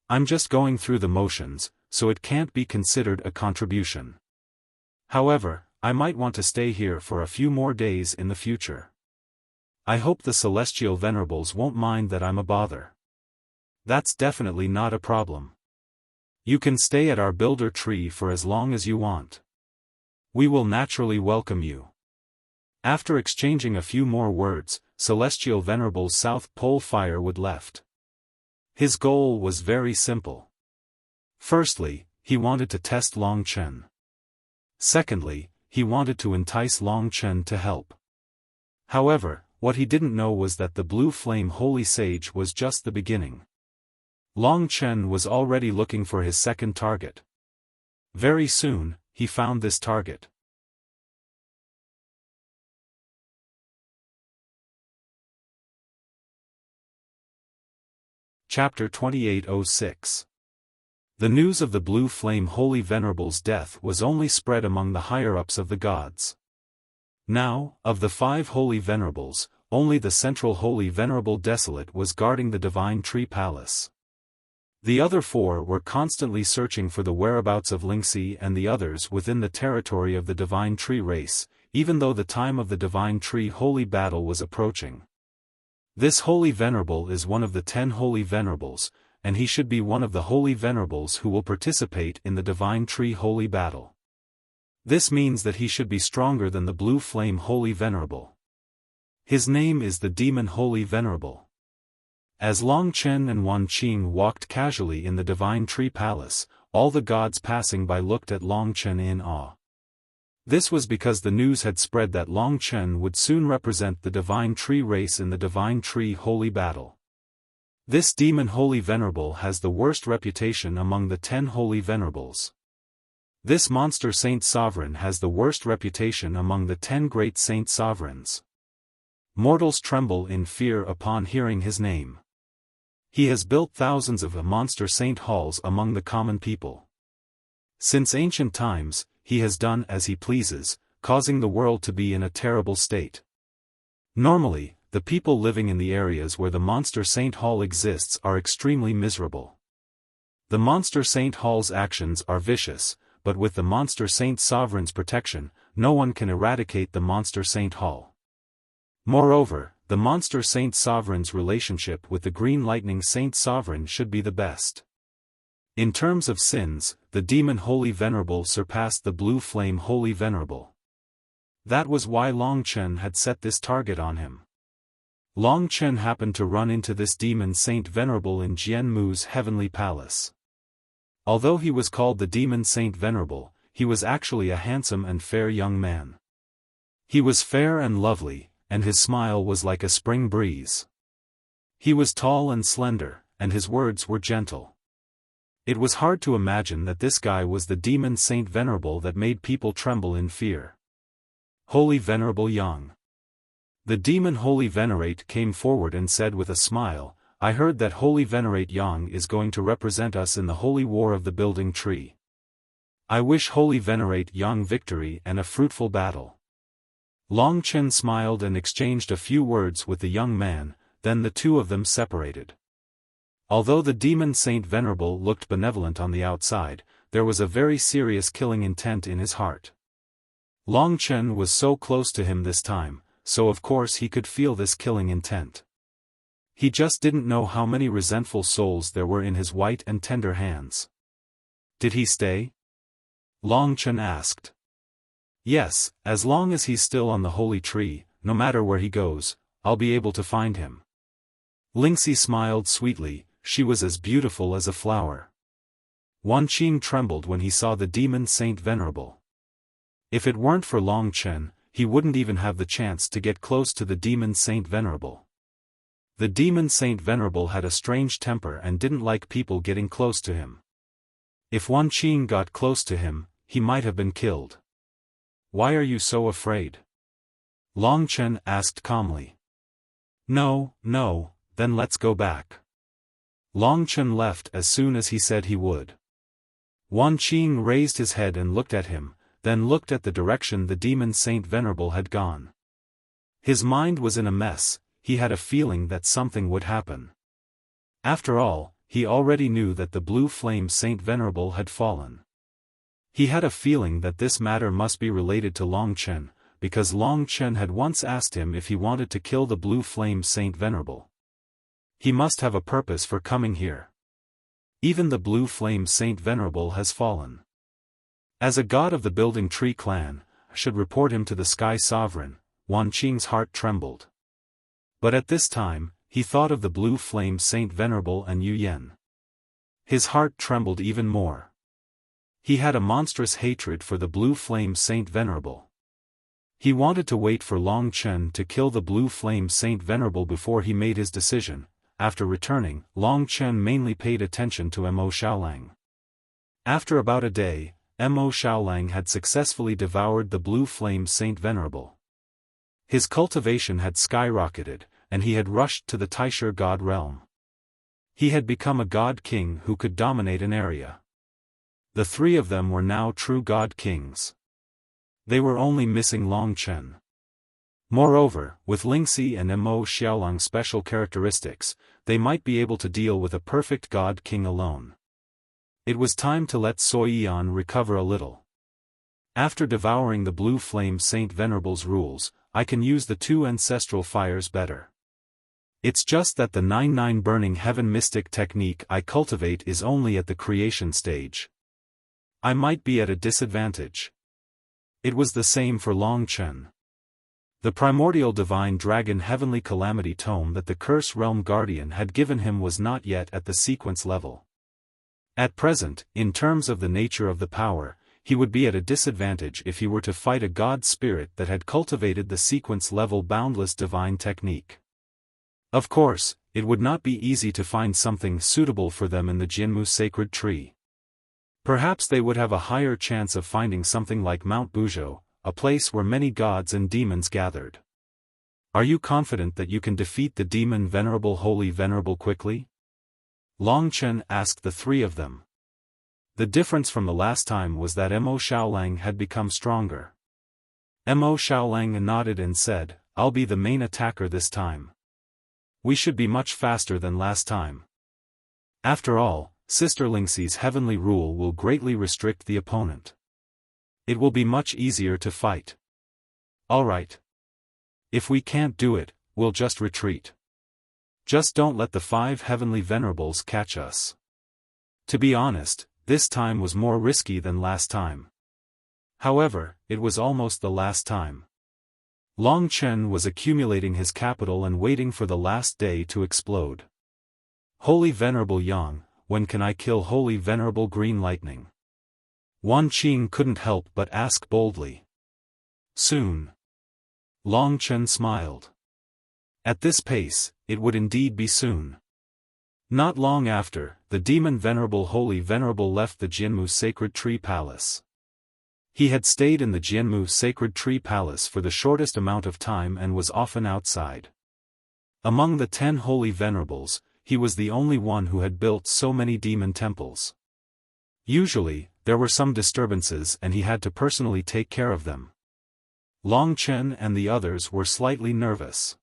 [SPEAKER 1] I'm just going through the motions, so it can't be considered a contribution. However, I might want to stay here for a few more days in the future. I hope the celestial venerables won't mind that I'm a bother." "That's definitely not a problem. You can stay at our builder tree for as long as you want. We will naturally welcome you." After exchanging a few more words, Celestial Venerable South Pole Firewood left. His goal was very simple. Firstly, he wanted to test Long Chen. Secondly, he wanted to entice Long Chen to help. However, what he didn't know was that the Blue Flame Holy Sage was just the beginning. Long Chen was already looking for his second target. Very soon, he found this target. Chapter 2806. The news of the Blue Flame Holy Venerable's death was only spread among the higher-ups of the gods. Now, of the 5 Holy Venerables, only the central Holy Venerable Desolate was guarding the Divine Tree Palace. The other 4 were constantly searching for the whereabouts of Lingxi and the others within the territory of the Divine Tree race, even though the time of the Divine Tree Holy Battle was approaching. This Holy Venerable is one of the 10 Holy Venerables, and he should be one of the Holy Venerables who will participate in the Divine Tree Holy Battle. This means that he should be stronger than the Blue Flame Holy Venerable. His name is the Demon Holy Venerable. As Long Chen and Wan Qing walked casually in the Divine Tree Palace, all the gods passing by looked at Long Chen in awe. This was because the news had spread that Long Chen would soon represent the Divine Tree race in the Divine Tree Holy Battle. This Demon Holy Venerable has the worst reputation among the 10 Holy Venerables. This Monster Saint Sovereign has the worst reputation among the 10 Great Saint Sovereigns. Mortals tremble in fear upon hearing his name. He has built thousands of Monster Saint halls among the common people. Since ancient times, he has done as he pleases, causing the world to be in a terrible state. Normally, the people living in the areas where the Monster Saint Hall exists are extremely miserable. The Monster Saint Hall's actions are vicious, but with the Monster Saint Sovereign's protection, no one can eradicate the Monster Saint Hall. Moreover, the Monster Saint Sovereign's relationship with the Green Lightning Saint Sovereign should be the best. In terms of sins, the Demon Holy Venerable surpassed the Blue Flame Holy Venerable. That was why Long Chen had set this target on him. Long Chen happened to run into this Demon Saint Venerable in Jian Mu's heavenly palace. Although he was called the Demon Saint Venerable, he was actually a handsome and fair young man. He was fair and lovely, and his smile was like a spring breeze. He was tall and slender, and his words were gentle. It was hard to imagine that this guy was the Demon Saint Venerable that made people tremble in fear. Holy Venerable Yang. The Demon Holy Venerate came forward and said with a smile, I heard that Holy Venerate Yang is going to represent us in the Holy War of the Building Tree. I wish Holy Venerate Yang victory and a fruitful battle. Long Chen smiled and exchanged a few words with the young man, then the two of them separated. Although the Demon Saint Venerable looked benevolent on the outside, there was a very serious killing intent in his heart. Long Chen was so close to him this time, so of course he could feel this killing intent. He just didn't know how many resentful souls there were in his white and tender hands. Did he stay? Long Chen asked. Yes, as long as he's still on the holy tree, no matter where he goes, I'll be able to find him. Lingxi smiled sweetly, she was as beautiful as a flower. Wan Qing trembled when he saw the Demon Saint Venerable. If it weren't for Long Chen, he wouldn't even have the chance to get close to the Demon Saint Venerable. The Demon Saint Venerable had a strange temper and didn't like people getting close to him. If Wan Qing got close to him, he might have been killed. Why are you so afraid? Long Chen asked calmly. No, then let's go back. Long Chen left as soon as he said he would. Wan Qing raised his head and looked at him, then looked at the direction the Demon Saint Venerable had gone. His mind was in a mess, he had a feeling that something would happen. After all, he already knew that the Blue Flame Saint Venerable had fallen. He had a feeling that this matter must be related to Long Chen, because Long Chen had once asked him if he wanted to kill the Blue Flame Saint Venerable. He must have a purpose for coming here. Even the Blue Flame Saint Venerable has fallen. As a god of the Building Tree clan, I should report him to the Sky Sovereign. Wan Qing's heart trembled. But at this time, he thought of the Blue Flame Saint Venerable and Yu Yen. His heart trembled even more. He had a monstrous hatred for the Blue Flame Saint Venerable. He wanted to wait for Long Chen to kill the Blue Flame Saint Venerable before he made his decision. After returning, Long Chen mainly paid attention to Mo Xiaolang. After about a day, Mo Xiaolang had successfully devoured the Blue Flame Saint Venerable. His cultivation had skyrocketed, and he had rushed to the Taisher God realm. He had become a god king who could dominate an area. The three of them were now true god kings. They were only missing Long Chen. Moreover, with Lingxi and Mo Xiaolang's special characteristics, they might be able to deal with a perfect god king alone. It was time to let Soiyan recover a little. After devouring the Blue Flame Saint Venerable's rules, I can use the two ancestral fires better. It's just that the 9-9 burning heaven mystic technique I cultivate is only at the creation stage. I might be at a disadvantage. It was the same for Long Chen. The primordial divine dragon heavenly calamity tome that the Curse Realm Guardian had given him was not yet at the sequence level. At present, in terms of the nature of the power, he would be at a disadvantage if he were to fight a god spirit that had cultivated the sequence level boundless divine technique. Of course, it would not be easy to find something suitable for them in the Jinmu sacred tree. Perhaps they would have a higher chance of finding something like Mount Buzhou, a place where many gods and demons gathered. Are you confident that you can defeat the Demon Venerable Holy Venerable quickly? Long Chen asked the three of them. The difference from the last time was that Mo Xiaolang had become stronger. Mo Xiaolang nodded and said, I'll be the main attacker this time. We should be much faster than last time. After all, Sister Lingxi's heavenly rule will greatly restrict the opponent. It will be much easier to fight. Alright. If we can't do it, we'll just retreat. Just don't let the 5 heavenly venerables catch us. To be honest, this time was more risky than last time. However, it was almost the last time. Long Chen was accumulating his capital and waiting for the last day to explode. Holy Venerable Yang, when can I kill Holy Venerable Green Lightning? Wan Qing couldn't help but ask boldly. Soon. Long Chen smiled. At this pace, it would indeed be soon. Not long after, the demon Venerable Holy Venerable left the Jianmu Sacred Tree Palace. He had stayed in the Jianmu Sacred Tree Palace for the shortest amount of time and was often outside. Among the 10 Holy Venerables, he was the only one who had built so many demon temples. Usually, there were some disturbances and he had to personally take care of them. Long Chen and the others were slightly nervous.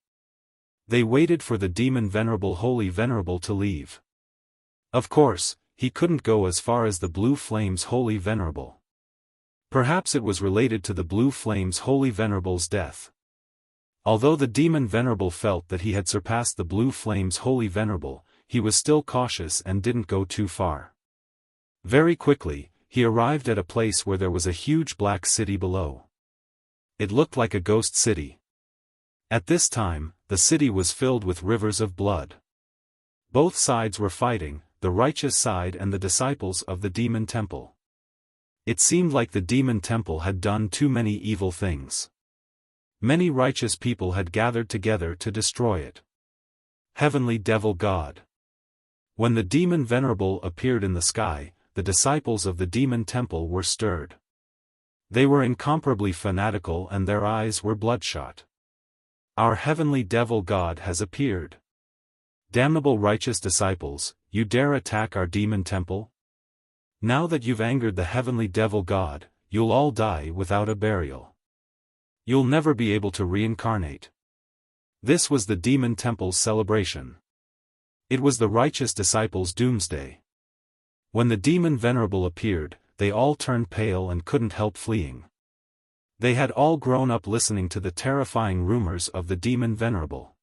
[SPEAKER 1] They waited for the demon Venerable Holy Venerable to leave. Of course, he couldn't go as far as the Blue Flames Holy Venerable. Perhaps it was related to the Blue Flames Holy Venerable's death. Although the demon Venerable felt that he had surpassed the Blue Flames Holy Venerable, he was still cautious and didn't go too far. Very quickly, he arrived at a place where there was a huge black city below. It looked like a ghost city. At this time, the city was filled with rivers of blood. Both sides were fighting, the righteous side and the disciples of the demon temple. It seemed like the demon temple had done too many evil things. Many righteous people had gathered together to destroy it. Heavenly Devil God. When the demon Venerable appeared in the sky, the disciples of the demon temple were stirred. They were incomparably fanatical and their eyes were bloodshot. Our heavenly devil God has appeared. Damnable righteous disciples, you dare attack our demon temple? Now that you've angered the heavenly devil God, you'll all die without a burial. You'll never be able to reincarnate. This was the demon temple's celebration. It was the righteous disciples' doomsday. When the demon Venerable appeared, they all turned pale and couldn't help fleeing. They had all grown up listening to the terrifying rumors of the demon Venerable.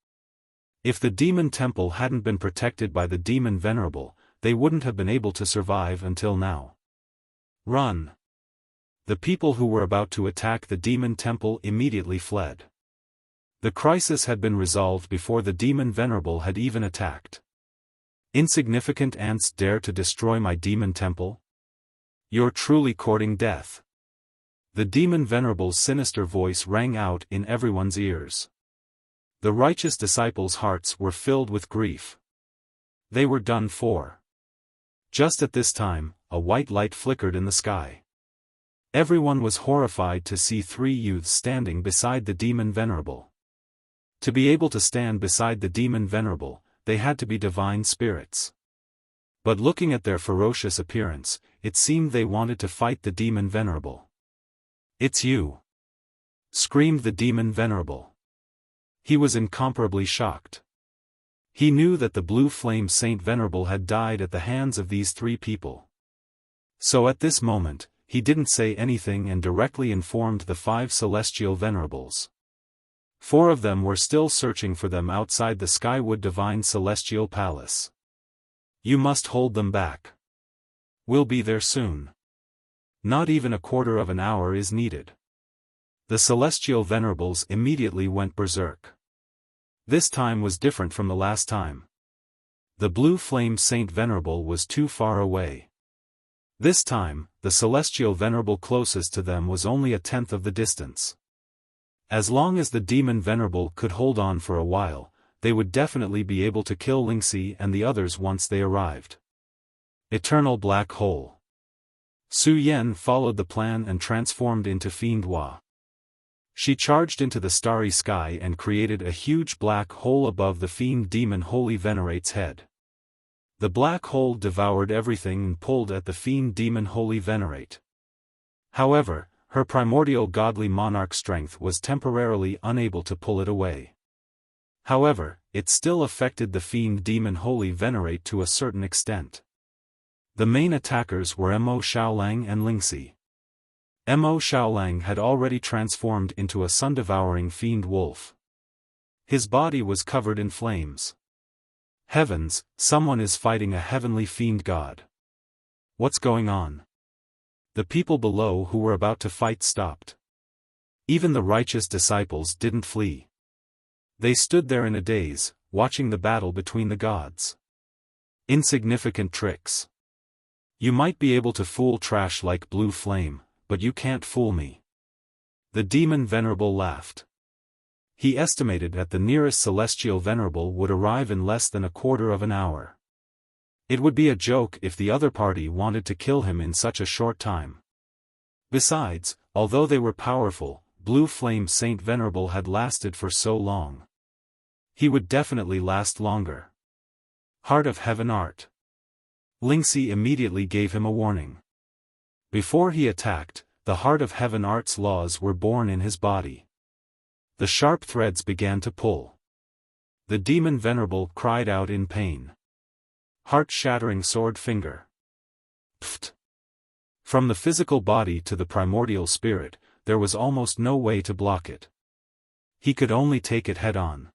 [SPEAKER 1] If the demon temple hadn't been protected by the demon Venerable, they wouldn't have been able to survive until now. Run! The people who were about to attack the demon temple immediately fled. The crisis had been resolved before the demon Venerable had even attacked. Insignificant ants dare to destroy my demon temple? You're truly courting death. The demon Venerable's sinister voice rang out in everyone's ears. The righteous disciples' hearts were filled with grief. They were done for. Just at this time, a white light flickered in the sky. Everyone was horrified to see 3 youths standing beside the demon Venerable. To be able to stand beside the demon Venerable, they had to be divine spirits. But looking at their ferocious appearance, it seemed they wanted to fight the demon Venerable. It's you! Screamed the demon Venerable. He was incomparably shocked. He knew that the Blue Flame Saint Venerable had died at the hands of these 3 people. So at this moment, he didn't say anything and directly informed the 5 celestial venerables. 4 of them were still searching for them outside the Skywood Divine Celestial Palace. You must hold them back. We'll be there soon. Not even a quarter of an hour is needed. The celestial venerables immediately went berserk. This time was different from the last time. The Blue Flame Saint Venerable was too far away. This time, the celestial venerable closest to them was only a tenth of the distance. As long as the demon Venerable could hold on for a while, they would definitely be able to kill Lingxi and the others once they arrived. Eternal Black Hole. Su Yan followed the plan and transformed into Fiend Hua. She charged into the starry sky and created a huge black hole above the Fiend Demon Holy Venerate's head. The black hole devoured everything and pulled at the Fiend Demon Holy Venerate. However, her primordial godly monarch strength was temporarily unable to pull it away. However, it still affected the Fiend Demon Holy Venerate to a certain extent. The main attackers were Mo Xiaolang and Lingxi. Mo Xiaolang had already transformed into a sun-devouring fiend wolf. His body was covered in flames. Heavens, someone is fighting a heavenly fiend god. What's going on? The people below who were about to fight stopped. Even the righteous disciples didn't flee. They stood there in a daze, watching the battle between the gods. Insignificant tricks. You might be able to fool trash like blue flame, but you can't fool me. The demon venerable laughed. He estimated that the nearest celestial venerable would arrive in less than a quarter of an hour. It would be a joke if the other party wanted to kill him in such a short time. Besides, although they were powerful, Blue Flame Saint Venerable had lasted for so long. He would definitely last longer. Heart of Heaven Art. Lingxi immediately gave him a warning. Before he attacked, the Heart of Heaven Art's laws were born in his body. The sharp threads began to pull. The demon venerable cried out in pain. Heart-shattering sword finger. Pfft. From the physical body to the primordial spirit, there was almost no way to block it. He could only take it head-on.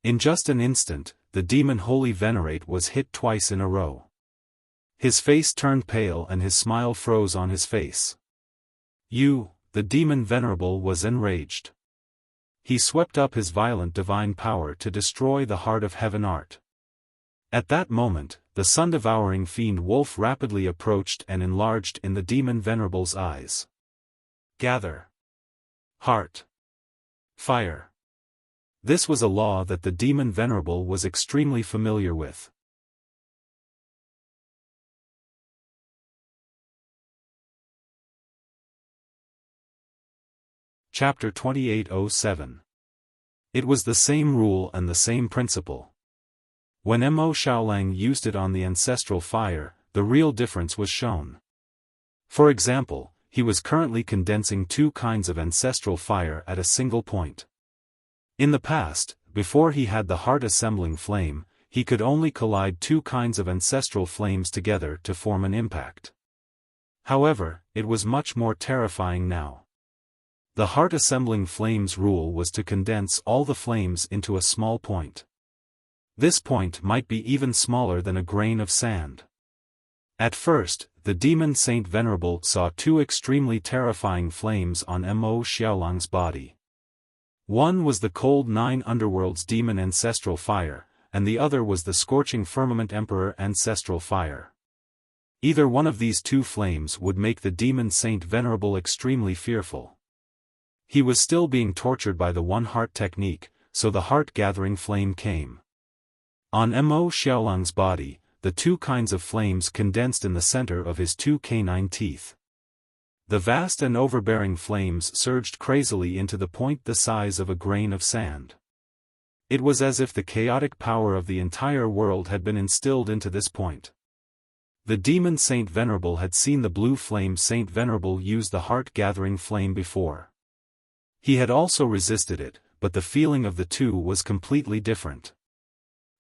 [SPEAKER 1] In just an instant, the demon Holy Venerate was hit twice in a row. His face turned pale and his smile froze on his face. The demon venerable was enraged. He swept up his violent divine power to destroy the Heart of Heaven Art. At that moment, the sun-devouring fiend wolf rapidly approached and enlarged in the demon venerable's eyes. Gather. Heart. Fire. This was a law that the demon venerable was extremely familiar with. Chapter 2807. It was the same rule and the same principle. When Mo Xiaolang used it on the ancestral fire, the real difference was shown. For example, he was currently condensing two kinds of ancestral fire at a single point. In the past, before he had the heart-assembling flame, he could only collide two kinds of ancestral flames together to form an impact. However, it was much more terrifying now. The heart-assembling flame's rule was to condense all the flames into a small point. This point might be even smaller than a grain of sand. At first, the demon Saint Venerable saw two extremely terrifying flames on Mo Xiaolang's body. One was the cold Nine Underworlds demon ancestral fire, and the other was the scorching firmament emperor ancestral fire. Either one of these two flames would make the demon Saint Venerable extremely fearful. He was still being tortured by the one-heart technique, so the heart-gathering flame came. On Mo Xiaolang's body, the two kinds of flames condensed in the center of his two canine teeth. The vast and overbearing flames surged crazily into the point the size of a grain of sand. It was as if the chaotic power of the entire world had been instilled into this point. The demon Saint Venerable had seen the blue flame Saint Venerable use the heart-gathering flame before. He had also resisted it, but the feeling of the two was completely different.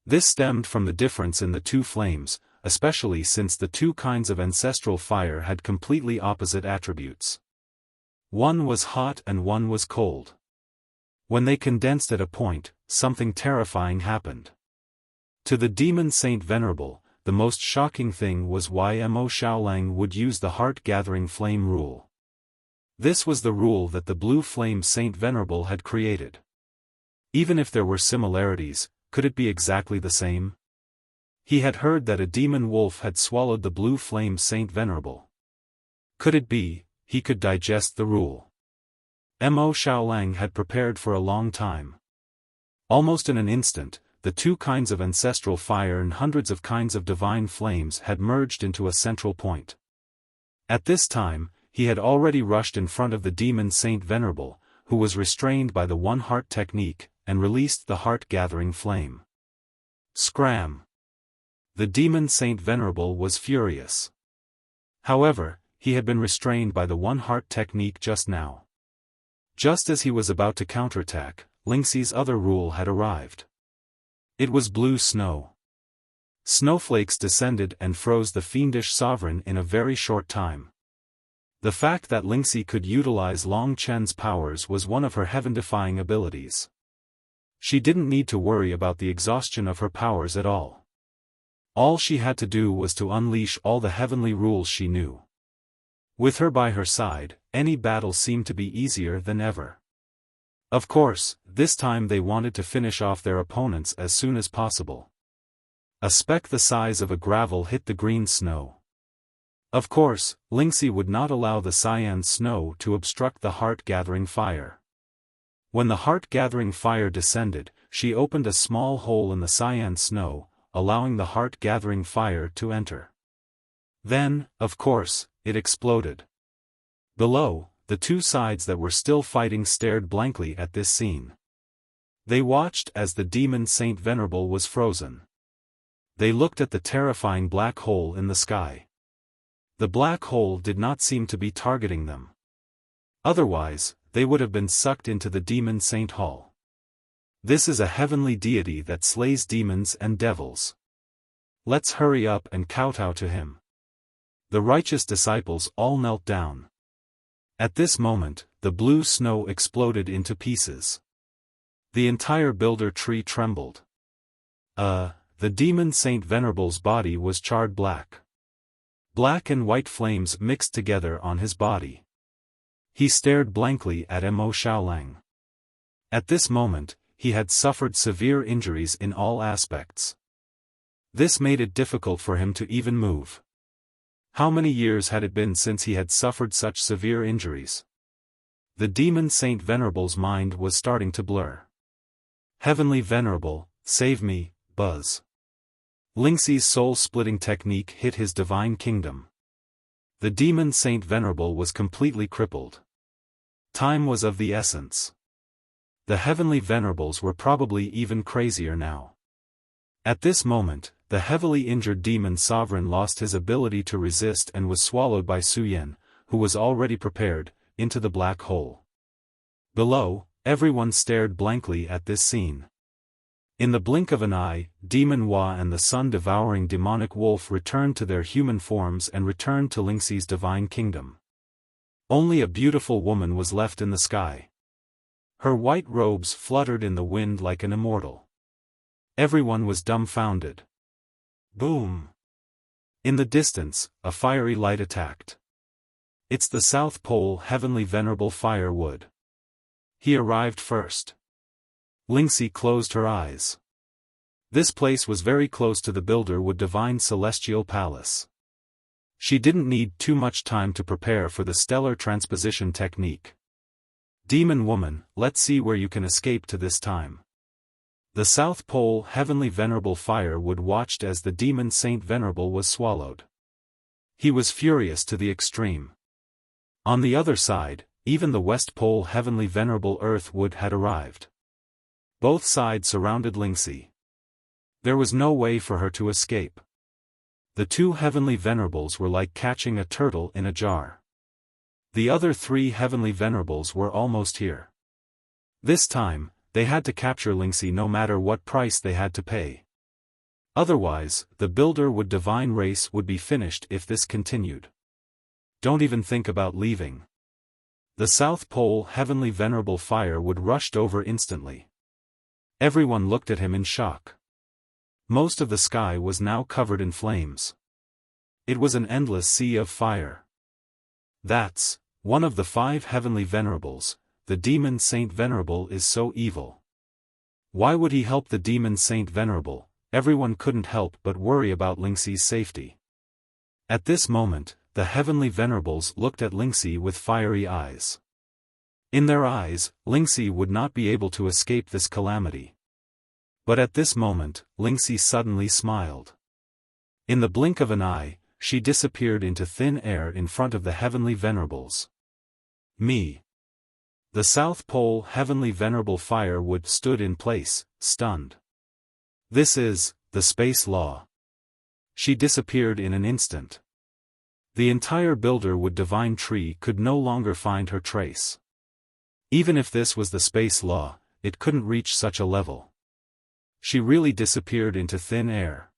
[SPEAKER 1] This stemmed from the difference in the two flames, especially since the two kinds of ancestral fire had completely opposite attributes. One was hot and one was cold. When they condensed at a point, something terrifying happened. To the demon Saint Venerable, the most shocking thing was why Mo Xiaolang would use the heart-gathering flame rule. This was the rule that the blue flame Saint Venerable had created. Even if there were similarities, could it be exactly the same? He had heard that a demon wolf had swallowed the blue flame Saint Venerable. Could it be, he could digest the rule? Mo Xiaolang had prepared for a long time. Almost in an instant, the two kinds of ancestral fire and hundreds of kinds of divine flames had merged into a central point. At this time, he had already rushed in front of the demon Saint Venerable, who was restrained by the one-heart technique, and released the heart-gathering flame. Scram! The demon Saint Venerable was furious. However, he had been restrained by the one-heart technique just now. Just as he was about to counterattack, Lingxi's other rule had arrived. It was blue snow. Snowflakes descended and froze the fiendish sovereign in a very short time. The fact that Lingxi could utilize Long Chen's powers was one of her heaven-defying abilities. She didn't need to worry about the exhaustion of her powers at all. All she had to do was to unleash all the heavenly rules she knew. With her by her side, any battle seemed to be easier than ever. Of course, this time they wanted to finish off their opponents as soon as possible. A speck the size of a gravel hit the green snow. Of course, Lingxi would not allow the cyan snow to obstruct the heart-gathering fire. When the heart-gathering fire descended, she opened a small hole in the cyan snow, allowing the heart-gathering fire to enter. Then, of course, it exploded. Below, the two sides that were still fighting stared blankly at this scene. They watched as the demon Saint Venerable was frozen. They looked at the terrifying black hole in the sky. The black hole did not seem to be targeting them. Otherwise, they would have been sucked into the demon Saint Hall. This is a heavenly deity that slays demons and devils. Let's hurry up and kowtow to him. The righteous disciples all knelt down. At this moment, the blue snow exploded into pieces. The entire builder tree trembled. The demon Saint Venerable's body was charred black. Black and white flames mixed together on his body. He stared blankly at Mo Xiaolang. At this moment, he had suffered severe injuries in all aspects. This made it difficult for him to even move. How many years had it been since he had suffered such severe injuries? The demon Saint Venerable's mind was starting to blur. Heavenly Venerable, save me, Buzz. Lingxi's soul-splitting technique hit his divine kingdom. The demon Saint Venerable was completely crippled. Time was of the essence. The heavenly venerables were probably even crazier now. At this moment, the heavily injured demon sovereign lost his ability to resist and was swallowed by Su Yan, who was already prepared, into the black hole. Below, everyone stared blankly at this scene. In the blink of an eye, Demon Hua and the sun-devouring demonic wolf returned to their human forms and returned to Lingxi's divine kingdom. Only a beautiful woman was left in the sky. Her white robes fluttered in the wind like an immortal. Everyone was dumbfounded. Boom! In the distance, a fiery light attacked. It's the South Pole Heavenly Venerable Firewood. He arrived first. Lingxi closed her eyes. This place was very close to the Builderwood Divine Celestial Palace. She didn't need too much time to prepare for the stellar transposition technique. Demon woman, let's see where you can escape to this time. The South Pole Heavenly Venerable Firewood watched as the demon Saint Venerable was swallowed. He was furious to the extreme. On the other side, even the West Pole Heavenly Venerable Earthwood had arrived. Both sides surrounded Lingxi. There was no way for her to escape. The two heavenly venerables were like catching a turtle in a jar. The other three heavenly venerables were almost here. This time, they had to capture Lingxi no matter what price they had to pay. Otherwise, the Builderwood divine race would be finished if this continued. Don't even think about leaving. The South Pole Heavenly Venerable Firewood rushed over instantly. Everyone looked at him in shock. Most of the sky was now covered in flames. It was an endless sea of fire. That's one of the 5 heavenly venerables. The demon Saint Venerable is so evil. Why would he help the demon Saint Venerable? Everyone couldn't help but worry about Lingxi's safety. At this moment, the heavenly venerables looked at Lingxi with fiery eyes. In their eyes, Lingxi would not be able to escape this calamity. But at this moment, Lingxi suddenly smiled. In the blink of an eye, she disappeared into thin air in front of the heavenly venerables. Me. The South Pole Heavenly Venerable Firewood stood in place, stunned. This is the space law. She disappeared in an instant. The entire Builderwood divine tree could no longer find her trace. Even if this was the space law, it couldn't reach such a level. She really disappeared into thin air.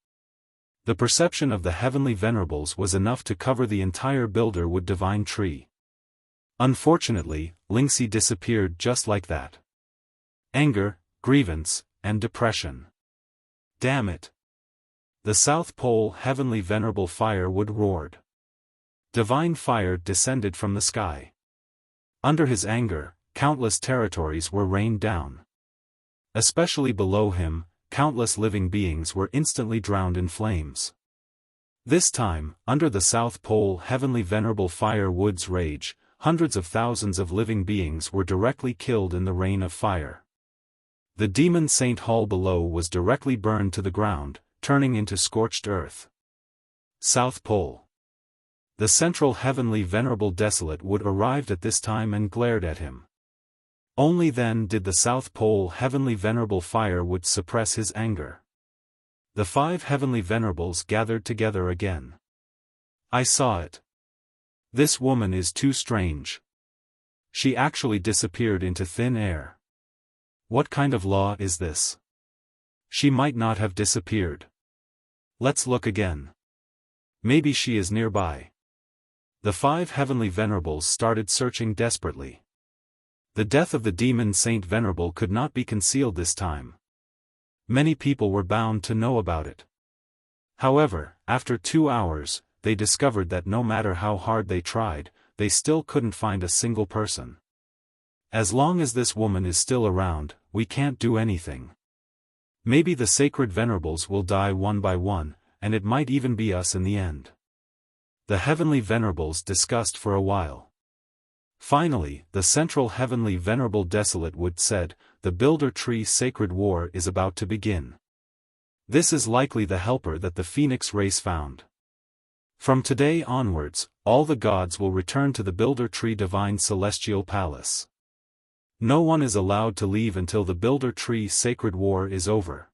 [SPEAKER 1] The perception of the heavenly venerables was enough to cover the entire Builderwood divine tree. Unfortunately, Lingxi disappeared just like that. Anger, grievance, and depression. Damn it. The South Pole heavenly venerable firewood roared. Divine fire descended from the sky. Under his anger, countless territories were rained down. Especially below him, countless living beings were instantly drowned in flames. This time, under the South Pole heavenly venerable firewood's rage, hundreds of thousands of living beings were directly killed in the rain of fire. The demon Saint Hall below was directly burned to the ground, turning into scorched earth. South Pole. The central heavenly venerable desolate wood arrived at this time and glared at him. Only then did the South Pole heavenly venerable firewood suppress his anger. The 5 heavenly venerables gathered together again. I saw it. This woman is too strange. She actually disappeared into thin air. What kind of law is this? She might not have disappeared. Let's look again. Maybe she is nearby. The 5 heavenly venerables started searching desperately. The death of the demon Saint Venerable could not be concealed this time. Many people were bound to know about it. However, after 2 hours, they discovered that no matter how hard they tried, they still couldn't find a single person. As long as this woman is still around, we can't do anything. Maybe the sacred venerables will die one by one, and it might even be us in the end. The heavenly venerables discussed for a while. Finally, the central heavenly venerable desolate wood said, the Builder Tree sacred war is about to begin. This is likely the helper that the Phoenix race found. From today onwards, all the gods will return to the Builder Tree divine celestial palace. No one is allowed to leave until the Builder Tree sacred war is over.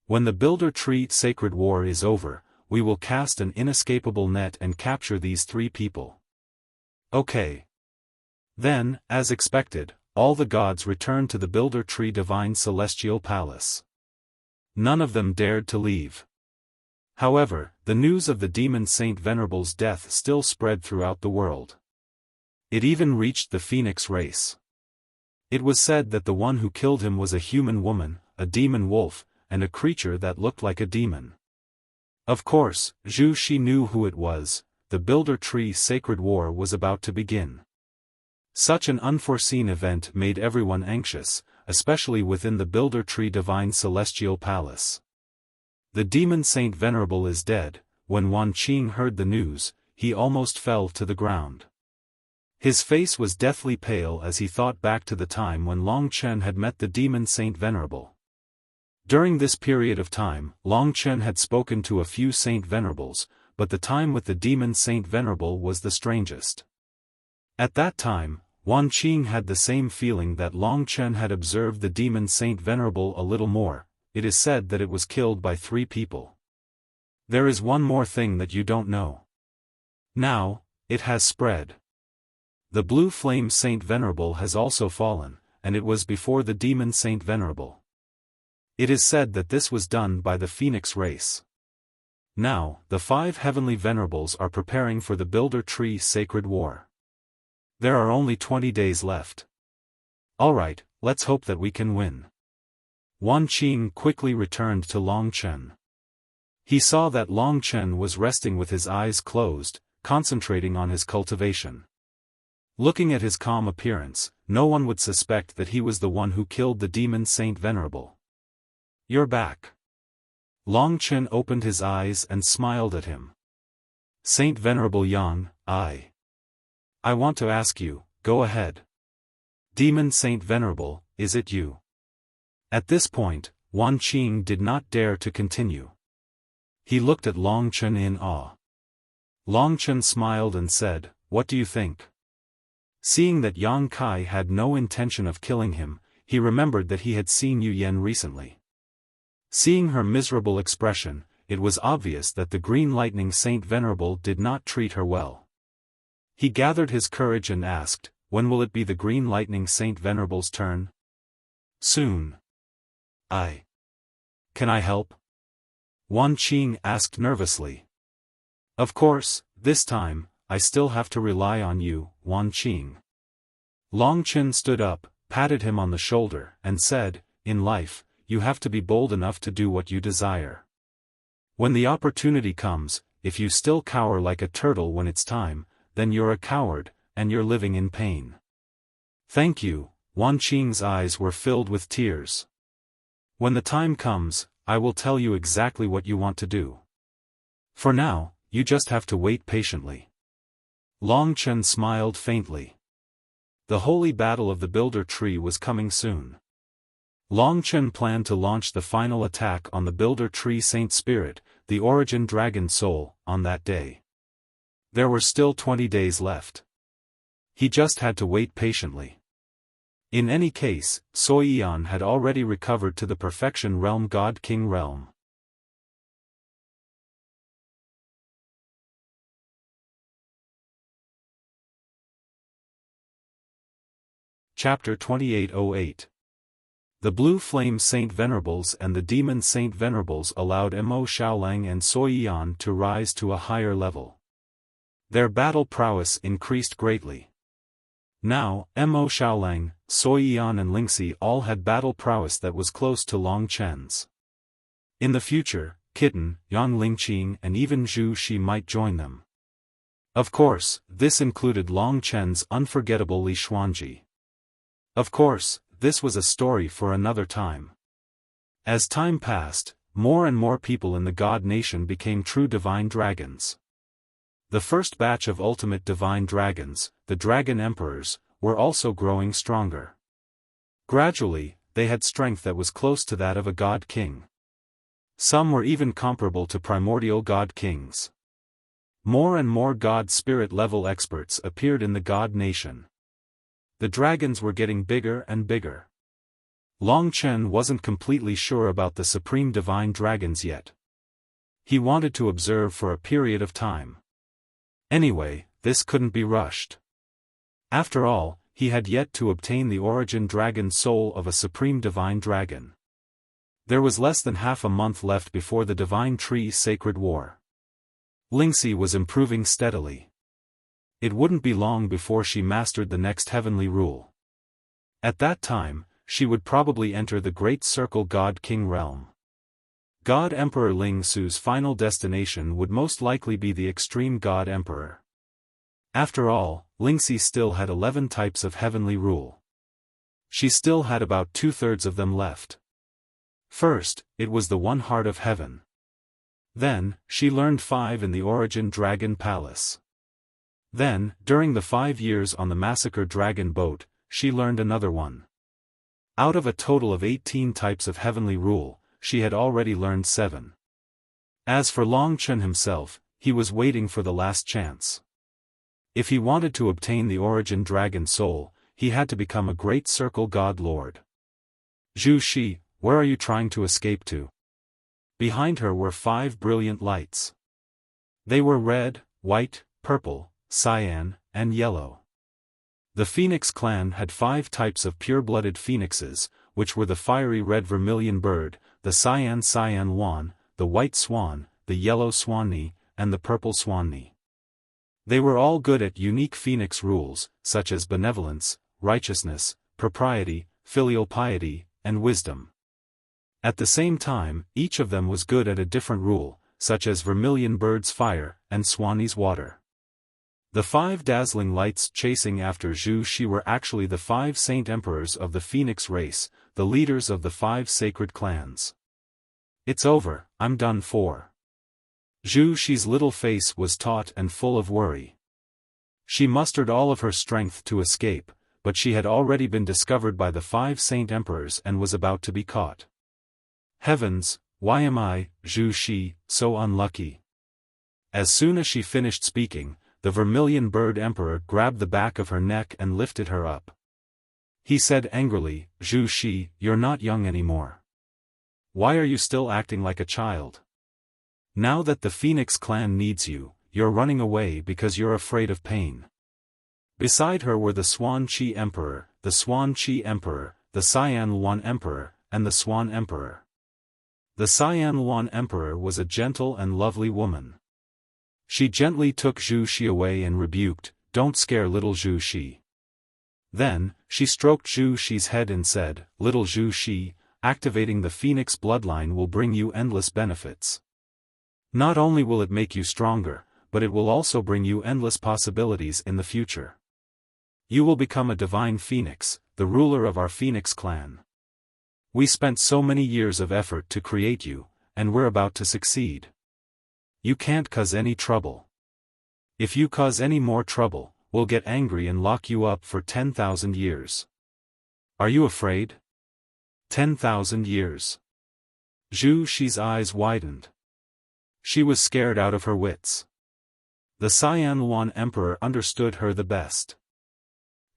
[SPEAKER 1] When the Builder Tree sacred war is over, we will cast an inescapable net and capture these 3 people. Okay. Then, as expected, all the gods returned to the Builder Tree divine celestial palace. None of them dared to leave. However, the news of the demon Saint Venerable's death still spread throughout the world. It even reached the Phoenix race. It was said that the one who killed him was a human woman, a demon wolf, and a creature that looked like a demon. Of course, Zhu Shi knew who it was. The Builder Tree sacred war was about to begin. Such an unforeseen event made everyone anxious, especially within the Builder Tree divine celestial palace. The demon Saint Venerable is dead. When Wan Qing heard the news, he almost fell to the ground. His face was deathly pale as he thought back to the time when Long Chen had met the demon Saint Venerable. During this period of time, Long Chen had spoken to a few Saint Venerables, but the time with the demon Saint Venerable was the strangest. At that time, Wan Qing had the same feeling that Long Chen had observed the demon Saint Venerable a little more. It is said that it was killed by 3 people. There is one more thing that you don't know. Now, it has spread. The blue flame Saint Venerable has also fallen, and it was before the demon Saint Venerable. It is said that this was done by the Phoenix race. Now, the 5 heavenly venerables are preparing for the Builder Tree sacred war. There are only 20 days left. Alright, let's hope that we can win. Wan Qing quickly returned to Long Chen. He saw that Long Chen was resting with his eyes closed, concentrating on his cultivation. Looking at his calm appearance, no one would suspect that he was the one who killed the demon Saint Venerable. You're back. Long Chen opened his eyes and smiled at him. Saint Venerable Yang, I want to ask you, go ahead. Demon Saint Venerable, is it you? At this point, Wan Qing did not dare to continue. He looked at Long Chen in awe. Long Chen smiled and said, what do you think? Seeing that Yang Kai had no intention of killing him, he remembered that he had seen Yu Yen recently. Seeing her miserable expression, it was obvious that the Green Lightning Saint Venerable did not treat her well. He gathered his courage and asked, when will it be the Green Lightning Saint Venerable's turn? Soon. Can I help? Wan Qing asked nervously. Of course, this time, I still have to rely on you, Wan Qing. Long Chen stood up, patted him on the shoulder, and said, in life, you have to be bold enough to do what you desire. When the opportunity comes, if you still cower like a turtle when it's time, then you're a coward, and you're living in pain. Thank you. Wan Qing's eyes were filled with tears. When the time comes, I will tell you exactly what you want to do. For now, you just have to wait patiently. Long Chen smiled faintly. The holy battle of the Builder Tree was coming soon. Long Chen planned to launch the final attack on the Builder Tree Saint Spirit, the Origin Dragon Soul, on that day. There were still 20 days left. He just had to wait patiently. In any case, Soiyan had already recovered to the Perfection Realm God King realm. Chapter 2808. The Blue Flame Saint Venerables and the Demon Saint Venerables allowed Mo Xiaolang and Soiyan to rise to a higher level. Their battle prowess increased greatly. Now, Mo Xiaolang, Soiyan and Lingxi all had battle prowess that was close to Long Chen's. In the future, Kitten, Yang Lingqing and even Zhu Shi might join them. Of course, this included Long Chen's unforgettable Li Xuanji. Of course, this was a story for another time. As time passed, more and more people in the God Nation became true divine dragons. The first batch of ultimate divine dragons, the Dragon Emperors, were also growing stronger. Gradually, they had strength that was close to that of a God King. Some were even comparable to primordial God Kings. More and more God Spirit level experts appeared in the God Nation. The dragons were getting bigger and bigger. Long Chen wasn't completely sure about the Supreme Divine Dragons yet. He wanted to observe for a period of time. Anyway, this couldn't be rushed. After all, he had yet to obtain the Origin Dragon Soul of a Supreme Divine Dragon. There was less than half a month left before the Divine Tree Sacred War. Lingxi was improving steadily. It wouldn't be long before she mastered the next heavenly rule. At that time, she would probably enter the Great Circle God King realm. God Emperor Ling Su's final destination would most likely be the Extreme God Emperor. After all, Lingxi still had 11 types of heavenly rule. She still had about 2/3 of them left. First, it was the One Heart of Heaven. Then, she learned 5 in the Origin Dragon Palace. Then, during the 5 years on the Massacre Dragon Boat, she learned another one. Out of a total of 18 types of heavenly rule, she had already learned 7. As for Long Chen himself, he was waiting for the last chance. If he wanted to obtain the Origin Dragon Soul, he had to become a Great Circle God Lord. Zhu Shi, where are you trying to escape to? Behind her were 5 brilliant lights. They were red, white, purple, cyan, and yellow. The Phoenix clan had 5 types of pure-blooded phoenixes, which were the fiery red vermilion bird, the cyan wan, the white swan, the yellow swanni, and the purple swanni. They were all good at unique phoenix rules, such as benevolence, righteousness, propriety, filial piety, and wisdom. At the same time, each of them was good at a different rule, such as vermilion bird's fire, and swanni's water. The 5 dazzling lights chasing after Zhu Shi were actually the 5 saint emperors of the Phoenix race, the leaders of the 5 sacred clans. It's over, I'm done for. Zhu Shi's little face was taut and full of worry. She mustered all of her strength to escape, but she had already been discovered by the 5 saint emperors and was about to be caught. Heavens, why am I, Zhu Shi, so unlucky? As soon as she finished speaking, the vermilion bird emperor grabbed the back of her neck and lifted her up. He said angrily, Zhu Shi, you're not young anymore. Why are you still acting like a child? Now that the Phoenix clan needs you, you're running away because you're afraid of pain. Beside her were the Swan Chi Emperor, the Swan Chi Emperor, the Cyan Luan Emperor, and the Swan Emperor. The Xianluan Emperor was a gentle and lovely woman. She gently took Zhu Xi away and rebuked, "Don't scare little Zhu Xi." Then, she stroked Zhu Xi's head and said, "Little Zhu Xi, activating the Phoenix bloodline will bring you endless benefits. Not only will it make you stronger, but it will also bring you endless possibilities in the future. You will become a divine phoenix, the ruler of our Phoenix clan. We spent so many years of effort to create you, and we're about to succeed. You can't cause any trouble. If you cause any more trouble, we'll get angry and lock you up for 10,000 years. Are you afraid? 10,000 years." Zhu Xi's eyes widened. She was scared out of her wits. The Xianluan Emperor understood her the best.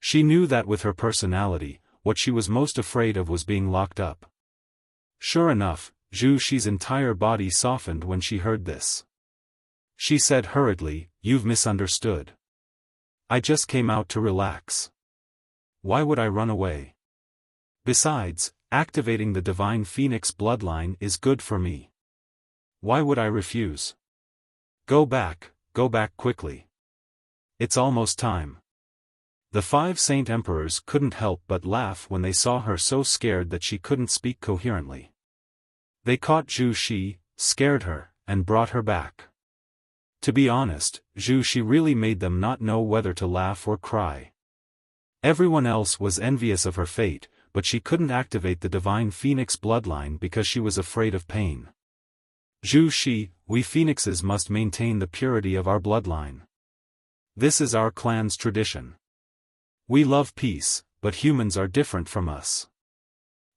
[SPEAKER 1] She knew that with her personality, what she was most afraid of was being locked up. Sure enough, Zhu Xi's entire body softened when she heard this. She said hurriedly, "You've misunderstood. I just came out to relax. Why would I run away? Besides, activating the divine phoenix bloodline is good for me. Why would I refuse? Go back quickly. It's almost time." The 5 Saint Emperors couldn't help but laugh when they saw her so scared that she couldn't speak coherently. They caught Zhu Xi, scared her, and brought her back. To be honest, Zhu Xi really made them not know whether to laugh or cry. Everyone else was envious of her fate, but she couldn't activate the divine phoenix bloodline because she was afraid of pain. "Zhu Xi, we phoenixes must maintain the purity of our bloodline. This is our clan's tradition. We love peace, but humans are different from us.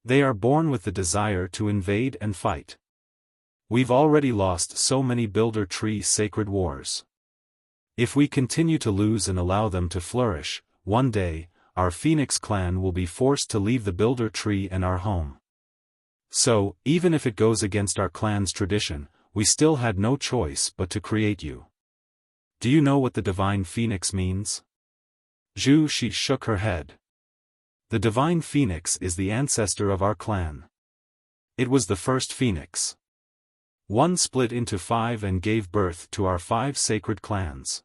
[SPEAKER 1] They are born with the desire to invade and fight. We've already lost so many Builder Tree sacred wars. If we continue to lose and allow them to flourish, one day, our Phoenix clan will be forced to leave the Builder Tree and our home. So, even if it goes against our clan's tradition, we still had no choice but to create you. Do you know what the divine phoenix means?" Zhu Xi shook her head. "The divine phoenix is the ancestor of our clan. It was the first phoenix. One split into 5 and gave birth to our 5 sacred clans.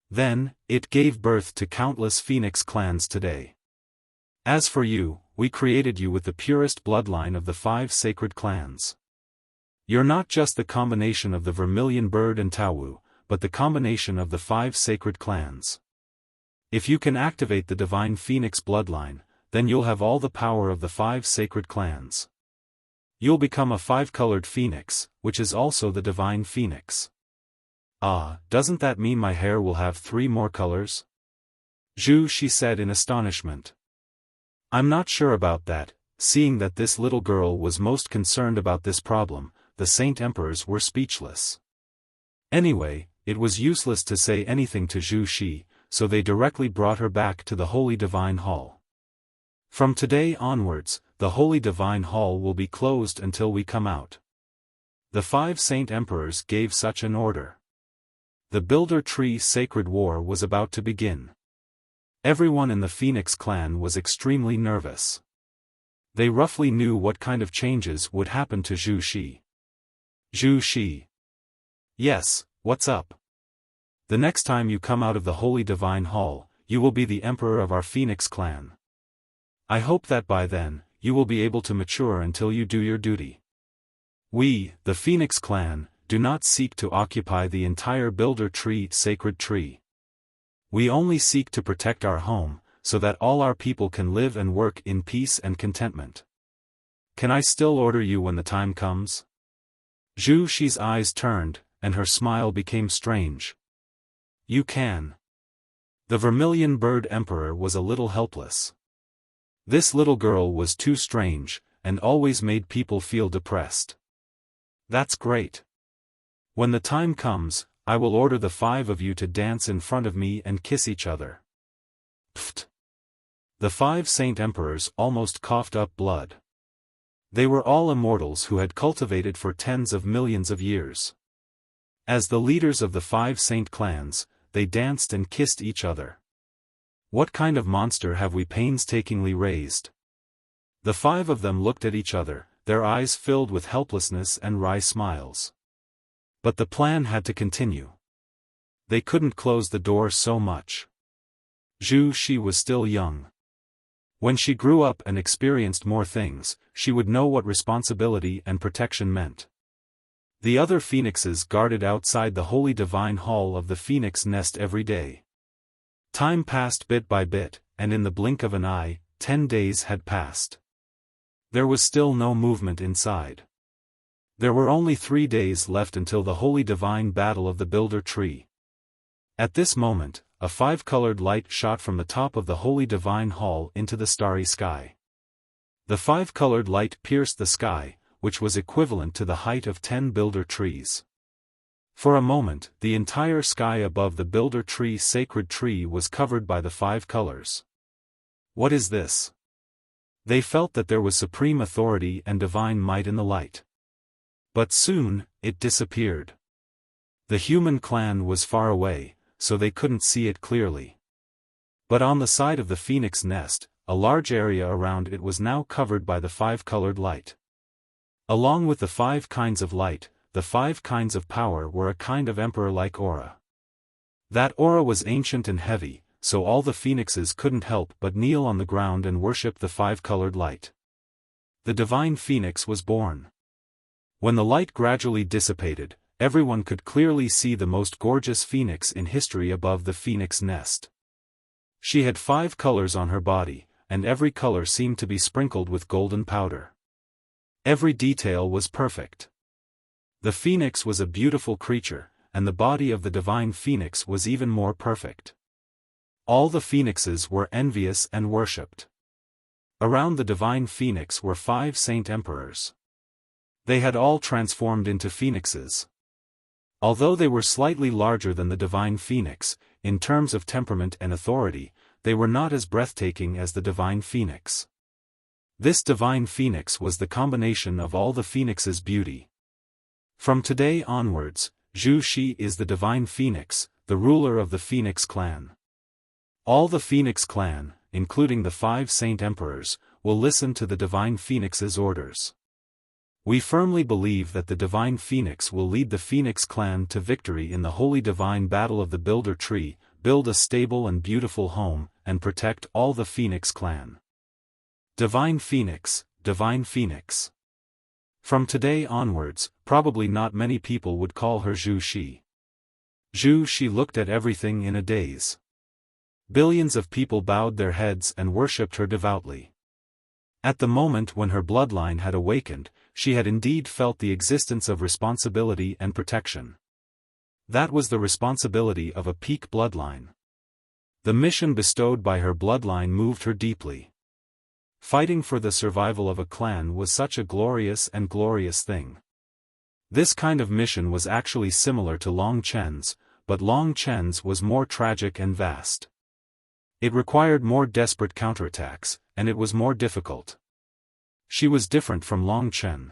[SPEAKER 1] Then, it gave birth to countless phoenix clans today. As for you, we created you with the purest bloodline of the 5 sacred clans. You're not just the combination of the Vermilion Bird and Taowu, but the combination of the 5 sacred clans. If you can activate the divine phoenix bloodline, then you'll have all the power of the 5 sacred clans. You'll become a 5-colored phoenix, which is also the divine phoenix." "Ah, doesn't that mean my hair will have 3 more colors?" Zhu Xi said in astonishment. "I'm not sure about that." Seeing that this little girl was most concerned about this problem, the Saint Emperors were speechless. Anyway, it was useless to say anything to Zhu Xi, so they directly brought her back to the Holy Divine Hall. "From today onwards, the Holy Divine Hall will be closed until we come out." The 5 Saint Emperors gave such an order. The Builder Tree Sacred War was about to begin. Everyone in the Phoenix clan was extremely nervous. They roughly knew what kind of changes would happen to Zhu Xi. "Zhu Xi." "Yes, what's up? The next time you come out of the Holy Divine Hall, you will be the Emperor of our Phoenix clan. I hope that by then, you will be able to mature until you do your duty. We, the Phoenix clan, do not seek to occupy the entire Builder Tree sacred tree. We only seek to protect our home, so that all our people can live and work in peace and contentment. Can I still order you when the time comes?" Zhu Xi's eyes turned, and her smile became strange. "You can." The Vermilion Bird Emperor was a little helpless. This little girl was too strange, and always made people feel depressed. "That's great. When the time comes, I will order the 5 of you to dance in front of me and kiss each other." Pfft! The 5 Saint Emperors almost coughed up blood. They were all immortals who had cultivated for tens of millions of years. As the leaders of the 5 Saint clans, they danced and kissed each other. What kind of monster have we painstakingly raised? The 5 of them looked at each other, their eyes filled with helplessness and wry smiles. But the plan had to continue. They couldn't close the door so much. Zhu Xi was still young. When she grew up and experienced more things, she would know what responsibility and protection meant. The other phoenixes guarded outside the holy divine hall of the phoenix nest every day. Time passed bit by bit, and in the blink of an eye, 10 days had passed. There was still no movement inside. There were only 3 days left until the holy divine battle of the Builder Tree. At this moment, a 5-colored light shot from the top of the holy divine hall into the starry sky. The 5-colored light pierced the sky, which was equivalent to the height of 10 Builder Trees. For a moment, the entire sky above the Builder Tree sacred tree was covered by the 5 colors. What is this? They felt that there was supreme authority and divine might in the light. But soon, it disappeared. The human clan was far away, so they couldn't see it clearly. But on the side of the phoenix nest, a large area around it was now covered by the 5-colored light. Along with the 5 kinds of light, the 5 kinds of power were a kind of emperor-like aura. That aura was ancient and heavy, so all the phoenixes couldn't help but kneel on the ground and worship the 5-colored light. The divine phoenix was born. When the light gradually dissipated, everyone could clearly see the most gorgeous phoenix in history above the phoenix nest. She had 5 colors on her body, and every color seemed to be sprinkled with golden powder. Every detail was perfect. The phoenix was a beautiful creature, and the body of the divine phoenix was even more perfect. All the phoenixes were envious and worshipped. Around the divine phoenix were 5 saint emperors. They had all transformed into phoenixes. Although they were slightly larger than the divine phoenix, in terms of temperament and authority, they were not as breathtaking as the divine phoenix. This divine phoenix was the combination of all the phoenix's beauty. From today onwards, Zhu Xi is the divine phoenix, the ruler of the phoenix clan. All the phoenix clan, including the 5 saint emperors, will listen to the divine phoenix's orders. We firmly believe that the divine phoenix will lead the phoenix clan to victory in the holy divine battle of the Builder Tree, build a stable and beautiful home, and protect all the phoenix clan. Divine Phoenix, Divine Phoenix. From today onwards, probably not many people would call her Zhu Xi. Zhu Xi looked at everything in a daze. Billions of people bowed their heads and worshipped her devoutly. At the moment when her bloodline had awakened, she had indeed felt the existence of responsibility and protection. That was the responsibility of a peak bloodline. The mission bestowed by her bloodline moved her deeply. Fighting for the survival of a clan was such a glorious thing. This kind of mission was actually similar to Long Chen's, but Long Chen's was more tragic and vast. It required more desperate counterattacks, and it was more difficult. She was different from Long Chen.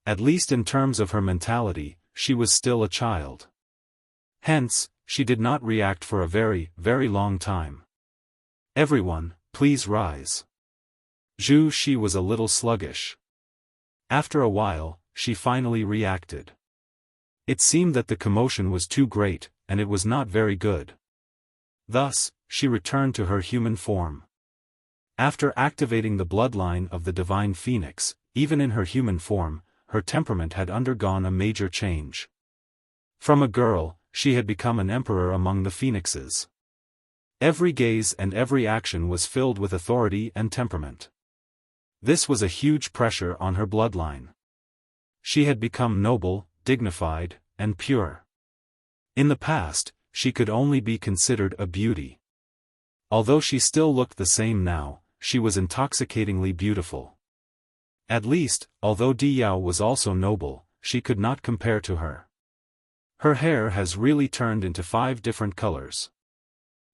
[SPEAKER 1] At least in terms of her mentality, she was still a child. Hence, she did not react for a very, very long time. Everyone, please rise. Zhu Xi was a little sluggish. After a while, she finally reacted. It seemed that the commotion was too great, and it was not very good. Thus, she returned to her human form. After activating the bloodline of the divine phoenix, even in her human form, her temperament had undergone a major change. From a girl, she had become an emperor among the phoenixes. Every gaze and every action was filled with authority and temperament. This was a huge pressure on her bloodline. She had become noble, dignified, and pure. In the past, she could only be considered a beauty. Although she still looked the same now, she was intoxicatingly beautiful. At least, although Di Yao was also noble, she could not compare to her. Her hair has really turned into 5 different colors.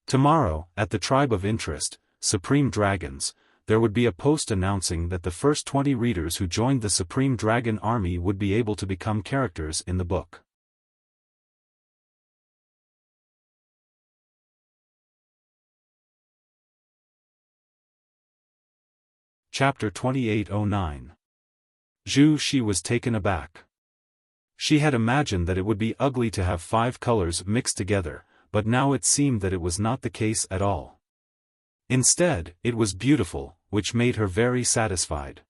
[SPEAKER 1] Tomorrow, at the Tribe of Interest, Supreme Dragons, there would be a post announcing that the first 20 readers who joined the Supreme Dragon Army would be able to become characters in the book. Chapter 2809. Zhu Shi was taken aback. She had imagined that it would be ugly to have 5 colors mixed together, but now it seemed that it was not the case at all. Instead, it was beautiful, which made her very satisfied.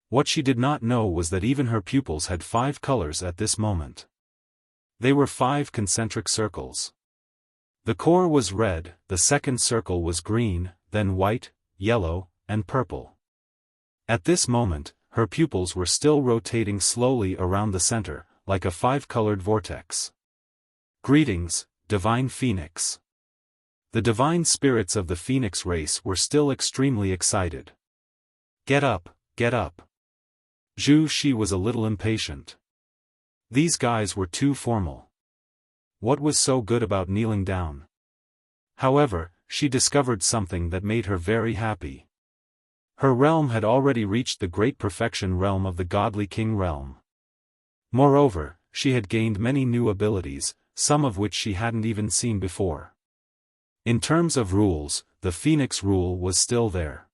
[SPEAKER 1] What she did not know was that even her pupils had 5 colors at this moment. They were 5 concentric circles. The core was red, the second circle was green, then white, yellow, and purple. At this moment, her pupils were still rotating slowly around the center, like a 5-colored vortex. Greetings, Divine Phoenix. The divine spirits of the Phoenix race were still extremely excited. Get up, get up. Zhu Shi was a little impatient. These guys were too formal. What was so good about kneeling down? However, she discovered something that made her very happy. Her realm had already reached the great perfection realm of the godly king realm. Moreover, she had gained many new abilities, some of which she hadn't even seen before. In terms of rules, the Phoenix rule was still there.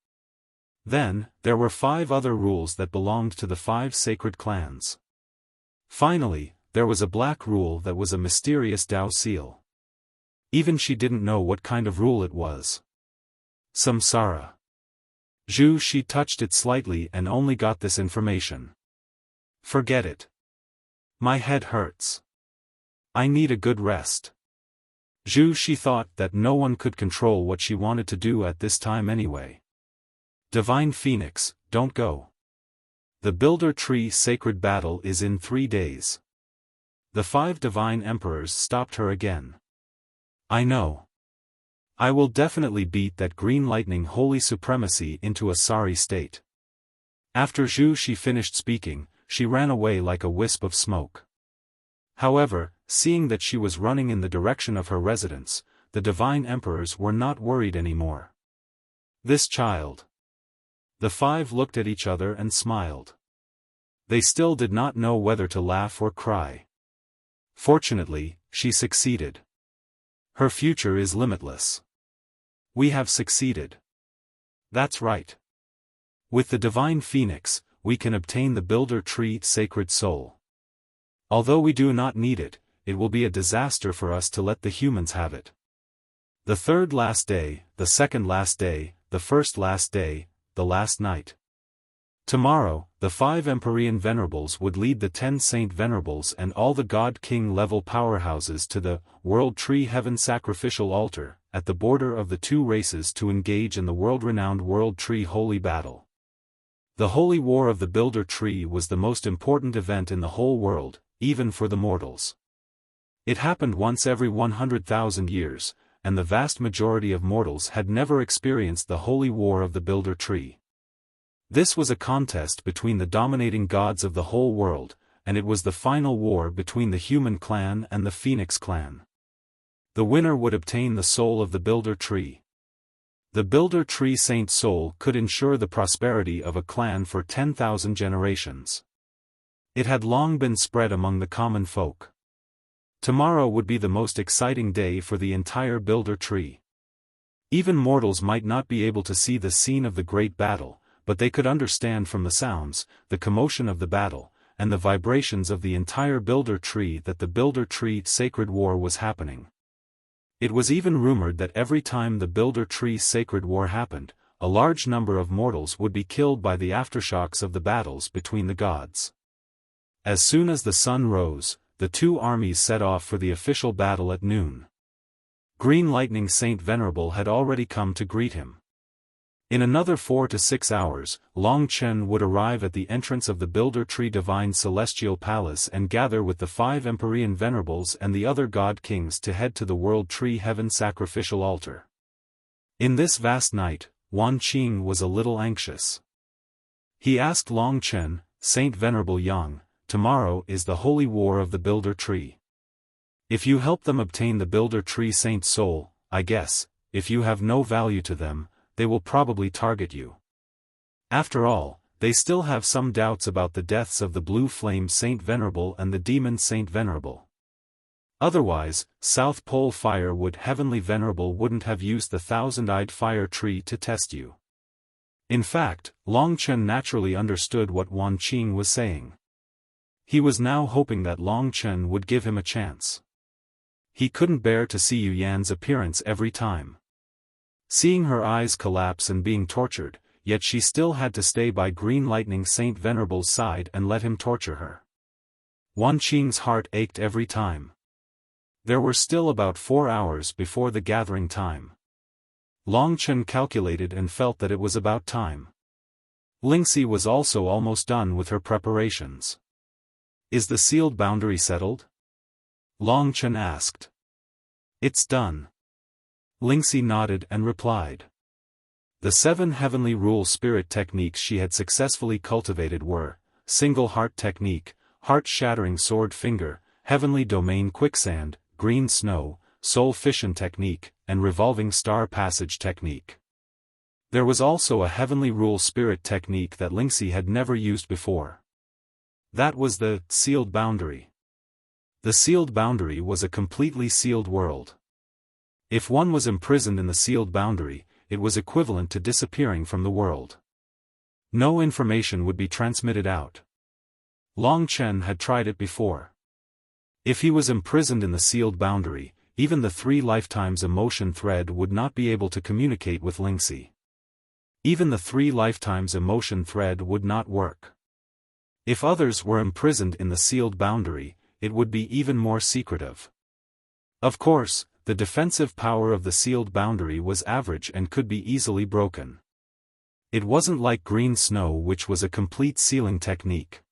[SPEAKER 1] Then, there were 5 other rules that belonged to the 5 sacred clans. Finally, there was a black rule that was a mysterious Tao seal. Even she didn't know what kind of rule it was. Samsara. Zhu Shi touched it slightly and only got this information. Forget it. My head hurts. I need a good rest. Zhu Shi thought that no one could control what she wanted to do at this time anyway. Divine Phoenix, don't go. The Builder Tree Sacred Battle is in 3 days. The 5 divine emperors stopped her again. I know. I will definitely beat that green lightning holy supremacy into a sorry state. After Zhu Shi finished speaking, she ran away like a wisp of smoke. However, seeing that she was running in the direction of her residence, the divine emperors were not worried anymore. This child. The 5 looked at each other and smiled. They still did not know whether to laugh or cry. Fortunately, she succeeded. Her future is limitless. We have succeeded. That's right. With the Divine Phoenix, we can obtain the Builder Tree Sacred Soul. Although we do not need it, it will be a disaster for us to let the humans have it. The 3rd last day, the 2nd last day, the 1st last day, the last night. Tomorrow, the 5 Empyrean Venerables would lead the 10 Saint Venerables and all the God-King level powerhouses to the World Tree Heaven Sacrificial Altar, at the border of the 2 races to engage in the world-renowned World Tree Holy Battle. The Holy War of the Builder Tree was the most important event in the whole world, even for the mortals. It happened once every 100,000 years, and the vast majority of mortals had never experienced the Holy War of the Builder Tree. This was a contest between the dominating gods of the whole world, and it was the final war between the human clan and the Phoenix clan. The winner would obtain the soul of the Builder Tree. The Builder Tree Saint Soul could ensure the prosperity of a clan for 10,000 generations. It had long been spread among the common folk. Tomorrow would be the most exciting day for the entire Builder Tree. Even mortals might not be able to see the scene of the great battle, but they could understand from the sounds, the commotion of the battle, and the vibrations of the entire Builder Tree that the Builder Tree Sacred War was happening. It was even rumored that every time the Builder Tree Sacred War happened, a large number of mortals would be killed by the aftershocks of the battles between the gods. As soon as the sun rose, the 2 armies set off for the official battle at noon. Green Lightning Saint Venerable had already come to greet him. In another 4 to 6 hours, Long Chen would arrive at the entrance of the Builder Tree Divine Celestial Palace and gather with the 5 Empyrean Venerables and the other God Kings to head to the World Tree Heaven Sacrificial Altar. In this vast night, Wan Qing was a little anxious. He asked Long Chen, Saint Venerable Yang, tomorrow is the Holy War of the Builder Tree. If you help them obtain the Builder Tree Saint Soul, I guess, if you have no value to them, they will probably target you. After all, they still have some doubts about the deaths of the Blue Flame Saint Venerable and the Demon Saint Venerable. Otherwise, South Pole Firewood Heavenly Venerable wouldn't have used the 1,000-eyed fire tree to test you. In fact, Long Chen naturally understood what Wan Qing was saying. He was now hoping that Long Chen would give him a chance. He couldn't bear to see Yu Yan's appearance every time. Seeing her eyes collapse and being tortured, yet she still had to stay by Green Lightning Saint Venerable's side and let him torture her. Wan Qing's heart ached every time. There were still about 4 hours before the gathering time. Long Chen calculated and felt that it was about time. Lingxi was also almost done with her preparations. Is the sealed boundary settled? Long Chen asked. It's done. Lingxi nodded and replied. The 7 heavenly rule spirit techniques she had successfully cultivated were, Single Heart Technique, Heart-Shattering Sword Finger, Heavenly Domain Quicksand, Green Snow, Soul Fission Technique, and Revolving Star Passage Technique. There was also a heavenly rule spirit technique that Lingxi had never used before. That was the sealed boundary. The sealed boundary was a completely sealed world. If one was imprisoned in the sealed boundary, it was equivalent to disappearing from the world. No information would be transmitted out. Long Chen had tried it before. If he was imprisoned in the sealed boundary, even the 3 lifetimes emotion thread would not be able to communicate with Lingxi. Even the 3 lifetimes emotion thread would not work. If others were imprisoned in the sealed boundary, it would be even more secretive. Of course, the defensive power of the sealed boundary was average and could be easily broken. It wasn't like Green Snow, which was a complete sealing technique.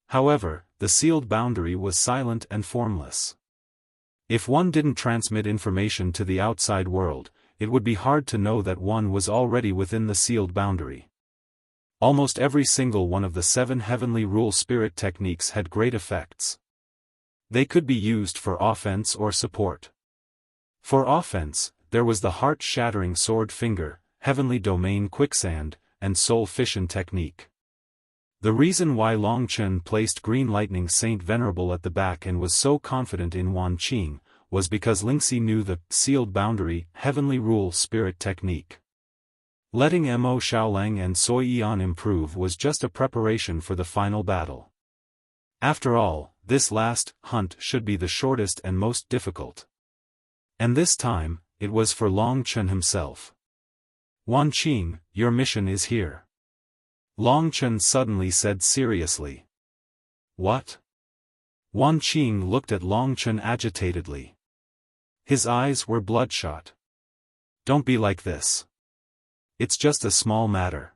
[SPEAKER 1] However, the sealed boundary was silent and formless. If one didn't transmit information to the outside world, it would be hard to know that one was already within the sealed boundary. Almost every single one of the 7 heavenly rule spirit techniques had great effects. They could be used for offense or support. For offense, there was the Heart-Shattering Sword Finger, Heavenly Domain Quicksand, and Soul Fission Technique. The reason why Long Chen placed Green Lightning Saint Venerable at the back and was so confident in Wan Qing, was because Lingxi knew the sealed boundary, heavenly rule spirit technique. Letting Mo Xiaolang and Sui Yan improve was just a preparation for the final battle. After all, this last hunt should be the shortest and most difficult. And this time, it was for Long Chen himself. Wan Qing, your mission is here. Long Chen suddenly said seriously. What? Wan Qing looked at Long Chen agitatedly. His eyes were bloodshot. Don't be like this. It's just a small matter.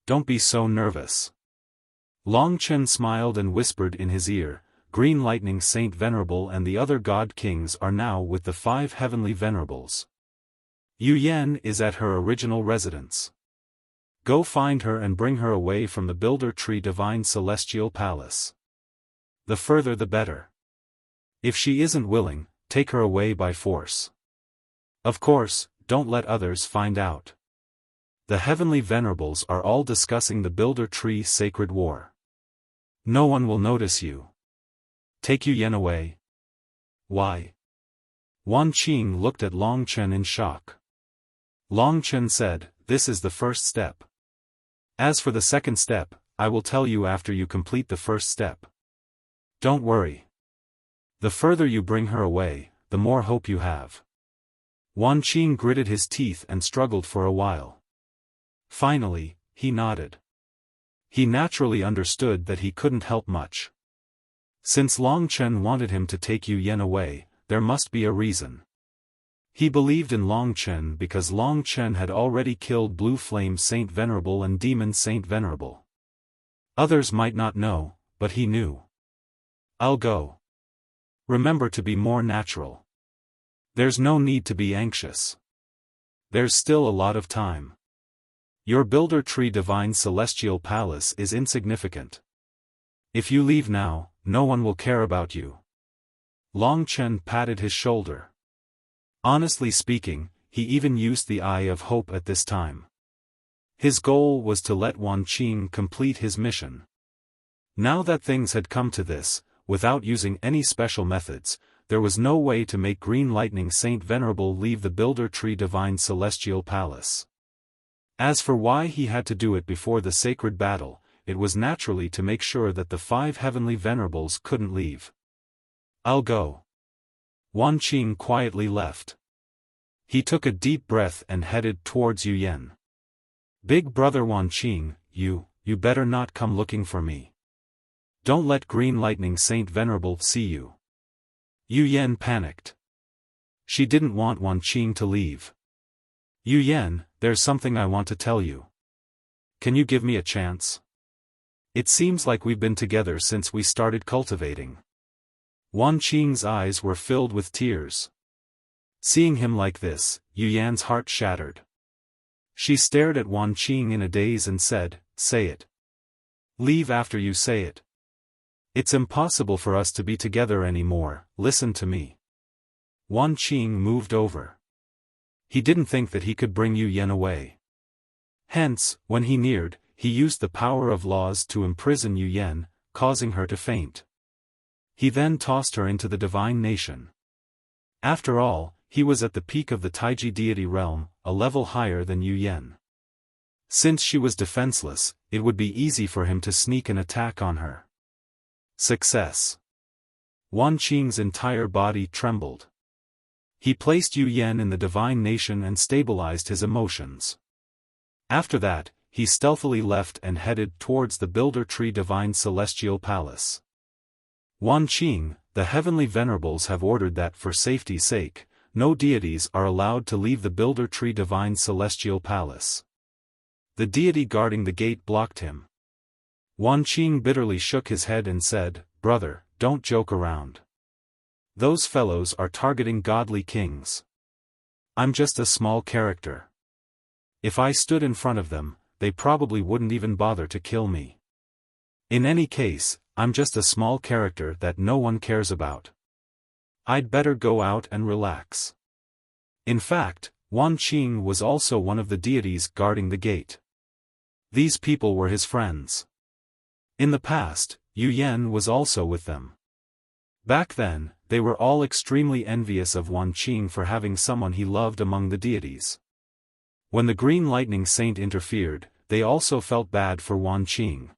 [SPEAKER 1] Don't be so nervous. Long Chen smiled and whispered in his ear, Green Lightning Saint Venerable and the other God Kings are now with the 5 heavenly venerables. Yu Yan is at her original residence. Go find her and bring her away from the Builder Tree Divine Celestial Palace. The further the better. If she isn't willing, take her away by force. Of course, don't let others find out. The heavenly venerables are all discussing the Builder Tree Sacred War. No one will notice you. Take Yu Yan away. Why? Wan Qing looked at Long Chen in shock. Long Chen said, this is the first step. As for the second step, I will tell you after you complete the first step. Don't worry. The further you bring her away, the more hope you have. Wan Qing gritted his teeth and struggled for a while. Finally, he nodded. He naturally understood that he couldn't help much. Since Long Chen wanted him to take Yu Yan away, there must be a reason. He believed in Long Chen because Long Chen had already killed Blue Flame Saint Venerable and Demon Saint Venerable. Others might not know, but he knew. I'll go. Remember to be more natural. There's no need to be anxious. There's still a lot of time. Your Builder Tree Divine Celestial Palace is insignificant. If you leave now, no one will care about you. Long Chen patted his shoulder. Honestly speaking, he even used the Eye of Hope at this time. His goal was to let Wan Qing complete his mission. Now that things had come to this, without using any special methods, there was no way to make Green Lightning Saint Venerable leave the Builder Tree Divine Celestial Palace. As for why he had to do it before the sacred battle, it was naturally to make sure that the 5 heavenly venerables couldn't leave. "I'll go." Wan Qing quietly left. He took a deep breath and headed towards Yu Yan. "Big brother Wan Qing, you better not come looking for me. Don't let Green Lightning Saint Venerable see you." Yu Yan panicked. She didn't want Wan Qing to leave. "Yu Yan, there's something I want to tell you. Can you give me a chance? It seems like we've been together since we started cultivating." Wan Qing's eyes were filled with tears. Seeing him like this, Yu Yan's heart shattered. She stared at Wan Qing in a daze and said, "Say it. Leave after you say it. It's impossible for us to be together anymore, listen to me." Wan Qing moved over. He didn't think that he could bring Yu Yan away. Hence, when he neared, he used the power of laws to imprison Yu Yan, causing her to faint. He then tossed her into the divine nation. After all, he was at the peak of the Taiji deity realm, a level higher than Yu Yan. Since she was defenseless, it would be easy for him to sneak an attack on her. Success. Wan Qing's entire body trembled. He placed Yu Yan in the divine nation and stabilized his emotions. After that, he stealthily left and headed towards the Builder Tree Divine Celestial Palace. "Wan Qing, the heavenly venerables have ordered that for safety's sake, no deities are allowed to leave the Builder Tree Divine Celestial Palace." The deity guarding the gate blocked him. Wan Qing bitterly shook his head and said, "Brother, don't joke around. Those fellows are targeting godly kings. I'm just a small character. If I stood in front of them, they probably wouldn't even bother to kill me. In any case, I'm just a small character that no one cares about. I'd better go out and relax." In fact, Wan Qing was also one of the deities guarding the gate. These people were his friends. In the past, Yu Yan was also with them. Back then, they were all extremely envious of Wan Qing for having someone he loved among the deities. When the Green Lightning Saint interfered, they also felt bad for Wan Qing.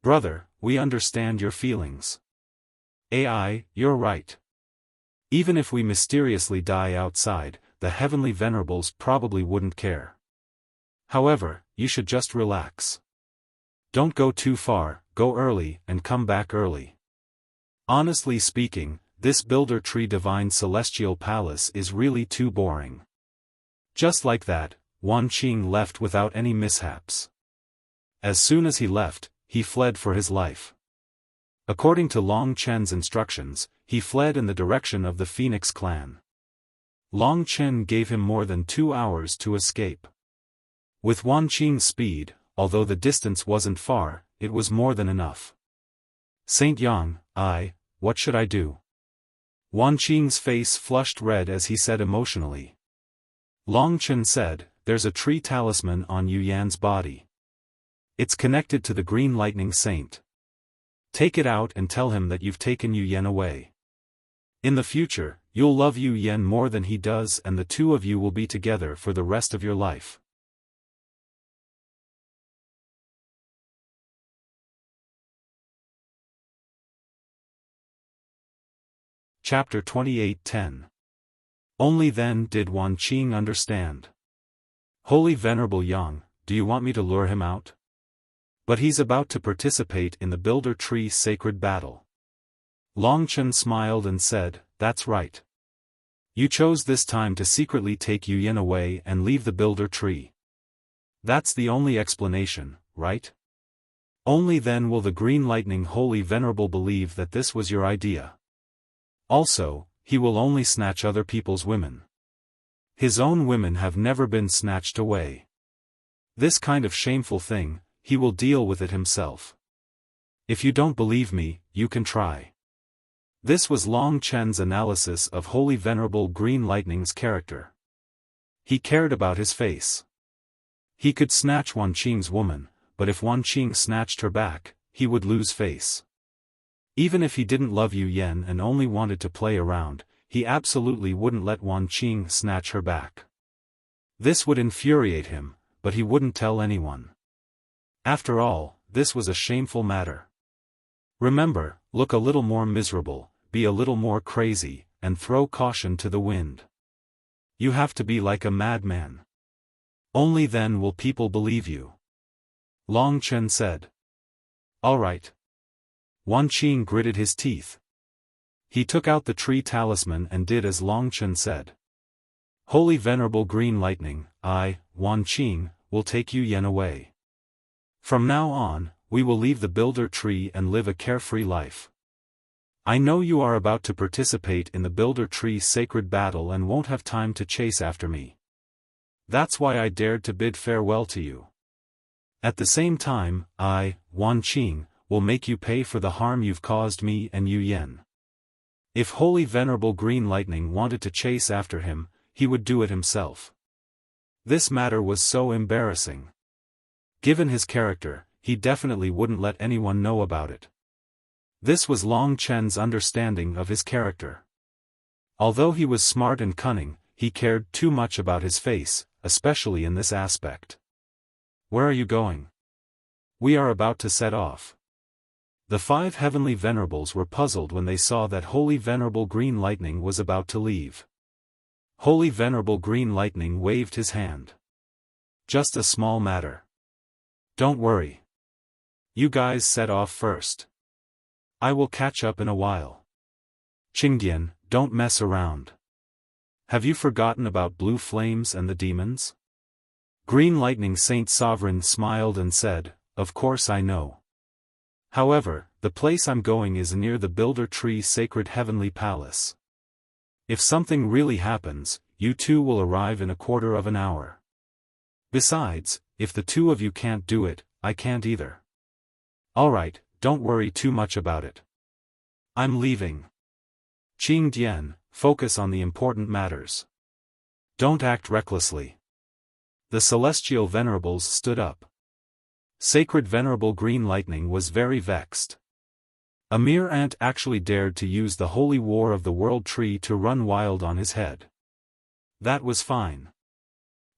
[SPEAKER 1] "Brother, we understand your feelings. You're right. Even if we mysteriously die outside, the heavenly venerables probably wouldn't care. However, you should just relax. Don't go too far, go early and come back early. Honestly speaking, this Builder Tree Divine Celestial Palace is really too boring." Just like that, Wan Qing left without any mishaps. As soon as he left, he fled for his life. According to Long Chen's instructions, he fled in the direction of the Phoenix clan. Long Chen gave him more than 2 hours to escape. With Wan Qing's speed, although the distance wasn't far, it was more than enough. "Saint Yang, what should I do?" Wan Qing's face flushed red as he said emotionally. Long Chen said, "There's a tree talisman on Yu Yan's body. It's connected to the Green Lightning Saint. Take it out and tell him that you've taken Yu Yan away. In the future, you'll love Yu Yan more than he does and the two of you will be together for the rest of your life." Chapter 28:10. Only then did Wan Qing understand. "Holy Venerable Yang, do you want me to lure him out? But he's about to participate in the Builder Tree sacred battle." Long Chen smiled and said, "That's right. You chose this time to secretly take Yu Yan away and leave the Builder Tree. That's the only explanation, right? Only then will the Green Lightning Holy Venerable believe that this was your idea. Also, he will only snatch other people's women. His own women have never been snatched away. This kind of shameful thing, he will deal with it himself. If you don't believe me, you can try." This was Long Chen's analysis of Holy Venerable Green Lightning's character. He cared about his face. He could snatch Wan Qing's woman, but if Wan Qing snatched her back, he would lose face. Even if he didn't love Yu Yan and only wanted to play around, he absolutely wouldn't let Wan Qing snatch her back. This would infuriate him, but he wouldn't tell anyone. After all, this was a shameful matter. Remember, look a little more miserable, be a little more crazy, and throw caution to the wind. You have to be like a madman. Only then will people believe you. Long Chen said. All right. Wan Qing gritted his teeth. He took out the tree talisman and did as Long Chen said. Holy Venerable Green Lightning, I, Wan Qing, will take Yu Yan away. From now on, we will leave the Builder Tree and live a carefree life. I know you are about to participate in the Builder Tree's sacred battle and won't have time to chase after me. That's why I dared to bid farewell to you. At the same time, I, Wan Qing, will make you pay for the harm you've caused me and Yu Yan. If Holy Venerable Green Lightning wanted to chase after him, he would do it himself. This matter was so embarrassing. Given his character, he definitely wouldn't let anyone know about it. This was Long Chen's understanding of his character. Although he was smart and cunning, he cared too much about his face, especially in this aspect. Where are you going? We are about to set off. The 5 heavenly venerables were puzzled when they saw that Holy Venerable Green Lightning was about to leave. Holy Venerable Green Lightning waved his hand. Just a small matter. Don't worry. You guys set off first. I will catch up in a while. Qingdian, don't mess around. Have you forgotten about blue flames and the demons? Green Lightning Saint Sovereign smiled and said, Of course I know. However, the place I'm going is near the Builder Tree Sacred Heavenly Palace. If something really happens, you two will arrive in a quarter of an hour. Besides, if the two of you can't do it, I can't either. Alright, don't worry too much about it. I'm leaving. Qingdian, focus on the important matters. Don't act recklessly. The Celestial Venerables stood up. Sacred Venerable Green Lightning was very vexed. A mere ant actually dared to use the holy war of the World Tree to run wild on his head. That was fine.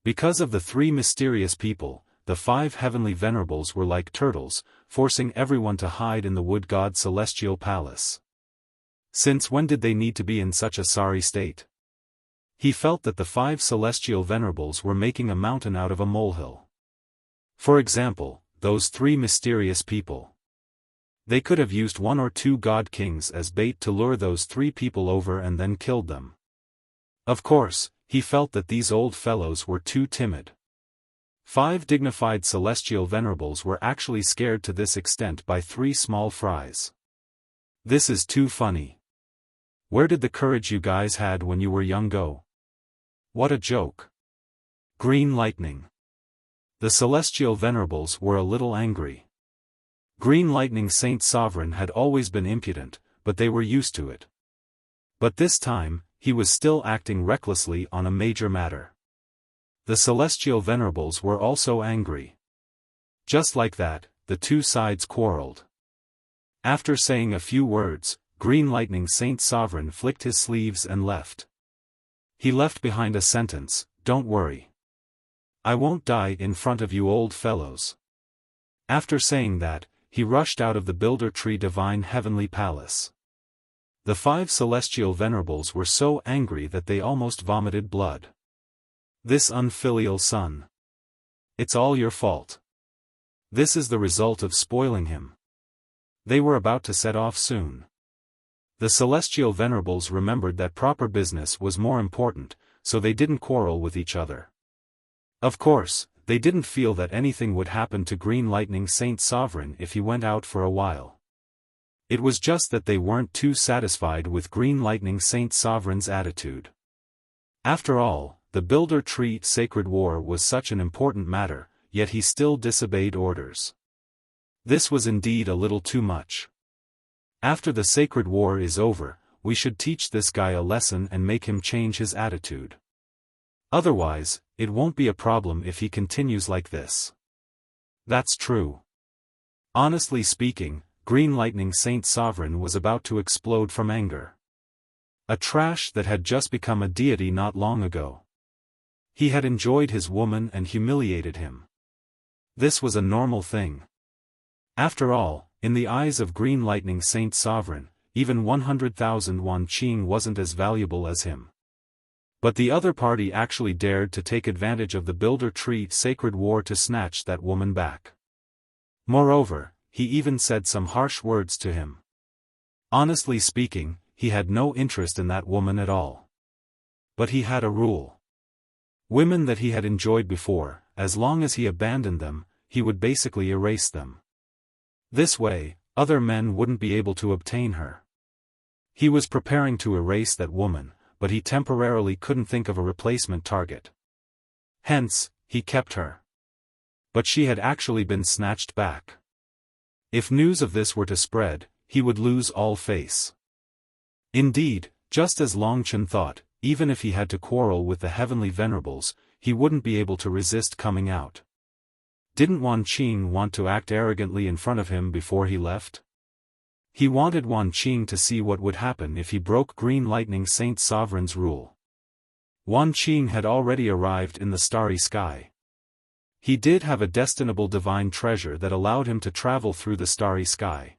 [SPEAKER 1] Because of the 3 mysterious people, the 5 heavenly venerables were like turtles, forcing everyone to hide in the wood god celestial palace. Since when did they need to be in such a sorry state? He felt that the 5 celestial venerables were making a mountain out of a molehill. For example, those 3 mysterious people. They could have used 1 or 2 god kings as bait to lure those 3 people over and then killed them. Of course, he felt that these old fellows were too timid. 5 dignified celestial venerables were actually scared to this extent by 3 small fries. This is too funny. Where did the courage you guys had when you were young go? What a joke. Green Lightning. The celestial venerables were a little angry. Green Lightning Saint Sovereign had always been impudent, but they were used to it. But this time, he was still acting recklessly on a major matter. The celestial venerables were also angry. Just like that, the 2 sides quarreled. After saying a few words, Green Lightning Saint Sovereign flicked his sleeves and left. He left behind a sentence, Don't worry. I won't die in front of you old fellows. After saying that, he rushed out of the Builder Tree Divine Heavenly Palace. The 5 celestial venerables were so angry that they almost vomited blood. This unfilial son. It's all your fault. This is the result of spoiling him. They were about to set off soon. The celestial venerables remembered that proper business was more important, so they didn't quarrel with each other. Of course, they didn't feel that anything would happen to Green Lightning Saint Sovereign if he went out for a while. It was just that they weren't too satisfied with Green Lightning Saint Sovereign's attitude. After all, the Builder Tree Sacred War was such an important matter, yet he still disobeyed orders. This was indeed a little too much. After the Sacred War is over, we should teach this guy a lesson and make him change his attitude. Otherwise, it won't be a problem if he continues like this. That's true. Honestly speaking, Green Lightning Saint Sovereign was about to explode from anger. A trash that had just become a deity not long ago. He had enjoyed his woman and humiliated him. This was a normal thing. After all, in the eyes of Green Lightning Saint Sovereign, even 100,000 Wan Qing wasn't as valuable as him. But the other party actually dared to take advantage of the Builder Tree Sacred War to snatch that woman back. Moreover, he even said some harsh words to him. Honestly speaking, he had no interest in that woman at all. But he had a rule. Women that he had enjoyed before, as long as he abandoned them, he would basically erase them. This way, other men wouldn't be able to obtain her. He was preparing to erase that woman, but he temporarily couldn't think of a replacement target. Hence, he kept her. But she had actually been snatched back. If news of this were to spread, he would lose all face. Indeed, just as Long Chen thought, even if he had to quarrel with the heavenly venerables, he wouldn't be able to resist coming out. Didn't Wan Qing want to act arrogantly in front of him before he left? He wanted Wan Qing to see what would happen if he broke Green Lightning Saint Sovereign's rule. Wan Qing had already arrived in the starry sky. He did have a destinable divine treasure that allowed him to travel through the starry sky.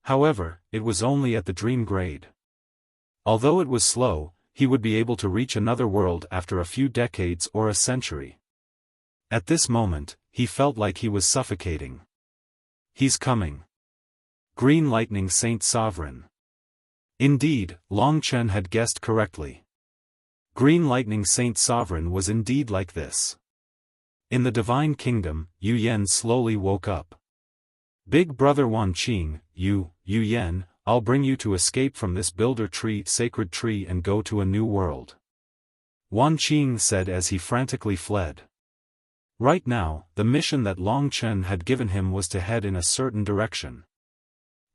[SPEAKER 1] However, it was only at the dream grade. Although it was slow, he would be able to reach another world after a few decades or a century. At this moment, he felt like he was suffocating. He's coming. Green Lightning Saint Sovereign. Indeed, Long Chen had guessed correctly. Green Lightning Saint Sovereign was indeed like this. In the Divine Kingdom, Yu Yan slowly woke up. Big Brother Wan Qing, Yu Yan, I'll bring you to escape from this Builder Tree Sacred Tree and go to a new world. Wan Qing said as he frantically fled. Right now, the mission that Long Chen had given him was to head in a certain direction.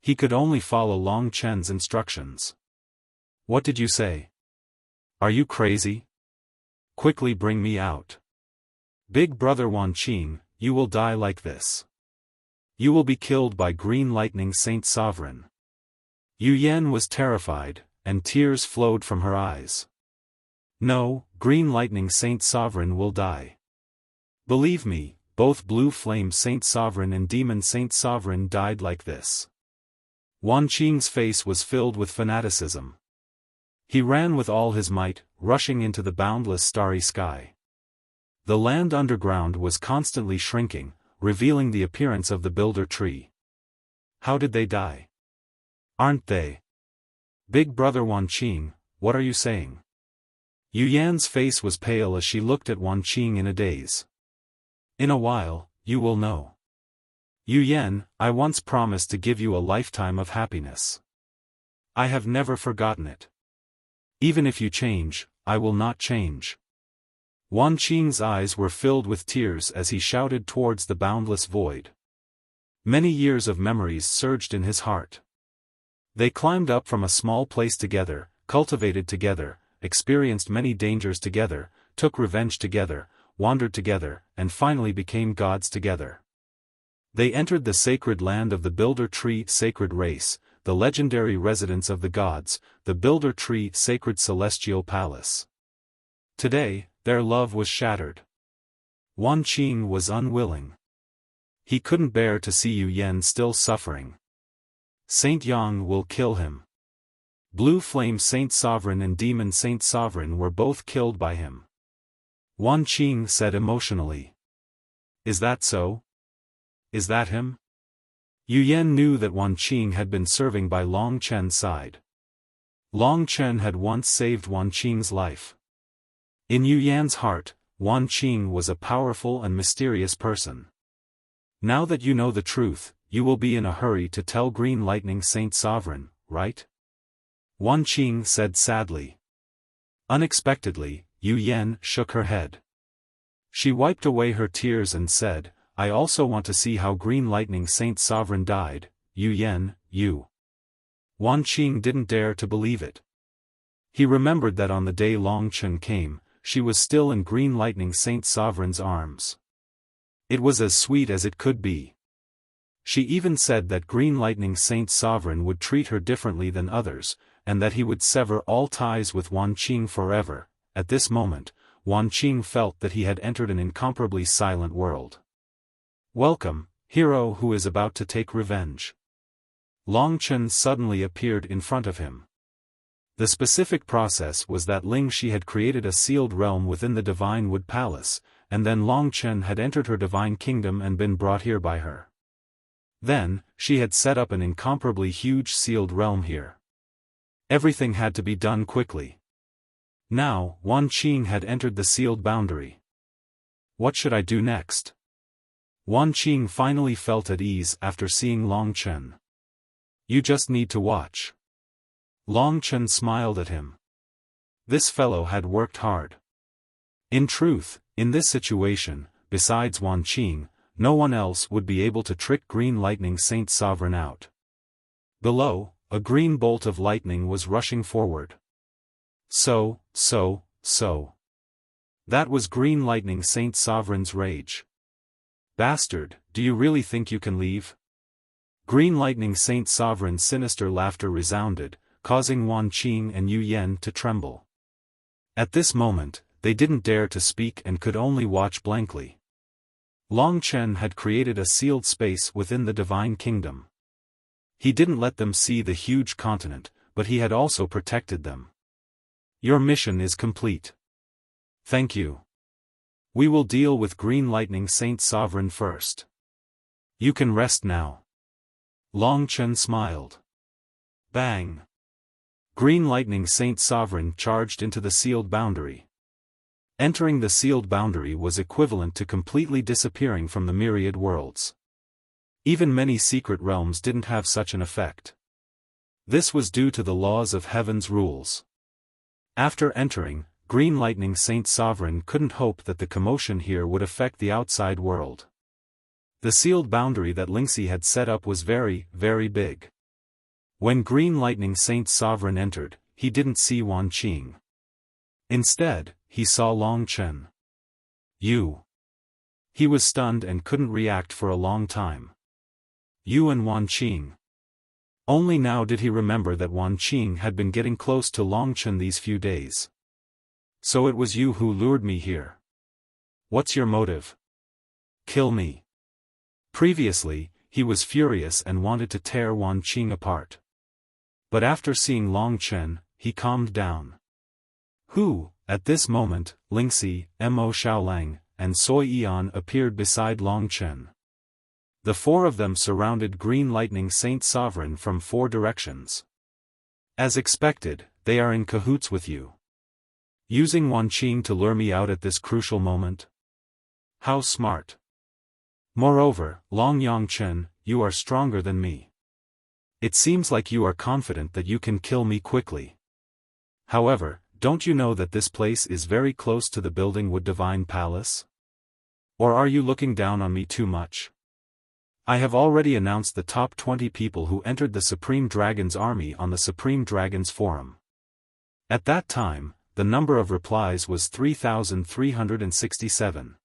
[SPEAKER 1] He could only follow Long Chen's instructions. What did you say? Are you crazy? Quickly bring me out. Big Brother Wan Qing, you will die like this. You will be killed by Green Lightning Saint Sovereign. Yu Yan was terrified, and tears flowed from her eyes. No, Green Lightning Saint Sovereign will die. Believe me, both Blue Flame Saint Sovereign and Demon Saint Sovereign died like this. Wan Qing's face was filled with fanaticism. He ran with all his might, rushing into the boundless starry sky. The land underground was constantly shrinking, revealing the appearance of the Builder Tree. How did they die? Aren't they? Big Brother Wan Qing, what are you saying? Yu Yan's face was pale as she looked at Wan Qing in a daze. In a while, you will know. Yu Yan, I once promised to give you a lifetime of happiness. I have never forgotten it. Even if you change, I will not change. Wan Qing's eyes were filled with tears as he shouted towards the boundless void. Many years of memories surged in his heart. They climbed up from a small place together, cultivated together, experienced many dangers together, took revenge together, wandered together, and finally became gods together. They entered the sacred land of the Builder Tree Sacred Race, the legendary residence of the gods, the Builder Tree Sacred Celestial Palace. Today, their love was shattered. Wan Qing was unwilling. He couldn't bear to see Yu Yan still suffering. Saint Yang will kill him. Blue Flame Saint Sovereign and Demon Saint Sovereign were both killed by him. Wan Qing said emotionally. Is that so? Is that him? Yu Yan knew that Wan Qing had been serving by Long Chen's side. Long Chen had once saved Wan Qing's life. In Yu Yan's heart, Wan Qing was a powerful and mysterious person. Now that you know the truth, you will be in a hurry to tell Green Lightning Saint Sovereign, right? Wan Qing said sadly. Unexpectedly, Yu Yan shook her head. She wiped away her tears and said, I also want to see how Green Lightning Saint Sovereign died, Yu Yan, you. Wan Qing didn't dare to believe it. He remembered that on the day Long Chen came, she was still in Green Lightning Saint Sovereign's arms. It was as sweet as it could be. She even said that Green Lightning Saint Sovereign would treat her differently than others, and that he would sever all ties with Wan Qing forever. At this moment, Wan Qing felt that he had entered an incomparably silent world. "Welcome, hero who is about to take revenge." Long Chen suddenly appeared in front of him. The specific process was that Ling Shi had created a sealed realm within the Divine Wood Palace, and then Long Chen had entered her divine kingdom and been brought here by her. Then, she had set up an incomparably huge sealed realm here. Everything had to be done quickly. Now, Wan Qing had entered the sealed boundary. What should I do next? Wan Qing finally felt at ease after seeing Long Chen. You just need to watch. Long Chen smiled at him. This fellow had worked hard. In truth, in this situation, besides Wan Qing, no one else would be able to trick Green Lightning Saint Sovereign out. Below, a green bolt of lightning was rushing forward. So. That was Green Lightning Saint Sovereign's rage. Bastard, do you really think you can leave? Green Lightning Saint Sovereign's sinister laughter resounded, causing Wan Qing and Yu Yen to tremble. At this moment, they didn't dare to speak and could only watch blankly. Long Chen had created a sealed space within the Divine Kingdom. He didn't let them see the huge continent, but he had also protected them. Your mission is complete. Thank you. We will deal with Green Lightning Saint Sovereign first. You can rest now. Long Chen smiled. Bang! Green Lightning Saint Sovereign charged into the sealed boundary. Entering the sealed boundary was equivalent to completely disappearing from the myriad worlds. Even many secret realms didn't have such an effect. This was due to the laws of heaven's rules. After entering, Green Lightning Saint Sovereign couldn't hope that the commotion here would affect the outside world. The sealed boundary that Lingxi had set up was very, very big. When Green Lightning Saint Sovereign entered, he didn't see Wan Qing. Instead, he saw Long Chen. You. He was stunned and couldn't react for a long time. You and Wan Qing. Only now did he remember that Wan Qing had been getting close to Long Chen these few days. So it was you who lured me here. What's your motive? Kill me. Previously, he was furious and wanted to tear Wan Qing apart. But after seeing Long Chen, he calmed down. Who, at this moment, Lingxi, Mo Xiaolang, and Soi Yan appeared beside Long Chen. The four of them surrounded Green Lightning Saint Sovereign from four directions. As expected, they are in cahoots with you. Using Wan Qing to lure me out at this crucial moment? How smart. Moreover, Long Yongchen, you are stronger than me. It seems like you are confident that you can kill me quickly. However, don't you know that this place is very close to the building Wood Divine Palace? Or are you looking down on me too much? I have already announced the top 20 people who entered the Supreme Dragon's army on the Supreme Dragon's Forum. At that time, the number of replies was 3,367.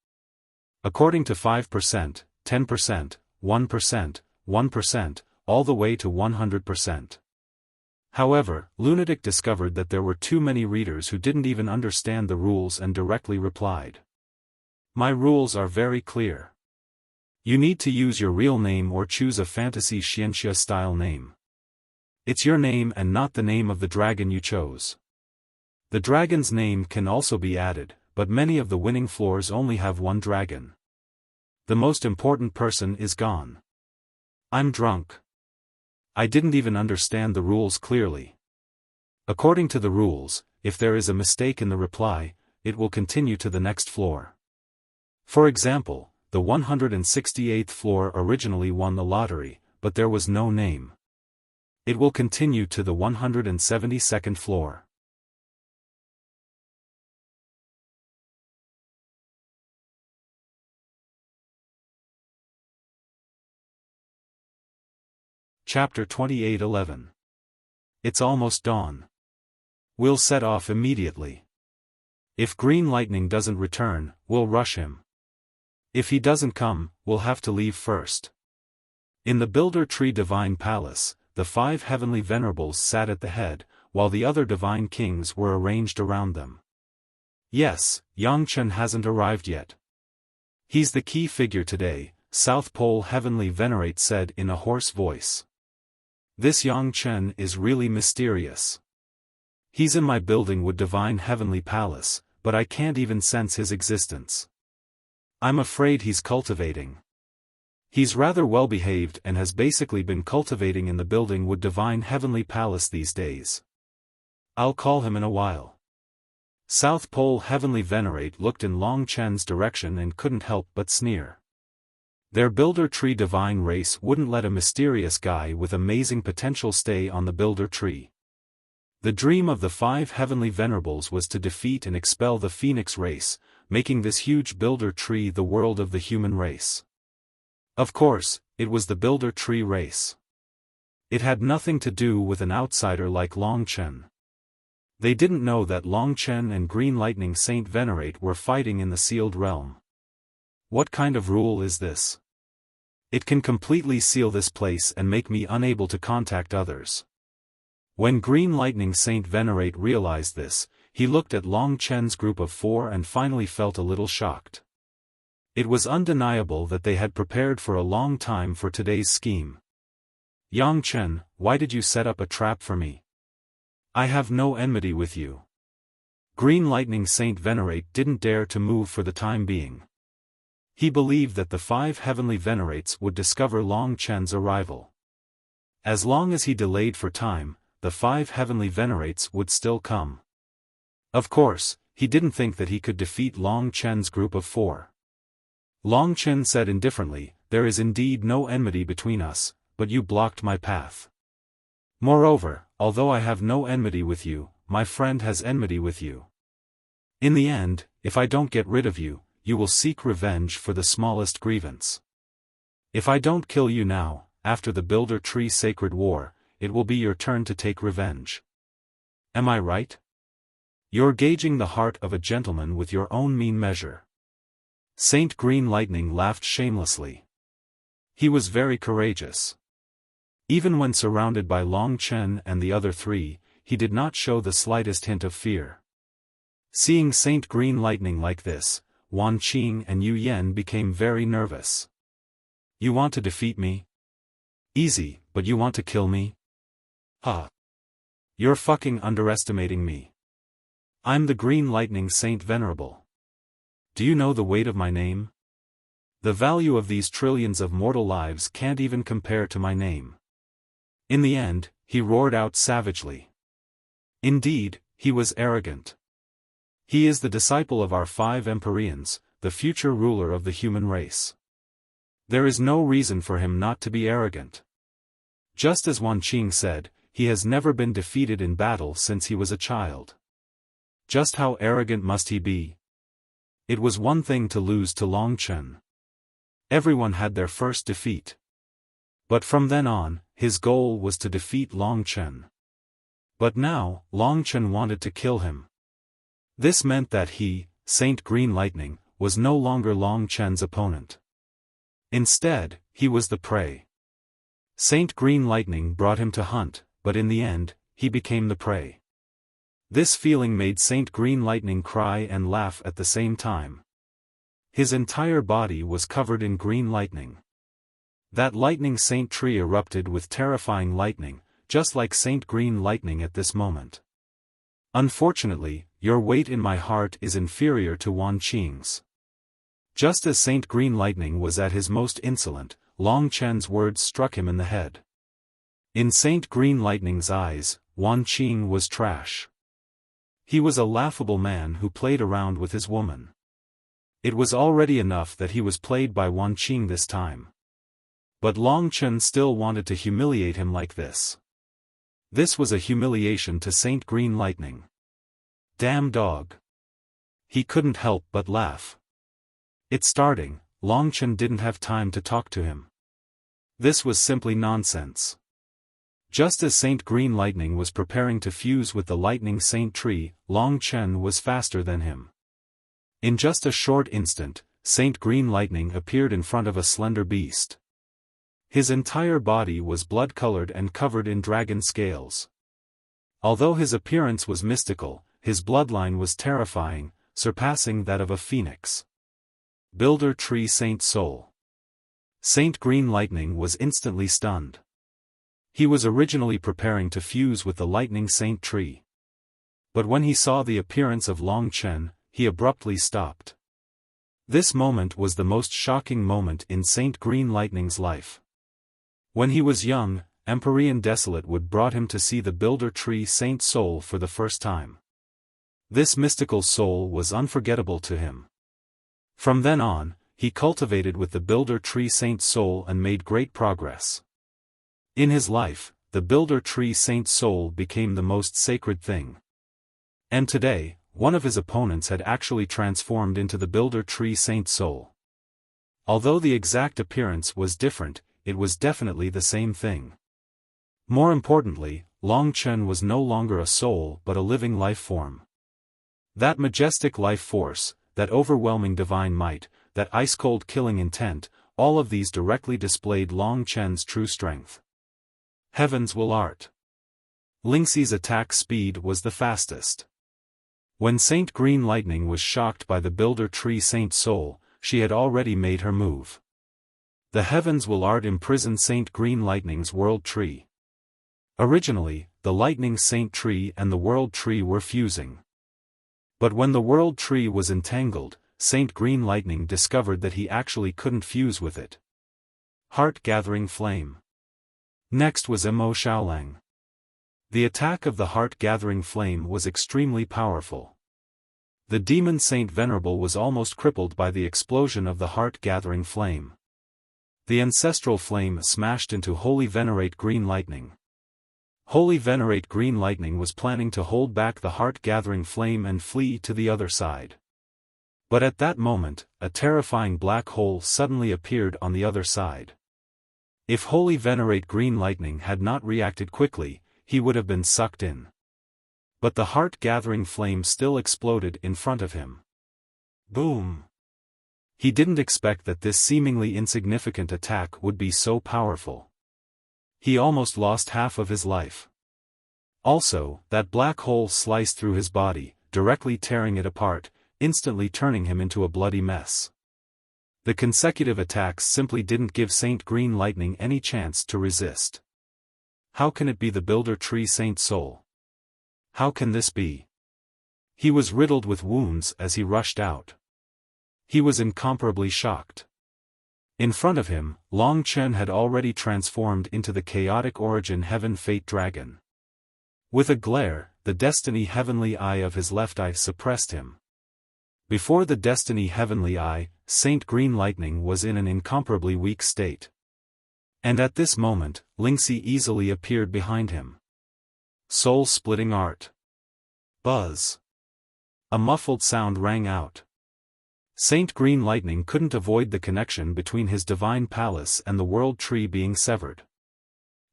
[SPEAKER 1] According to 5%, 10%, 1%, 1%, all the way to 100%. However, Lunatic discovered that there were too many readers who didn't even understand the rules and directly replied. My rules are very clear. You need to use your real name or choose a fantasy Xianxia-style name. It's your name and not the name of the dragon you chose. The dragon's name can also be added, but many of the winning floors only have one dragon. The most important person is gone. I'm drunk. I didn't even understand the rules clearly. According to the rules, if there is a mistake in the reply, it will continue to the next floor. For example, the 168th floor originally won the lottery, but there was no name. It will continue to the 172nd floor. Chapter 28:11. It's almost dawn. We'll set off immediately. If Green Lightning doesn't return, we'll rush him. If he doesn't come, we'll have to leave first. In the Builder Tree Divine Palace, the 5 heavenly venerables sat at the head, while the other divine kings were arranged around them. Yes, Yang Chen hasn't arrived yet. He's the key figure today, South Pole Heavenly Venerate said in a hoarse voice. This Yang Chen is really mysterious. He's in my building with Divine Heavenly Palace, but I can't even sense his existence. I'm afraid he's cultivating. He's rather well behaved and has basically been cultivating in the building with Divine Heavenly Palace these days. I'll call him in a while. South Pole Heavenly Venerate looked in Long Chen's direction and couldn't help but sneer. Their Builder Tree divine race wouldn't let a mysterious guy with amazing potential stay on the Builder Tree. The dream of the 5 Heavenly Venerables was to defeat and expel the Phoenix race, making this huge Builder Tree the world of the human race. Of course, it was the Builder Tree race. It had nothing to do with an outsider like Long Chen. They didn't know that Long Chen and Green Lightning Saint Venerate were fighting in the sealed realm. What kind of rule is this? It can completely seal this place and make me unable to contact others. When Green Lightning Saint Venerate realized this, he looked at Long Chen's group of 4 and finally felt a little shocked. It was undeniable that they had prepared for a long time for today's scheme. Yang Chen, why did you set up a trap for me? I have no enmity with you. Green Lightning Saint Venerate didn't dare to move for the time being. He believed that the 5 Heavenly Venerates would discover Long Chen's arrival. As long as he delayed for time, the 5 Heavenly Venerates would still come. Of course, he didn't think that he could defeat Long Chen's group of 4. Long Chen said indifferently, there is indeed no enmity between us, but you blocked my path. Moreover, although I have no enmity with you, my friend has enmity with you. In the end, if I don't get rid of you, you will seek revenge for the smallest grievance. If I don't kill you now, after the Builder Tree Sacred War, it will be your turn to take revenge. Am I right? You're gauging the heart of a gentleman with your own mean measure. Saint Green Lightning laughed shamelessly. He was very courageous. Even when surrounded by Long Chen and the other 3, he did not show the slightest hint of fear. Seeing Saint Green Lightning like this, Wan Qing and Yu Yen became very nervous. You want to defeat me? Easy, but you want to kill me? Huh. You're fucking underestimating me. I'm the Green Lightning Saint Venerable. Do you know the weight of my name? The value of these trillions of mortal lives can't even compare to my name. In the end, he roared out savagely. Indeed, he was arrogant. He is the disciple of our 5 Empyreans, the future ruler of the human race. There is no reason for him not to be arrogant. Just as Wan Qing said, he has never been defeated in battle since he was a child. Just how arrogant must he be? It was one thing to lose to Long Chen. Everyone had their first defeat. But from then on, his goal was to defeat Long Chen. But now, Long Chen wanted to kill him. This meant that he, Saint Green Lightning, was no longer Long Chen's opponent. Instead, he was the prey. Saint Green Lightning brought him to hunt, but in the end, he became the prey. This feeling made Saint Green Lightning cry and laugh at the same time. His entire body was covered in green lightning. That lightning saint tree erupted with terrifying lightning, just like Saint Green Lightning at this moment. Unfortunately, your weight in my heart is inferior to Wan Qing's. Just as Saint Green Lightning was at his most insolent, Long Chen's words struck him in the head. In Saint Green Lightning's eyes, Wan Qing was trash. He was a laughable man who played around with his woman. It was already enough that he was played by Wan Qing this time. But Long Chen still wanted to humiliate him like this. This was a humiliation to Saint Green Lightning. Damn dog. He couldn't help but laugh. It's starting, Long Chen didn't have time to talk to him. This was simply nonsense. Just as Saint Green Lightning was preparing to fuse with the lightning saint tree, Long Chen was faster than him. In just a short instant, Saint Green Lightning appeared in front of a slender beast. His entire body was blood-colored and covered in dragon scales. Although his appearance was mystical, his bloodline was terrifying, surpassing that of a phoenix. Builder Tree Saint Soul. Saint Green Lightning was instantly stunned. He was originally preparing to fuse with the Lightning Saint Tree. But when he saw the appearance of Long Chen, he abruptly stopped. This moment was the most shocking moment in Saint Green Lightning's life. When he was young, Empyrean Desolate would brought him to see the Builder Tree Saint Soul for the first time. This mystical soul was unforgettable to him. From then on, he cultivated with the Builder Tree Saint Soul and made great progress. In his life, the Builder Tree Saint Soul became the most sacred thing. And today, one of his opponents had actually transformed into the Builder Tree Saint Soul. Although the exact appearance was different, it was definitely the same thing. More importantly, Long Chen was no longer a soul but a living life form. That majestic life force, that overwhelming divine might, that ice-cold killing intent, all of these directly displayed Long Chen's true strength. Heavens will art. Lingxi's attack speed was the fastest. When Saint Green Lightning was shocked by the Builder Tree Saint Soul, she had already made her move. The heavens will art imprisoned Saint Green Lightning's World Tree. Originally, the Lightning Saint Tree and the World Tree were fusing. But when the World Tree was entangled, Saint Green Lightning discovered that he actually couldn't fuse with it. Heart-gathering flame. Next was Mo Xiaolang. The attack of the heart-gathering flame was extremely powerful. The demon Saint Venerable was almost crippled by the explosion of the heart-gathering flame. The ancestral flame smashed into Holy Venerate Green Lightning. Holy Venerate Green Lightning was planning to hold back the heart-gathering flame and flee to the other side. But at that moment, a terrifying black hole suddenly appeared on the other side. If Holy Venerate Green Lightning had not reacted quickly, he would have been sucked in. But the heart-gathering flame still exploded in front of him. Boom! He didn't expect that this seemingly insignificant attack would be so powerful. He almost lost half of his life. Also, that black hole sliced through his body, directly tearing it apart, instantly turning him into a bloody mess. The consecutive attacks simply didn't give Saint Green Lightning any chance to resist. How can it be the Builder Tree Saint Soul? How can this be? He was riddled with wounds as he rushed out. He was incomparably shocked. In front of him, Long Chen had already transformed into the chaotic origin Heaven Fate Dragon. With a glare, the Destiny Heavenly Eye of his left eye suppressed him. Before the Destiny Heavenly Eye, Saint Green Lightning was in an incomparably weak state. And at this moment, Lingxi easily appeared behind him. Soul-splitting art. Buzz. A muffled sound rang out. Saint Green Lightning couldn't avoid the connection between his divine palace and the World Tree being severed.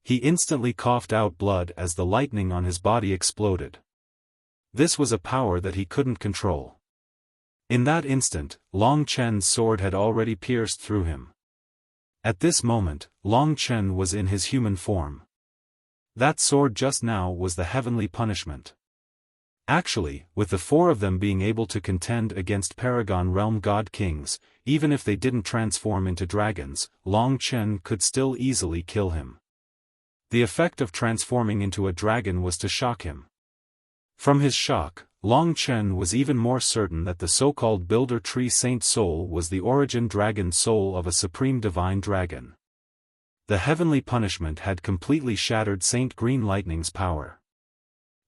[SPEAKER 1] He instantly coughed out blood as the lightning on his body exploded. This was a power that he couldn't control. In that instant, Long Chen's sword had already pierced through him. At this moment, Long Chen was in his human form. That sword just now was the heavenly punishment. Actually, with the four of them being able to contend against Paragon Realm God Kings, even if they didn't transform into dragons, Long Chen could still easily kill him. The effect of transforming into a dragon was to shock him. From his shock, Long Chen was even more certain that the so-called Builder Tree Saint Soul was the origin dragon soul of a supreme divine dragon. The heavenly punishment had completely shattered Saint Green Lightning's power.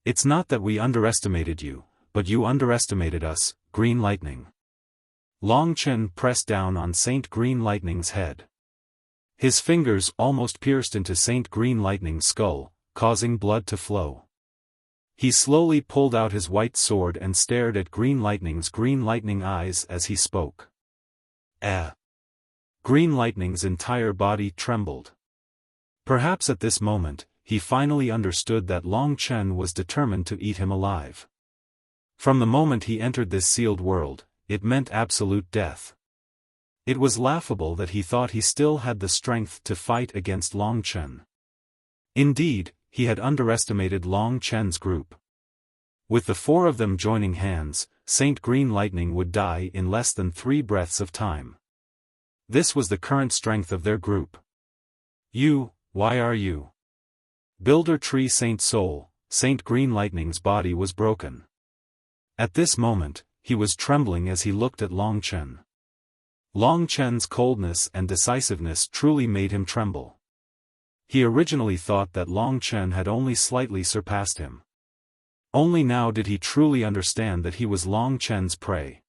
[SPEAKER 1] It's not that we underestimated you, but you underestimated us, Green Lightning. Long Chen pressed down on Saint Green Lightning's head. His fingers almost pierced into Saint Green Lightning's skull, causing blood to flow. He slowly pulled out his white sword and stared at Green Lightning's green lightning eyes as he spoke. Green Lightning's entire body trembled. Perhaps at this moment, he finally understood that Long Chen was determined to eat him alive. From the moment he entered this sealed world, it meant absolute death. It was laughable that he thought he still had the strength to fight against Long Chen. Indeed, he had underestimated Long Chen's group. With the four of them joining hands, Saint Green Lightning would die in less than 3 breaths of time. This was the current strength of their group. You, why are you? Builder Tree Saint Soul, Saint Green Lightning's body was broken. At this moment, he was trembling as he looked at Long Chen. Long Chen's coldness and decisiveness truly made him tremble. He originally thought that Long Chen had only slightly surpassed him. Only now did he truly understand that he was Long Chen's prey.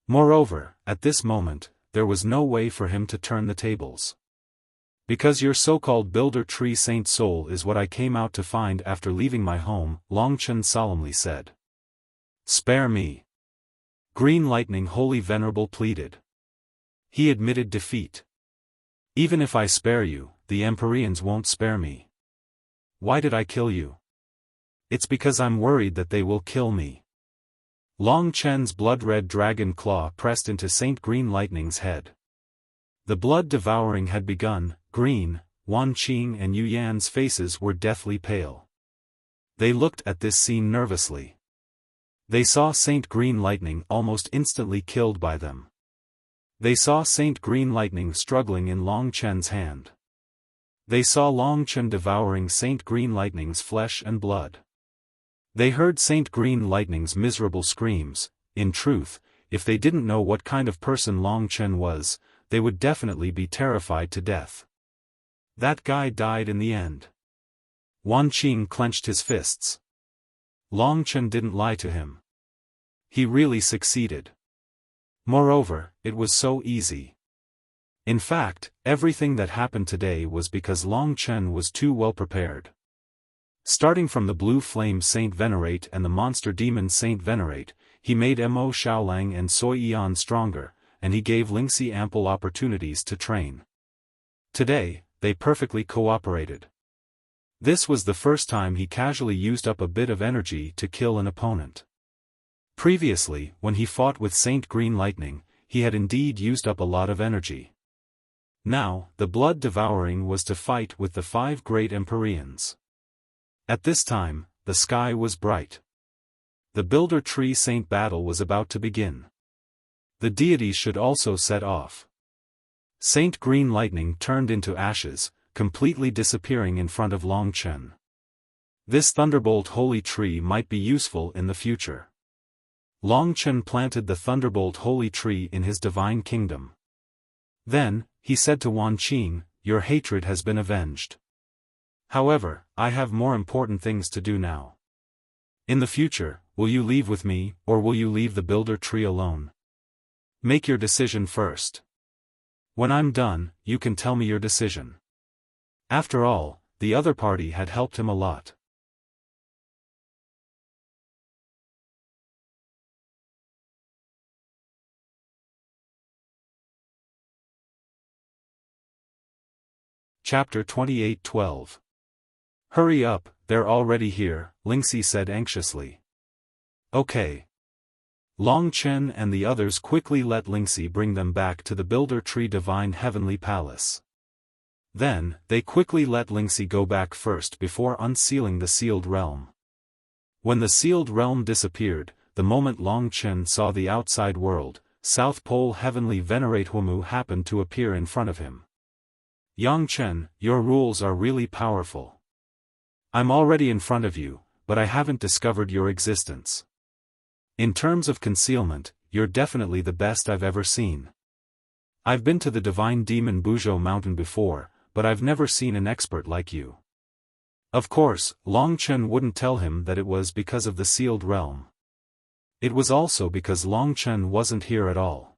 [SPEAKER 1] Moreover, at this moment, there was no way for him to turn the tables. Because your so-called Builder Tree Saint Soul is what I came out to find after leaving my home, Long Chen solemnly said. Spare me. Green Lightning Holy Venerable pleaded. He admitted defeat. Even if I spare you, the Empyreans won't spare me. Why did I kill you? It's because I'm worried that they will kill me. Long Chen's blood-red dragon claw pressed into Saint Green Lightning's head. The blood devouring had begun. Green, Wan Qing and Yu Yan's faces were deathly pale. They looked at this scene nervously. They saw Saint Green Lightning almost instantly killed by them. They saw Saint Green Lightning struggling in Long Chen's hand. They saw Long Chen devouring Saint Green Lightning's flesh and blood. They heard Saint Green Lightning's miserable screams. In truth, if they didn't know what kind of person Long Chen was, they would definitely be terrified to death. That guy died in the end. Wan Qing clenched his fists. Long Chen didn't lie to him. He really succeeded. Moreover, it was so easy. In fact, everything that happened today was because Long Chen was too well prepared. Starting from the Blue Flame Saint Venerate and the Monster Demon Saint Venerate, he made Mo Xiaolang and Sui Yan stronger, and he gave Lingxi ample opportunities to train. Today, they perfectly cooperated. This was the first time he casually used up a bit of energy to kill an opponent. Previously, when he fought with Saint Green Lightning, he had indeed used up a lot of energy. Now, the blood devouring was to fight with the 5 great Empyreans. At this time, the sky was bright. The Builder Tree Saint battle was about to begin. The deities should also set off. Saint Green Lightning turned into ashes, completely disappearing in front of Long Chen. This Thunderbolt Holy Tree might be useful in the future. Long Chen planted the Thunderbolt Holy Tree in his divine kingdom. Then, he said to Wan Qing, your hatred has been avenged. However, I have more important things to do now. In the future, will you leave with me, or will you leave the Builder Tree alone? Make your decision first. When I'm done, you can tell me your decision. After all, the other party had helped him a lot. Chapter 28:12. Hurry up, they're already here, Lingxi said anxiously. Okay. Long Chen and the others quickly let Lingxi bring them back to the Builder Tree Divine Heavenly Palace. Then, they quickly let Lingxi go back first before unsealing the sealed realm. When the sealed realm disappeared, the moment Long Chen saw the outside world, South Pole Heavenly Venerate Humu happened to appear in front of him. Yang Chen, your rules are really powerful. I'm already in front of you, but I haven't discovered your existence. In terms of concealment, you're definitely the best I've ever seen. I've been to the Divine Demon Buzhou Mountain before, but I've never seen an expert like you. Of course, Long Chen wouldn't tell him that it was because of the sealed realm. It was also because Long Chen wasn't here at all.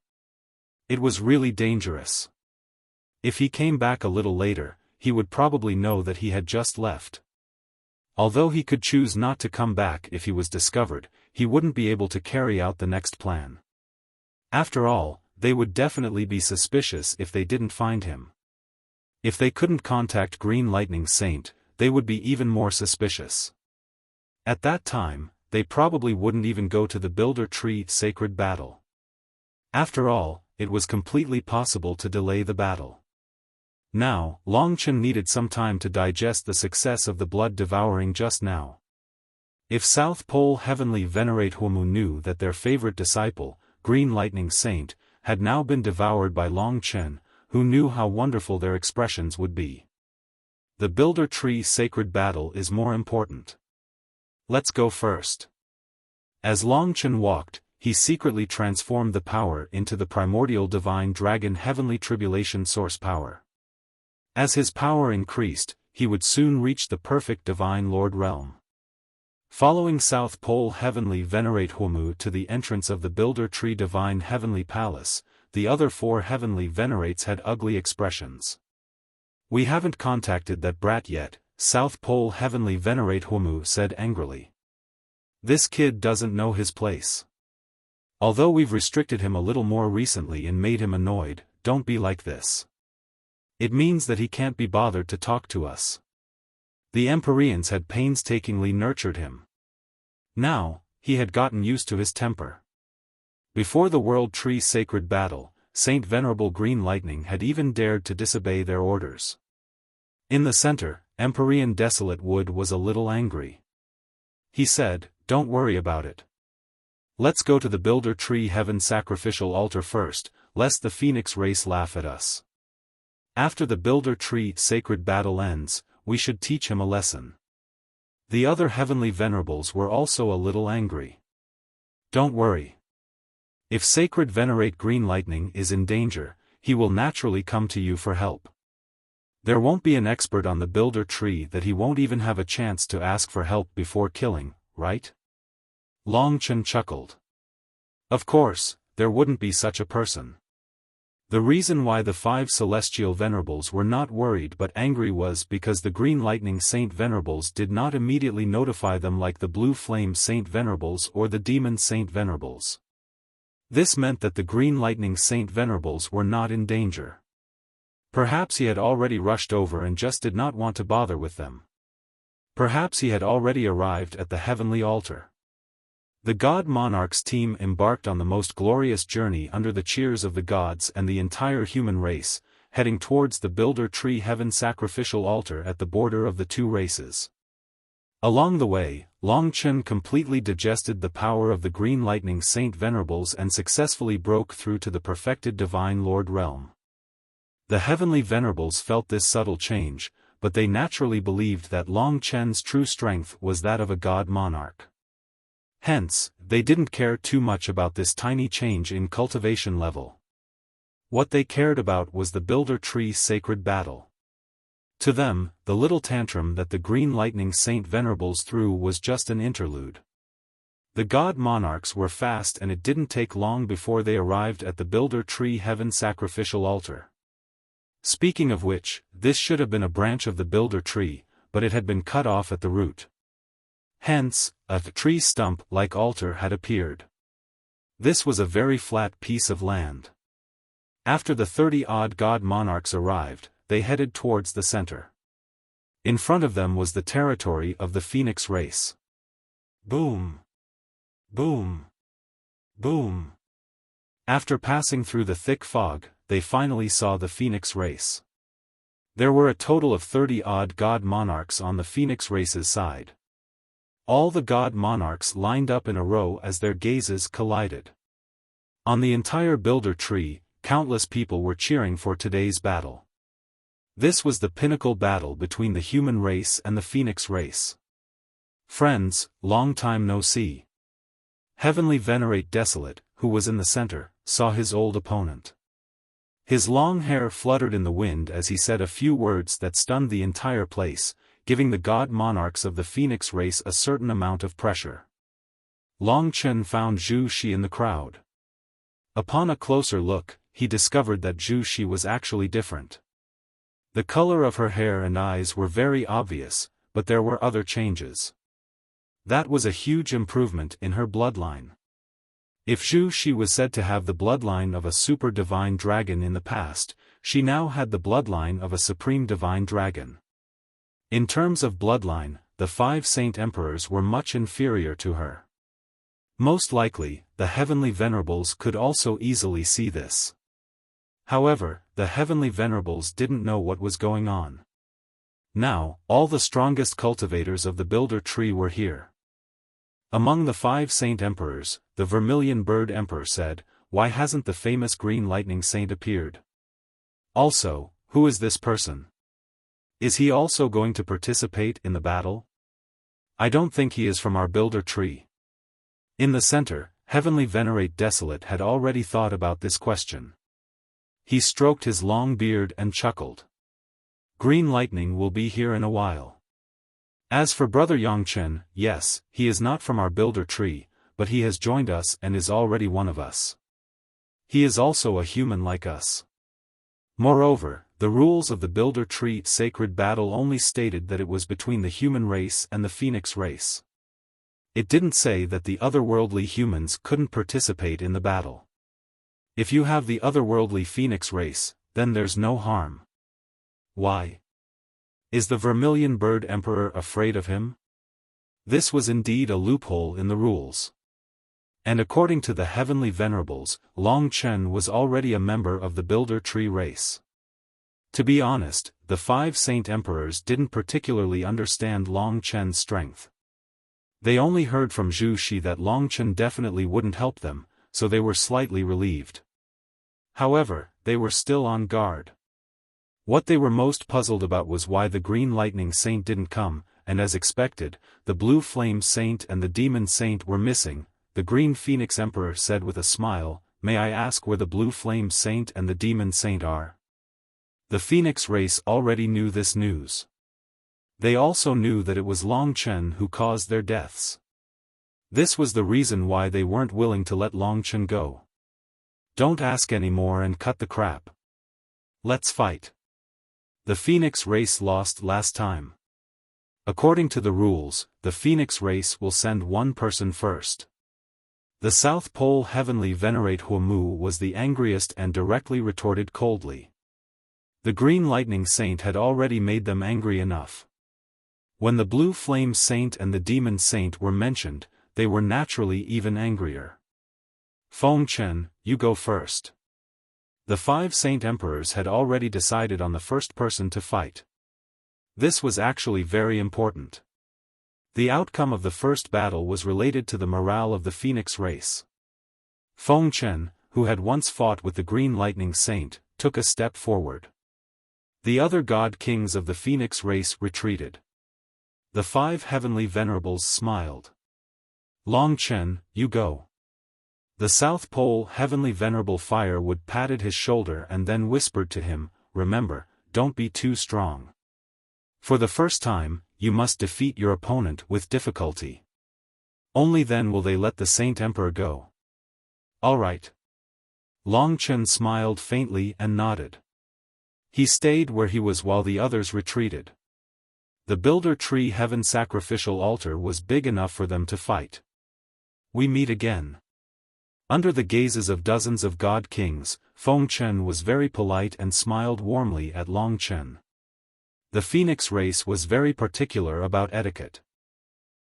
[SPEAKER 1] It was really dangerous. If he came back a little later, he would probably know that he had just left. Although he could choose not to come back if he was discovered, he wouldn't be able to carry out the next plan. After all, they would definitely be suspicious if they didn't find him. If they couldn't contact Green Lightning Saint, they would be even more suspicious. At that time, they probably wouldn't even go to the Builder Tree Sacred Battle. After all, it was completely possible to delay the battle. Now, Long Chen needed some time to digest the success of the blood devouring just now. If South Pole Heavenly Venerate Huomu knew that their favorite disciple, Green Lightning Saint, had now been devoured by Long Chen, who knew how wonderful their expressions would be. The Builder Tree Sacred Battle is more important. Let's go first. As Long Chen walked, he secretly transformed the power into the primordial divine dragon Heavenly Tribulation Source power. As his power increased, he would soon reach the perfect Divine Lord realm. Following South Pole Heavenly Venerate Huomu to the entrance of the Builder Tree Divine Heavenly Palace, the other 4 Heavenly Venerates had ugly expressions. "We haven't contacted that brat yet," South Pole Heavenly Venerate Huomu said angrily. "This kid doesn't know his place. Although we've restricted him a little more recently and made him annoyed, don't be like this. It means that he can't be bothered to talk to us." The Empyreans had painstakingly nurtured him. Now, he had gotten used to his temper. Before the World Tree Sacred Battle, Saint Venerable Green Lightning had even dared to disobey their orders. In the center, Empyrean Desolate Wood was a little angry. He said, "Don't worry about it. Let's go to the Builder Tree Heaven Sacrificial Altar first, lest the Phoenix race laugh at us. After the Builder Tree Sacred Battle ends, we should teach him a lesson." The other Heavenly Venerables were also a little angry. "Don't worry. If Sacred Venerate Green Lightning is in danger, he will naturally come to you for help. There won't be an expert on the Builder Tree that he won't even have a chance to ask for help before killing, right?" Long Chen chuckled. Of course, there wouldn't be such a person. The reason why the 5 Celestial Venerables were not worried but angry was because the Green Lightning Saint Venerables did not immediately notify them like the Blue Flame Saint Venerables or the Demon Saint Venerables. This meant that the Green Lightning Saint Venerables were not in danger. Perhaps he had already rushed over and just did not want to bother with them. Perhaps he had already arrived at the heavenly altar. The God Monarch's team embarked on the most glorious journey under the cheers of the gods and the entire human race, heading towards the Builder Tree Heaven Sacrificial Altar at the border of the 2 races. Along the way, Long Chen completely digested the power of the Green Lightning Saint Venerables and successfully broke through to the perfected Divine Lord realm. The Heavenly Venerables felt this subtle change, but they naturally believed that Long Chen's true strength was that of a God Monarch. Hence, they didn't care too much about this tiny change in cultivation level. What they cared about was the Builder Tree Sacred Battle. To them, the little tantrum that the Green Lightning Saint Venerables threw was just an interlude. The God Monarchs were fast and it didn't take long before they arrived at the Builder Tree Heaven Sacrificial Altar. Speaking of which, this should have been a branch of the Builder Tree, but it had been cut off at the root. Hence, a tree stump-like altar had appeared. This was a very flat piece of land. After the 30-odd God Monarchs arrived, they headed towards the center. In front of them was the territory of the Phoenix race. Boom! Boom! Boom! After passing through the thick fog, they finally saw the Phoenix race. There were a total of 30-odd God Monarchs on the Phoenix race's side. All the God Monarchs lined up in a row as their gazes collided. On the entire Builder Tree, countless people were cheering for today's battle. This was the pinnacle battle between the human race and the Phoenix race. Friends, long time no see. Heavenly Venerate Desolate, who was in the center, saw his old opponent. His long hair fluttered in the wind as he said a few words that stunned the entire place, giving the God Monarchs of the Phoenix race a certain amount of pressure. Long Chen found Zhu Shi in the crowd. Upon a closer look, he discovered that Zhu Shi was actually different. The color of her hair and eyes were very obvious, but there were other changes. That was a huge improvement in her bloodline. If Zhu Shi was said to have the bloodline of a super divine dragon in the past, she now had the bloodline of a supreme divine dragon. In terms of bloodline, the 5 Saint Emperors were much inferior to her. Most likely, the Heavenly Venerables could also easily see this. However, the Heavenly Venerables didn't know what was going on. Now, all the strongest cultivators of the Builder Tree were here. Among the 5 Saint Emperors, the Vermilion Bird Emperor said, "Why hasn't the famous Green Lightning Saint appeared? Also, who is this person? Is he also going to participate in the battle? I don't think he is from our builder tree." In the center, Heavenly Venerate Desolate had already thought about this question. He stroked his long beard and chuckled. "Green Lightning will be here in a while. As for Brother Yongchen, yes, he is not from our builder tree, but he has joined us and is already one of us. He is also a human like us." Moreover, the rules of the builder tree sacred battle only stated that it was between the human race and the phoenix race. It didn't say that the otherworldly humans couldn't participate in the battle. If you have the otherworldly phoenix race, then there's no harm. Why? Is the Vermilion Bird Emperor afraid of him? This was indeed a loophole in the rules. And according to the Heavenly Venerables, Long Chen was already a member of the Builder Tree race. To be honest, the 5 Saint Emperors didn't particularly understand Long Chen's strength. They only heard from Zhu Shi that Long Chen definitely wouldn't help them, so they were slightly relieved. However, they were still on guard. What they were most puzzled about was why the Green Lightning Saint didn't come, and as expected, the Blue Flame Saint and the Demon Saint were missing. The Green Phoenix Emperor said with a smile, "May I ask where the Blue Flame Saint and the Demon Saint are?" The Phoenix race already knew this news. They also knew that it was Long Chen who caused their deaths. This was the reason why they weren't willing to let Long Chen go. "Don't ask any more and cut the crap. Let's fight. The Phoenix race lost last time. According to the rules, the Phoenix race will send one person first." The South Pole Heavenly Venerate Huomu was the angriest and directly retorted coldly. The Green Lightning Saint had already made them angry enough. When the Blue Flame Saint and the Demon Saint were mentioned, they were naturally even angrier. "Feng Chen, you go first." The 5 Saint Emperors had already decided on the first person to fight. This was actually very important. The outcome of the first battle was related to the morale of the Phoenix race. Feng Chen, who had once fought with the Green Lightning Saint, took a step forward. The other god kings of the Phoenix race retreated. The 5 Heavenly Venerables smiled. "Long Chen, you go." The South Pole Heavenly Venerable Firewood patted his shoulder and then whispered to him, "Remember, don't be too strong. For the first time, you must defeat your opponent with difficulty. Only then will they let the Saint Emperor go." "All right." Long Chen smiled faintly and nodded. He stayed where he was while the others retreated. The Builder Tree Heaven sacrificial altar was big enough for them to fight. We meet again. Under the gazes of dozens of god kings, Feng Chen was very polite and smiled warmly at Long Chen. The Phoenix race was very particular about etiquette.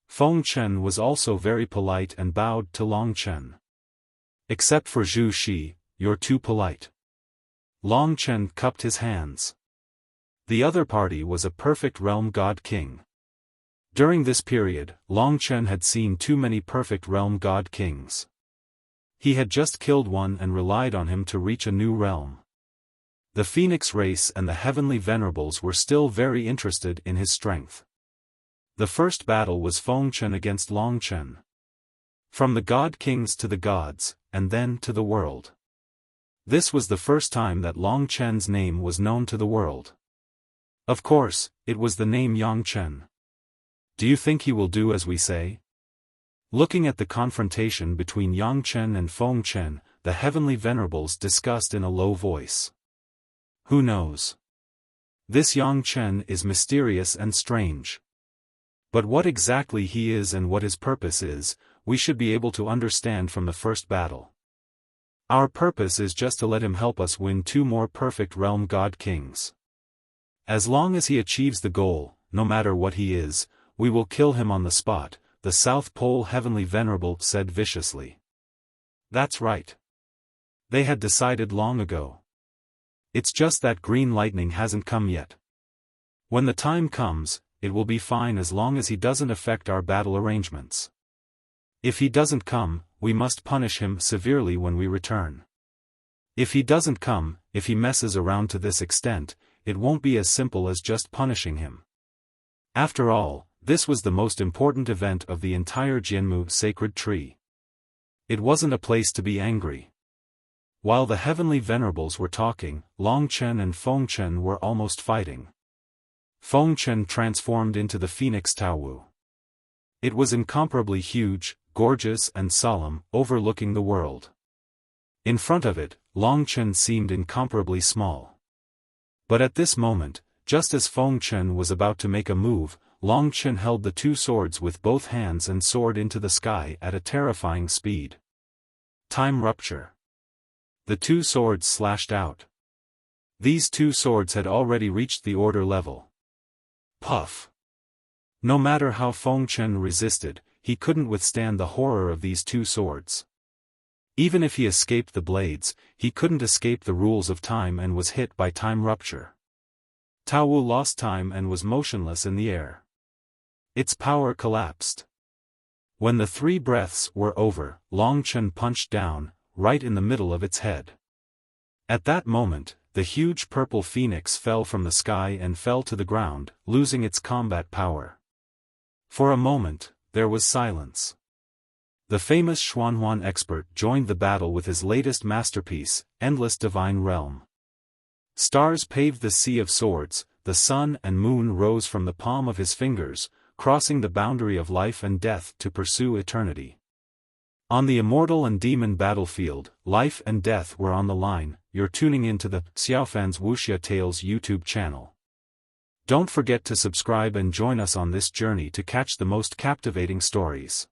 [SPEAKER 1] Feng Chen was also very polite and bowed to Long Chen. "Except for Zhu Shi, you're too polite." Long Chen cupped his hands. The other party was a perfect realm god king. During this period, Long Chen had seen too many perfect realm god kings. He had just killed one and relied on him to reach a new realm. The Phoenix race and the Heavenly Venerables were still very interested in his strength. The first battle was Feng Chen against Long Chen. From the god kings to the gods, and then to the world. This was the first time that Long Chen's name was known to the world. Of course, it was the name Yang Chen. Do you think he will do as we say? Looking at the confrontation between Yang Chen and Feng Chen, the Heavenly Venerables discussed in a low voice. Who knows? This Yang Chen is mysterious and strange. But what exactly he is and what his purpose is, we should be able to understand from the first battle. Our purpose is just to let him help us win 2 more perfect realm god kings. As long as he achieves the goal, no matter what he is, we will kill him on the spot, the South Pole Heavenly Venerable said viciously. That's right. They had decided long ago. It's just that Green Lightning hasn't come yet. When the time comes, it will be fine as long as he doesn't affect our battle arrangements. If he doesn't come, we must punish him severely when we return. If he doesn't come, if he messes around to this extent, it won't be as simple as just punishing him. After all, this was the most important event of the entire Jianmu sacred tree. It wasn't a place to be angry. While the heavenly venerables were talking, Longchen and Fengchen were almost fighting. Fengchen transformed into the phoenix Taowu. It was incomparably huge, gorgeous and solemn, overlooking the world. In front of it, Longchen seemed incomparably small. But at this moment, just as Fengchen was about to make a move, Longchen held the two swords with both hands and soared into the sky at a terrifying speed. Time rupture. The two swords slashed out. These two swords had already reached the order level. Puff! No matter how Fengchen resisted, he couldn't withstand the horror of these two swords. Even if he escaped the blades, he couldn't escape the rules of time and was hit by time rupture. Taowu lost time and was motionless in the air. Its power collapsed. When the 3 breaths were over, Longchen punched down, right in the middle of its head. At that moment, the huge purple phoenix fell from the sky and fell to the ground, losing its combat power. For a moment, there was silence. The famous Xuanhuan expert joined the battle with his latest masterpiece, Endless Divine Realm. Stars paved the sea of swords, the sun and moon rose from the palm of his fingers, crossing the boundary of life and death to pursue eternity. On the immortal and demon battlefield, life and death were on the line. You're tuning into the Xiaofan's Wuxia Tales YouTube channel. Don't forget to subscribe and join us on this journey to catch the most captivating stories.